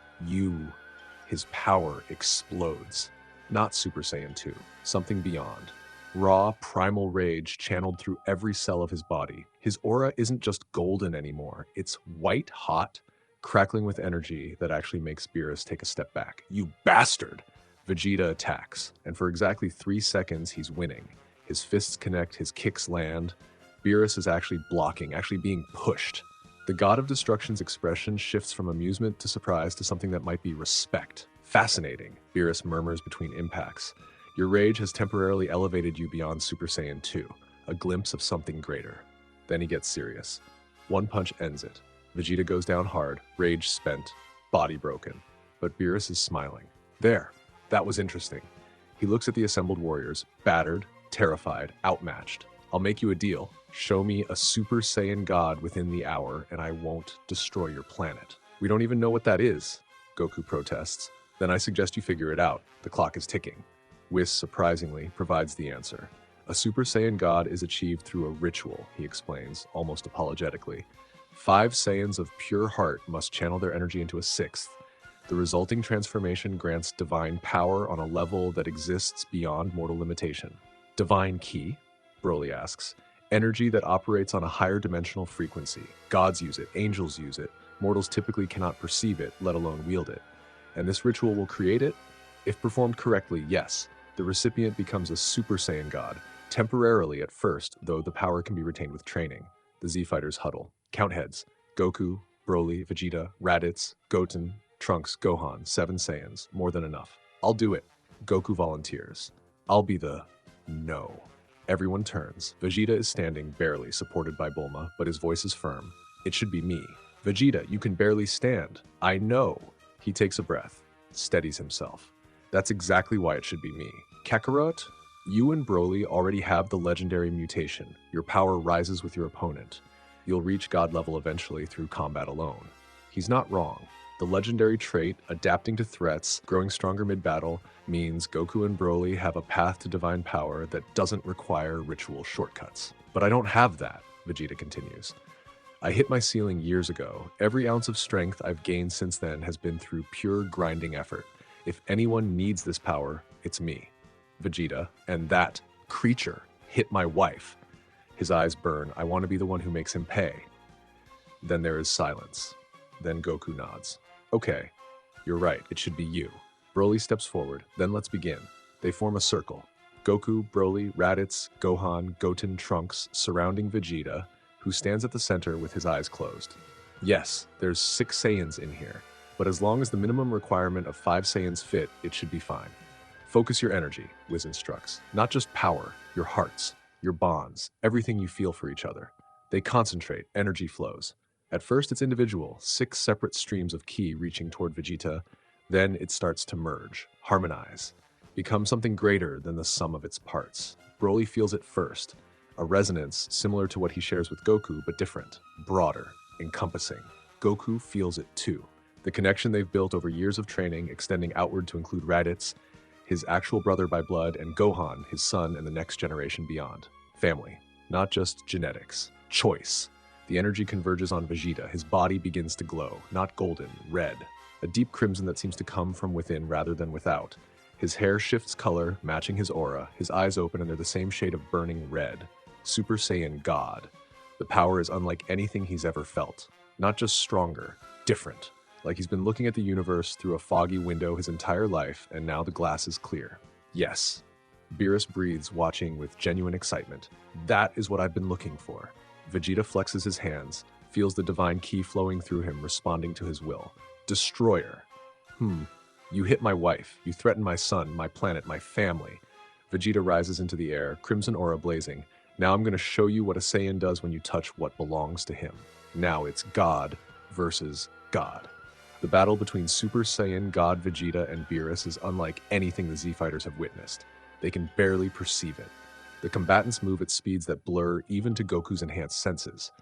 His power explodes. Not Super Saiyan 2, something beyond. Raw, primal rage channeled through every cell of his body. His aura isn't just golden anymore. It's white hot, crackling with energy that actually makes Beerus take a step back. You bastard! Vegeta attacks, and for exactly 3 seconds he's winning. His fists connect, his kicks land. Beerus is actually blocking, actually being pushed. The God of Destruction's expression shifts from amusement to surprise to something that might be respect. Fascinating, Beerus murmurs between impacts. Your rage has temporarily elevated you beyond Super Saiyan 2, a glimpse of something greater. Then he gets serious. One punch ends it. Vegeta goes down hard, rage spent, body broken. But Beerus is smiling. There, that was interesting. He looks at the assembled warriors, battered, terrified, outmatched. I'll make you a deal. Show me a Super Saiyan God within the hour, and I won't destroy your planet. We don't even know what that is, Goku protests. Then I suggest you figure it out. The clock is ticking. Whis, surprisingly, provides the answer. A Super Saiyan God is achieved through a ritual, he explains, almost apologetically. 5 Saiyans of pure heart must channel their energy into a 6th. The resulting transformation grants divine power on a level that exists beyond mortal limitation. Divine Ki? Broly asks. Energy that operates on a higher dimensional frequency. Gods use it, angels use it. Mortals typically cannot perceive it, let alone wield it. And this ritual will create it? If performed correctly, yes. The recipient becomes a Super Saiyan God, temporarily at first, though the power can be retained with training. The Z-Fighters huddle. Count heads. Goku, Broly, Vegeta, Raditz, Goten, Trunks, Gohan, 7 Saiyans. More than enough. I'll do it. Goku volunteers. I'll be the... No. Everyone turns. Vegeta is standing, barely, supported by Bulma, but his voice is firm. It should be me. Vegeta, you can barely stand. I know. He takes a breath, steadies himself. That's exactly why it should be me. Kakarot, you and Broly already have the legendary mutation. Your power rises with your opponent. You'll reach God level eventually through combat alone. He's not wrong. The legendary trait, adapting to threats, growing stronger mid-battle, means Goku and Broly have a path to divine power that doesn't require ritual shortcuts. But I don't have that, Vegeta continues. I hit my ceiling years ago. Every ounce of strength I've gained since then has been through pure grinding effort. If anyone needs this power, it's me. Vegeta, and that creature hit my wife. His eyes burn. I want to be the one who makes him pay. Then there is silence. Then Goku nods. Okay, you're right, it should be you. Broly steps forward, then let's begin. They form a circle. Goku, Broly, Raditz, Gohan, Goten, Trunks, surrounding Vegeta, who stands at the center with his eyes closed. Yes, there's 6 Saiyans in here, but as long as the minimum requirement of 5 Saiyans fit, it should be fine. Focus your energy, Whis instructs. Not just power, your hearts, your bonds, everything you feel for each other. They concentrate, energy flows. At first it's individual, 6 separate streams of ki reaching toward Vegeta. Then it starts to merge, harmonize, become something greater than the sum of its parts. Broly feels it first, a resonance similar to what he shares with Goku, but different, broader, encompassing. Goku feels it too. The connection they've built over years of training, extending outward to include Raditz, his actual brother by blood, and Gohan, his son and the next generation beyond. Family, not just genetics. Choice. The energy converges on Vegeta. His body begins to glow, not golden, red. A deep crimson that seems to come from within rather than without. His hair shifts color, matching his aura. His eyes open and they're the same shade of burning red. Super Saiyan God. The power is unlike anything he's ever felt. Not just stronger, different. Like he's been looking at the universe through a foggy window his entire life, and now the glass is clear. Yes, Beerus breathes, watching with genuine excitement. That is what I've been looking for. Vegeta flexes his hands, feels the divine ki flowing through him, responding to his will. Destroyer. You hit my wife. You threatened my son, my planet, my family. Vegeta rises into the air, crimson aura blazing. Now I'm going to show you what a Saiyan does when you touch what belongs to him. Now it's God versus God. The battle between Super Saiyan God Vegeta and Beerus is unlike anything the Z-Fighters have witnessed. They can barely perceive it. The combatants move at speeds that blur even to Goku's enhanced senses.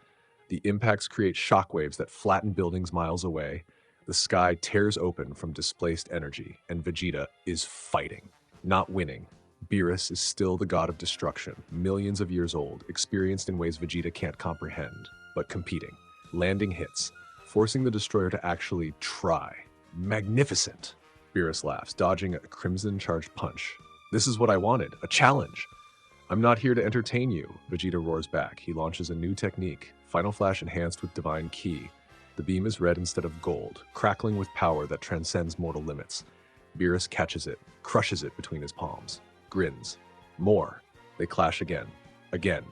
The impacts create shockwaves that flatten buildings miles away. The sky tears open from displaced energy, and Vegeta is fighting, not winning. Beerus is still the god of destruction, millions of years old, experienced in ways Vegeta can't comprehend, but competing, landing hits, forcing the destroyer to actually try. Magnificent! Beerus laughs, dodging a crimson-charged punch. This is what I wanted, a challenge! I'm not here to entertain you, Vegeta roars back. He launches a new technique, Final Flash enhanced with Divine Ki. The beam is red instead of gold, crackling with power that transcends mortal limits. Beerus catches it, crushes it between his palms, grins. More. They clash again. Again.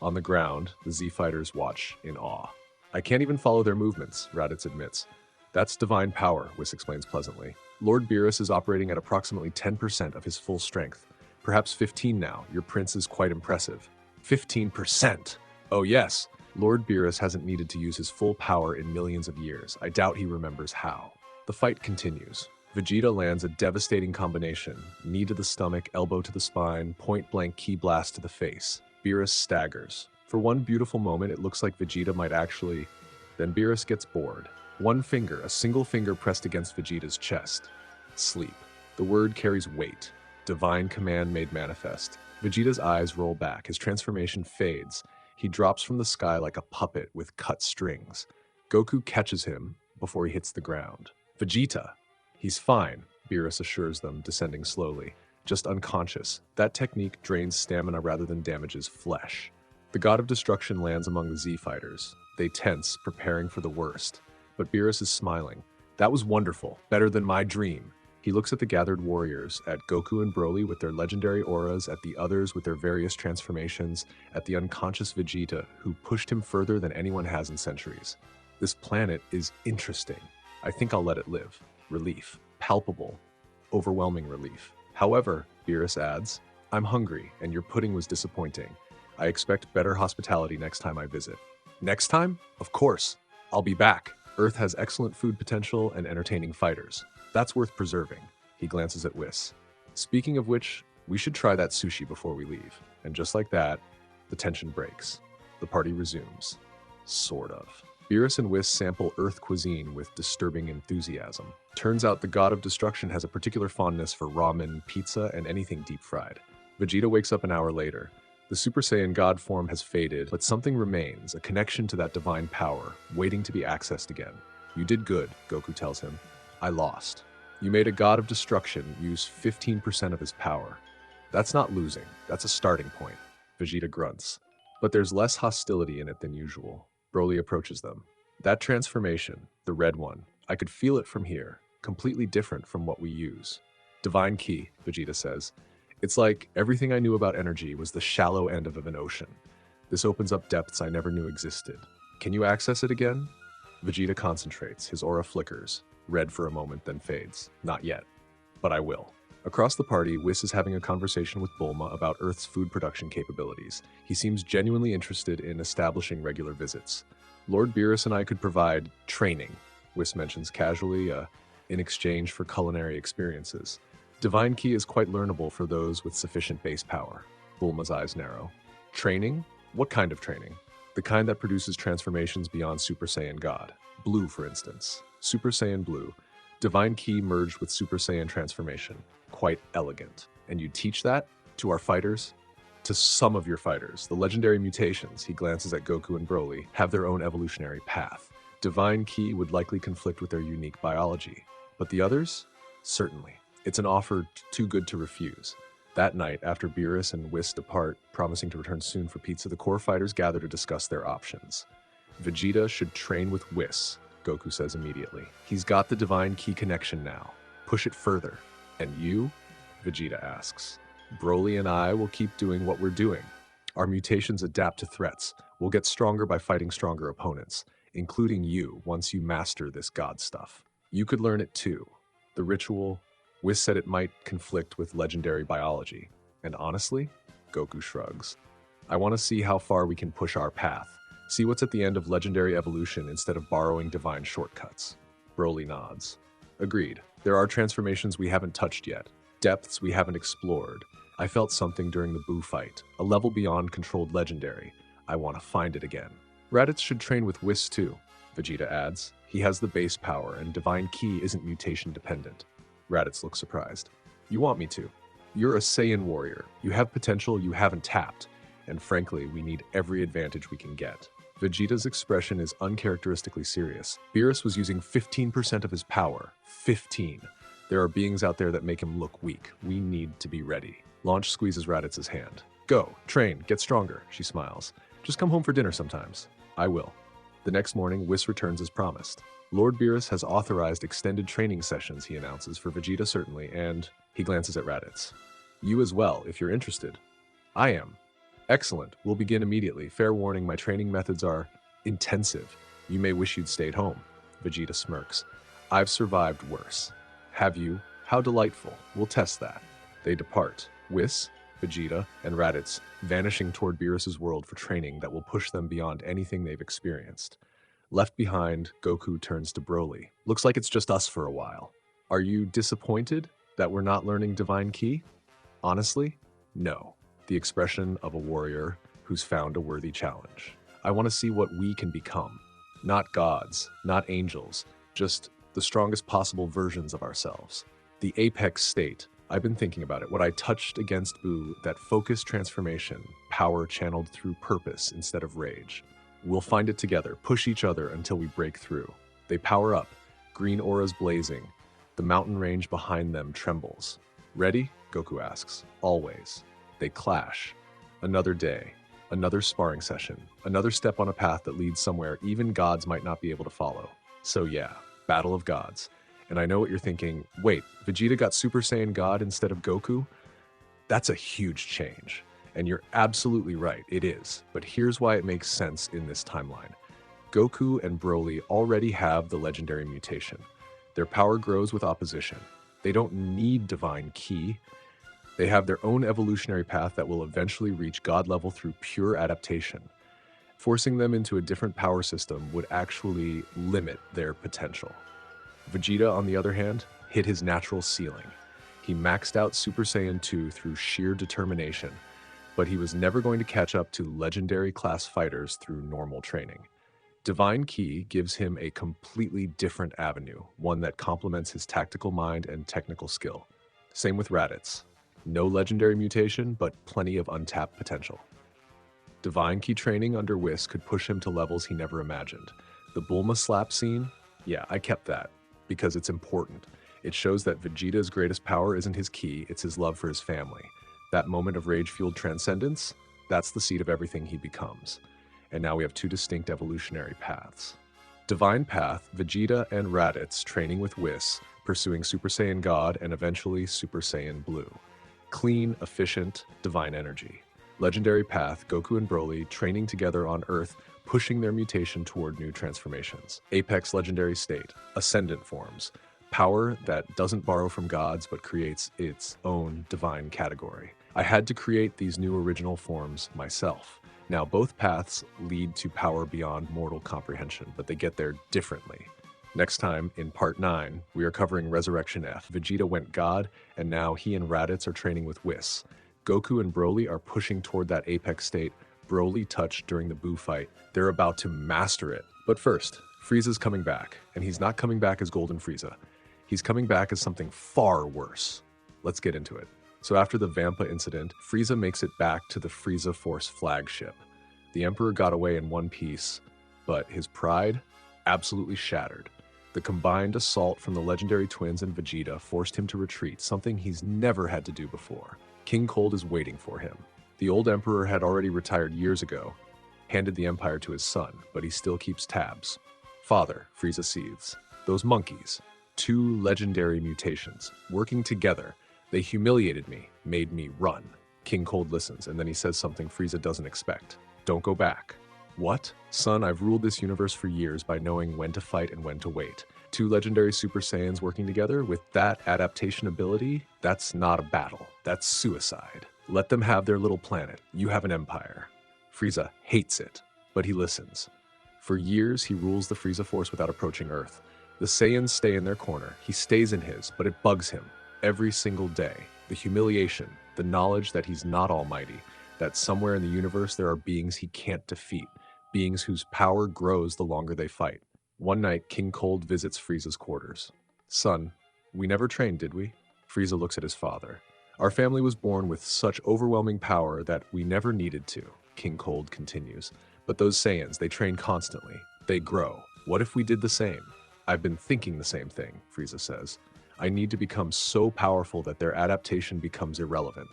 On the ground, the Z-Fighters watch in awe. I can't even follow their movements, Raditz admits. That's divine power, Whis explains pleasantly. Lord Beerus is operating at approximately 10% of his full strength. Perhaps 15 now. Your prince is quite impressive. 15%! Oh yes! Lord Beerus hasn't needed to use his full power in millions of years. I doubt he remembers how. The fight continues. Vegeta lands a devastating combination. Knee to the stomach, elbow to the spine, point-blank ki blast to the face. Beerus staggers. For one beautiful moment, it looks like Vegeta might actually... Then Beerus gets bored. One finger, a single finger pressed against Vegeta's chest. Sleep. The word carries weight. Divine command made manifest. Vegeta's eyes roll back. His transformation fades. He drops from the sky like a puppet with cut strings. Goku catches him before he hits the ground. Vegeta! He's fine, Beerus assures them, descending slowly. Just unconscious. That technique drains stamina rather than damages flesh. The god of destruction lands among the Z-Fighters. They tense, preparing for the worst. But Beerus is smiling. That was wonderful. Better than my dream. He looks at the gathered warriors, at Goku and Broly with their legendary auras, at the others with their various transformations, at the unconscious Vegeta, who pushed him further than anyone has in centuries. This planet is interesting. I think I'll let it live. Relief. Palpable. Overwhelming relief. However, Beerus adds, I'm hungry, and your pudding was disappointing. I expect better hospitality next time I visit. Next time? Of course. I'll be back. Earth has excellent food potential and entertaining fighters. That's worth preserving. He glances at Whis. Speaking of which, we should try that sushi before we leave. And just like that, the tension breaks. The party resumes. Sort of. Beerus and Whis sample Earth cuisine with disturbing enthusiasm. Turns out the god of destruction has a particular fondness for ramen, pizza, and anything deep-fried. Vegeta wakes up an hour later. The Super Saiyan God form has faded, but something remains, a connection to that divine power, waiting to be accessed again. You did good, Goku tells him. I lost. You made a god of destruction use 15% of his power. That's not losing, that's a starting point. Vegeta grunts. But there's less hostility in it than usual. Broly approaches them. That transformation, the red one, I could feel it from here, completely different from what we use. Divine Ki, Vegeta says. It's like everything I knew about energy was the shallow end of an ocean. This opens up depths I never knew existed. Can you access it again? Vegeta concentrates, his aura flickers. Red for a moment, then fades. Not yet. But I will. Across the party, Whis is having a conversation with Bulma about Earth's food production capabilities. He seems genuinely interested in establishing regular visits. Lord Beerus and I could provide training, Whis mentions casually, in exchange for culinary experiences. Divine Ki is quite learnable for those with sufficient base power. Bulma's eyes narrow. Training? What kind of training? The kind that produces transformations beyond Super Saiyan God. Blue, for instance. Super Saiyan Blue. Divine Ki merged with Super Saiyan transformation. Quite elegant. And you teach that to our fighters? To some of your fighters. The legendary mutations, he glances at Goku and Broly, have their own evolutionary path. Divine Ki would likely conflict with their unique biology. But the others? Certainly. It's an offer too good to refuse. That night, after Beerus and Whis depart, promising to return soon for pizza, the core fighters gather to discuss their options. Vegeta should train with Whis, Goku says immediately. He's got the Divine Ki connection now. Push it further. And you? Vegeta asks. Broly and I will keep doing what we're doing. Our mutations adapt to threats. We'll get stronger by fighting stronger opponents, including you once you master this god stuff. You could learn it too. The ritual, Whis said it might conflict with legendary biology. And honestly, Goku shrugs. I want to see how far we can push our path. See what's at the end of legendary evolution instead of borrowing divine shortcuts. Broly nods. Agreed. There are transformations we haven't touched yet, depths we haven't explored. I felt something during the Buu fight, a level beyond controlled legendary. I want to find it again. Raditz should train with Whis too, Vegeta adds. He has the base power, and divine ki isn't mutation dependent. Raditz looks surprised. You want me to? You're a Saiyan warrior. You have potential you haven't tapped, and frankly, we need every advantage we can get. Vegeta's expression is uncharacteristically serious. Beerus was using 15% of his power. 15. There are beings out there that make him look weak. We need to be ready. Launch squeezes Raditz's hand. Go, train, get stronger, she smiles. Just come home for dinner sometimes. I will. The next morning, Whis returns as promised. Lord Beerus has authorized extended training sessions, he announces, for Vegeta certainly, and he glances at Raditz. You as well, if you're interested. I am. Excellent. We'll begin immediately. Fair warning, my training methods are intensive. You may wish you'd stayed home. Vegeta smirks. I've survived worse. Have you? How delightful. We'll test that. They depart. Whis, Vegeta, and Raditz vanishing toward Beerus's world for training that will push them beyond anything they've experienced. Left behind, Goku turns to Broly. Looks like it's just us for a while. Are you disappointed that we're not learning Divine Ki? Honestly, no. The expression of a warrior who's found a worthy challenge. I want to see what we can become. Not gods, not angels, just the strongest possible versions of ourselves. The apex state. I've been thinking about it. What I touched against Buu, that focused transformation, power channeled through purpose instead of rage. We'll find it together, push each other until we break through. They power up, green auras blazing. The mountain range behind them trembles. Ready? Goku asks. Always. They clash. Another day, another sparring session, another step on a path that leads somewhere even gods might not be able to follow. So yeah, Battle of Gods. And I know what you're thinking, wait, Vegeta got Super Saiyan God instead of Goku? That's a huge change. And you're absolutely right, it is. But here's why it makes sense in this timeline. Goku and Broly already have the legendary mutation. Their power grows with opposition. They don't need Divine Ki. They have their own evolutionary path that will eventually reach God level through pure adaptation. Forcing them into a different power system would actually limit their potential. Vegeta, on the other hand, hit his natural ceiling. He maxed out Super Saiyan 2 through sheer determination, but he was never going to catch up to legendary class fighters through normal training. Divine Ki gives him a completely different avenue, one that complements his tactical mind and technical skill. Same with Raditz. No legendary mutation, but plenty of untapped potential. Divine Ki training under Whis could push him to levels he never imagined. The Bulma slap scene? Yeah, I kept that, because it's important. It shows that Vegeta's greatest power isn't his ki, it's his love for his family. That moment of rage-fueled transcendence, that's the seed of everything he becomes. And now we have two distinct evolutionary paths. Divine Path, Vegeta and Raditz training with Whis, pursuing Super Saiyan God and eventually Super Saiyan Blue. Clean, efficient, divine energy. Legendary Path, Goku and Broly training together on Earth, pushing their mutation toward new transformations. Apex Legendary State, Ascendant forms. Power that doesn't borrow from gods but creates its own divine category. I had to create these new original forms myself. Now both paths lead to power beyond mortal comprehension, but they get there differently. Next time, in Part 9, we are covering Resurrection F. Vegeta went God, and now he and Raditz are training with Whis. Goku and Broly are pushing toward that apex state Broly touched during the Buu fight. They're about to master it. But first, Frieza's coming back, and he's not coming back as Golden Frieza. He's coming back as something far worse. Let's get into it. So after the Vampa incident, Frieza makes it back to the Frieza Force flagship. The Emperor got away in one piece, but his pride absolutely shattered. The combined assault from the legendary twins and Vegeta forced him to retreat, something he's never had to do before. King Cold is waiting for him. The old Emperor had already retired years ago, handed the Empire to his son, but he still keeps tabs. Father, Frieza seethes. Those monkeys, two legendary mutations, working together. They humiliated me, made me run. King Cold listens, and then he says something Frieza doesn't expect. Don't go back. What? Son, I've ruled this universe for years by knowing when to fight and when to wait. Two legendary Super Saiyans working together with that adaptation ability, that's not a battle. That's suicide. Let them have their little planet. You have an empire. Frieza hates it, but he listens. For years, he rules the Frieza Force without approaching Earth. The Saiyans stay in their corner. He stays in his, but it bugs him. Every single day. The humiliation, the knowledge that he's not almighty, that somewhere in the universe there are beings he can't defeat, beings whose power grows the longer they fight. One night, King Cold visits Frieza's quarters. Son, we never trained, did we? Frieza looks at his father. Our family was born with such overwhelming power that we never needed to, King Cold continues. But those Saiyans, they train constantly. They grow. What if we did the same? I've been thinking the same thing, Frieza says. I need to become so powerful that their adaptation becomes irrelevant.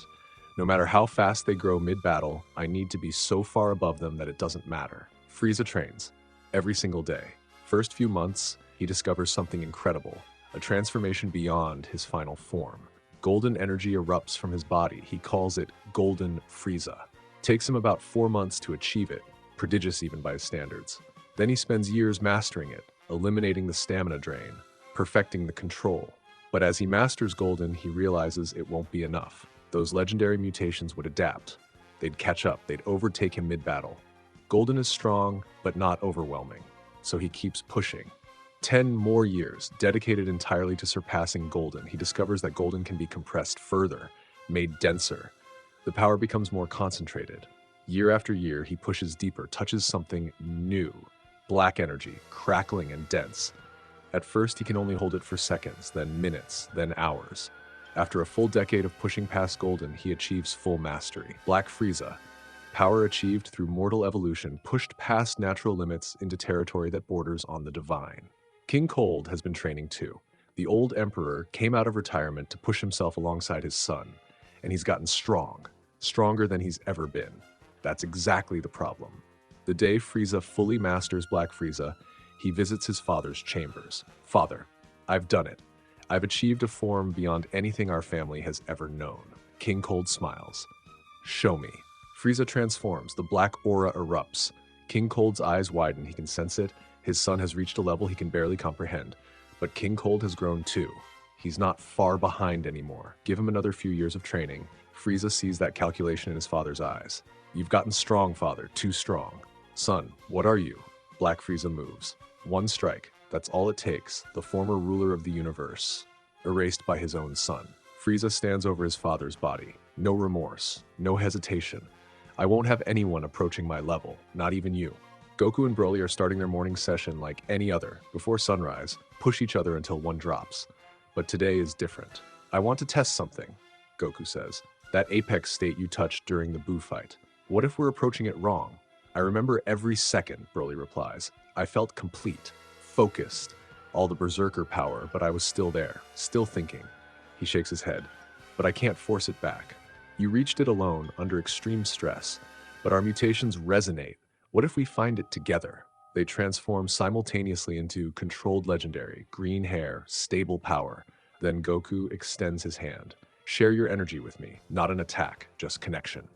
No matter how fast they grow mid-battle, I need to be so far above them that it doesn't matter. Frieza trains. Every single day. First few months, he discovers something incredible. A transformation beyond his final form. Golden energy erupts from his body. He calls it Golden Frieza. Takes him about 4 months to achieve it. Prodigious even by his standards. Then he spends years mastering it, eliminating the stamina drain, perfecting the control. But as he masters Golden, he realizes it won't be enough. Those legendary mutations would adapt. They'd catch up, they'd overtake him mid-battle. Golden is strong, but not overwhelming, so he keeps pushing. 10 more years, dedicated entirely to surpassing Golden. He discovers that Golden can be compressed further, made denser. The power becomes more concentrated. Year after year, he pushes deeper, touches something new. Black energy, crackling and dense. At first, he can only hold it for seconds, then minutes, then hours. After a full decade of pushing past Golden, he achieves full mastery. Black Frieza. Power achieved through mortal evolution, pushed past natural limits into territory that borders on the divine. King Cold has been training too. The old emperor came out of retirement to push himself alongside his son, and he's gotten strong, stronger than he's ever been. That's exactly the problem. The day Frieza fully masters Black Frieza, he visits his father's chambers. Father, I've done it. I've achieved a form beyond anything our family has ever known. King Cold smiles. Show me. Frieza transforms. The black aura erupts. King Cold's eyes widen. He can sense it. His son has reached a level he can barely comprehend. But King Cold has grown too. He's not far behind anymore. Give him another few years of training. Frieza sees that calculation in his father's eyes. You've gotten strong, father. Too strong. Son, what are you? Black Frieza moves. One strike. That's all it takes. The former ruler of the universe. Erased by his own son. Frieza stands over his father's body. No remorse. No hesitation. I won't have anyone approaching my level. Not even you. Goku and Broly are starting their morning session like any other. Before sunrise, push each other until one drops. But today is different. I want to test something, Goku says. That apex state you touched during the Buu fight. What if we're approaching it wrong? I remember every second, Broly replies. I felt complete, focused, all the berserker power, but I was still there, still thinking. He shakes his head. But I can't force it back. You reached it alone, under extreme stress, but our mutations resonate. What if we find it together? They transform simultaneously into controlled legendary, green hair, stable power. Then Goku extends his hand. Share your energy with me, not an attack, just connection.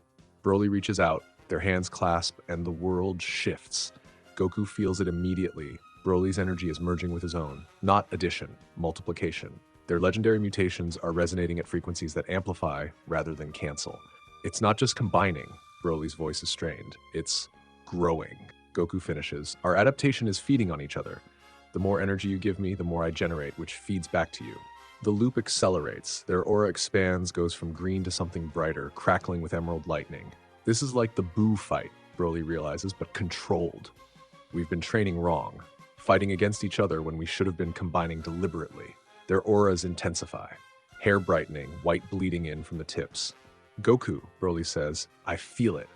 Broly reaches out, their hands clasp, and the world shifts. Goku feels it immediately. Broly's energy is merging with his own. Not addition, multiplication. Their legendary mutations are resonating at frequencies that amplify rather than cancel. It's not just combining, Broly's voice is strained. It's growing. Goku finishes. Our adaptation is feeding on each other. The more energy you give me, the more I generate, which feeds back to you. The loop accelerates. Their aura expands, goes from green to something brighter, crackling with emerald lightning. This is like the Buu fight, Broly realizes, but controlled. We've been training wrong, fighting against each other when we should have been combining deliberately. Their auras intensify. Hair brightening, white bleeding in from the tips. Goku, Broly says, I feel it.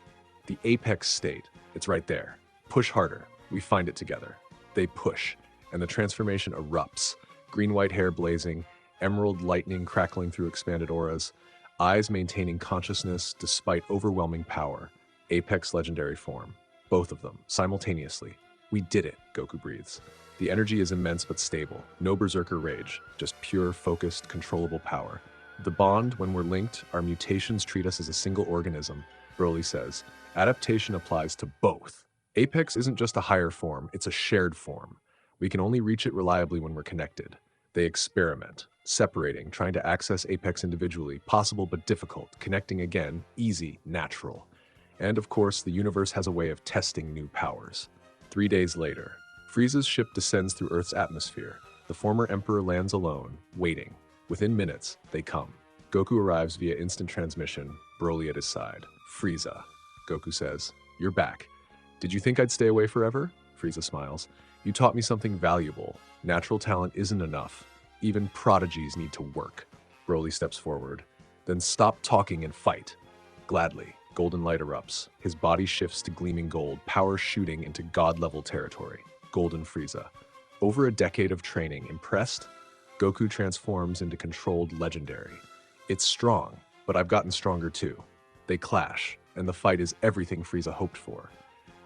The apex state. It's right there. Push harder. We find it together. They push, and the transformation erupts. Green-white hair blazing, emerald lightning crackling through expanded auras, eyes maintaining consciousness despite overwhelming power. Apex legendary form. Both of them, simultaneously. We did it, Goku breathes. The energy is immense but stable. No berserker rage, just pure, focused, controllable power. The bond, when we're linked, our mutations treat us as a single organism, Broly says. Adaptation applies to both. Apex isn't just a higher form, it's a shared form. We can only reach it reliably when we're connected. They experiment, separating, trying to access Apex individually, possible but difficult, connecting again, easy, natural. And of course, the universe has a way of testing new powers. 3 days later, Frieza's ship descends through Earth's atmosphere. The former Emperor lands alone, waiting. Within minutes, they come. Goku arrives via instant transmission, Broly at his side. Frieza, Goku says, "You're back. Did you think I'd stay away forever?" Frieza smiles. "You taught me something valuable. Natural talent isn't enough. Even prodigies need to work." Broly steps forward. "Then stop talking and fight." Gladly, golden light erupts. His body shifts to gleaming gold, power shooting into god-level territory. Golden Frieza. Over a decade of training, impressed? Goku transforms into controlled legendary. It's strong, but I've gotten stronger too. They clash, and the fight is everything Frieza hoped for.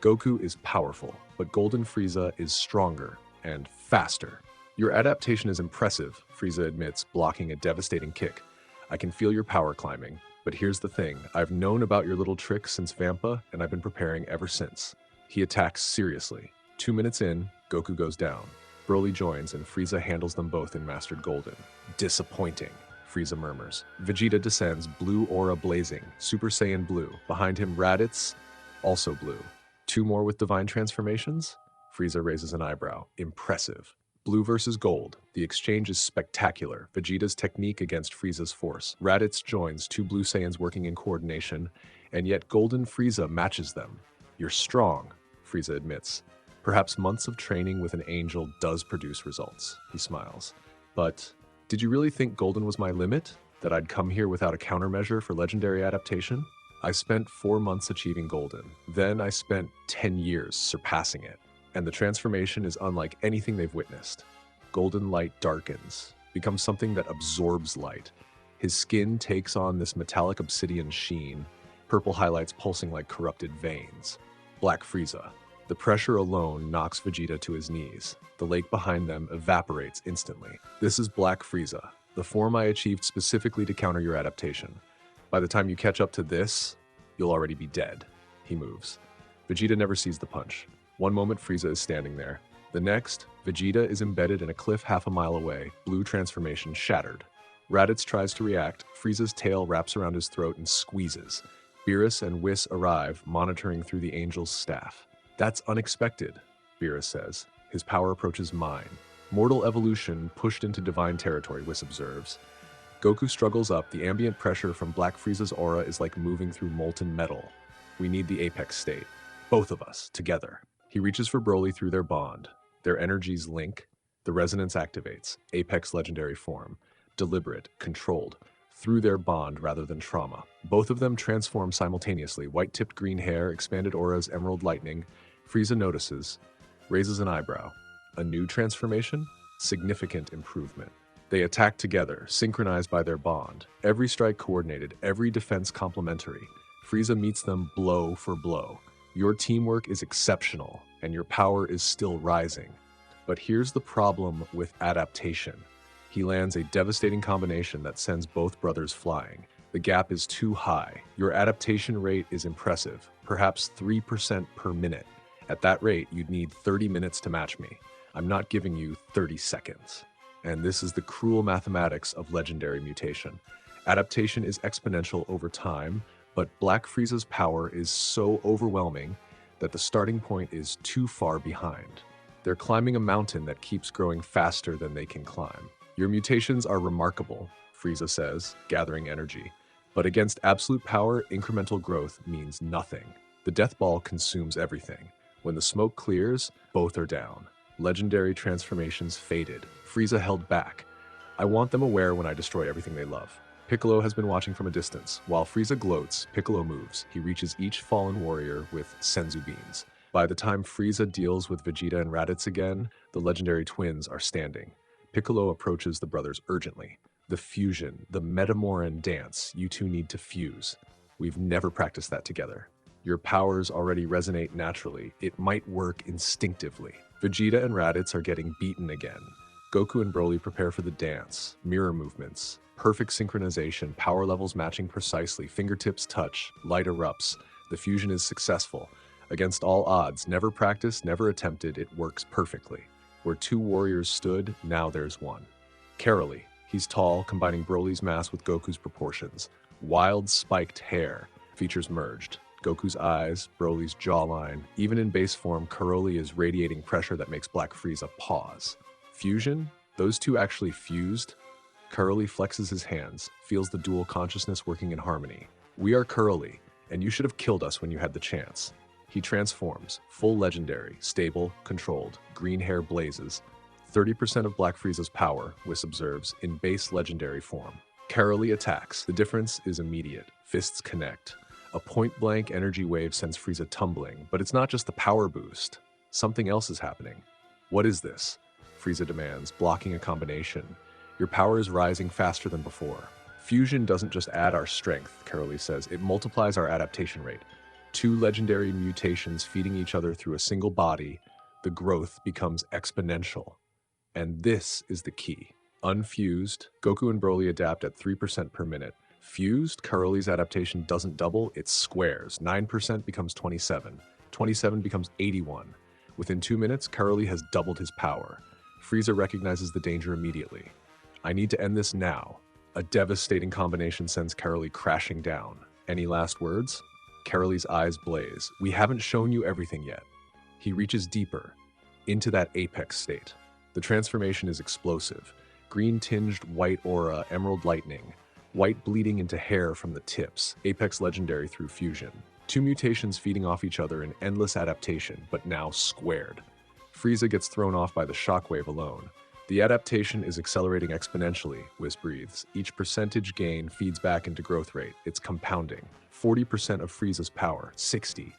Goku is powerful, but Golden Frieza is stronger and faster. "Your adaptation is impressive," Frieza admits, blocking a devastating kick. "I can feel your power climbing, but here's the thing. I've known about your little tricks since Vampa, and I've been preparing ever since." He attacks seriously. 2 minutes in, Goku goes down. Broly joins, and Frieza handles them both in Mastered Golden. "Disappointing," Frieza murmurs. Vegeta descends, blue aura blazing, Super Saiyan blue. Behind him, Raditz, also blue. 2 more with divine transformations? Frieza raises an eyebrow. Impressive. Blue versus gold. The exchange is spectacular. Vegeta's technique against Frieza's force. Raditz joins, 2 blue Saiyans working in coordination, and yet Golden Frieza matches them. "You're strong," Frieza admits. "Perhaps months of training with an angel does produce results," he smiles. "But did you really think Golden was my limit? That I'd come here without a countermeasure for legendary adaptation? I spent 4 months achieving Golden. Then I spent 10 years surpassing it. And the transformation is unlike anything they've witnessed. Golden light darkens, becomes something that absorbs light. His skin takes on this metallic obsidian sheen, purple highlights pulsing like corrupted veins. Black Frieza. The pressure alone knocks Vegeta to his knees. The lake behind them evaporates instantly. This is Black Frieza, the form I achieved specifically to counter your adaptation. By the time you catch up to this, you'll already be dead." He moves. Vegeta never sees the punch. One moment, Frieza is standing there. The next, Vegeta is embedded in a cliff half a mile away, blue transformation shattered. Raditz tries to react. Frieza's tail wraps around his throat and squeezes. Beerus and Whis arrive, monitoring through the angel's staff. "That's unexpected," Beerus says. "His power approaches mine. Mortal evolution pushed into divine territory," Whis observes. Goku struggles up. The ambient pressure from Black Frieza's aura is like moving through molten metal. "We need the apex state. Both of us, together." He reaches for Broly through their bond. Their energies link. The resonance activates. Apex legendary form. Deliberate, controlled. Through their bond rather than trauma. Both of them transform simultaneously. White-tipped green hair, expanded auras, emerald lightning. Frieza notices. Raises an eyebrow. A new transformation? Significant improvement. They attack together, synchronized by their bond. Every strike coordinated, every defense complementary. Frieza meets them blow for blow. Your teamwork is exceptional, and your power is still rising. But here's the problem with adaptation. He lands a devastating combination that sends both brothers flying. The gap is too high. Your adaptation rate is impressive, perhaps 3% per minute. At that rate, you'd need 30 minutes to match me. I'm not giving you 30 seconds. And this is the cruel mathematics of legendary mutation. Adaptation is exponential over time, but Black Frieza's power is so overwhelming that the starting point is too far behind. They're climbing a mountain that keeps growing faster than they can climb. Your mutations are remarkable, Frieza says, gathering energy. But against absolute power, incremental growth means nothing. The Death Ball consumes everything. When the smoke clears, both are down. Legendary transformations faded. Frieza held back. I want them aware when I destroy everything they love. Piccolo has been watching from a distance. While Frieza gloats, Piccolo moves. He reaches each fallen warrior with Senzu beans. By the time Frieza deals with Vegeta and Raditz again, the legendary twins are standing. Piccolo approaches the brothers urgently. The fusion, the Metamoran dance, you two need to fuse. We've never practiced that together. Your powers already resonate naturally. It might work instinctively. Vegeta and Raditz are getting beaten again. Goku and Broly prepare for the dance, mirror movements, Perfect synchronization, power levels matching precisely, fingertips touch, light erupts. The fusion is successful. Against all odds, never practiced, never attempted, it works perfectly. Where two warriors stood, now there's one. Caroly. He's tall, combining Broly's mass with Goku's proportions. Wild, spiked hair. Features merged. Goku's eyes, Broly's jawline. Even in base form, Caroly is radiating pressure that makes Black Frieza pause. Fusion? Those two actually fused? Caroly flexes his hands, feels the dual consciousness working in harmony. We are Caroly, and you should have killed us when you had the chance. He transforms, full legendary, stable, controlled, green hair blazes. 30% of Black Frieza's power, Whis observes, in base legendary form. Caroly attacks. The difference is immediate. Fists connect. A point-blank energy wave sends Frieza tumbling, but it's not just the power boost. Something else is happening. What is this? Frieza demands, blocking a combination. Your power is rising faster than before. Fusion doesn't just add our strength, Caroly says, it multiplies our adaptation rate. Two legendary mutations feeding each other through a single body, the growth becomes exponential. And this is the key. Unfused, Goku and Broly adapt at 3% per minute. Fused, Caroly's adaptation doesn't double, it squares. 9% becomes 27. 27 becomes 81. Within 2 minutes, Caroly has doubled his power. Frieza recognizes the danger immediately. I need to end this now. A devastating combination sends Caroly crashing down. Any last words? Caroly's eyes blaze. We haven't shown you everything yet. He reaches deeper, into that apex state. The transformation is explosive. Green-tinged white aura, emerald lightning. White bleeding into hair from the tips, apex legendary through fusion. Two mutations feeding off each other in endless adaptation, but now squared. Frieza gets thrown off by the shockwave alone. The adaptation is accelerating exponentially, Whis breathes. Each percentage gain feeds back into growth rate. It's compounding. 40% of Frieza's power, 60,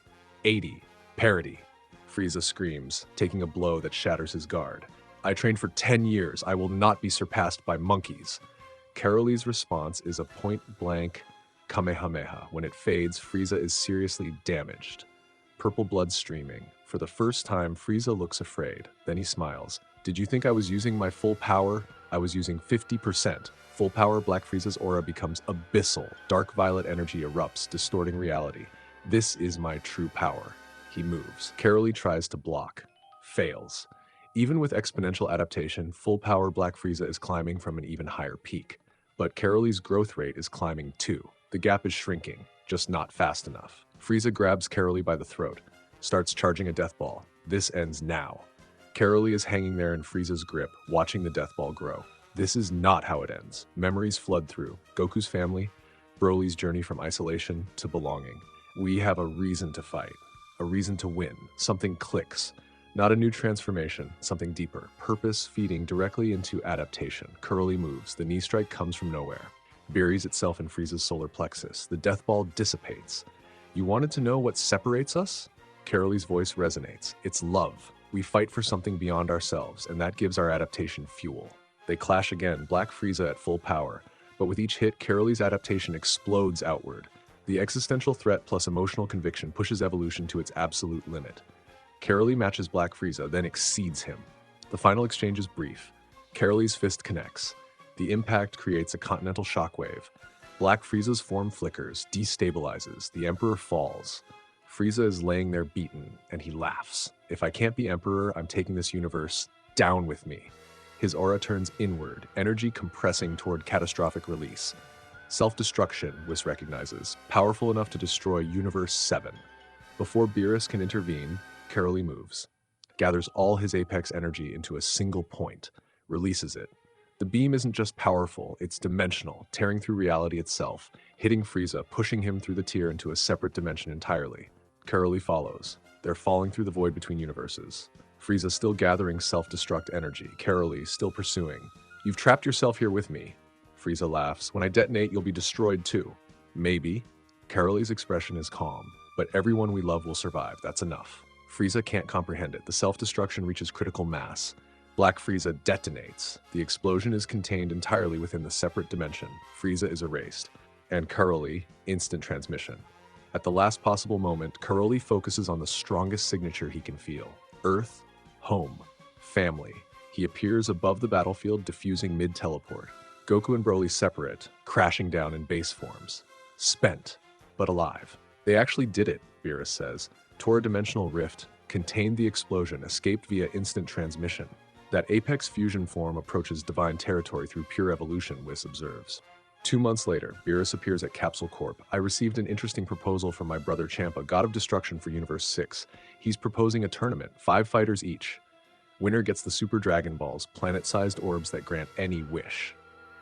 80, parity. Frieza screams, taking a blow that shatters his guard. I trained for 10 years. I will not be surpassed by monkeys. Caroly's response is a point-blank Kamehameha. When it fades, Frieza is seriously damaged. Purple blood streaming. For the first time, Frieza looks afraid. Then he smiles. Did you think I was using my full power? I was using 50%. Full power, Black Frieza's aura becomes abyssal. Dark violet energy erupts, distorting reality. This is my true power. He moves. Caroly tries to block. Fails. Even with exponential adaptation, full power Black Frieza is climbing from an even higher peak. But Caroly's growth rate is climbing too. The gap is shrinking, just not fast enough. Frieza grabs Caroly by the throat, starts charging a death ball. This ends now. Caroly is hanging there in Frieza's grip, watching the death ball grow. This is not how it ends. Memories flood through. Goku's family, Broly's journey from isolation to belonging. We have a reason to fight, a reason to win. Something clicks. Not a new transformation, something deeper. Purpose feeding directly into adaptation. Caroly moves. The knee strike comes from nowhere. Buries itself in Frieza's solar plexus. The death ball dissipates. You wanted to know what separates us? Caroly's voice resonates. It's love. We fight for something beyond ourselves, and that gives our adaptation fuel. They clash again, Black Frieza at full power. But with each hit, Caroly's adaptation explodes outward. The existential threat plus emotional conviction pushes evolution to its absolute limit. Caroly matches Black Frieza, then exceeds him. The final exchange is brief. Caroly's fist connects. The impact creates a continental shockwave. Black Frieza's form flickers, destabilizes. The Emperor falls. Frieza is laying there beaten, and he laughs. If I can't be Emperor, I'm taking this universe down with me. His aura turns inward, energy compressing toward catastrophic release. Self-destruction, Whis recognizes, powerful enough to destroy Universe 7. Before Beerus can intervene, Caroly moves, gathers all his apex energy into a single point, releases it. The beam isn't just powerful, it's dimensional, tearing through reality itself, hitting Frieza, pushing him through the tier into a separate dimension entirely. Caroly follows. They're falling through the void between universes. Frieza still gathering self-destruct energy, Caroly still pursuing. You've trapped yourself here with me. Frieza laughs. When I detonate, you'll be destroyed too. Maybe. Caroly's expression is calm. But everyone we love will survive, that's enough. Frieza can't comprehend it. The self-destruction reaches critical mass. Black Frieza detonates. The explosion is contained entirely within the separate dimension. Frieza is erased. And Caroly, instant transmission. At the last possible moment, Caroly focuses on the strongest signature he can feel. Earth, home, family. He appears above the battlefield, diffusing mid-teleport. Goku and Broly separate, crashing down in base forms. Spent, but alive. They actually did it, Beerus says. Tore a dimensional rift, contained the explosion, escaped via instant transmission. That Apex fusion form approaches divine territory through pure evolution, Whis observes. 2 months later, Beerus appears at Capsule Corp. I received an interesting proposal from my brother Champa, God of Destruction for Universe 6. He's proposing a tournament, 5 fighters each. Winner gets the Super Dragon Balls, planet-sized orbs that grant any wish.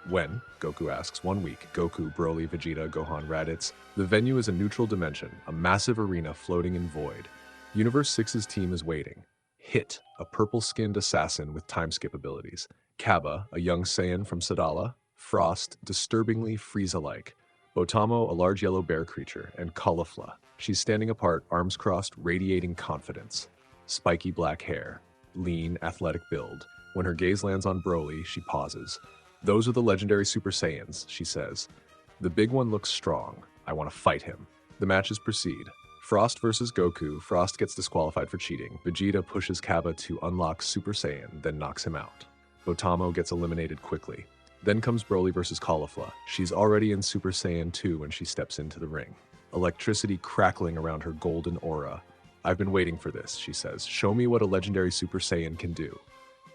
When? Goku asks. 1 week. Goku, Broly, Vegeta, Gohan, Raditz. The venue is a neutral dimension, a massive arena floating in void. Universe 6's team is waiting. Hit, a purple-skinned assassin with time-skip abilities. Kaba, a young Saiyan from Sadala. Frost, disturbingly Frieza-like. Botamo, a large yellow bear creature. And Caulifla. She's standing apart, arms crossed, radiating confidence. Spiky black hair. Lean, athletic build. When her gaze lands on Broly, she pauses. Those are the legendary Super Saiyans, she says. The big one looks strong. I want to fight him. The matches proceed. Frost versus Goku. Frost gets disqualified for cheating. Vegeta pushes Kaba to unlock Super Saiyan, then knocks him out. Botamo gets eliminated quickly. Then comes Broly versus Caulifla. She's already in Super Saiyan 2 when she steps into the ring. Electricity crackling around her golden aura. I've been waiting for this, she says. Show me what a legendary Super Saiyan can do.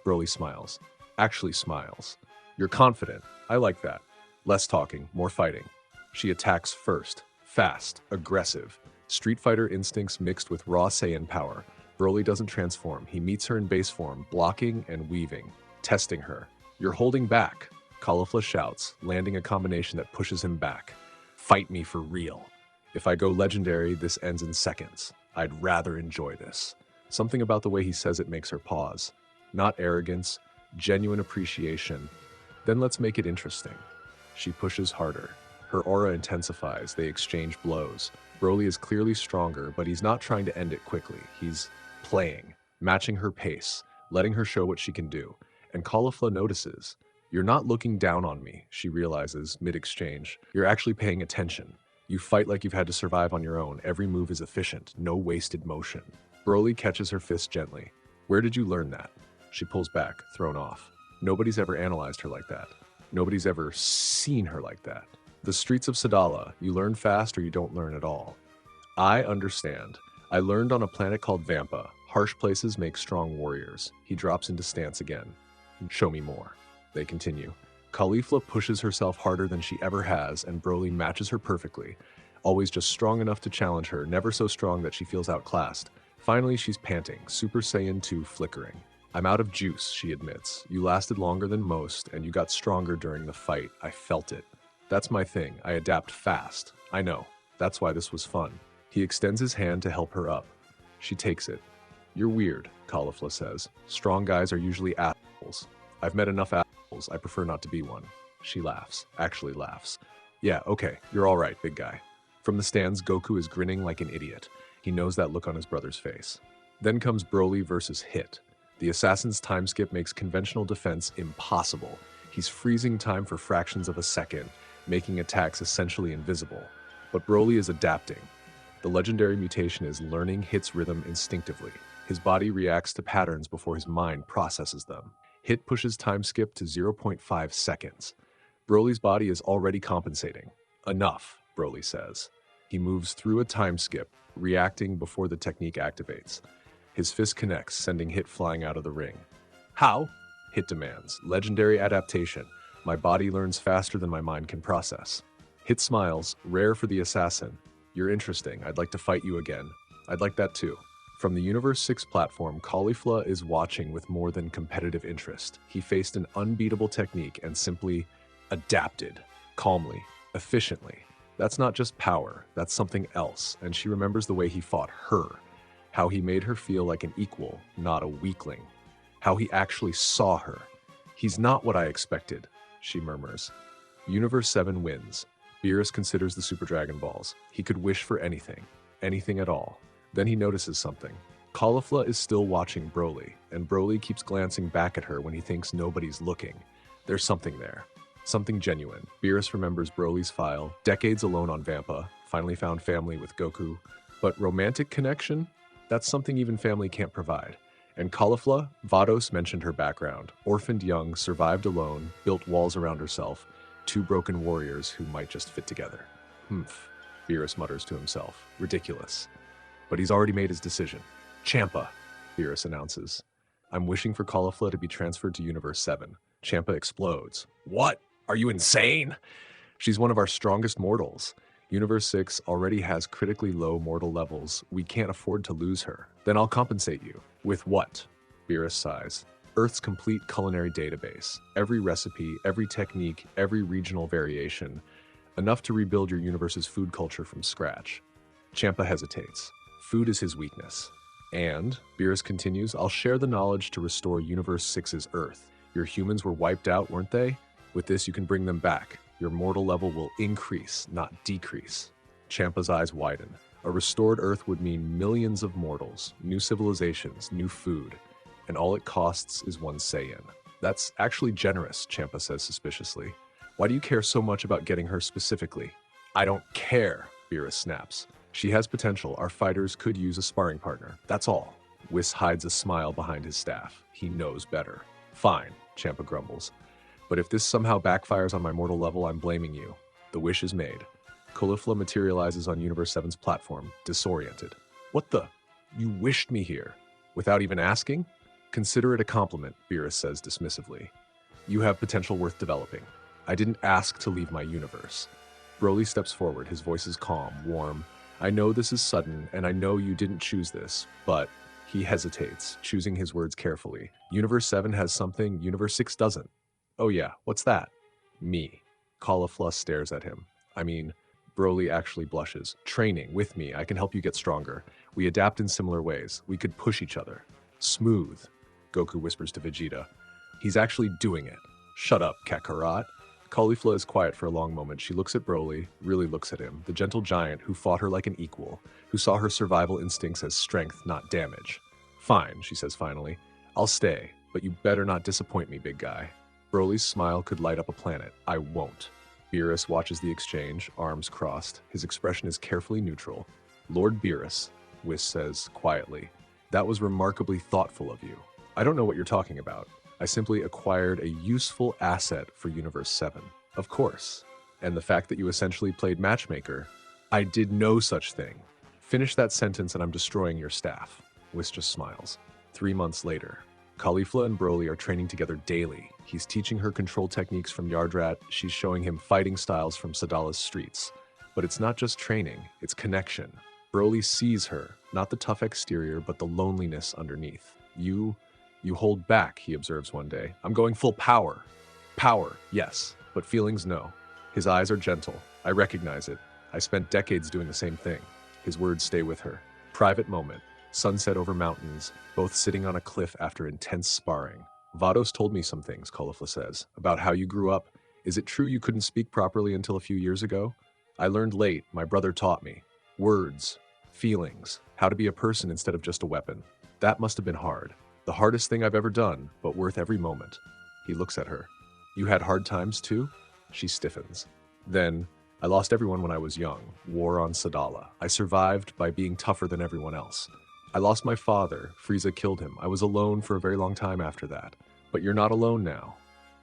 Broly smiles. Actually smiles. You're confident. I like that. Less talking, more fighting. She attacks first. Fast. Aggressive. Street Fighter instincts mixed with raw Saiyan power. Broly doesn't transform. He meets her in base form, blocking and weaving. Testing her. You're holding back. Caulifla shouts, landing a combination that pushes him back. Fight me for real. If I go legendary, this ends in seconds. I'd rather enjoy this. Something about the way he says it makes her pause. Not arrogance, genuine appreciation. Then let's make it interesting. She pushes harder. Her aura intensifies. They exchange blows. Broly is clearly stronger, but he's not trying to end it quickly. He's playing, matching her pace, letting her show what she can do. And Caulifla notices. You're not looking down on me, she realizes mid-exchange. You're actually paying attention. You fight like you've had to survive on your own. Every move is efficient, no wasted motion. Broly catches her fist gently. Where did you learn that? She pulls back, thrown off. Nobody's ever analyzed her like that. Nobody's ever seen her like that. The streets of Sadala, you learn fast or you don't learn at all. I understand. I learned on a planet called Vampa. Harsh places make strong warriors. He drops into stance again. Show me more. They continue. Caulifla pushes herself harder than she ever has, and Broly matches her perfectly. Always just strong enough to challenge her, never so strong that she feels outclassed. Finally, she's panting, Super Saiyan 2 flickering. I'm out of juice, she admits. You lasted longer than most, and you got stronger during the fight. I felt it. That's my thing. I adapt fast. I know. That's why this was fun. He extends his hand to help her up. She takes it. You're weird, Caulifla says. Strong guys are usually assholes. I've met enough assholes. I prefer not to be one. She laughs. Actually laughs. Yeah, okay. You're all right, big guy. From the stands, Goku is grinning like an idiot. He knows that look on his brother's face. Then comes Broly versus Hit. The assassin's time skip makes conventional defense impossible. He's freezing time for fractions of a second, making attacks essentially invisible. But Broly is adapting. The legendary mutation is learning Hit's rhythm instinctively. His body reacts to patterns before his mind processes them. Hit pushes time skip to 0.5 seconds. Broly's body is already compensating. Enough, Broly says. He moves through a time skip, reacting before the technique activates. His fist connects, sending Hit flying out of the ring. How? Hit demands. Legendary adaptation. My body learns faster than my mind can process. Hit smiles, rare for the assassin. You're interesting. I'd like to fight you again. I'd like that too. From the Universe 6 platform, Caulifla is watching with more than competitive interest. He faced an unbeatable technique and simply adapted. Calmly. Efficiently. That's not just power. That's something else. And she remembers the way he fought her. How he made her feel like an equal, not a weakling. How he actually saw her. He's not what I expected, she murmurs. Universe 7 wins. Beerus considers the Super Dragon Balls. He could wish for anything. Anything at all. Then he notices something. Caulifla is still watching Broly, and Broly keeps glancing back at her when he thinks nobody's looking. There's something there. Something genuine. Beerus remembers Broly's file, decades alone on Vampa, finally found family with Goku. But romantic connection? That's something even family can't provide. And Caulifla, Vados mentioned her background. Orphaned young, survived alone, built walls around herself. Two broken warriors who might just fit together. Humph, Beerus mutters to himself. Ridiculous. But he's already made his decision. Champa, Beerus announces. I'm wishing for Caulifla to be transferred to Universe 7. Champa explodes. What? Are you insane? She's one of our strongest mortals. Universe 6 already has critically low mortal levels. We can't afford to lose her. Then I'll compensate you. With what? Beerus sighs. Earth's complete culinary database. Every recipe, every technique, every regional variation. Enough to rebuild your universe's food culture from scratch. Champa hesitates. Food is his weakness. And, Beerus continues, I'll share the knowledge to restore Universe 6's Earth. Your humans were wiped out, weren't they? With this, you can bring them back. Your mortal level will increase, not decrease. Champa's eyes widen. A restored Earth would mean millions of mortals, new civilizations, new food, and all it costs is one Saiyan. That's actually generous, Champa says suspiciously. Why do you care so much about getting her specifically? I don't care, Beerus snaps. She has potential. Our fighters could use a sparring partner. That's all. Whis hides a smile behind his staff. He knows better. Fine, Champa grumbles. But if this somehow backfires on my mortal level, I'm blaming you. The wish is made. Caulifla materializes on Universe 7's platform, disoriented. What the? You wished me here? Without even asking? Consider it a compliment, Beerus says dismissively. You have potential worth developing. I didn't ask to leave my universe. Broly steps forward, his voice is calm, warm. I know this is sudden, and I know you didn't choose this, but... He hesitates, choosing his words carefully. Universe 7 has something Universe 6 doesn't. Oh yeah, what's that? Me. Caulifla stares at him. I mean, Broly actually blushes. Training, with me, I can help you get stronger. We adapt in similar ways. We could push each other. Smooth, Goku whispers to Vegeta. He's actually doing it. Shut up, Kakarot. Caulifla is quiet for a long moment. She looks at Broly, really looks at him, the gentle giant who fought her like an equal, who saw her survival instincts as strength, not damage. Fine, she says finally. I'll stay, but you better not disappoint me, big guy. Broly's smile could light up a planet. I won't. Beerus watches the exchange, arms crossed. His expression is carefully neutral. Lord Beerus, Whis says quietly, that was remarkably thoughtful of you. I don't know what you're talking about. I simply acquired a useful asset for Universe 7. Of course. And the fact that you essentially played matchmaker, I did no such thing. Finish that sentence and I'm destroying your staff. Whis just smiles. 3 months later, Caulifla and Broly are training together daily. He's teaching her control techniques from Yardrat, she's showing him fighting styles from Sadala's streets. But it's not just training, it's connection. Broly sees her, not the tough exterior, but the loneliness underneath. You hold back, he observes one day. I'm going full power. Power, yes, but feelings, no. His eyes are gentle. I recognize it. I spent decades doing the same thing. His words stay with her. Private moment. Sunset over mountains, both sitting on a cliff after intense sparring. Vados told me some things, Caulifla says, about how you grew up. Is it true you couldn't speak properly until a few years ago? I learned late. My brother taught me. Words, feelings, how to be a person instead of just a weapon. That must have been hard. The hardest thing I've ever done, but worth every moment. He looks at her. You had hard times too? She stiffens. Then, I lost everyone when I was young. War on Sadala. I survived by being tougher than everyone else. I lost my father. Frieza killed him. I was alone for a very long time after that. But you're not alone now.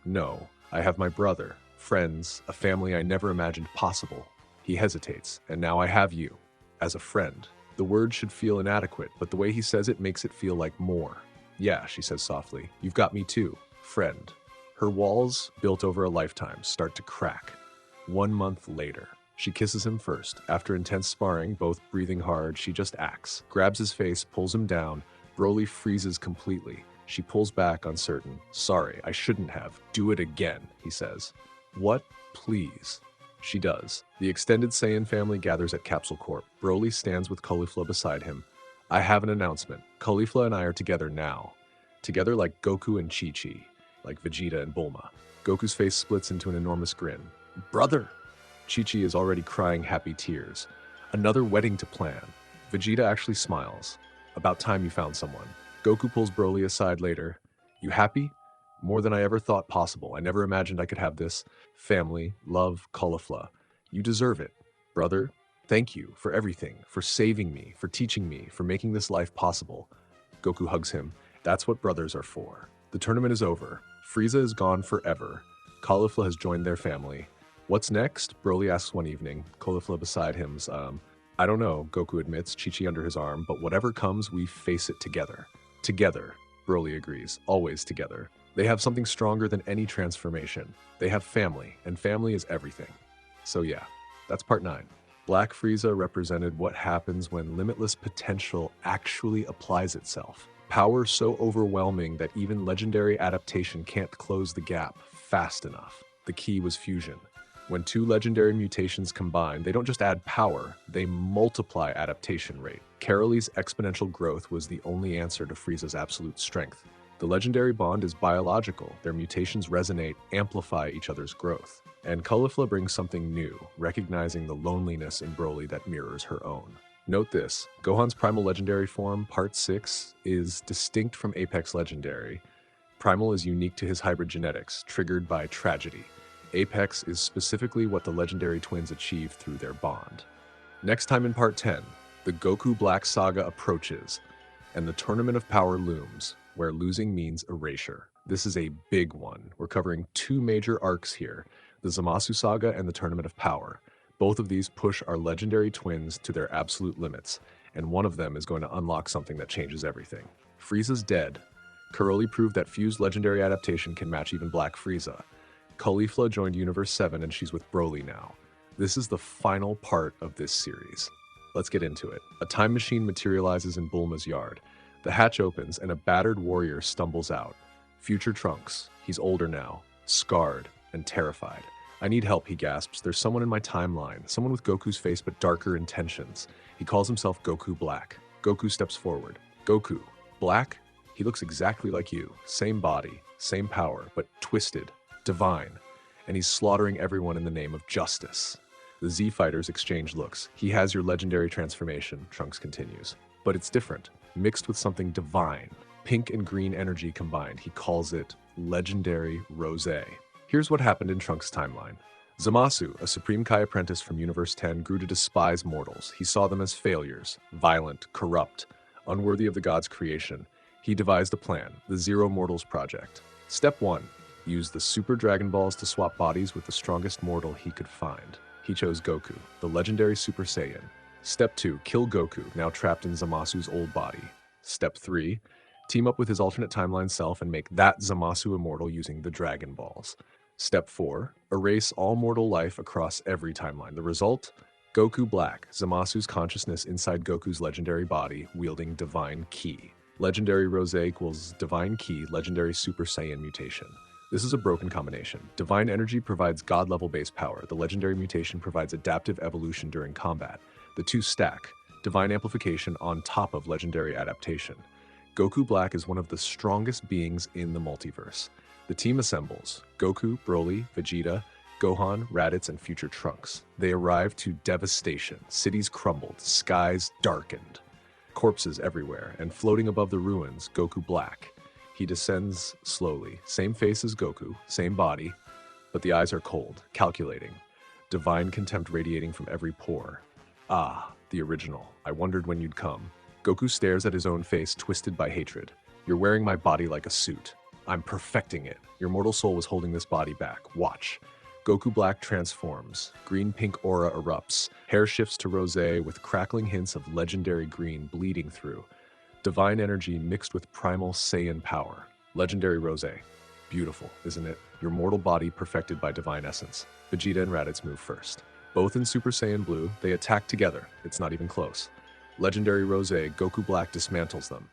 No, I have my brother, friends, a family I never imagined possible. He hesitates, and now I have you. As a friend. The word should feel inadequate, but the way he says it makes it feel like more. Yeah, she says softly. You've got me too, friend. Her walls, built over a lifetime, start to crack. 1 month later, she kisses him first. After intense sparring, both breathing hard, she just acts. Grabs his face, pulls him down. Broly freezes completely. She pulls back, uncertain. Sorry, I shouldn't have. Do it again, he says. What? Please. She does. The extended Saiyan family gathers at Capsule Corp. Broly stands with Caulifla beside him. I have an announcement. Caulifla and I are together now. Together like Goku and Chi-Chi, like Vegeta and Bulma. Goku's face splits into an enormous grin. Brother! Chi-Chi is already crying happy tears. Another wedding to plan. Vegeta actually smiles. About time you found someone. Goku pulls Broly aside later. You happy? More than I ever thought possible. I never imagined I could have this. Family, love, Caulifla. You deserve it. Brother, thank you for everything, for saving me, for teaching me, for making this life possible. Goku hugs him. That's what brothers are for. The tournament is over. Frieza is gone forever. Caulifla has joined their family. What's next? Broly asks one evening. Caulifla beside him's, I don't know, Goku admits, Chi-Chi under his arm, but whatever comes, we face it together. Together, Broly agrees, always together. They have something stronger than any transformation. They have family, and family is everything. So yeah, that's part 9. Black Frieza represented what happens when limitless potential actually applies itself. Power so overwhelming that even legendary adaptation can't close the gap fast enough. The key was fusion. When 2 legendary mutations combine, they don't just add power, they multiply adaptation rate. Caroly's exponential growth was the only answer to Frieza's absolute strength. The legendary bond is biological. Their mutations resonate, amplify each other's growth. And Caulifla brings something new, recognizing the loneliness in Broly that mirrors her own. Note this, Gohan's Primal Legendary form, Part 6, is distinct from Apex Legendary. Primal is unique to his hybrid genetics, triggered by tragedy. Apex is specifically what the legendary twins achieve through their bond. Next time in Part 10, the Goku Black saga approaches, and the Tournament of Power looms, where losing means erasure. This is a big one. We're covering 2 major arcs here, the Zamasu saga and the Tournament of Power. Both of these push our legendary twins to their absolute limits, and one of them is going to unlock something that changes everything. Frieza's dead. Caroly proved that fused legendary adaptation can match even Black Frieza. Caulifla joined Universe 7 and she's with Broly now. This is the final part of this series. Let's get into it. A time machine materializes in Bulma's yard. The hatch opens and a battered warrior stumbles out. Future Trunks. He's older now, scarred, and terrified. I need help, he gasps. There's someone in my timeline, someone with Goku's face but darker intentions. He calls himself Goku Black. Goku steps forward. Goku, Black? He looks exactly like you. Same body, same power, but twisted. Divine, and he's slaughtering everyone in the name of justice. The Z fighters exchange looks. He has your legendary transformation, Trunks continues. But it's different, mixed with something divine. Pink and green energy combined. He calls it Legendary Rosé. Here's what happened in Trunks' timeline. Zamasu, a Supreme Kai apprentice from Universe 10, grew to despise mortals. He saw them as failures, violent, corrupt, unworthy of the gods' creation. He devised a plan, the Zero Mortals Project. Step 1. Use the Super Dragon Balls to swap bodies with the strongest mortal he could find. He chose Goku, the legendary Super Saiyan. Step 2. Kill Goku, now trapped in Zamasu's old body. Step 3. Team up with his alternate timeline self and make that Zamasu immortal using the Dragon Balls. Step 4. Erase all mortal life across every timeline. The result? Goku Black, Zamasu's consciousness inside Goku's legendary body, wielding Divine Ki. Legendary Rosé equals Divine Ki, Legendary Super Saiyan mutation. This is a broken combination. Divine energy provides god-level base power. The legendary mutation provides adaptive evolution during combat. The 2 stack, divine amplification on top of legendary adaptation. Goku Black is one of the strongest beings in the multiverse. The team assembles: Goku, Broly, Vegeta, Gohan, Raditz, and future Trunks. They arrive to devastation. Cities crumbled, skies darkened. Corpses everywhere, and floating above the ruins, Goku Black. He descends slowly. Same face as Goku, same body, but the eyes are cold, calculating. Divine contempt radiating from every pore. Ah, the original. I wondered when you'd come. Goku stares at his own face, twisted by hatred. You're wearing my body like a suit. I'm perfecting it. Your mortal soul was holding this body back. Watch. Goku Black transforms. Green-pink aura erupts. Hair shifts to rosé with crackling hints of legendary green bleeding through. Divine energy mixed with primal Saiyan power. Legendary Rosé. Beautiful, isn't it? Your mortal body perfected by divine essence. Vegeta and Raditz move first. Both in Super Saiyan Blue, they attack together. It's not even close. Legendary Rosé, Goku Black dismantles them.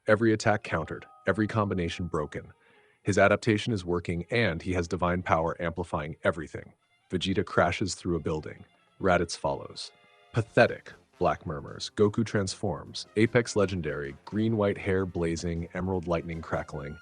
Every attack countered, every combination broken. His adaptation is working and he has divine power amplifying everything. Vegeta crashes through a building. Raditz follows. Pathetic. Black murmurs. Goku transforms. Apex legendary, green-white hair blazing, emerald lightning crackling.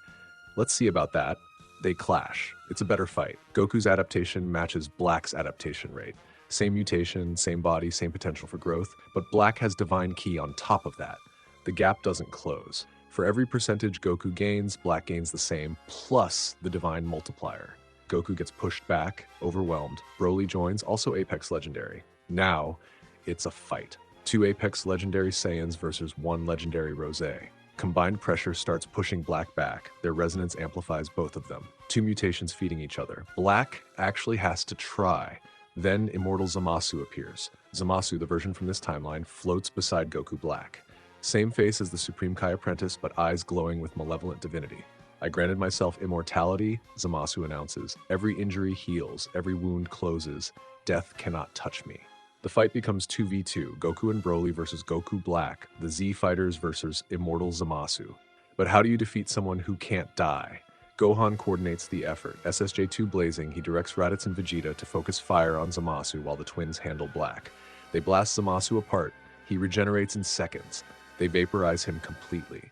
Let's see about that. They clash. It's a better fight. Goku's adaptation matches Black's adaptation rate. Same mutation, same body, same potential for growth, but Black has Divine Ki on top of that. The gap doesn't close. For every percentage Goku gains, Black gains the same, plus the Divine multiplier. Goku gets pushed back, overwhelmed. Broly joins, also Apex legendary. Now, it's a fight. 2 Apex Legendary Saiyans versus 1 Legendary Rosé. Combined pressure starts pushing Black back. Their resonance amplifies both of them. Two mutations feeding each other. Black actually has to try. Then Immortal Zamasu appears. Zamasu, the version from this timeline, floats beside Goku Black. Same face as the Supreme Kai apprentice, but eyes glowing with malevolent divinity. I granted myself immortality, Zamasu announces. Every injury heals, every wound closes. Death cannot touch me. The fight becomes 2v2, Goku and Broly versus Goku Black, the Z Fighters versus Immortal Zamasu. But how do you defeat someone who can't die? Gohan coordinates the effort. SSJ-2 blazing, he directs Raditz and Vegeta to focus fire on Zamasu while the twins handle Black. They blast Zamasu apart. He regenerates in seconds. They vaporize him completely.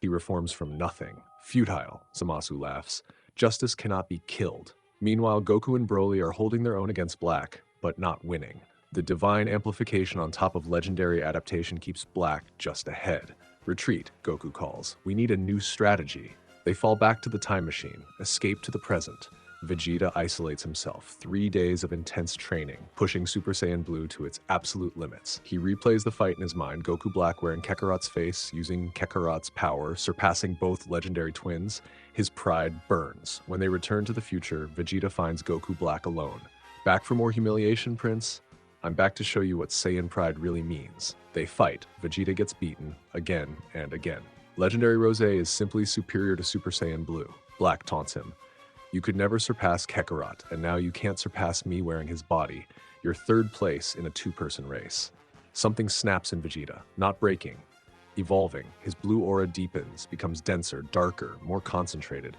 He reforms from nothing. Futile, Zamasu laughs. Justice cannot be killed. Meanwhile, Goku and Broly are holding their own against Black, but not winning. The divine amplification on top of legendary adaptation keeps Black just ahead. Retreat, Goku calls. We need a new strategy. They fall back to the time machine, escape to the present. Vegeta isolates himself. 3 days of intense training, pushing Super Saiyan Blue to its absolute limits. He replays the fight in his mind, Goku Black wearing Kakarot's face, using Kakarot's power, surpassing both legendary twins. His pride burns. When they return to the future, Vegeta finds Goku Black alone. Back for more humiliation, Prince? I'm back to show you what Saiyan pride really means. They fight. Vegeta gets beaten, again and again. Legendary Rose is simply superior to Super Saiyan Blue. Black taunts him. You could never surpass Kakarot, and now you can't surpass me wearing his body. You're third place in a two-person race. Something snaps in Vegeta, not breaking, evolving. His blue aura deepens, becomes denser, darker, more concentrated.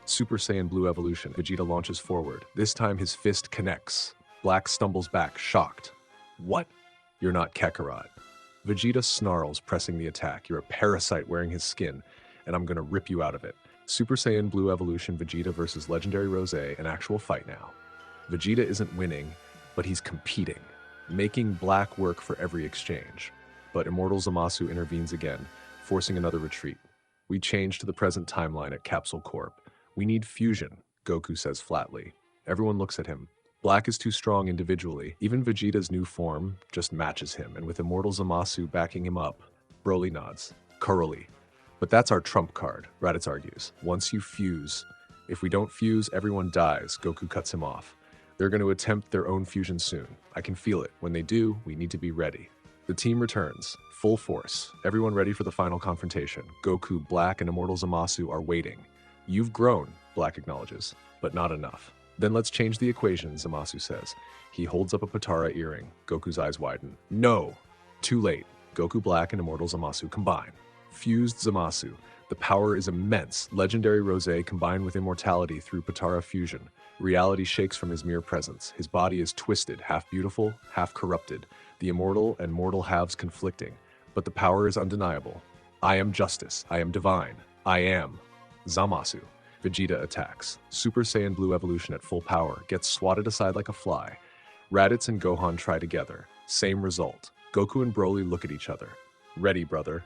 Super Saiyan Blue evolution. Vegeta launches forward. This time his fist connects. Black stumbles back, shocked. What? You're not Kakarot. Vegeta snarls, pressing the attack. You're a parasite wearing his skin, and I'm gonna rip you out of it. Super Saiyan Blue evolution, Vegeta versus Legendary Rose, an actual fight now. Vegeta isn't winning, but he's competing, making Black work for every exchange. But Immortal Zamasu intervenes again, forcing another retreat. We change to the present timeline at Capsule Corp. We need fusion, Goku says flatly. Everyone looks at him. Black is too strong individually. Even Vegeta's new form just matches him, and with Immortal Zamasu backing him up, Broly nods. Curly. But that's our trump card, Raditz argues. Once you fuse. If we don't fuse, everyone dies, Goku cuts him off. They're going to attempt their own fusion soon. I can feel it. When they do, we need to be ready. The team returns, full force. Everyone ready for the final confrontation. Goku, Black, and Immortal Zamasu are waiting. You've grown, Black acknowledges, but not enough. Then let's change the equation, Zamasu says. He holds up a Potara earring. Goku's eyes widen. No! Too late. Goku Black and Immortal Zamasu combine. Fused Zamasu. The power is immense. Legendary Rose combined with immortality through Potara fusion. Reality shakes from his mere presence. His body is twisted, half beautiful, half corrupted. The immortal and mortal halves conflicting. But the power is undeniable. I am justice. I am divine. I am Zamasu. Vegeta attacks. Super Saiyan Blue evolution at full power, gets swatted aside like a fly. Raditz and Gohan try together. Same result. Goku and Broly look at each other. Ready, brother.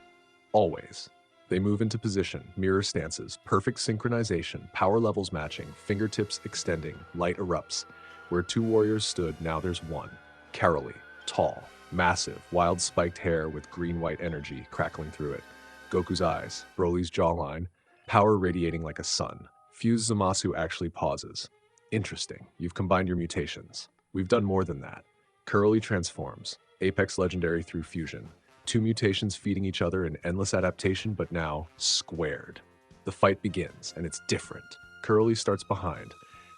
Always. They move into position, mirror stances, perfect synchronization, power levels matching, fingertips extending, light erupts. Where two warriors stood, now there's one. Caroly, tall, massive, wild spiked hair with green-white energy crackling through it. Goku's eyes, Broly's jawline, power radiating like a sun. Fused Zamasu actually pauses. Interesting. You've combined your mutations. We've done more than that. Curly transforms. Apex Legendary through fusion. Two mutations feeding each other in endless adaptation, but now squared. The fight begins, and it's different. Curly starts behind.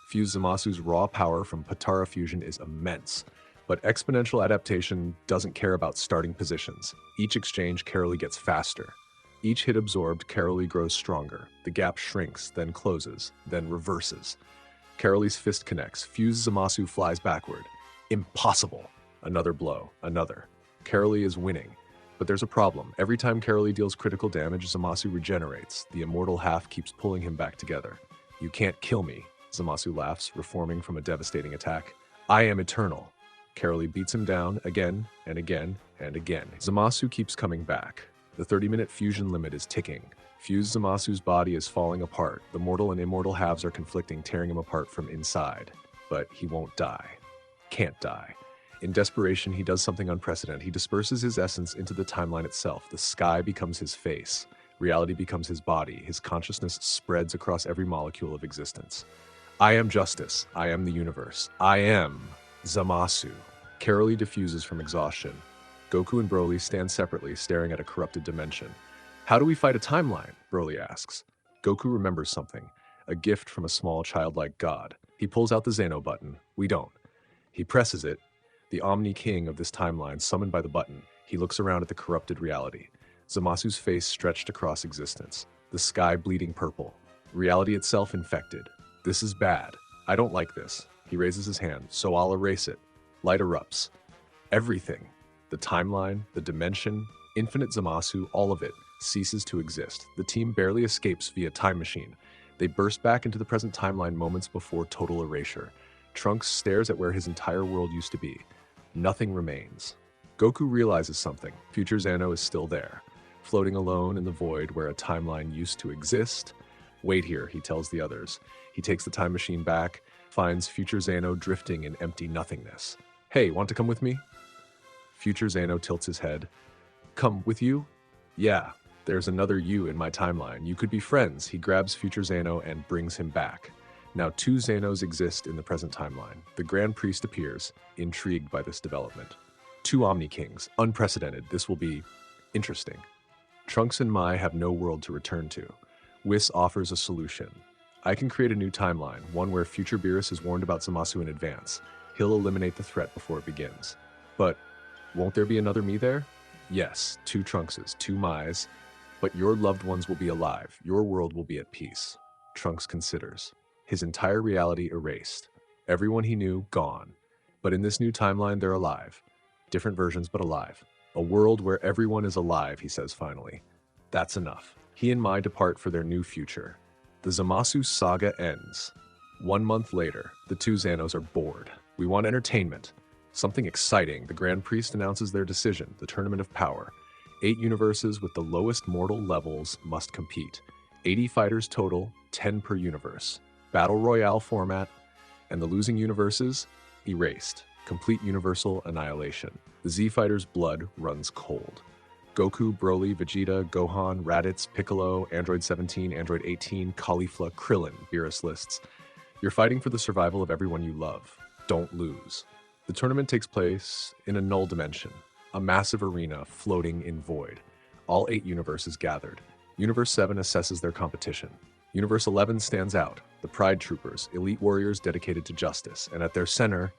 Fused Zamasu's raw power from Potara fusion is immense, but exponential adaptation doesn't care about starting positions. Each exchange, Caroly gets faster. Each hit absorbed, Caroly grows stronger. The gap shrinks, then closes, then reverses. Caroly's fist connects. Fused Zamasu flies backward. Impossible. Another blow. Another. Caroly is winning. But there's a problem. Every time Caroly deals critical damage, Zamasu regenerates. The immortal half keeps pulling him back together. You can't kill me, Zamasu laughs, reforming from a devastating attack. I am eternal. Caroly beats him down again and again and again. Zamasu keeps coming back. The 30-minute fusion limit is ticking. Fused Zamasu's body is falling apart. The mortal and immortal halves are conflicting, tearing him apart from inside. But he won't die. Can't die. In desperation, he does something unprecedented. He disperses his essence into the timeline itself. The sky becomes his face. Reality becomes his body. His consciousness spreads across every molecule of existence. I am justice. I am the universe. I am Zamasu. Carolee diffuses from exhaustion. Goku and Broly stand separately, staring at a corrupted dimension. How do we fight a timeline? Broly asks. Goku remembers something. A gift from a small childlike god. He pulls out the Xeno button. We don't. He presses it. The Omni King of this timeline, summoned by the button, he looks around at the corrupted reality. Zamasu's face stretched across existence. The sky bleeding purple. Reality itself infected. This is bad. I don't like this. He raises his hand. So I'll erase it. Light erupts. Everything. The timeline, the dimension, infinite Zamasu, all of it ceases to exist. The team barely escapes via time machine. They burst back into the present timeline moments before total erasure. Trunks stares at where his entire world used to be. Nothing remains. Goku realizes something. Future Xano is still there, floating alone in the void where a timeline used to exist. Wait here, he tells the others. He takes the time machine back, finds Future Xano drifting in empty nothingness. Hey, want to come with me? Future Xano tilts his head. Come with you? Yeah, there's another you in my timeline. You could be friends. He grabs Future Xano and brings him back. Now 2 Xanos exist in the present timeline. The Grand Priest appears, intrigued by this development. 2 Omni Kings, unprecedented. This will be interesting. Trunks and Mai have no world to return to. Whis offers a solution. I can create a new timeline, one where future Beerus is warned about Zamasu in advance. He'll eliminate the threat before it begins. But won't there be another me there? Yes, 2 Trunkses, 2 Mais, but your loved ones will be alive. Your world will be at peace. Trunks considers. His entire reality erased. Everyone he knew, gone. But in this new timeline, they're alive. Different versions, but alive. A world where everyone is alive, he says finally. That's enough. He and Mai depart for their new future. The Zamasu saga ends. 1 month later, the 2 Xanos are bored. We want entertainment. Something exciting. The Grand Priest announces their decision, the Tournament of Power. 8 universes with the lowest mortal levels must compete. 80 fighters total, 10 per universe. Battle Royale format, and the losing universes, erased. Complete universal annihilation. The Z Fighters' blood runs cold. Goku, Broly, Vegeta, Gohan, Raditz, Piccolo, Android 17, Android 18, Caulifla, Krillin, Beerus lists. You're fighting for the survival of everyone you love. Don't lose. The tournament takes place in a null dimension, a massive arena floating in void. All 8 universes gathered. Universe 7 assesses their competition. Universe 11 stands out, the Pride Troopers, elite warriors dedicated to justice, and at their center,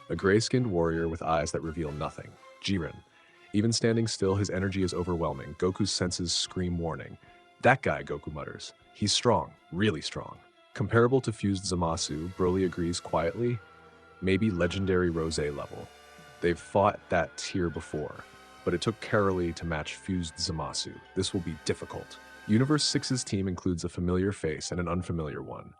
a gray-skinned warrior with eyes that reveal nothing, Jiren. Even standing still, his energy is overwhelming. Goku's senses scream warning. That guy, Goku mutters. He's strong, really strong. Comparable to fused Zamasu, Broly agrees quietly, maybe legendary Rose level. They've fought that tier before, but it took Carolee to match fused Zamasu. This will be difficult. Universe 6's team includes a familiar face and an unfamiliar one.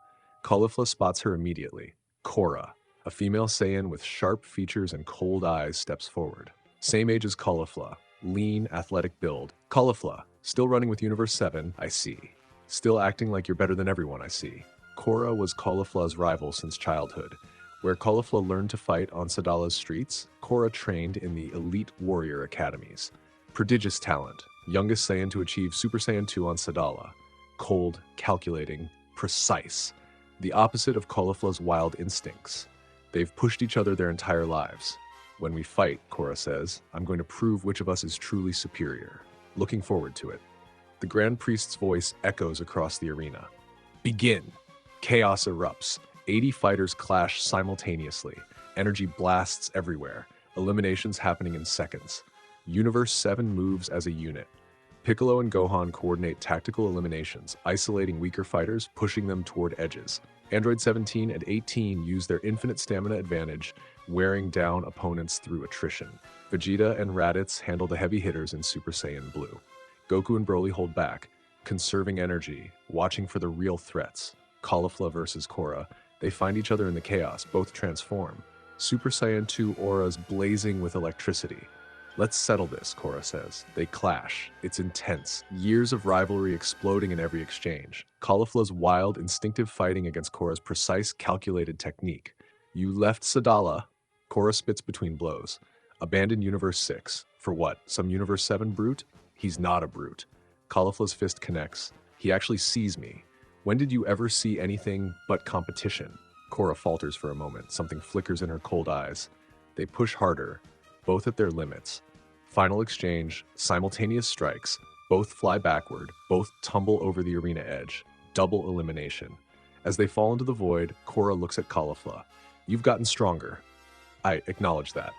Caulifla spots her immediately. Korra, a female Saiyan with sharp features and cold eyes, steps forward. Same age as Caulifla, lean, athletic build. Caulifla, still running with Universe 7, I see. Still acting like you're better than everyone, I see. Korra was Caulifla's rival since childhood. Where Caulifla learned to fight on Sadala's streets, Korra trained in the elite warrior academies. Prodigious talent, youngest Saiyan to achieve Super Saiyan 2 on Sadala. Cold, calculating, precise. The opposite of Caulifla's wild instincts. They've pushed each other their entire lives. When we fight, Korra says, I'm going to prove which of us is truly superior. Looking forward to it. The Grand Priest's voice echoes across the arena. Begin! Chaos erupts. 80 fighters clash simultaneously. Energy blasts everywhere. Eliminations happening in seconds. Universe 7 moves as a unit. Piccolo and Gohan coordinate tactical eliminations, isolating weaker fighters, pushing them toward edges. Android 17 and 18 use their infinite stamina advantage, wearing down opponents through attrition. Vegeta and Raditz handle the heavy hitters in Super Saiyan Blue. Goku and Broly hold back, conserving energy, watching for the real threats. Caulifla versus Korra. They find each other in the chaos, both transform. Super Saiyan 2 auras blazing with electricity. Let's settle this, Korra says. They clash. It's intense. Years of rivalry exploding in every exchange. Caulifla's wild, instinctive fighting against Korra's precise, calculated technique. You left Sadala. Korra spits between blows. Abandon Universe 6. For what? Some Universe 7 brute? He's not a brute. Caulifla's fist connects. He actually sees me. When did you ever see anything but competition? Korra falters for a moment. Something flickers in her cold eyes. They push harder, both at their limits. Final exchange, simultaneous strikes. Both fly backward, both tumble over the arena edge. Double elimination. As they fall into the void, Korra looks at Caulifla. You've gotten stronger. I acknowledge that.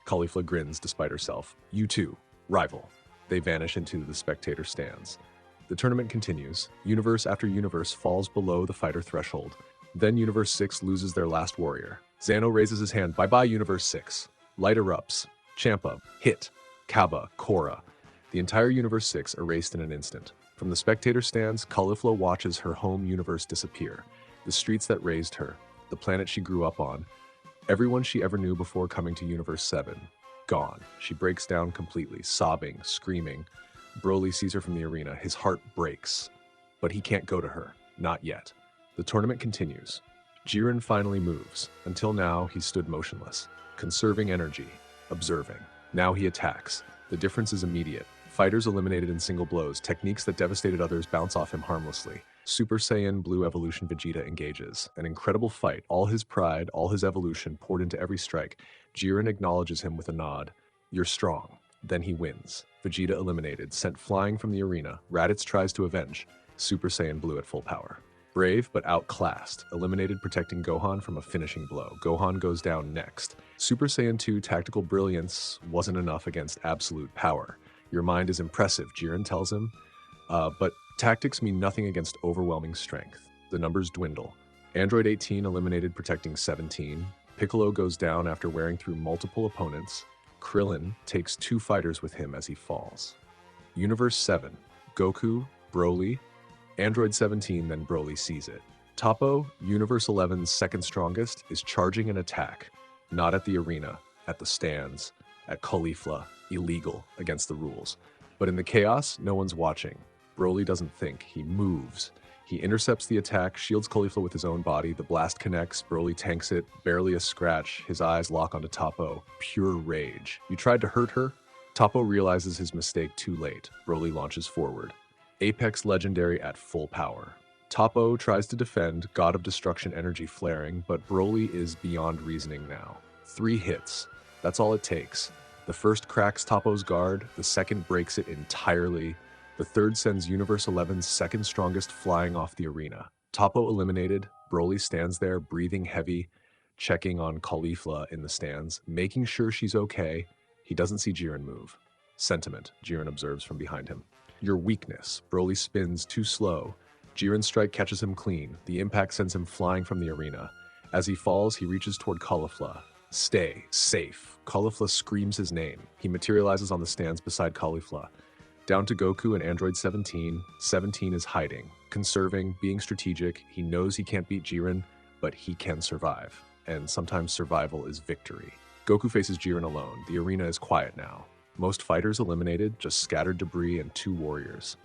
Caulifla grins despite herself. You too, rival. They vanish into the spectator stands. The tournament continues. Universe after universe falls below the fighter threshold. Then Universe 6 loses their last warrior. Zano raises his hand. Bye-bye, Universe 6. Light erupts. Champa, Hit, Kaba, Korra. The entire Universe 6 erased in an instant. From the spectator stands, Caulifla watches her home universe disappear. The streets that raised her, the planet she grew up on, everyone she ever knew before coming to Universe 7, gone. She breaks down completely, sobbing, screaming. Broly sees her from the arena. His heart breaks. But he can't go to her. Not yet. The tournament continues. Jiren finally moves. Until now, he stood motionless, conserving energy, observing. Now he attacks. The difference is immediate. Fighters eliminated in single blows. Techniques that devastated others bounce off him harmlessly. Super Saiyan Blue Evolution Vegeta engages. An incredible fight. All his pride, all his evolution poured into every strike. Jiren acknowledges him with a nod. You're strong. Then he wins. Vegeta eliminated, sent flying from the arena. Raditz tries to avenge. Super Saiyan Blue at full power. Brave, but outclassed. Eliminated, protecting Gohan from a finishing blow. Gohan goes down next. Super Saiyan 2 tactical brilliance wasn't enough against absolute power. Your mind is impressive, Jiren tells him. But tactics mean nothing against overwhelming strength. The numbers dwindle. Android 18 eliminated, protecting 17. Piccolo goes down after wearing through multiple opponents. Krillin takes 2 fighters with him as he falls. Universe 7. Goku, Broly, Android 17, then Broly sees it. Toppo, Universe 11's second strongest, is charging an attack. Not at the arena, at the stands, at Caulifla, illegal, against the rules. But in the chaos, no one's watching. Broly doesn't think, he moves. He intercepts the attack, shields Caulifla with his own body, the blast connects, Broly tanks it, barely a scratch, his eyes lock onto Toppo. Pure rage. You tried to hurt her? Toppo realizes his mistake too late. Broly launches forward. Apex Legendary at full power. Toppo tries to defend, God of Destruction energy flaring, but Broly is beyond reasoning now. 3 hits. That's all it takes. The first cracks Toppo's guard, the second breaks it entirely. The third sends Universe 11's second strongest flying off the arena. Toppo eliminated, Broly stands there breathing heavy, checking on Caulifla in the stands, making sure she's okay. He doesn't see Jiren move. Sentiment, Jiren observes from behind him. Your weakness. Broly spins too slow. Jiren's strike catches him clean. The impact sends him flying from the arena. As he falls, he reaches toward Caulifla. Stay. Safe. Caulifla screams his name. He materializes on the stands beside Caulifla. Down to Goku and Android 17. 17 is hiding, conserving, being strategic. He knows he can't beat Jiren, but he can survive. And sometimes survival is victory. Goku faces Jiren alone. The arena is quiet now. Most fighters eliminated, just scattered debris and 2 warriors.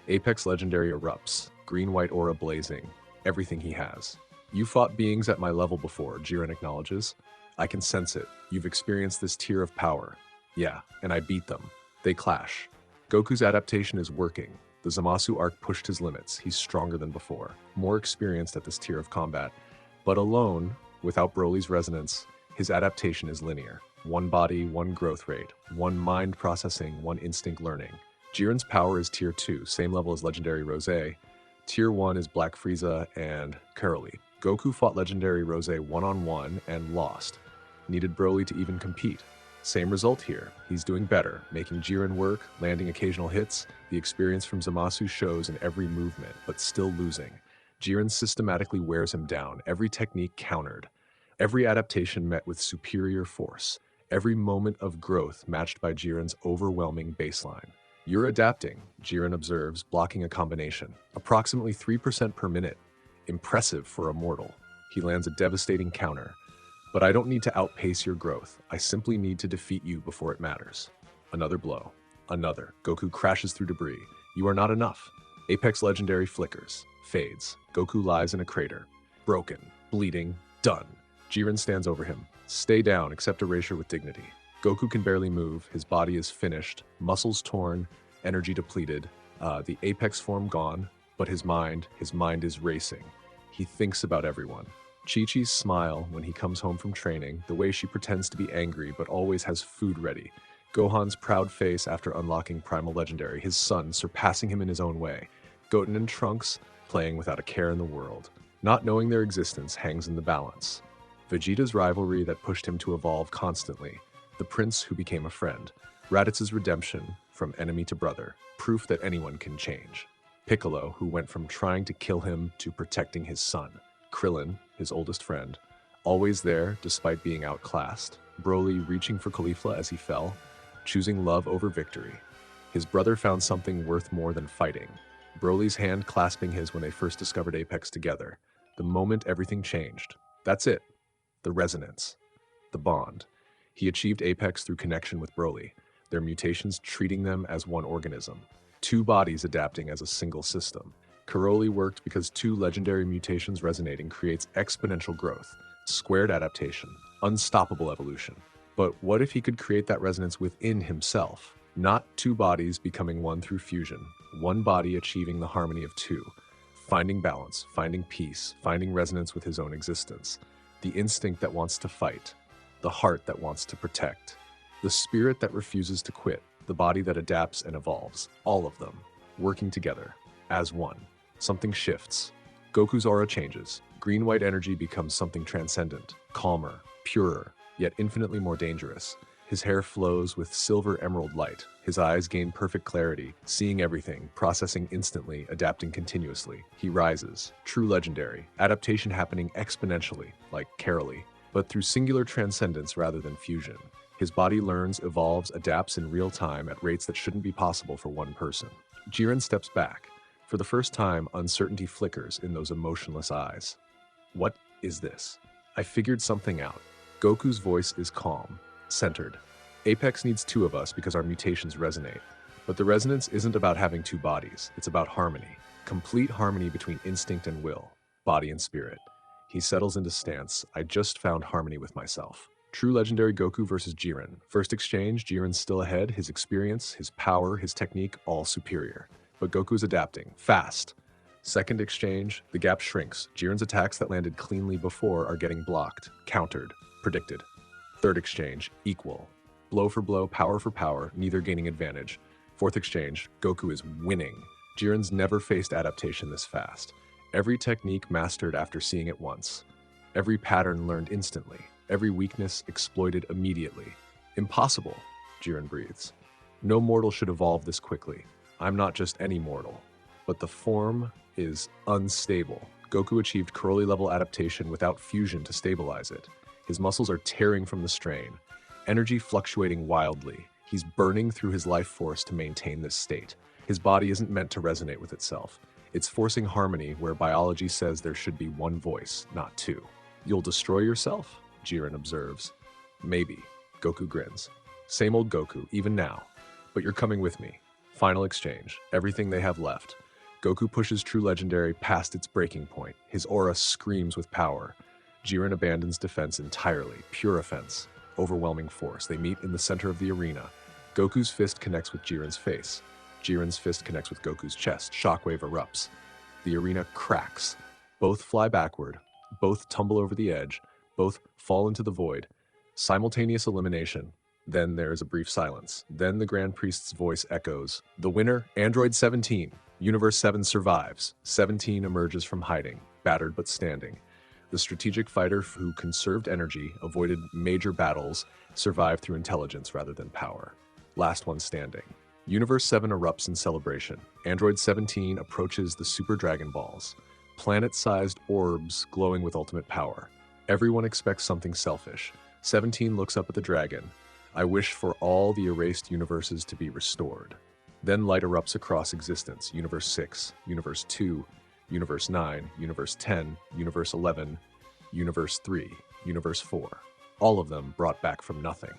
Apex Legendary erupts, green-white aura blazing, everything he has. You fought beings at my level before, Jiren acknowledges. I can sense it. You've experienced this tier of power. Yeah, and I beat them. They clash. Goku's adaptation is working. The Zamasu arc pushed his limits. He's stronger than before, more experienced at this tier of combat. But alone, without Broly's resonance, his adaptation is linear. 1 body, 1 growth rate, 1 mind processing, 1 instinct learning. Jiren's power is tier 2, same level as Legendary Rose. Tier 1 is Black Frieza and Caroly. Goku fought Legendary Rose one-on-one and lost. Needed Broly to even compete. Same result here. He's doing better, making Jiren work, landing occasional hits. The experience from Zamasu shows in every movement, but still losing. Jiren systematically wears him down, every technique countered. Every adaptation met with superior force. Every moment of growth matched by Jiren's overwhelming baseline. You're adapting, Jiren observes, blocking a combination. Approximately 3% per minute. Impressive for a mortal. He lands a devastating counter. But I don't need to outpace your growth. I simply need to defeat you before it matters. Another blow. Another. Goku crashes through debris. You are not enough. Apex Legendary flickers. Fades. Goku lies in a crater. Broken. Bleeding. Done. Jiren stands over him. Stay down, accept erasure with dignity. Goku can barely move, his body is finished, muscles torn, energy depleted. The apex form gone, but his mind is racing. He thinks about everyone. Chi-Chi's smile when he comes home from training, the way she pretends to be angry but always has food ready. Gohan's proud face after unlocking Primal Legendary, his son surpassing him in his own way. Goten and Trunks playing without a care in the world. Not knowing their existence hangs in the balance. Vegeta's rivalry that pushed him to evolve constantly. The prince who became a friend. Raditz's redemption from enemy to brother. Proof that anyone can change. Piccolo, who went from trying to kill him to protecting his son. Krillin, his oldest friend, always there despite being outclassed. Broly reaching for Caulifla as he fell, choosing love over victory. His brother found something worth more than fighting. Broly's hand clasping his when they first discovered Apex together. The moment everything changed. That's it. The resonance. The bond. He achieved Apex through connection with Broly, their mutations treating them as one organism. Two bodies adapting as a single system. Caroli worked because two legendary mutations resonating creates exponential growth, squared adaptation, unstoppable evolution. But what if he could create that resonance within himself? Not two bodies becoming one through fusion, one body achieving the harmony of two, finding balance, finding peace, finding resonance with his own existence, the instinct that wants to fight, the heart that wants to protect, the spirit that refuses to quit, the body that adapts and evolves, all of them, working together, as one. Something shifts. Goku's aura changes. Green-white energy becomes something transcendent, calmer, purer, yet infinitely more dangerous. His hair flows with silver emerald light. His eyes gain perfect clarity, seeing everything, processing instantly, adapting continuously. He rises. True legendary. Adaptation happening exponentially, like Caroli, but through singular transcendence rather than fusion. His body learns, evolves, adapts in real time at rates that shouldn't be possible for one person. Jiren steps back. For the first time, uncertainty flickers in those emotionless eyes. What is this? I figured something out. Goku's voice is calm, centered. Apex needs two of us because our mutations resonate. But the resonance isn't about having two bodies. It's about harmony. Complete harmony between instinct and will, body and spirit. He settles into stance. I just found harmony with myself. True legendary Goku versus Jiren. First exchange, Jiren's still ahead. His experience, his power, his technique, all superior. But Goku's adapting, fast. Second exchange, the gap shrinks. Jiren's attacks that landed cleanly before are getting blocked, countered, predicted. Third exchange, equal. Blow for blow, power for power, neither gaining advantage. Fourth exchange, Goku is winning. Jiren's never faced adaptation this fast. Every technique mastered after seeing it once. Every pattern learned instantly. Every weakness exploited immediately. Impossible, Jiren breathes. No mortal should evolve this quickly. I'm not just any mortal. But the form is unstable. Goku achieved Caroli-level adaptation without fusion to stabilize it. His muscles are tearing from the strain. Energy fluctuating wildly. He's burning through his life force to maintain this state. His body isn't meant to resonate with itself. It's forcing harmony where biology says there should be one voice, not two. You'll destroy yourself? Jiren observes. Maybe. Goku grins. Same old Goku, even now. But you're coming with me. Final exchange. Everything they have left. Goku pushes True Legendary past its breaking point. His aura screams with power. Jiren abandons defense entirely. Pure offense. Overwhelming force. They meet in the center of the arena. Goku's fist connects with Jiren's face. Jiren's fist connects with Goku's chest. Shockwave erupts. The arena cracks. Both fly backward. Both tumble over the edge. Both fall into the void. Simultaneous elimination. Then there is a brief silence. Then the Grand Priest's voice echoes. The winner, Android 17. Universe 7 survives. 17 emerges from hiding, battered but standing. The strategic fighter who conserved energy, avoided major battles, survived through intelligence rather than power. Last one standing. Universe 7 erupts in celebration. Android 17 approaches the Super Dragon Balls. Planet-sized orbs glowing with ultimate power. Everyone expects something selfish. 17 looks up at the dragon. I wish for all the erased universes to be restored. Then light erupts across existence. Universe 6, Universe 2, Universe 9, Universe 10, Universe 11, Universe 3, Universe 4. All of them brought back from nothing.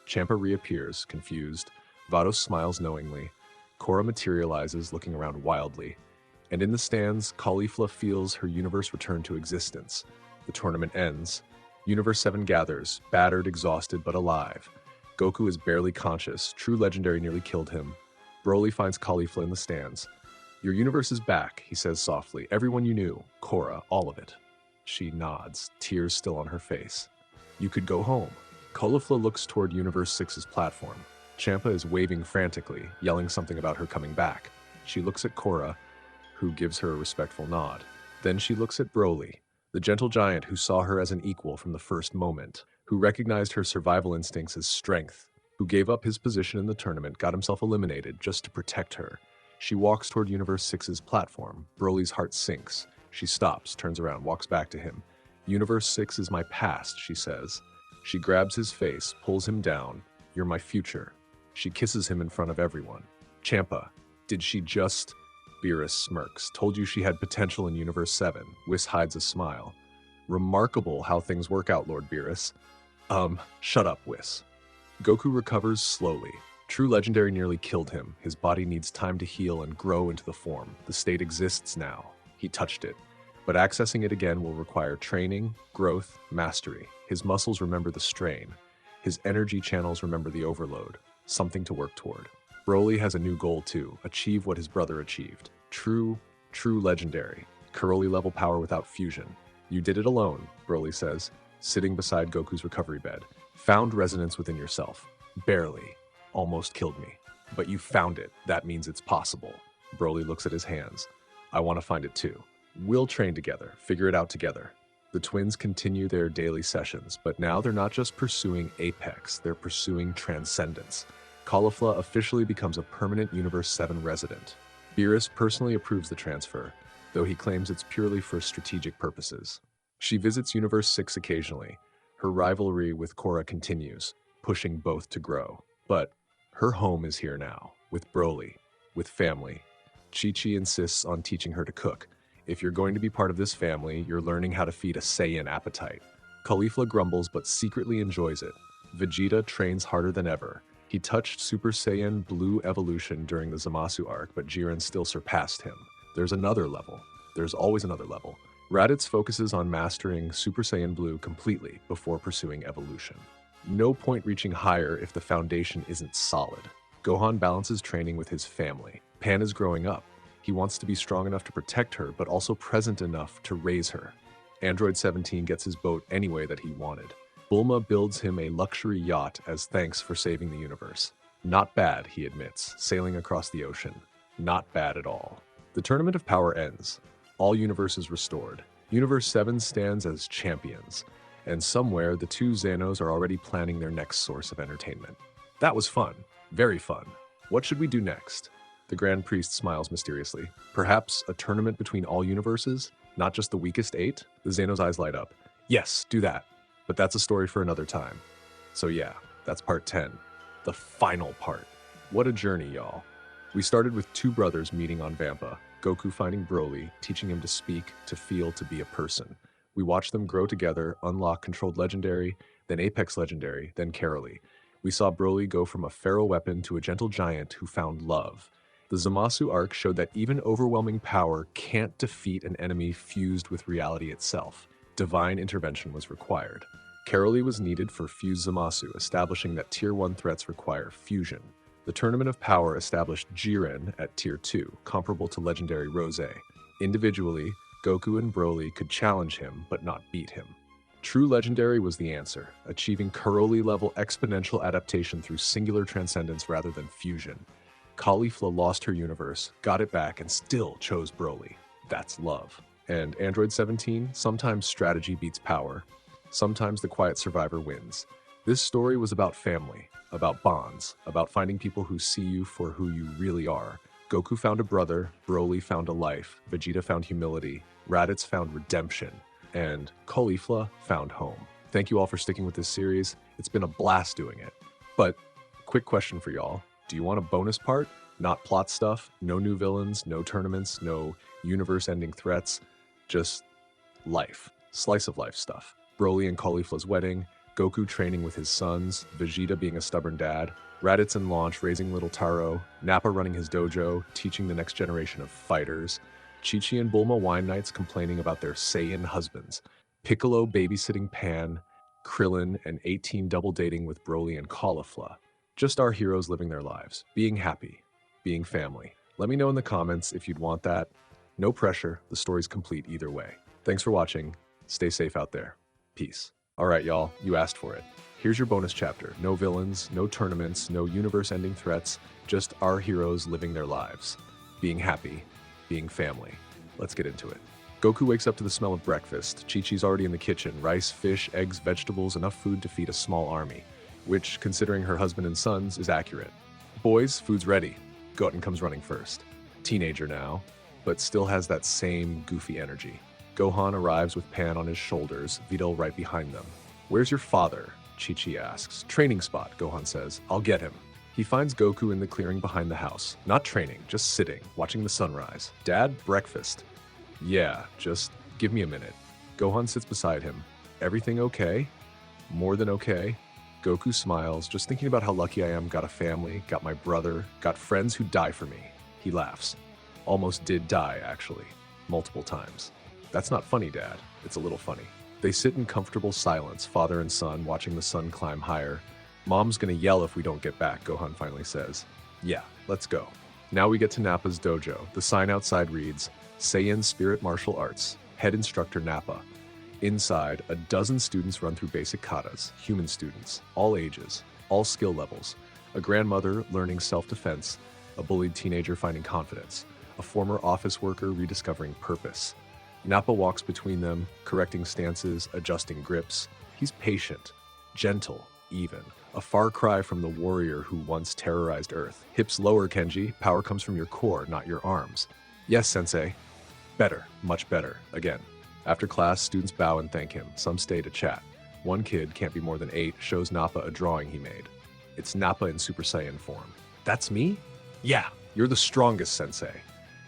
Champa reappears, confused. Vados smiles knowingly. Korra materializes, looking around wildly. And in the stands, Caulifla feels her universe return to existence. The tournament ends. Universe 7 gathers, battered, exhausted, but alive. Goku is barely conscious. True Legendary nearly killed him. Broly finds Caulifla in the stands. Your universe is back, he says softly. Everyone you knew. Korra, all of it. She nods, tears still on her face. You could go home. Caulifla looks toward Universe 6's platform. Champa is waving frantically, yelling something about her coming back. She looks at Korra, who gives her a respectful nod. Then she looks at Broly, the gentle giant who saw her as an equal from the first moment, who recognized her survival instincts as strength, who gave up his position in the tournament, got himself eliminated just to protect her. She walks toward Universe 6's platform. Broly's heart sinks. She stops, turns around, walks back to him. Universe 6 is my past, she says. She grabs his face, pulls him down. You're my future. She kisses him in front of everyone. Champa, did she just... Beerus smirks. Told you she had potential in Universe 7. Whis hides a smile. Remarkable how things work out, Lord Beerus. Shut up, Whis. Goku recovers slowly. True Legendary nearly killed him. His body needs time to heal and grow into the form. The state exists now. He touched it. But accessing it again will require training, growth, mastery. His muscles remember the strain. His energy channels remember the overload. Something to work toward. Broly has a new goal too. Achieve what his brother achieved. True Legendary. Karoli level power without fusion. You did it alone, Broly says, sitting beside Goku's recovery bed. Found resonance within yourself. Barely. Almost killed me. But you found it. That means it's possible. Broly looks at his hands. I want to find it too. We'll train together, figure it out together. The twins continue their daily sessions, but now they're not just pursuing apex, they're pursuing transcendence. Caulifla officially becomes a permanent Universe 7 resident. Beerus personally approves the transfer, though he claims it's purely for strategic purposes. She visits Universe 6 occasionally. Her rivalry with Korra continues, pushing both to grow. But her home is here now, with Broly, with family. Chi-Chi insists on teaching her to cook. If you're going to be part of this family, you're learning how to feed a Saiyan appetite. Caulifla grumbles but secretly enjoys it. Vegeta trains harder than ever. He touched Super Saiyan Blue evolution during the Zamasu arc, but Jiren still surpassed him. There's another level. There's always another level. Raditz focuses on mastering Super Saiyan Blue completely before pursuing evolution. No point reaching higher if the foundation isn't solid. Gohan balances training with his family. Pan is growing up. He wants to be strong enough to protect her, but also present enough to raise her. Android 17 gets his boat any way that he wanted. Bulma builds him a luxury yacht as thanks for saving the universe. Not bad, he admits, sailing across the ocean. Not bad at all. The Tournament of Power ends. All universes restored. Universe 7 stands as champions. And somewhere, the two Xanos are already planning their next source of entertainment. That was fun. Very fun. What should we do next? The Grand Priest smiles mysteriously. Perhaps a tournament between all universes? Not just the weakest 8? The Xano's eyes light up. Yes, do that. But that's a story for another time. So yeah, that's part 10. The final part. What a journey, y'all. We started with two brothers meeting on Vampa. Goku finding Broly, teaching him to speak, to feel, to be a person. We watched them grow together, unlock Controlled Legendary, then Apex Legendary, then Karoli. We saw Broly go from a feral weapon to a gentle giant who found love. The Zamasu arc showed that even overwhelming power can't defeat an enemy fused with reality itself. Divine intervention was required. Karoli was needed for Fused Zamasu, establishing that Tier 1 threats require fusion. The Tournament of Power established Jiren at Tier 2, comparable to Legendary Rose. Individually, Goku and Broly could challenge him, but not beat him. True Legendary was the answer, achieving Karoli-level exponential adaptation through singular transcendence rather than fusion. Caulifla lost her universe, got it back, and still chose Broly. That's love. And Android 17, sometimes strategy beats power. Sometimes the quiet survivor wins. This story was about family, about bonds, about finding people who see you for who you really are. Goku found a brother, Broly found a life, Vegeta found humility, Raditz found redemption, and Caulifla found home. Thank you all for sticking with this series. It's been a blast doing it. But, quick question for y'all. Do you want a bonus part? Not plot stuff, no new villains, no tournaments, no universe-ending threats, just life, slice of life stuff. Broly and Caulifla's wedding, Goku training with his sons, Vegeta being a stubborn dad, Raditz and Launch raising little Taro, Nappa running his dojo, teaching the next generation of fighters, Chi-Chi and Bulma wine nights complaining about their Saiyan husbands, Piccolo babysitting Pan, Krillin and 18 double dating with Broly and Caulifla. Just our heroes living their lives, being happy, being family. Let me know in the comments if you'd want that. No pressure, the story's complete either way. Thanks for watching. Stay safe out there. Peace. All right, y'all, you asked for it. Here's your bonus chapter. No villains, no tournaments, no universe-ending threats, just our heroes living their lives. Being happy, being family. Let's get into it. Goku wakes up to the smell of breakfast. Chi-Chi's already in the kitchen. Rice, fish, eggs, vegetables, enough food to feed a small army. Which, considering her husband and sons, is accurate. Boys, food's ready. Goten comes running first. Teenager now, but still has that same goofy energy. Gohan arrives with Pan on his shoulders, Videl right behind them. Where's your father? Chi-Chi asks. Training spot, Gohan says. I'll get him. He finds Goku in the clearing behind the house. Not training, just sitting, watching the sunrise. Dad, breakfast. Yeah, just give me a minute. Gohan sits beside him. Everything okay? More than okay? Goku smiles, just thinking about how lucky I am, got a family, got my brother, got friends who die for me. He laughs. Almost did die, actually. Multiple times. That's not funny, Dad. It's a little funny. They sit in comfortable silence, father and son, watching the sun climb higher. Mom's gonna yell if we don't get back, Gohan finally says. Yeah, let's go. Now we get to Nappa's dojo. The sign outside reads, Saiyan Spirit Martial Arts, Head Instructor Nappa. Inside, a dozen students run through basic katas, human students, all ages, all skill levels. A grandmother learning self-defense, a bullied teenager finding confidence, a former office worker rediscovering purpose. Nappa walks between them, correcting stances, adjusting grips. He's patient, gentle, even. A far cry from the warrior who once terrorized Earth. Hips lower, Kenji. Power comes from your core, not your arms. Yes, Sensei. Better, much better, again. After class, students bow and thank him. Some stay to chat. One kid, can't be more than 8, shows Nappa a drawing he made. It's Nappa in Super Saiyan form. That's me? Yeah, you're the strongest, Sensei.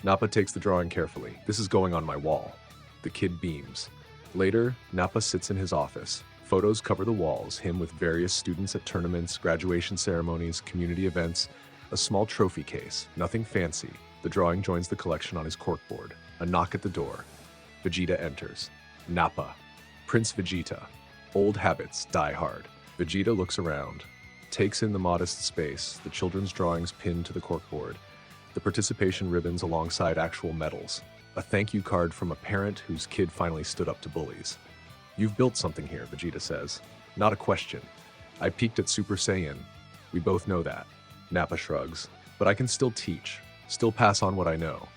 Nappa takes the drawing carefully. This is going on my wall. The kid beams. Later, Nappa sits in his office. Photos cover the walls, him with various students at tournaments, graduation ceremonies, community events, a small trophy case, nothing fancy. The drawing joins the collection on his corkboard. A knock at the door. Vegeta enters. Nappa. Prince Vegeta. Old habits die hard. Vegeta looks around, takes in the modest space, the children's drawings pinned to the corkboard, the participation ribbons alongside actual medals, a thank you card from a parent whose kid finally stood up to bullies. You've built something here, Vegeta says. Not a question. I peaked at Super Saiyan. We both know that. Nappa shrugs. But I can still teach, still pass on what I know.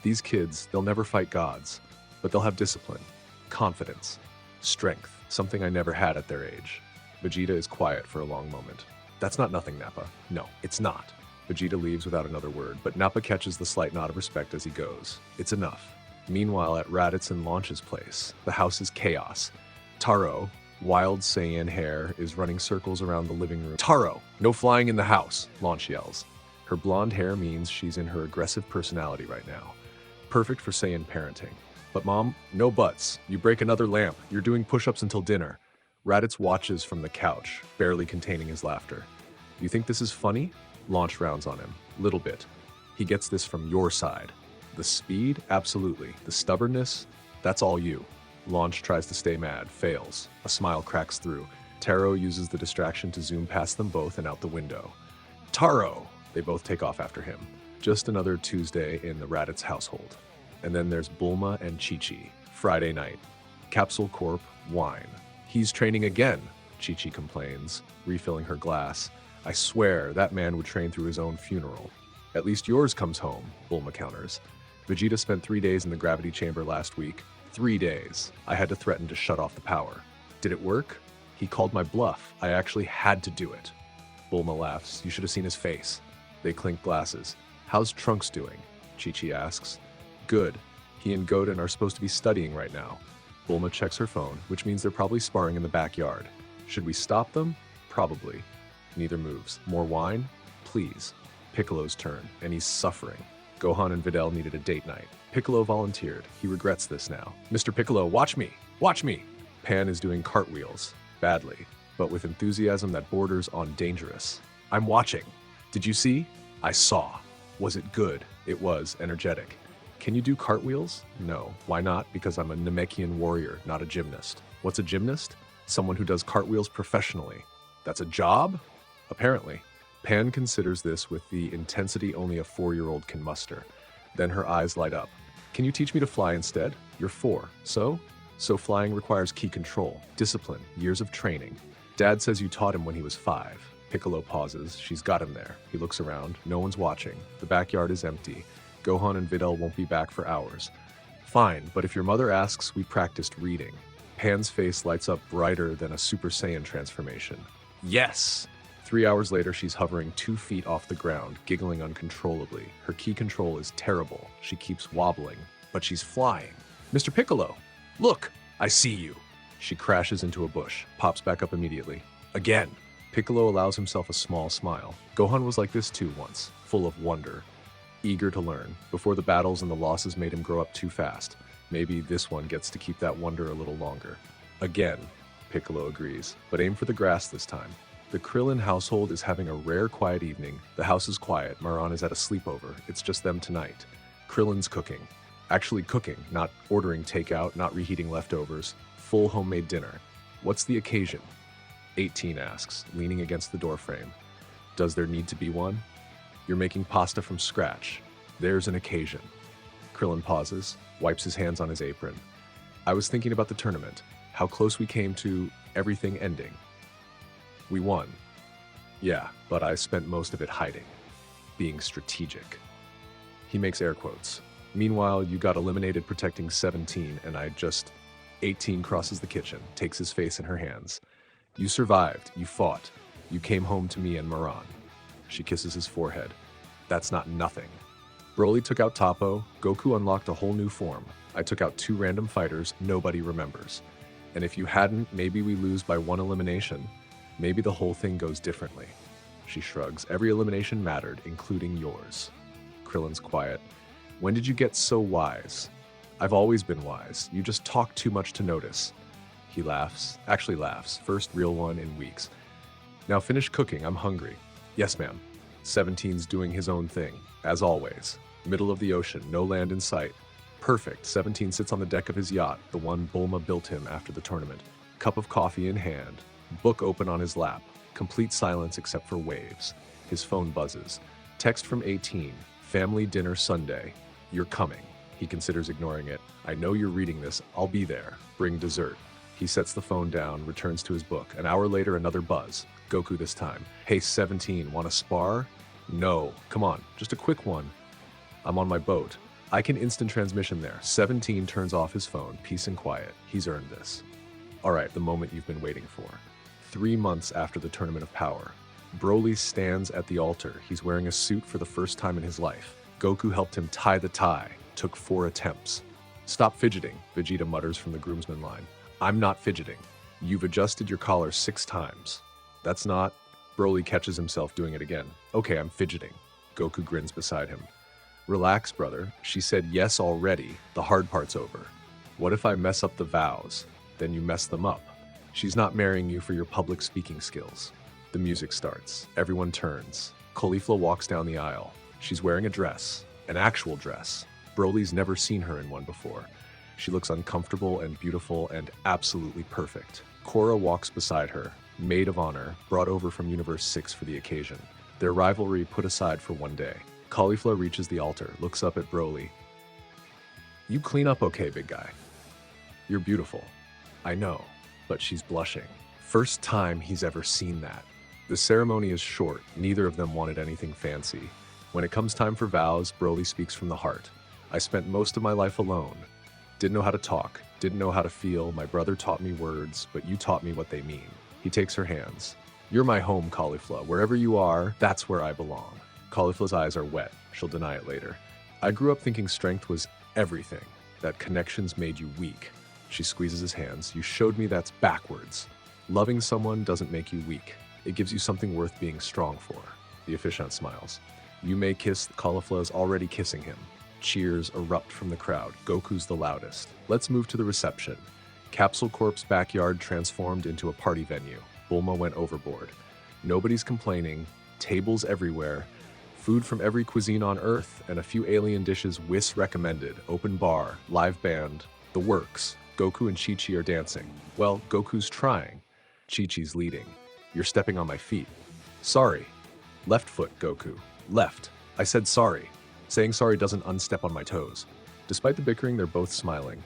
These kids, they'll never fight gods, but they'll have discipline, confidence, strength, something I never had at their age. Vegeta is quiet for a long moment. That's not nothing, Nappa. No, it's not. Vegeta leaves without another word, but Nappa catches the slight nod of respect as he goes. It's enough. Meanwhile, at Raditz and Launch's place, the house is chaos. Taro, wild Saiyan hair, is running circles around the living room. Taro, no flying in the house, Launch yells. Her blonde hair means she's in her aggressive personality right now. Perfect for Saiyan parenting. But Mom, no buts. You break another lamp. You're doing push-ups until dinner. Raditz watches from the couch, barely containing his laughter. You think this is funny? Launch rounds on him. Little bit. He gets this from your side. The speed? Absolutely. The stubbornness? That's all you. Launch tries to stay mad, fails. A smile cracks through. Taro uses the distraction to zoom past them both and out the window. Taro! They both take off after him. Just another Tuesday in the Raditz household. And then there's Bulma and Chi-Chi. Friday night. Capsule Corp, wine. He's training again, Chi-Chi complains, refilling her glass. I swear, that man would train through his own funeral. At least yours comes home, Bulma counters. Vegeta spent 3 days in the gravity chamber last week. 3 days. I had to threaten to shut off the power. Did it work? He called my bluff. I actually had to do it. Bulma laughs. You should have seen his face. They clink glasses. How's Trunks doing? Chi-Chi asks. Good. He and Goten are supposed to be studying right now. Bulma checks her phone, which means they're probably sparring in the backyard. Should we stop them? Probably. Neither moves. More wine? Please. Piccolo's turn, and he's suffering. Gohan and Videl needed a date night. Piccolo volunteered. He regrets this now. Mr. Piccolo, watch me! Watch me! Pan is doing cartwheels. Badly. But with enthusiasm that borders on dangerous. I'm watching. Did you see? I saw. Was it good? It was energetic. Can you do cartwheels? No. Why not? Because I'm a Namekian warrior, not a gymnast. What's a gymnast? Someone who does cartwheels professionally. That's a job? Apparently. Pan considers this with the intensity only a 4-year-old can muster. Then her eyes light up. Can you teach me to fly instead? You're 4. So? So flying requires key control, discipline, years of training. Dad says you taught him when he was 5. Piccolo pauses. She's got him there. He looks around. No one's watching. The backyard is empty. Gohan and Videl won't be back for hours. Fine, but if your mother asks, we practiced reading. Pan's face lights up brighter than a Super Saiyan transformation. Yes! 3 hours later, she's hovering 2 feet off the ground, giggling uncontrollably. Her key control is terrible. She keeps wobbling, but she's flying. Mr. Piccolo! Look! I see you! She crashes into a bush, pops back up immediately. Again! Piccolo allows himself a small smile. Gohan was like this too once, full of wonder. Eager to learn. Before the battles and the losses made him grow up too fast. Maybe this one gets to keep that wonder a little longer. Again, Piccolo agrees, but aim for the grass this time. The Krillin household is having a rare quiet evening. The house is quiet. Maran is at a sleepover. It's just them tonight. Krillin's cooking. Actually cooking, not ordering takeout, not reheating leftovers. Full homemade dinner. What's the occasion? 18 asks, leaning against the doorframe. Does there need to be one? You're making pasta from scratch. There's an occasion. Krillin pauses, wipes his hands on his apron. I was thinking about the tournament, how close we came to everything ending. We won. Yeah, but I spent most of it hiding, being strategic. He makes air quotes. Meanwhile, you got eliminated protecting 17, and I just... 18 crosses the kitchen, takes his face in her hands. You survived, you fought. You came home to me and Maran. She kisses his forehead. That's not nothing. Broly took out Toppo, Goku unlocked a whole new form. I took out 2 random fighters nobody remembers. And if you hadn't, maybe we lose by 1 elimination. Maybe the whole thing goes differently. She shrugs. Every elimination mattered, including yours. Krillin's quiet. When did you get so wise? I've always been wise. You just talk too much to notice. He laughs. Actually laughs. First real one in weeks. Now finish cooking. I'm hungry. Yes, ma'am. 17's doing his own thing, as always. Middle of the ocean, no land in sight. Perfect. 17 sits on the deck of his yacht, the one Bulma built him after the tournament. Cup of coffee in hand. Book open on his lap. Complete silence except for waves. His phone buzzes. Text from 18. Family dinner Sunday. You're coming. He considers ignoring it. I know you're reading this. I'll be there. Bring dessert. He sets the phone down, returns to his book. An hour later, another buzz. Goku this time. Hey, 17, want to spar? No. Come on, just a quick one. I'm on my boat. I can instant transmission there. 17 turns off his phone. Peace and quiet. He's earned this. All right, the moment you've been waiting for. 3 months after the Tournament of Power. Broly stands at the altar. He's wearing a suit for the first time in his life. Goku helped him tie the tie. Took 4 attempts. Stop fidgeting, Vegeta mutters from the groomsman line. I'm not fidgeting. You've adjusted your collar 6 times. That's not... Broly catches himself doing it again. Okay, I'm fidgeting. Goku grins beside him. Relax, brother. She said yes already. The hard part's over. What if I mess up the vows? Then you mess them up. She's not marrying you for your public speaking skills. The music starts. Everyone turns. Caulifla walks down the aisle. She's wearing a dress. An actual dress. Broly's never seen her in one before. She looks uncomfortable and beautiful and absolutely perfect. Korra walks beside her. Maid of honor, brought over from Universe 6 for the occasion. Their rivalry put aside for one day. Caulifla reaches the altar, looks up at Broly. You clean up okay, big guy. You're beautiful. I know, but she's blushing. First time he's ever seen that. The ceremony is short. Neither of them wanted anything fancy. When it comes time for vows, Broly speaks from the heart. I spent most of my life alone. Didn't know how to talk, didn't know how to feel. My brother taught me words, but you taught me what they mean. He takes her hands. You're my home, Caulifla. Wherever you are, that's where I belong. Caulifla's eyes are wet. She'll deny it later. I grew up thinking strength was everything, that connections made you weak. She squeezes his hands. You showed me that's backwards. Loving someone doesn't make you weak. It gives you something worth being strong for. The officiant smiles. You may kiss, Caulifla is already kissing him. Cheers erupt from the crowd. Goku's the loudest. Let's move to the reception. Capsule Corp's backyard transformed into a party venue. Bulma went overboard. Nobody's complaining. Tables everywhere. Food from every cuisine on Earth, and a few alien dishes Whis recommended. Open bar, live band, the works. Goku and Chi-Chi are dancing. Well, Goku's trying. Chi-Chi's leading. You're stepping on my feet. Sorry. Left foot, Goku. Left. I said sorry. Saying sorry doesn't unstep on my toes. Despite the bickering, they're both smiling.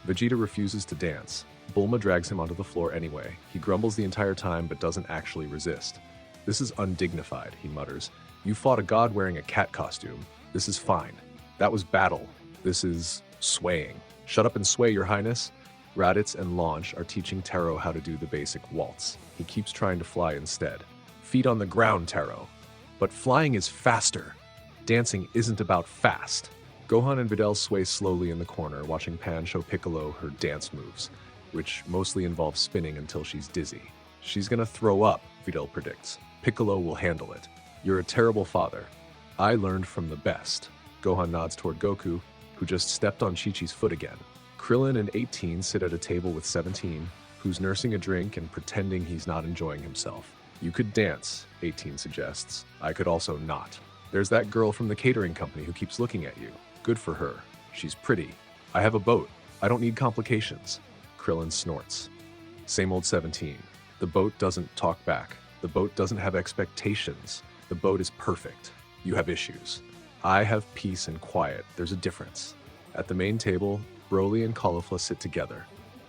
Vegeta refuses to dance. Bulma drags him onto the floor anyway. He grumbles the entire time but doesn't actually resist. This is undignified, he mutters. You fought a god wearing a cat costume. This is fine. That was battle. This is swaying. Shut up and sway, your highness. Raditz and Launch are teaching Taro how to do the basic waltz. He keeps trying to fly instead. Feet on the ground, Taro. But flying is faster. Dancing isn't about fast. Gohan and Videl sway slowly in the corner, watching Pan show Piccolo her dance moves, which mostly involve spinning until she's dizzy. She's gonna throw up, Videl predicts. Piccolo will handle it. You're a terrible father. I learned from the best. Gohan nods toward Goku, who just stepped on Chi-Chi's foot again. Krillin and 18 sit at a table with 17, who's nursing a drink and pretending he's not enjoying himself. You could dance, 18 suggests. I could also not. There's that girl from the catering company who keeps looking at you. Good for her. She's pretty. I have a boat. I don't need complications. Krillin snorts. Same old 17. The boat doesn't talk back. The boat doesn't have expectations. The boat is perfect. You have issues. I have peace and quiet. There's a difference. At the main table, Broly and Caulifla sit together,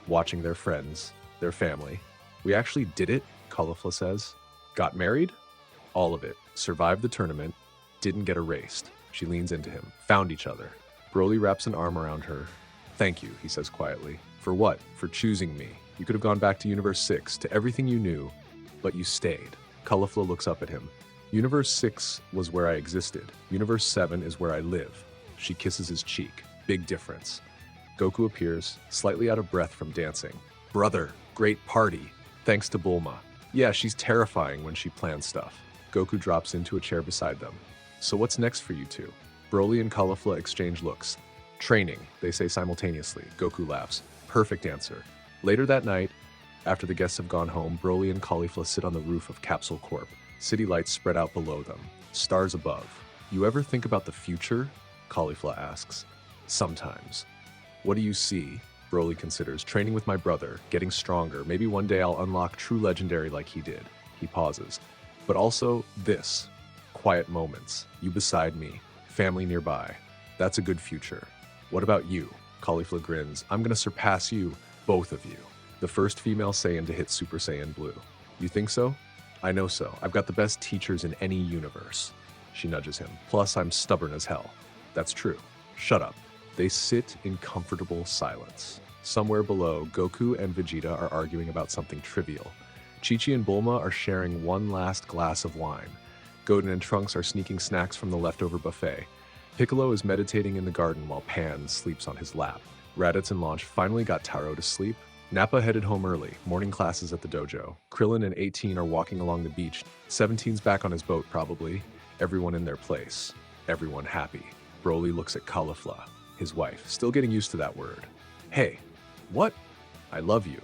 watching their friends, their family. We actually did it, Caulifla says. Got married? All of it. Survived the tournament. Didn't get erased. She leans into him. Found each other. Broly wraps an arm around her. Thank you, he says quietly. For what? For choosing me. You could have gone back to Universe 6, to everything you knew, but you stayed. Caulifla looks up at him. Universe 6 was where I existed. Universe 7 is where I live. She kisses his cheek. Big difference. Goku appears, slightly out of breath from dancing. Brother, great party. Thanks to Bulma. Yeah, she's terrifying when she plans stuff. Goku drops into a chair beside them. So what's next for you two? Broly and Caulifla exchange looks. Training, they say simultaneously. Goku laughs. Perfect answer. Later that night, after the guests have gone home, Broly and Caulifla sit on the roof of Capsule Corp. City lights spread out below them. Stars above. You ever think about the future? Caulifla asks. Sometimes. What do you see? Broly considers. Training with my brother, getting stronger. Maybe one day I'll unlock true legendary like he did. He pauses. But also this. Quiet moments. You beside me. Family nearby. That's a good future. What about you? Caulifla grins. I'm gonna surpass you, both of you. The first female Saiyan to hit Super Saiyan Blue. You think so? I know so. I've got the best teachers in any universe. She nudges him. Plus, I'm stubborn as hell. That's true. Shut up. They sit in comfortable silence. Somewhere below, Goku and Vegeta are arguing about something trivial. Chi-Chi and Bulma are sharing one last glass of wine. Godin and Trunks are sneaking snacks from the leftover buffet. Piccolo is meditating in the garden while Pan sleeps on his lap. Raditz and Launch finally got Taro to sleep. Nappa headed home early, morning classes at the dojo. Krillin and 18 are walking along the beach. 17's back on his boat, probably. Everyone in their place. Everyone happy. Broly looks at Caulifla, his wife, still getting used to that word. Hey, what? I love you.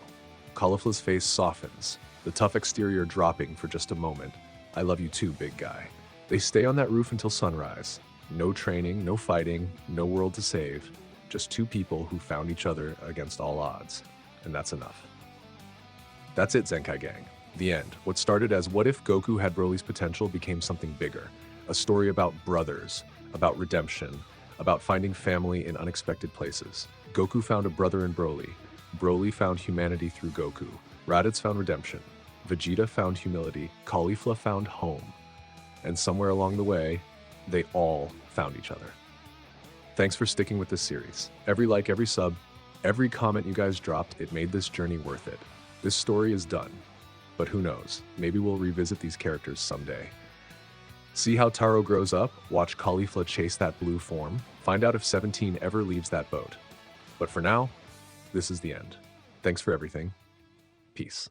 Caulifla's face softens, the tough exterior dropping for just a moment. I love you too, big guy. They stay on that roof until sunrise. No training, no fighting, no world to save. Just two people who found each other against all odds. And that's enough. That's it, Zenkai Gang. The end. What started as what if Goku had Broly's potential became something bigger. A story about brothers, about redemption, about finding family in unexpected places. Goku found a brother in Broly. Broly found humanity through Goku. Raditz found redemption. Vegeta found humility. Caulifla found home. And somewhere along the way, they all found each other. Thanks for sticking with this series. Every like, every sub, every comment you guys dropped, it made this journey worth it. This story is done. But who knows? Maybe we'll revisit these characters someday. See how Taro grows up, watch Caulifla chase that blue form, find out if 17 ever leaves that boat. But for now, this is the end. Thanks for everything. Peace.